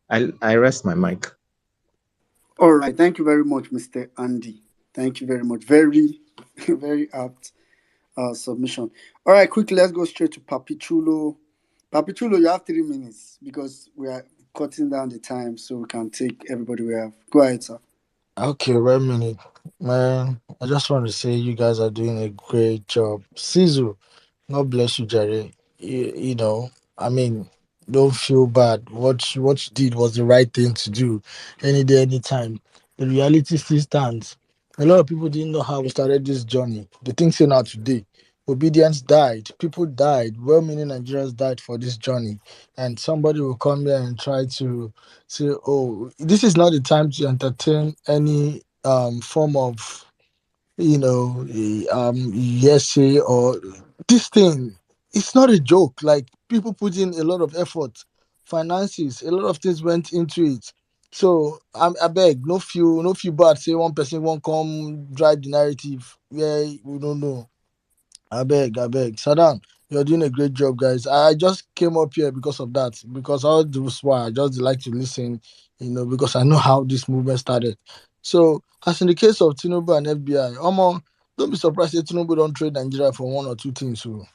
I rest my mic. All right. Thank you very much, Mr. Andy. Thank you very much. Very, very apt submission. All right, quickly, let's go straight to Papi Chulo. Papi Chulo, you have 3 minutes because we are cutting down the time so we can take everybody we have. Go ahead, sir. Okay, 1 minute. Man, I just want to say you guys are doing a great job. Sizu, God bless you, Jerry. You know, I mean, don't feel bad. What you did was the right thing to do. Any day, anytime. The reality still stands. A lot of people didn't know how we started this journey. The things say now today. Obedience died. People died. Well-meaning Nigerians died for this journey. And somebody will come here and try to say, "Oh, this is not the time to entertain any form of yes or this thing." It's not a joke. Like, people put in a lot of effort, finances, a lot of things went into it. So I beg, no feel bad. Say one person won't come drive the narrative. Yeah, we don't know. I beg. Saddam, you're doing a great job, guys. I just came up here because of that. Because all this why I just like to listen, because I know how this movement started. So, as in the case of Tinubu and FBI, don't be surprised if Tinubu don't trade Nigeria for one or two things. So,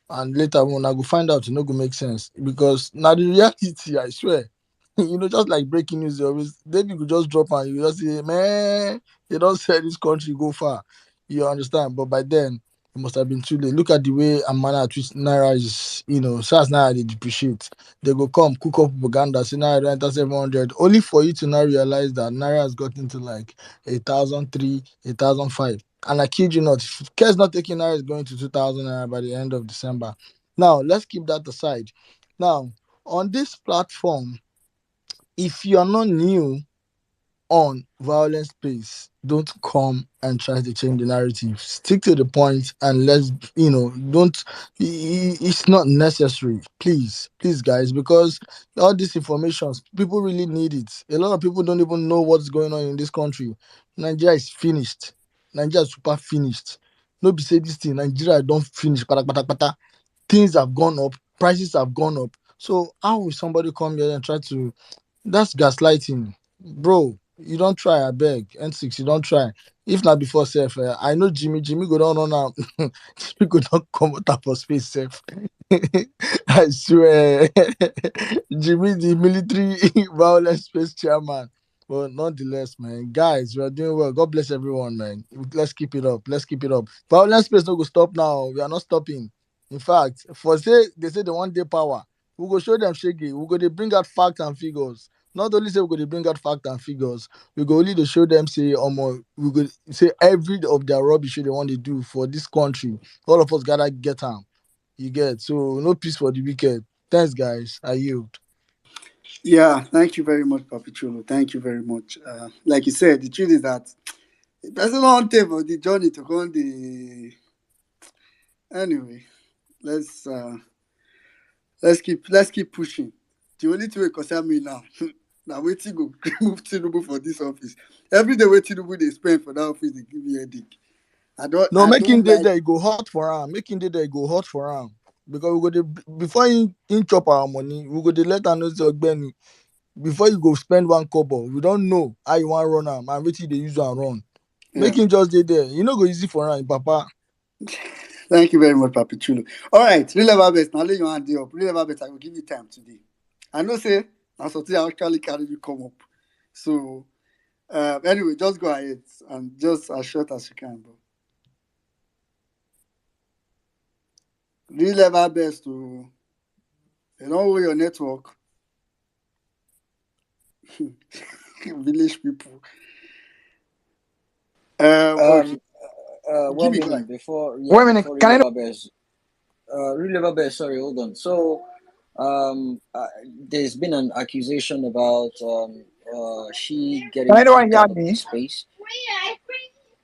and later when I go find out, go make sense. Because now the reality, I swear, just like breaking news, they always David could just drop and you just say, man, they don't say this country go far. You understand? But by then, it must have been too late. Look at the way Amana at which Naira is, so as Naira they depreciate. They go come, cook up propaganda, say Naira enter 700, only for you to now realize that Naira has gotten to like 1,003, 1,005. And I kid you not, if care's not taking Naira is going to 2,000 Naira by the end of December. Now, let's keep that aside. Now, on this platform, if you are not new on violence space, don't come and try to change the narrative. Stick to the point and let's, don't. It's not necessary. Please, guys, because all these informations, people really need it. A lot of people don't even know what's going on in this country. Nigeria is finished. Nigeria is super finished. No be say this thing, Nigeria don't finish. Pata, pata, pata. Things have gone up, prices have gone up. So how will somebody come here and try to? That's gaslighting, bro. You don't try, I beg. N6, you don't try. If not before self, I know Jimmy go down on now. Jimmy go down come out for space self. I swear. Jimmy, the military violence space chairman. But nonetheless, man, guys, we are doing well. God bless everyone, man. Let's keep it up. Let's keep it up. Violence space no go stop now. We are not stopping. In fact, for say they say the 1 day power, we go show them shaggy. We go they bring out facts and figures. Not only say we go they bring out facts and figures, we go only to show them say we go say every of their rubbish they want to do for this country. All of us gotta get them. You get so no peace for the wicked. Thanks, guys. I yield. Yeah, thank you very much, Papi Chulo. Thank you very much. Like you said, the truth is that the person on table the journey to go on the anyway. Let's uh let's keep pushing. The only thing that concern me now. Now wait till go remove Tinubu for this office. Every day wait Tinubu they spend for that office, they give me a headache. No, I making don't day like there, it go hot for him. Making day there, it go hot for him. Because we go to, before he chop our money, we go to let her know say Ogbeni, before you go spend 1 kobo, we don't know how you want run am and wetin they use and run. yeah. Make him just dey there. You know go easy for him, Papa. Thank you very much, Papi Chulo. All right, real level best. Now lay your hand there up. Real level best, I will give you time today. I know say now something I actually carry you come up. So anyway, just go ahead and just as short as you can, bro. Real level best to you know where your network. Village people. Okay. One Jimmy, go minute ahead. before, Wait yeah, a minute. before Can Real I know? Level Bears. Real Level Bears, sorry, hold on. So, there's been an accusation about she Can getting anyone kicked hear out of the me? space.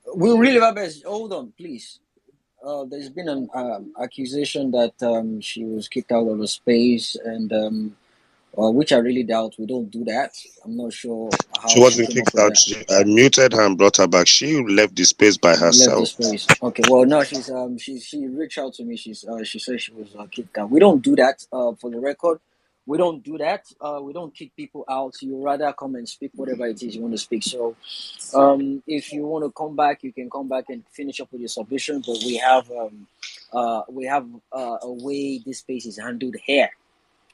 Will Real Level Bears, hold on, please. There's been an accusation that she was kicked out of the space, and which I really doubt. We don't do that. I'm not sure She how she wasn't came up kicked with out. that. I muted her and brought her back. She left the space by Left the herself. space. Okay. Well, no, she reached out to me. She said she was kicked out. We don't do that. For the record, we don't do that. We don't kick people out. You rather come and speak whatever it is you want to speak. So, if you want to come back, you can come back and finish up with your submission. But we have a way this space is handled here.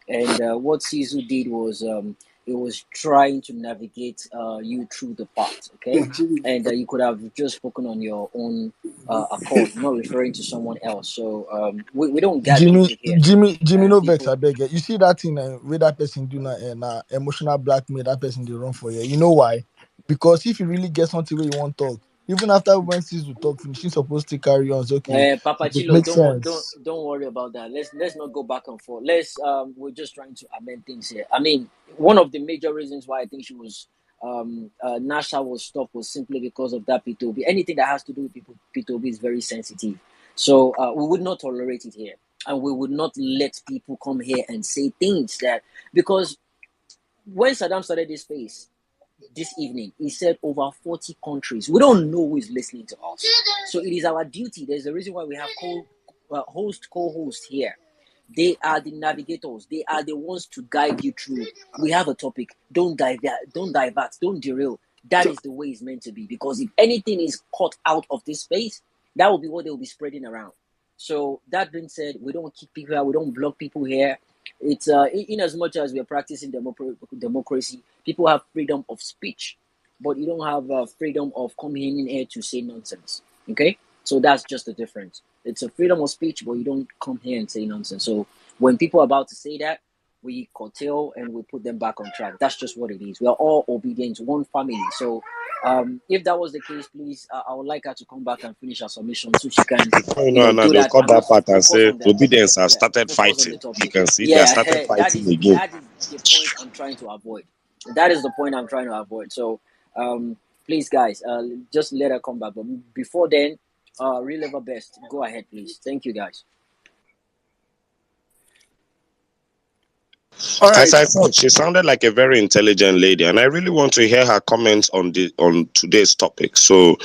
And what Sisu did was it was trying to navigate you through the part, okay? Jimmy. And you could have just spoken on your own accord, not referring to someone else. So we don't gag Jimmy, people here. Jimmy, And no vex, people, I beg. You see that thing where that person do na emotional blackmail, that person they run for you. You know why? Because if you really get something where you want to talk, even after when sis will talk finish, she's supposed to carry on. It's okay. Papa It Chilo, makes sense. don't worry about that. Let's not go back and forth. We're just trying to amend things here. I mean, one of the major reasons why I think she was Nasha was stopped was simply because of that P2B. Anything that has to do with people P2B is very sensitive. So we would not tolerate it here, and we would not let people come here and say things that, because when Saddam started this space this evening, he said over 40 countries. We don't know who is listening to us. So it is our duty. There's a reason why we have co-host here. They are the navigators. They are the ones to guide you through. We have a topic. Don't divert, don't derail. That is the way it's meant to be. Because if anything is cut out of this space, that will be what they'll be spreading around. So that being said, we don't kick people out. We don't block people here. It's in as much as we are practicing democracy, people have freedom of speech, but you don't have freedom of coming in here to say nonsense. Okay, so that's just the difference. It's a freedom of speech, but you don't come here and say nonsense. So when people are about to say that, we curtail and we put them back on track. That's just what it is. We are all obedient to one family. So If that was the case, please, I would like her to come back and finish her submission so she can, And do they'll that cut and that just part and focus say on obedience has yeah, started focus on fighting. the You topic. can see they are Yeah, started fighting again. that is the point I'm trying to avoid. That is the point I'm trying to avoid. So, please, guys, just let her come back. But before then, relive her best. Go ahead, please. Thank you, guys. All As right. I said, she sounded like a very intelligent lady, and I really want to hear her comments on today's topic. So,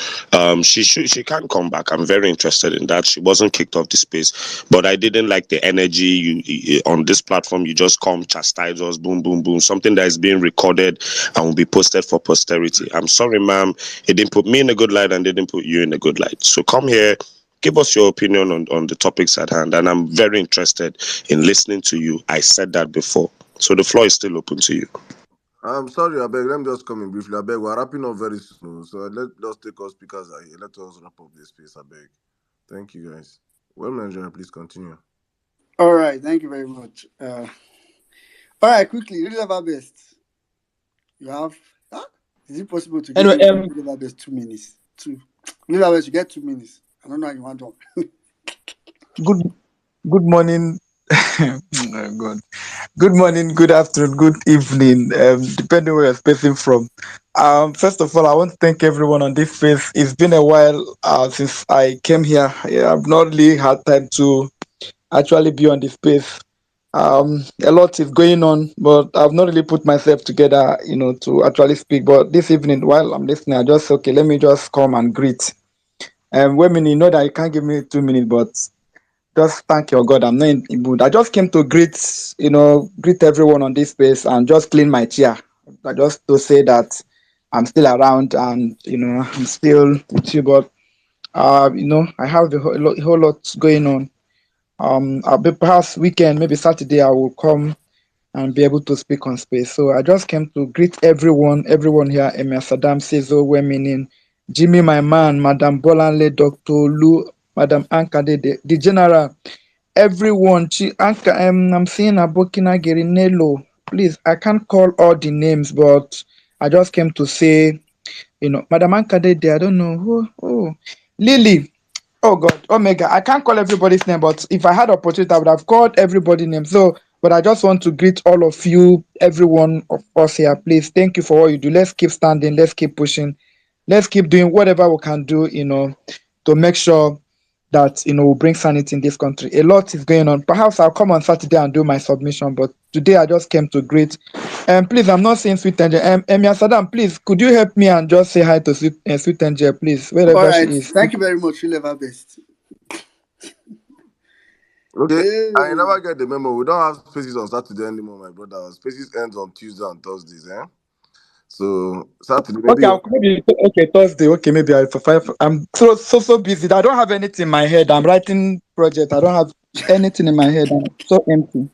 she can come back. I'm very interested in that. She wasn't kicked off the space, but I didn't like the energy you on this platform. You just come chastise us, boom, boom, boom. Something that is being recorded and will be posted for posterity. I'm sorry, ma'am. It didn't put me in a good light and didn't put you in a good light. So come here. Give us your opinion on the topics at hand, and I'm very interested in listening to you. I said that before. So the floor is still open to you. I'm sorry, I beg. Let me just come in briefly. I beg. We're wrapping up very soon, so let's take our speakers are here. Let us wrap up this space. I beg. Thank you, guys. Well, Nigeria, please continue. All right. Thank you very much. All right. Quickly, read our best. You have. Huh? Is it possible to give Anyway, you read our best 2 minutes? Read our best. You get 2 minutes. I don't know how you want one. Good good morning. Oh God. Good morning, good afternoon, good evening, depending where you're spacing from. First of all, I want to thank everyone on this space. It's been a while since I came here. Yeah, I've not really had time to actually be on this space. A lot is going on, but I've not really put myself together, to actually speak. But this evening, while I'm listening, I just okay, let me just come and greet. Women, you know that you can't give me 2 minutes, but just thank your God, I'm not in mood. I just came to greet everyone on this space and just clean my chair. I just to say that I'm still around and I'm still with you, but I have a whole lot going on. I'll be perhaps weekend, maybe Saturday, I will come and be able to speak on space. So I just came to greet everyone here, Emir Saddam Sezo, Weminin, Jimmy, my man, Madam Bolanle, Dr. Lu, Madam Ankade, the general, everyone. I'm seeing Abokina Gerinelo. Please, I can't call all the names, but I just came to say, Madam Ankade, I don't know who. Oh, Lily. Oh God, Omega. I can't call everybody's name, but if I had opportunity, I would have called everybody's name. So, but I just want to greet all of you, every one of us here. Please, thank you for what you do. Let's keep standing. Let's keep pushing. Let's keep doing whatever we can do, to make sure that we'll bring sanity in this country. A lot is going on. Perhaps I'll come on Saturday and do my submission, but today I just came to greet. Please, I'm not saying Sweet Angel. Emia Saddam, please, could you help me and just say hi to Sweet Angel, please, All wherever right. she is. Thank you very much. Read our best. Okay, I Hey. never get the memo. We don't have spaces on Saturday anymore, my brother. Spaces ends on Tuesday and Thursdays, eh? So Saturday, maybe. Okay, Thursday. Okay, maybe I for five. I'm so busy. I don't have anything in my head. I'm writing project. I don't have anything in my head. I'm so empty.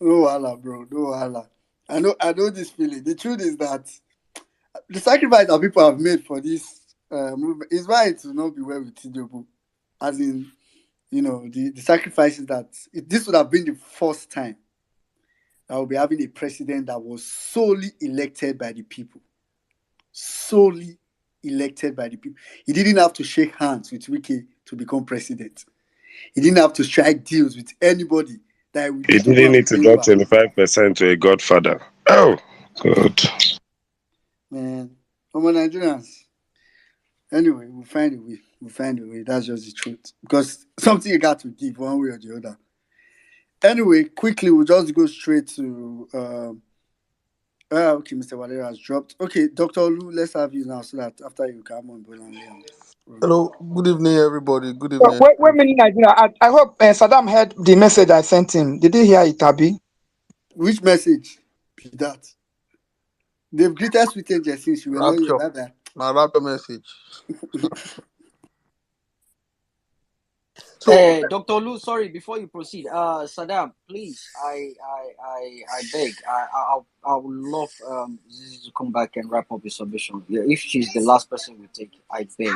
No wahala, bro. No wahala. I know this feeling. The truth is that the sacrifice that people have made for this movement is why it will not be well with Tinubu. As in, the sacrifices that this would have been the first time that we'll be having a president that was solely elected by the people. Solely elected by the people. He didn't have to shake hands with Wike to become president. He didn't have to strike deals with anybody that we You need to go didn't and need to pay drop over. 25% to a godfather. Oh, good. Man, for my Nigerians. Anyway, we'll find a way. We'll find a way. That's just the truth. Because something you got to give one way or the other. Anyway, quickly, we'll just go straight to. Okay, Mr. Valera has dropped. Okay, Dr. Lu, let's have you now so that after you come on, Hello, good evening, everybody. Good So, evening. wait a minute, Nigeria. I hope Saddam heard the message I sent him. Did he hear it, Abi? Which message be that? They've greeted us with angels since you were not here. Rapture. Bye-bye. My rapture message. So, Dr. Lu, sorry, before you proceed, Saddam, please, I beg, I would love Zizi to come back and wrap up his submission. Yeah, if she's the last person we take, I beg.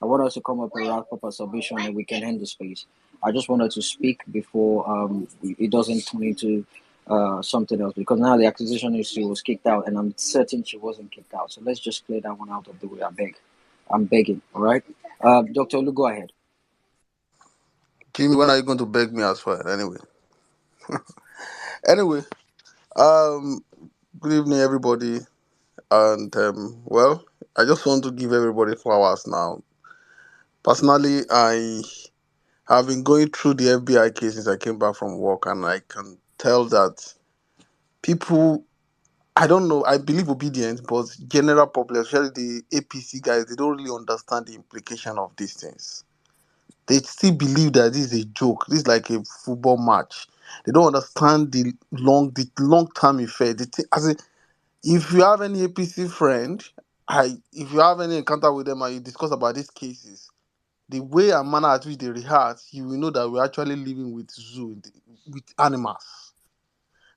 I want us to come up and wrap up a submission and we can end the space. I just wanted to speak before it doesn't turn into something else, because now the accusation is she was kicked out, and I'm certain she wasn't kicked out. So let's just clear that one out of the way. I'm begging. All right, Dr. Olu, go ahead. Jimmy, when are you going to beg me as well? Anyway, um, good evening, everybody. And well, I just want to give everybody flowers now. Personally, I have been going through the FBI case since I came back from work, and I can tell that people, I don't know, I believe obedience, but general public, especially the APC guys, they don't really understand the implication of these things. They still believe that this is a joke. This is like a football match. They don't understand the long term effect. As in, if you have any APC friend, if you have any encounter with them and you discuss about these cases, the way and manner at which they react, you will know that we're actually living with with animals.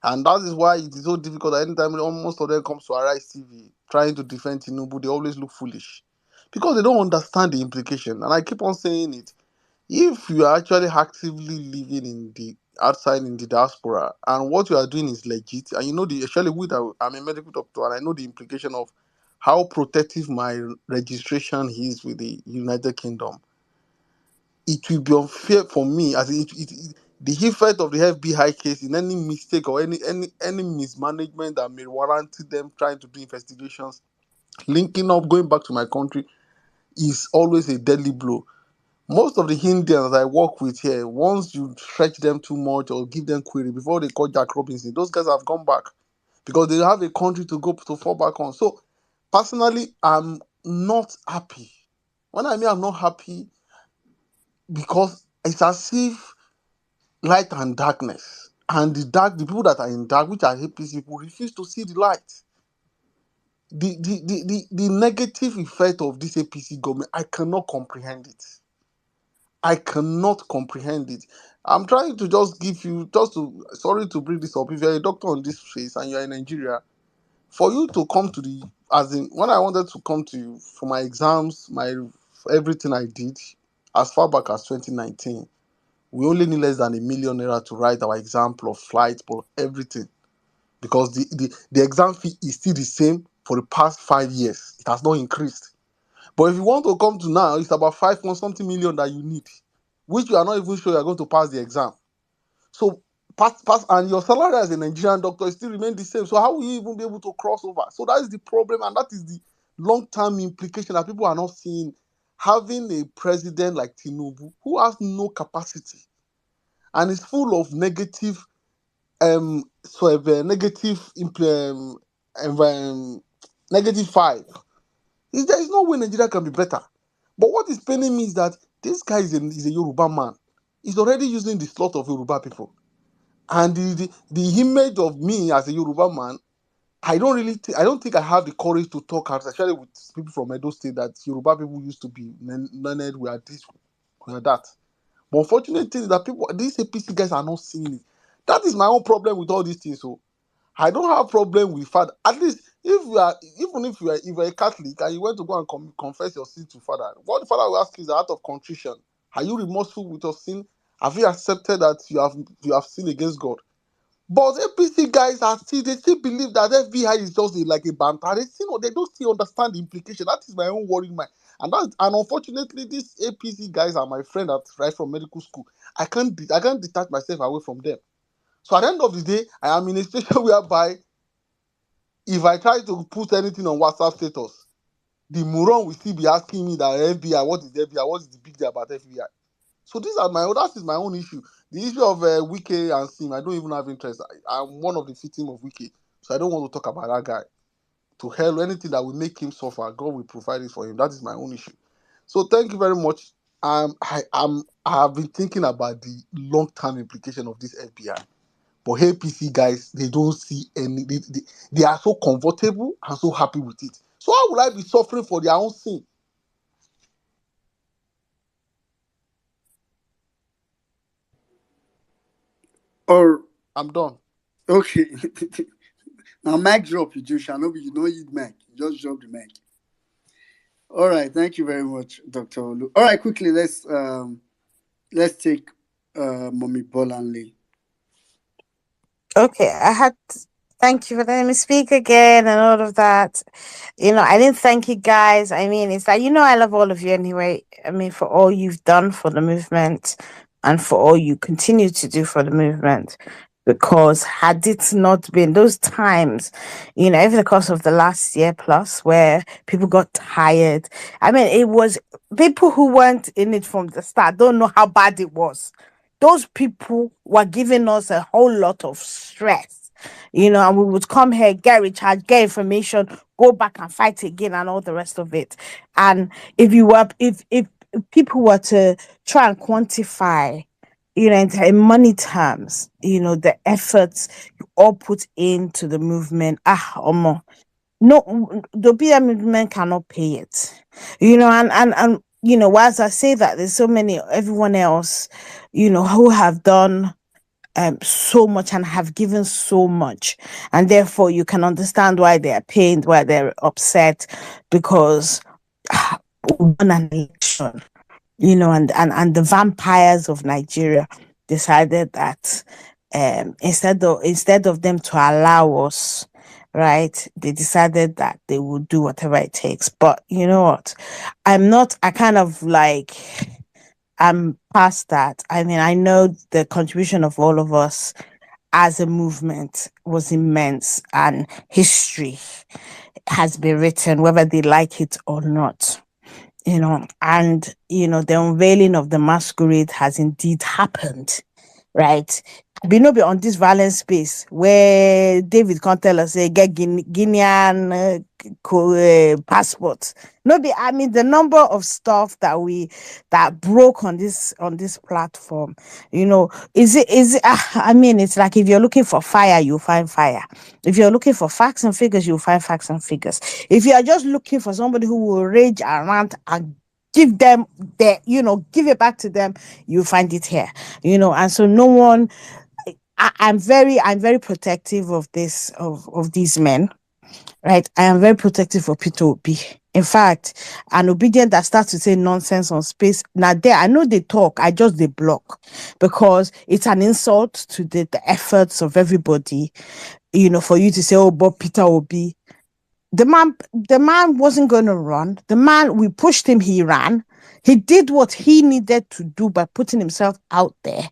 And that is why it is so difficult that anytime almost of them comes to Arise TV trying to defend Tinubu, they always look foolish. Because they don't understand the implication. And I keep on saying it. If you are actually actively living in the outside in the diaspora and what you are doing is legit, and you know especially I'm a medical doctor and I know the implication of how protective my registration is with the United Kingdom, it will be unfair for me as the effect of the FBI case in any mistake or any mismanagement that may warrant them trying to do investigations, linking up, going back to my country is always a deadly blow. Most of the Indians I work with here, once you stretch them too much or give them query before they call Jack Robinson, those guys have gone back because they have a country to go to fall back on. So personally, I'm not happy. When I mean I'm not happy, because it's as if light and darkness, and the people that are in dark, which are APC people, refuse to see the light. The negative effect of this APC government, I cannot comprehend it. I cannot comprehend it. I'm trying to just give you, sorry to bring this up. If you're a doctor on this face and you're in Nigeria, for you to come to as in, when I wanted to come to you for my exams, everything I did, as far back as 2019, we only need less than ₦1 million to write our example of flight, for everything. Because the exam fee is still the same for the past 5 years. It has not increased. But if you want to come to now, it's about 5 point something million that you need, which you are not even sure you are going to pass the exam. So pass, and your salary as a Nigerian doctor still remain the same. So how will you even be able to cross over? So that is the problem, and that is the long-term implication that people are not seeing. Having a president like Tinubu who has no capacity and is full of negative, negative 5. There is no way Nigeria can be better. But what is paining me is that this guy is a Yoruba man. He's already using the slot of Yoruba people. And the image of me as a Yoruba man, I don't think I have the courage to talk out, especially with people from Edo State, that Yoruba people used to be learned, we are this, we are that. But unfortunate thing is that these APC guys are not seeing it. That is my own problem with all these things. So I don't have problem with father. At least if you are a Catholic and you went to go and confess your sin to father, what the father will ask you is out of contrition. Are you remorseful with your sin? Have you accepted that you have sinned against God? But APC guys they still believe that FBI is just like a banter. They don't still understand the implication. That is my own worrying mind. And unfortunately, these APC guys are my friend right from medical school. I can't detach myself away from them. So at the end of the day, I am in a situation whereby if I try to put anything on WhatsApp status, the moron will still be asking me that FBI, what is FBI? What is the big deal about FBI? So that is my own issue. The issue of Wike and Sim, I don't even have interest. I'm one of the victims of Wike, so I don't want to talk about that guy. To hell, anything that will make him suffer, God will provide it for him. That is my own issue. So thank you very much. I have been thinking about the long-term implication of this FBI. But APC guys, they don't see any. They are so comfortable and so happy with it. So how will I be suffering for their own sin? Or I'm done. okay. Now mic drop, you shall not be. You don't need mic. You just drop the mic. All right. Thank you very much, Dr. Olu. All right, quickly let's take Mommy Bolanle. Okay, thank you for letting me speak again and all of that. I didn't thank you guys. I mean, it's like, I love all of you anyway. I mean, for all you've done for the movement and for all you continue to do for the movement. Because had it not been those times, over the course of the last year plus where people got tired, I mean, it was people who weren't in it from the start don't know how bad it was. Those people were giving us a whole lot of stress, and we would come here, get recharged, get information, go back and fight again, and all the rest of it. And if people were to try and quantify, in money terms, the efforts you all put into the movement, no, the BM movement cannot pay it, and whilst I say that, there's so many everyone else, who have done so much and have given so much, and therefore you can understand why they are pained, why they're upset, because we won an election, and the vampires of Nigeria decided that instead of them to allow us, right, they decided that they would do whatever it takes. But you know what, I kind of like, I'm past that. I mean, I know the contribution of all of us as a movement was immense, and history has been written, whether they like it or not. And the unveiling of the masquerade has indeed happened, right? Be no be on this violent space where David can't tell us, say, get Guinean passports. No be, I mean, the number of stuff that broke on this platform, is it I mean, it's like, if you're looking for fire, you'll find fire. If you're looking for facts and figures, you'll find facts and figures. If you are just looking for somebody who will rage around and give them give it back to them, you find it here. And so no one, I'm very protective of these men, right? I am very protective of Peter Obi. In fact, an obedient that starts to say nonsense on space, now there, I know they talk, I just they block, because it's an insult to the efforts of everybody, for you to say, oh, but Peter Obi, the man wasn't going to run. The man, we pushed him, he ran. He did what he needed to do by putting himself out there.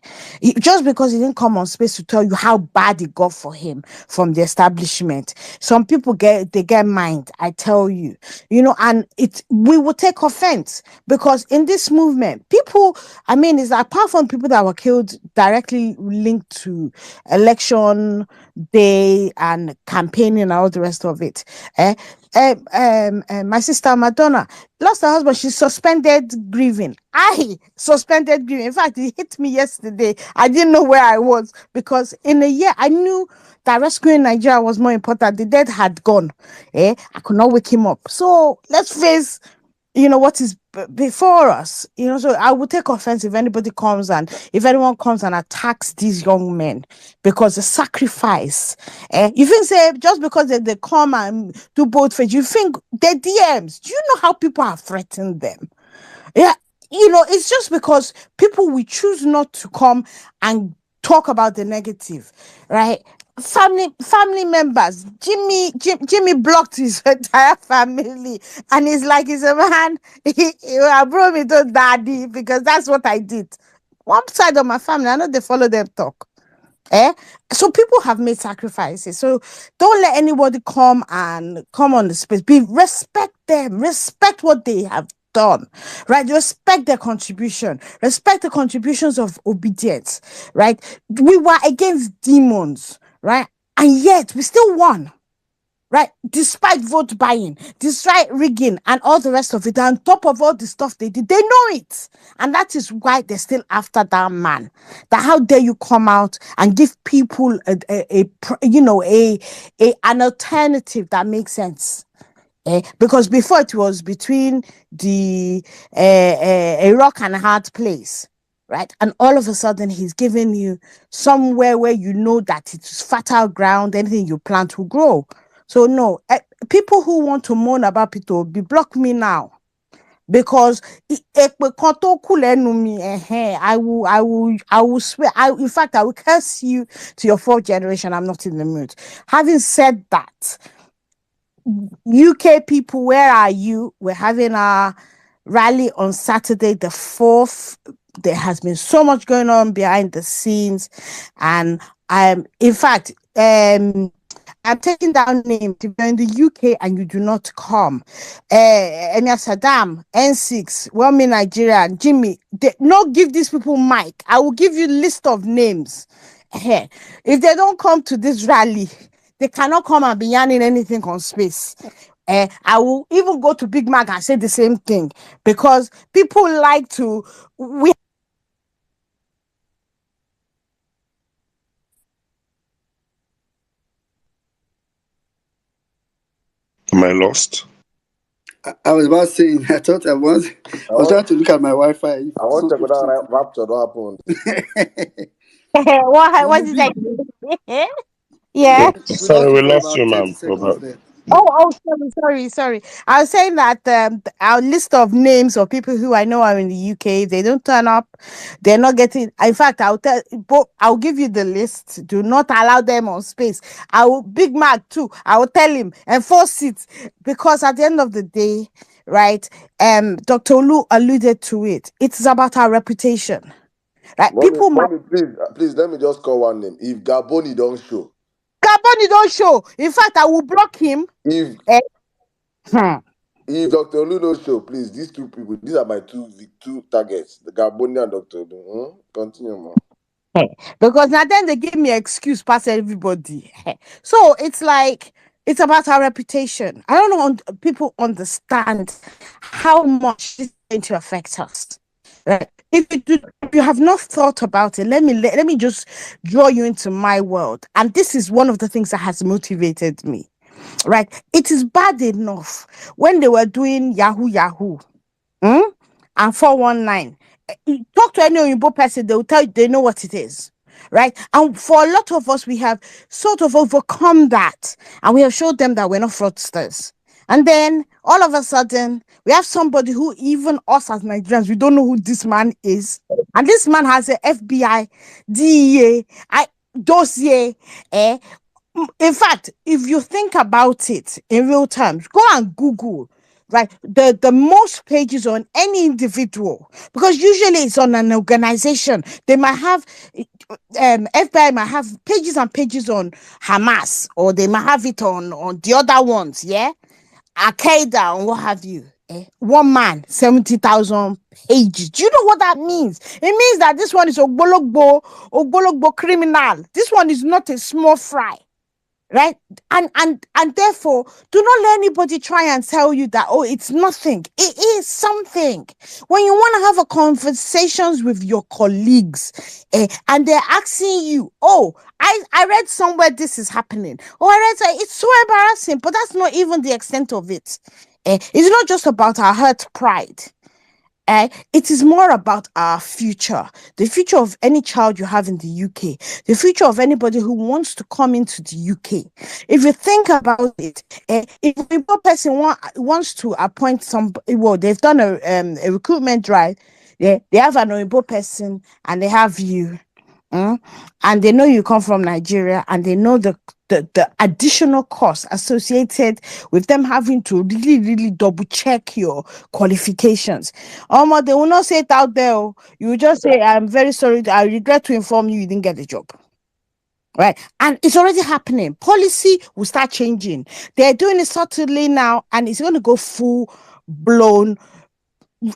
Just because he didn't come on space to tell you how bad it got for him from the establishment. Some people get mind, I tell you. And we will take offense, because in this movement, people, I mean, it's apart from people that were killed directly linked to election day and campaigning and all the rest of it. My sister Madonna lost her husband. She suspended grieving. I suspended grieving. In fact, it hit me yesterday. I didn't know where I was, because in a year I knew that rescuing Nigeria was more important. The dead had gone. I could not wake him up. So let's face what is before us. So I would take offense if anyone comes and attacks these young men, because the sacrifice, you think, say, just because they come and do both for you think they're DMs. Do you know how people have threatened them? Yeah, it's just because people will choose not to come and talk about the negative, right? Family members. Jimmy blocked his entire family, and he's like, he's a man. I brought me to daddy because that's what I did. One side of my family, I know they follow them talk. So people have made sacrifices. So don't let anybody come on the space. Respect them. Respect what they have done, right? Respect their contribution. Respect the contributions of obedience, right? We were against demons, right? And yet we still won. Right, despite vote buying, despite rigging, and all the rest of it, on top of all the stuff they did, they know it, and that is why they're still after that man. That how dare you come out and give people an alternative that makes sense? Because before it was between the a rock and a hard place, right? And all of a sudden he's giving you somewhere where that it's fertile ground, anything you plant will grow. So no, people who want to moan about Peter Obi, block me now. because èpè kan tó kù lẹ́nu mi, I will swear. In fact, I will curse you to your fourth generation. I'm not in the mood. Having said that, UK people, where are you? We're having our rally on Saturday, the 4th. There has been so much going on behind the scenes, and in fact, I'm taking down names. If you're in the UK and you do not come, Emir Saddam, N6, Wami Nigeria, Jimmy, no give these people mic. I will give you list of names. If they don't come to this rally, they cannot come and be yarning anything on space. I will even go to Big Mac and say the same thing, because people like to. Am I lost? I was about saying, I thought I was trying to look at my Wi-Fi. I want to check whether rapture don't happen. What is that? Yeah. We Sorry, lost you we for lost about you, 30 ma'am. seconds there. Sorry. I was saying that our list of names of people who I know are in the UK, they don't turn up, they're not getting. In fact, I'll give you the list. Do not allow them on space. Big Mac too. I will tell him enforce it, because at the end of the day, right? Dr. Olu alluded to it. It's about our reputation. Like people might. Mommy, please let me just call one name. If Gaboni don't show. Gaboni don't show. In fact, I will block him. If Dr. Olu don't show, please, these two people, these are my two targets, the Gaboni and Dr. Olu. Continue, man. Because now then they give me an excuse past everybody. So it's like, it's about our reputation. I don't know people understand how much this is going to affect us. Right? If you have not thought about it, let me just draw you into my world. And this is one of the things that has motivated me. Right? It is bad enough when they were doing Yahoo. And 419. Talk to any Oyinbo person, they will tell you they know what it is. Right? And for a lot of us, we have sort of overcome that, and we have showed them that we're not fraudsters. And then all of a sudden, we have somebody who, even us as Nigerians, we don't know who this man is. And this man has a FBI, DEA, dossier. In fact, if you think about it in real terms, go and Google, right, the most pages on any individual, because usually it's on an organization. They might have FBI might have pages and pages on Hamas, or they might have it on the other ones, Al-Qaeda and what have you. One man, 70,000 pages. Do you know what that means? It means that this one is Ogbologbo criminal. This one is not a small fry. Right? And therefore, do not let anybody try and tell you that, oh, it's nothing. It is something. When you want to have a conversations with your colleagues, and they're asking you, oh, I read somewhere this is happening. Oh, it's so embarrassing, but that's not even the extent of it. It's not just about our hurt pride. It is more about our future, the future of any child you have in the UK, the future of anybody who wants to come into the UK. If you think about it, if a person wants to appoint somebody, well, they've done a recruitment drive, they have an Oyibo person and they have you. And they know you come from Nigeria, and they know the additional costs associated with them having to really, really double check your qualifications. They will not say it out there. You will just say, I'm very sorry, I regret to inform you didn't get the job. Right? And it's already happening. Policy will start changing. They're doing it subtly now, and it's going to go full blown.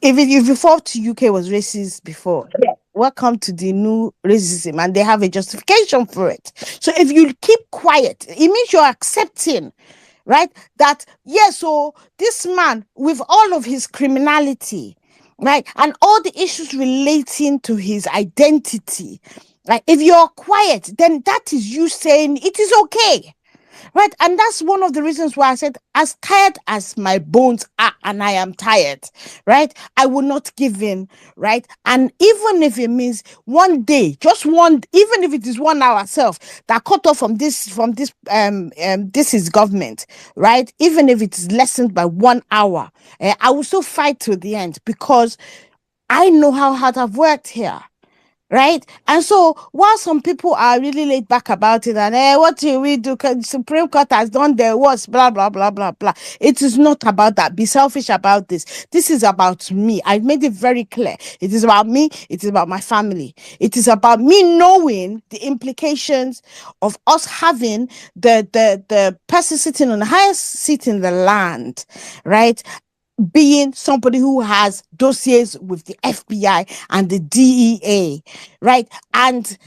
If you thought UK was racist before, welcome to the new racism, and they have a justification for it. So if you keep quiet, it means you're accepting, right, that yes, so this man, with all of his criminality, right, and all the issues relating to his identity, like, if you're quiet, then that is you saying it is okay. Right. And that's one of the reasons why I said, as tired as my bones are, and I am tired, right, I will not give in. Right. And even if it means one day, just one, even if it is 1 hour self that cut off this is government, right, even if it is lessened by 1 hour, I will still fight to the end, because I know how hard I've worked here. Right. And so while some people are really laid back about it, and what do we do? 'Cause Supreme Court has done their worst, blah, blah, blah, blah, blah. It is not about that. Be selfish about this. This is about me. I made it very clear. It is about me. It is about my family. It is about me knowing the implications of us having the person sitting on the highest seat in the land, right, being somebody who has dossiers with the FBI and the DEA, right? And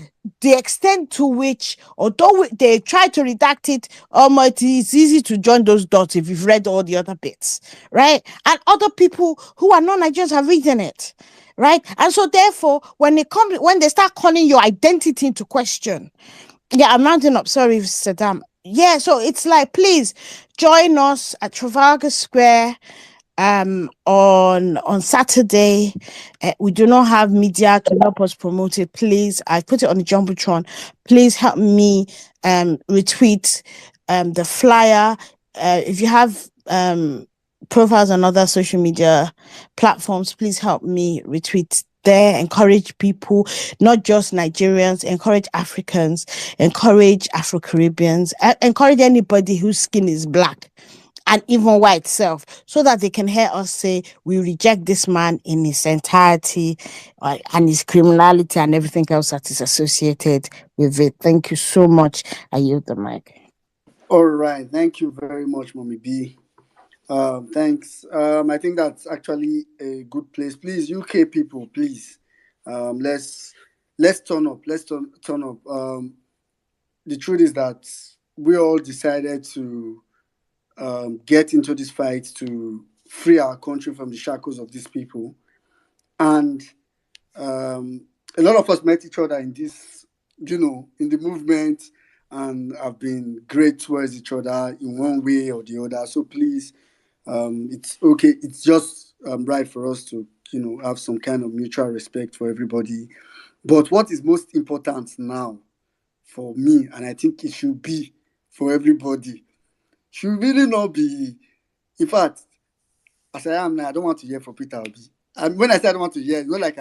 the extent to which, although they try to redact it, it is easy to join those dots if you've read all the other bits, right? And other people who are non-Nigerians have written it, right? And so therefore, when they start calling your identity into question, yeah, I'm rounding up. Sorry, Saddam. Yeah, so it's like, please join us at Trafalgar Square on Saturday. We do not have media to help us promote it. Please, I put it on the Jumbotron. Please help me retweet the flyer. If you have profiles on other social media platforms, please help me retweet there. Encourage people, not just Nigerians, encourage Africans, encourage Afro-Caribbeans, encourage anybody whose skin is black and even white self, so that they can hear us say we reject this man in his entirety, and his criminality and everything else that is associated with it. Thank you so much. I yield the mic. All right. Thank you very much, Mommy B. Thanks. I think that's actually a good place. Please, UK people, please, let's turn up. Let's turn up. The truth is that we all decided to get into this fight to free our country from the shackles of these people, and a lot of us met each other in this, in the movement, and have been great towards each other in one way or the other. So please, it's okay. It's just right for us to, have some kind of mutual respect for everybody. But what is most important now for me, and I think it should be for everybody, should really not be, in fact, as I am now, I don't want to hear from Peter Obi. And when I say I don't want to hear, it's not like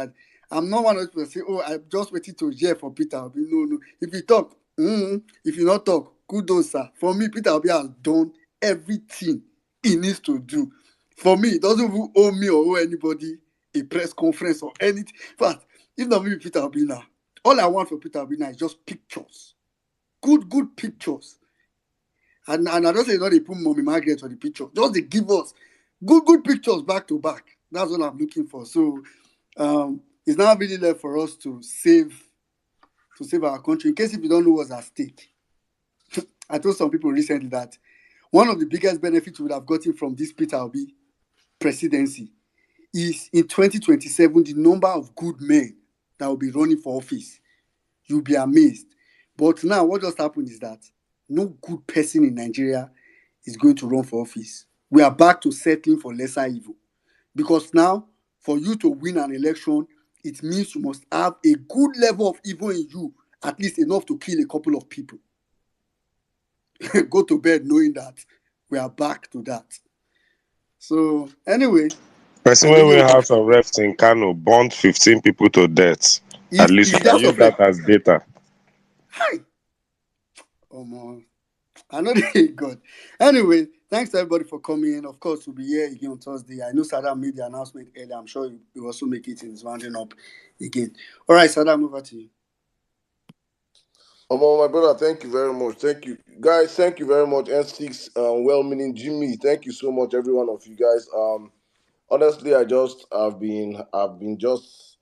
I'm not one of those people that say, oh, I'm just waiting to hear from Peter Obi. No, no. If you talk, if you not talk, kudos, sir. For me, Peter Obi has done everything he needs to do. For me, it doesn't even owe me or owe anybody a press conference or anything. But if not me, Peter Obi now, all I want for Peter Obi now is just pictures. Good pictures. And I don't say not they put Mommy Margaret on the picture. Just they give us good pictures back to back. That's what I'm looking for. So it's now really left for us to save our country. In case if you don't know what's at stake. I told some people recently that one of the biggest benefits we would have gotten from this Peter Obi presidency is in 2027, the number of good men that will be running for office. You'll be amazed. But now what just happened is that no good person in Nigeria is going to run for office. We are back to settling for lesser evil. Because now, for you to win an election, it means you must have a good level of evil in you, at least enough to kill a couple of people. Go to bed knowing that we are back to that. So, anyway. Person when we House of Reps in Kano burned 15 people to death. At least we can use that as data. Hi. Oh, man. I know they good. Anyway, thanks to everybody for coming. Of course, we'll be here again on Thursday. I know Saddam made the announcement earlier. I'm sure you will also make it in his rounding up again. All right, Saddam, over to you. My brother, thank you very much. Thank you, guys. Thank you very much. N6, well-meaning Jimmy. Thank you so much, every one of you guys. Honestly, I've been just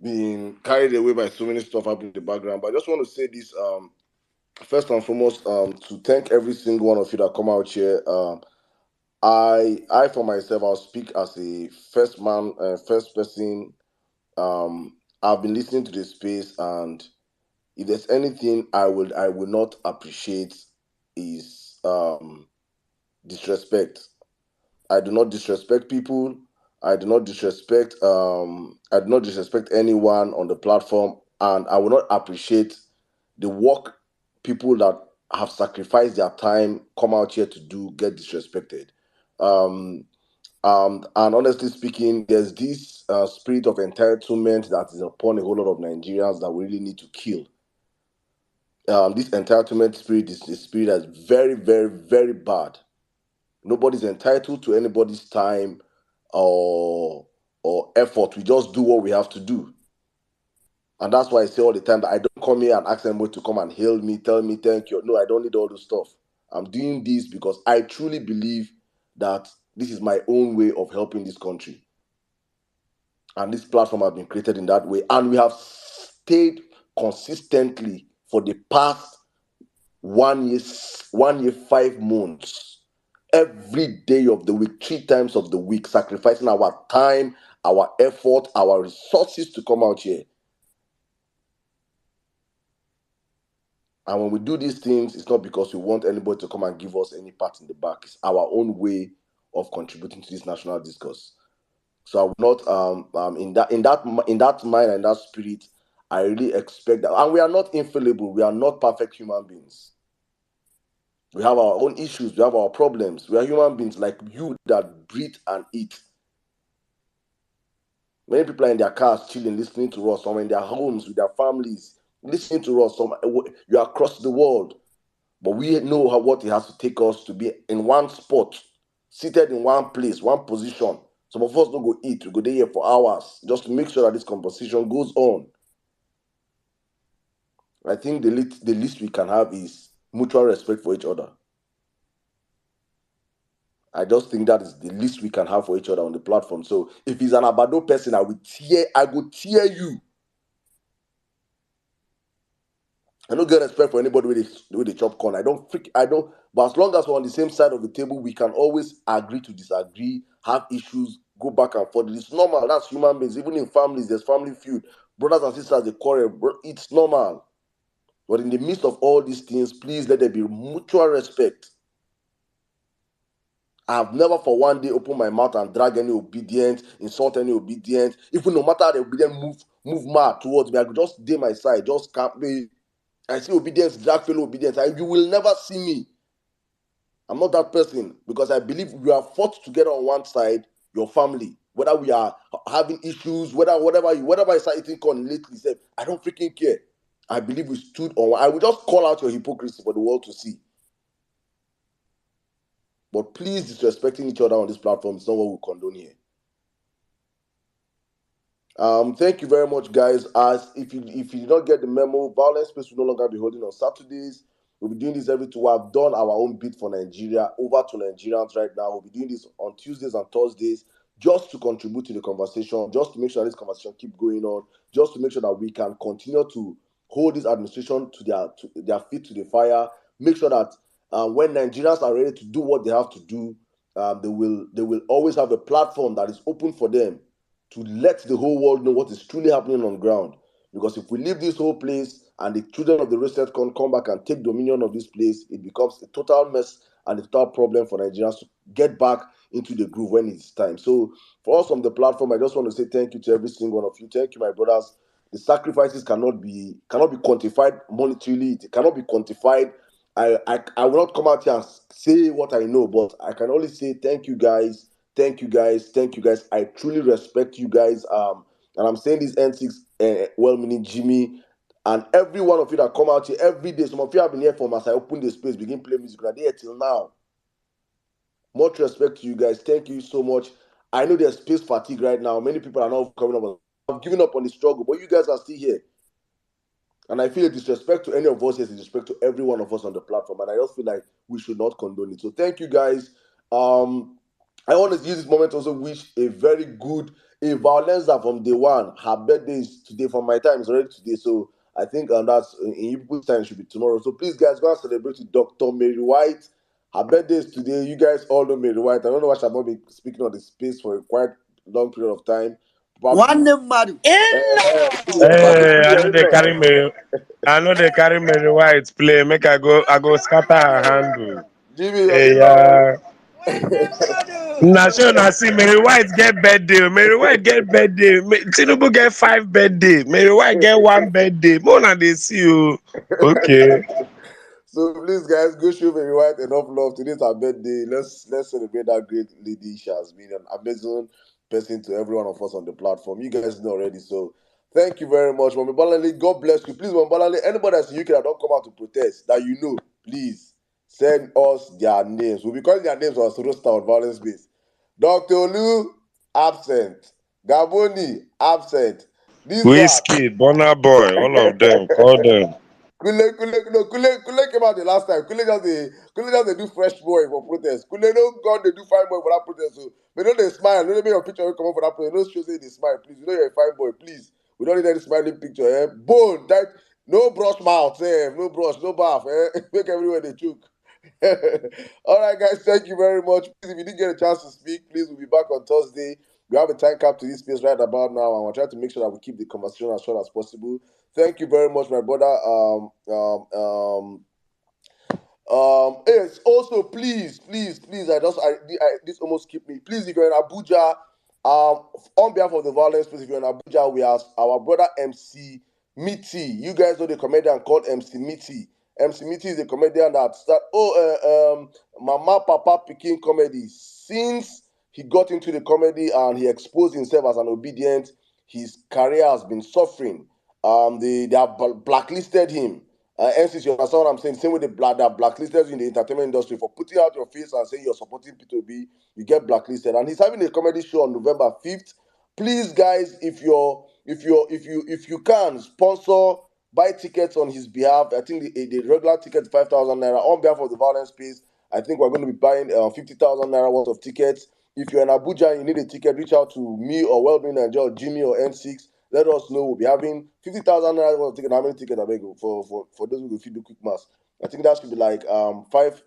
being carried away by so many stuff happening in the background. But I just want to say this. First and foremost, to thank every single one of you that come out here. I for myself, I'll speak as a first person. I've been listening to the space, and if there's anything I would not appreciate is disrespect. I do not disrespect people. I do not disrespect anyone on the platform, and I will not appreciate the work people that have sacrificed their time come out here to do get disrespected. And honestly speaking, there's this spirit of entitlement that is upon a whole lot of Nigerians that we really need to kill. This entitlement spirit is a spirit that's very, very, very bad. Nobody's entitled to anybody's time or effort. We just do what we have to do. And that's why I say all the time that I don't come here and ask anybody to come and hail me, tell me thank you. No, I don't need all this stuff. I'm doing this because I truly believe that this is my own way of helping this country. And this platform has been created in that way. And we have stayed consistently for the past 1 year, 5 months, every day of the week, 3 times of the week, sacrificing our time, our effort, our resources to come out here. And when we do these things, it's not because we want anybody to come and give us any pat in the back. It's our own way of contributing to this national discourse. So I will not in that mind and that spirit, I really expect that. And we are not infallible. We are not perfect human beings. We have our own issues. We have our problems. We are human beings like you that breathe and eat. Many people are in their cars chilling, listening to us. Some are in their homes with their families, listening to us. Some you are across the world. But we know what it has to take us to be in one spot, seated in one place, one position. Some of us don't go eat. We go there here for hours just to make sure that this conversation goes on. I think the least we can have is mutual respect for each other. I just think that is the least we can have for each other on the platform. So if he's an Abado person, I go tear you. I don't get respect for anybody with a chop corn. I don't. But as long as we're on the same side of the table, we can always agree to disagree, have issues, go back and forth. It's normal. That's human beings. Even in families, there's family feud. Brothers and sisters, they quarrel. It's normal. But in the midst of all these things, please let there be mutual respect. I've never for one day opened my mouth and drag any obedient, insult any obedient. Even no matter how the obedient move mad towards me, I could just stay my side, just can't be. I see obedience, drag fellow obedience. You will never see me. I'm not that person because I believe we are fought together on one side, your family. Whether we are having issues, whatever I start eating corn lately, I don't freaking care. I believe we stood on. I will just call out your hypocrisy for the world to see. But please, disrespecting each other on this platform is not what we condone here. Thank you very much, guys. As if you did not get the memo, Violence Space will no longer be holding on Saturdays. We'll be doing this every 2 weeks. I've done our own bit for Nigeria, over to Nigerians right now. We'll be doing this on Tuesdays and Thursdays just to contribute to the conversation, just to make sure this conversation keep going on, just to make sure that we can continue to hold this administration to their feet to the fire. Make sure that when Nigerians are ready to do what they have to do, they will always have a platform that is open for them to let the whole world know what is truly happening on ground. Because if we leave this whole place and the children of the reset can come back and take dominion of this place, it becomes a total mess and a total problem for Nigerians to get back into the groove when it's time. So for us on the platform, I just want to say thank you to every single one of you. Thank you, my brothers. The sacrifices cannot be quantified monetarily. It cannot be quantified. I will not come out here and say what I know, but I can only say thank you guys. Thank you guys. Thank you guys. I truly respect you guys. And I'm saying this N6, well-meaning Jimmy, and every one of you that come out here every day. Some of you have been here from as I open the space, begin playing music. They're here till now. Much respect to you guys. Thank you so much. I know there's space fatigue right now. Many people are not coming up. I've given up on the struggle, but you guys are still here. And I feel a disrespect to any of us is disrespect to every one of us on the platform. And I just feel like we should not condone it. So thank you guys. I want to use this moment to also wish a very good Vawulence from day one. Her birthday is today. From my time, it's already today. So I think that's in people's time, it should be tomorrow. So please, guys, go and celebrate with Dr. Mary White. Her birthday is today. You guys all know Mary White. I don't know why she's not been speaking on the space for a quite long period of time. Papi. Maru. Hey, I know they carry me. I know they carry Mary White play. Make I go scatter her handle. Jimmy, you're Hey, in now. na sure na see Mary White get birthday. Mary White get birthday. Tinubu get 5 birthday. Mary White get 1 birthday. More than they see you. Okay. So please, guys, go show Mary White enough love. Today's her birthday. Let's celebrate that great lady. She has been an amazing person to every one of us on the platform. You guys know already. So thank you very much, Mami Bolanle. God bless you. Please, Mami Bolanle, anybody that's in UK that don't come out to protest, that you know, please send us their names. We'll be calling their names on roster on Violence Base. Dr. Olu, absent. Gaboni, absent. This one. Whiskey, Bonner Boy, all of them. Call them. Kule came out the last time. Kule just they do fresh boy for protest. Kule no God they do fine boy for that protest. So we don't they smile. No, they make your picture will come up for that protest. No show say they smile, please. You know you're a fine boy, please. We don't need any smiling picture, eh? Bone that no brush mouth, eh? No brush, no bath, eh? Make everywhere they choke. All right, guys, thank you very much. Please, if you didn't get a chance to speak, please, we'll be back on Thursday. We have a time cap to this space right about now, and we're trying to make sure that we keep the conversation as short as possible. Thank you very much, my brother. Yes, also please, this almost skipped me. Please, if you're in Abuja, on behalf of the Violence, please, if you're in Abuja, we have our brother MC Mitty. You guys know the comedian called MC Mitty. MC Mitty is a comedian that Mama Papa Pikin comedy. Since he got into the comedy and he exposed himself as an obedient, his career has been suffering. They have blacklisted him. NCC, you understand what I'm saying? Same with that blacklisted in the entertainment industry for putting out your face and saying you're supporting P2B, you get blacklisted. And he's having a comedy show on November 5th. Please, guys, if you can sponsor, buy tickets on his behalf. I think the regular ticket 5,000 naira on behalf of the Violence Space. I think we're going to be buying 50,000 naira worth of tickets. If you're in Abuja and you need a ticket, reach out to me or Wellbeing Nigeria or Jimmy or N6. Let us know. We'll be having 50,000 naira worth of tickets. How many tickets are there for those who do quick mass? I think that should be like five.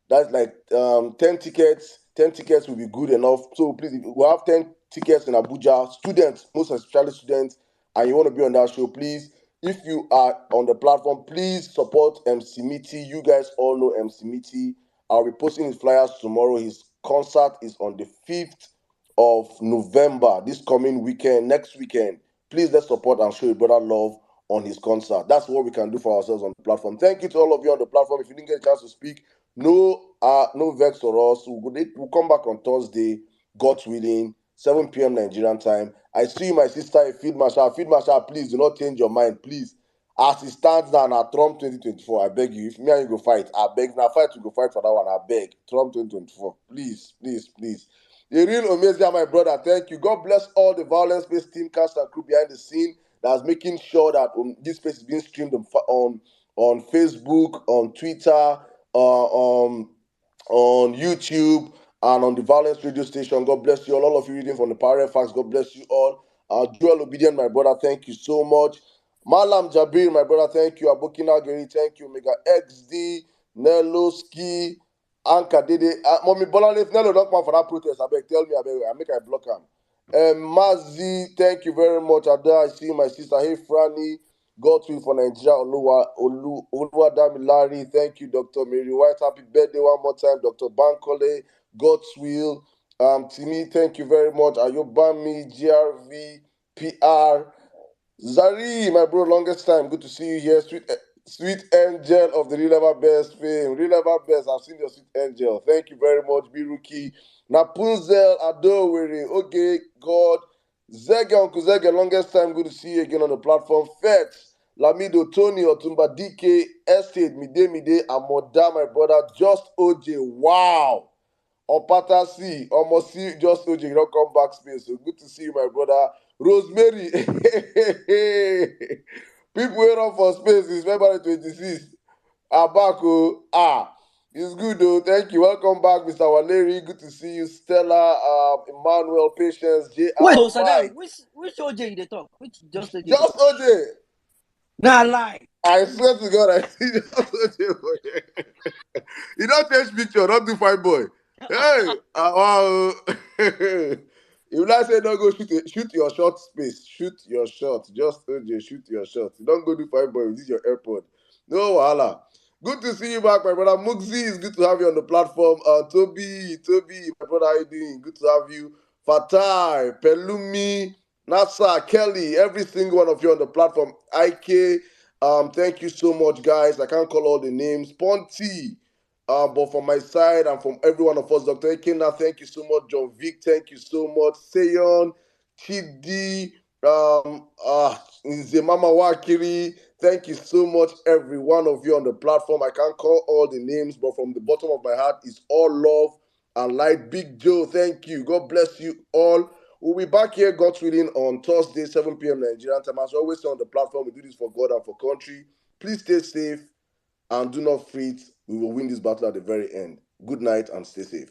That's like 10 tickets. 10 tickets will be good enough. So please, if we have 10 tickets in Abuja. Students, most especially students, and you want to be on that show, please. If you are on the platform, please support MC Mitty. You guys all know MC Mitty. I'll be posting his flyers tomorrow. His concert is on the 5th of November, this coming weekend, next weekend. Please let's support and show your brother love on his concert. That's what we can do for ourselves on the platform. Thank you to all of you on the platform. If you didn't get a chance to speak, no vex for us. We'll come back on Thursday, God willing, 7 p.m. Nigerian time. I see you, my sister, Field Marshal. Field Marshal, please do not change your mind, please. As it stands now, na Trump 2024, I beg you. If me and you go fight, I beg. Now fight, we go fight for that one, I beg. Trump 2024, please, please, please. A real amazing, my brother. Thank you. God bless all the Violence-based team, cast and crew behind the scene that's making sure that this space is being streamed on Facebook, on Twitter, on YouTube, and on the Violence radio station. God bless you all of you reading from the Power Facts. God bless you all. Joel Obedient, my brother, thank you so much. Malam Jabir, my brother, thank you. Abokina Geri, thank you. Mega XD, Neloski, Anka Dede. Mommy Bolan, if Nello don't come for that protest, I beg, tell me, I make I block him. Mazi, thank you very much. Ada, I see my sister. Hey, Franny, God will for Nigeria. Oluwa Damilari, thank you, Dr. Mary White. Happy birthday one more time, Dr. Bankole. God's will. Timmy, thank you very much. Ayobami, GRV, PR. Zari, my bro, longest time. Good to see you here. Sweet angel of the Real Ever Best fame. Real Ever Best, I've seen your sweet angel. Thank you very much, Biruki. Napunzel Adowere. Okay, God. Zege, Uncle Zege, longest time. Good to see you again on the platform. Fetch, Lamido, Tony, Otumba, DK, Estate, Mide, Amoda, my brother. Just OJ. Wow. Opata C, almost see just OJ, you don't come back space. So good to see you, my brother. Rosemary, people wait on for space. It's February 26th. Abako, it's good though. Thank you. Welcome back, Mr. Valeri. Good to see you, Stella, Emmanuel, Patience, Wait, JR, so Saddam, Mike. which OJ they talk? Which just OJ they Just talk? OJ. Nah, lie. I swear to God, I see just OJ. You don't change picture, don't do fine boy. Hey, wow. If I say don't go shoot your shot space, shoot your shot. Just OJ, shoot your shot. Don't go do five boy. This is your airport. No wahala. Good to see you back, my brother. Mugzi, it's good to have you on the platform. Toby, my brother, how you doing? Good to have you. Fatai, Pelumi, Nasa, Kelly, every single one of you on the platform. IK, thank you so much, guys. I can't call all the names. Ponty, but from my side and from every one of us, Dr. Ekena, thank you so much. John Vic, thank you so much. Seyon, Chidi, Nzemama Wakiri, thank you so much, every one of you on the platform. I can't call all the names, but from the bottom of my heart, it's all love and light. Big Joe, thank you. God bless you all. We'll be back here, God's willing, on Thursday, 7 p.m. Nigerian time. As always, on the platform, we do this for God and for country. Please stay safe and do not fret. We will win this battle at the very end. Good night and stay safe.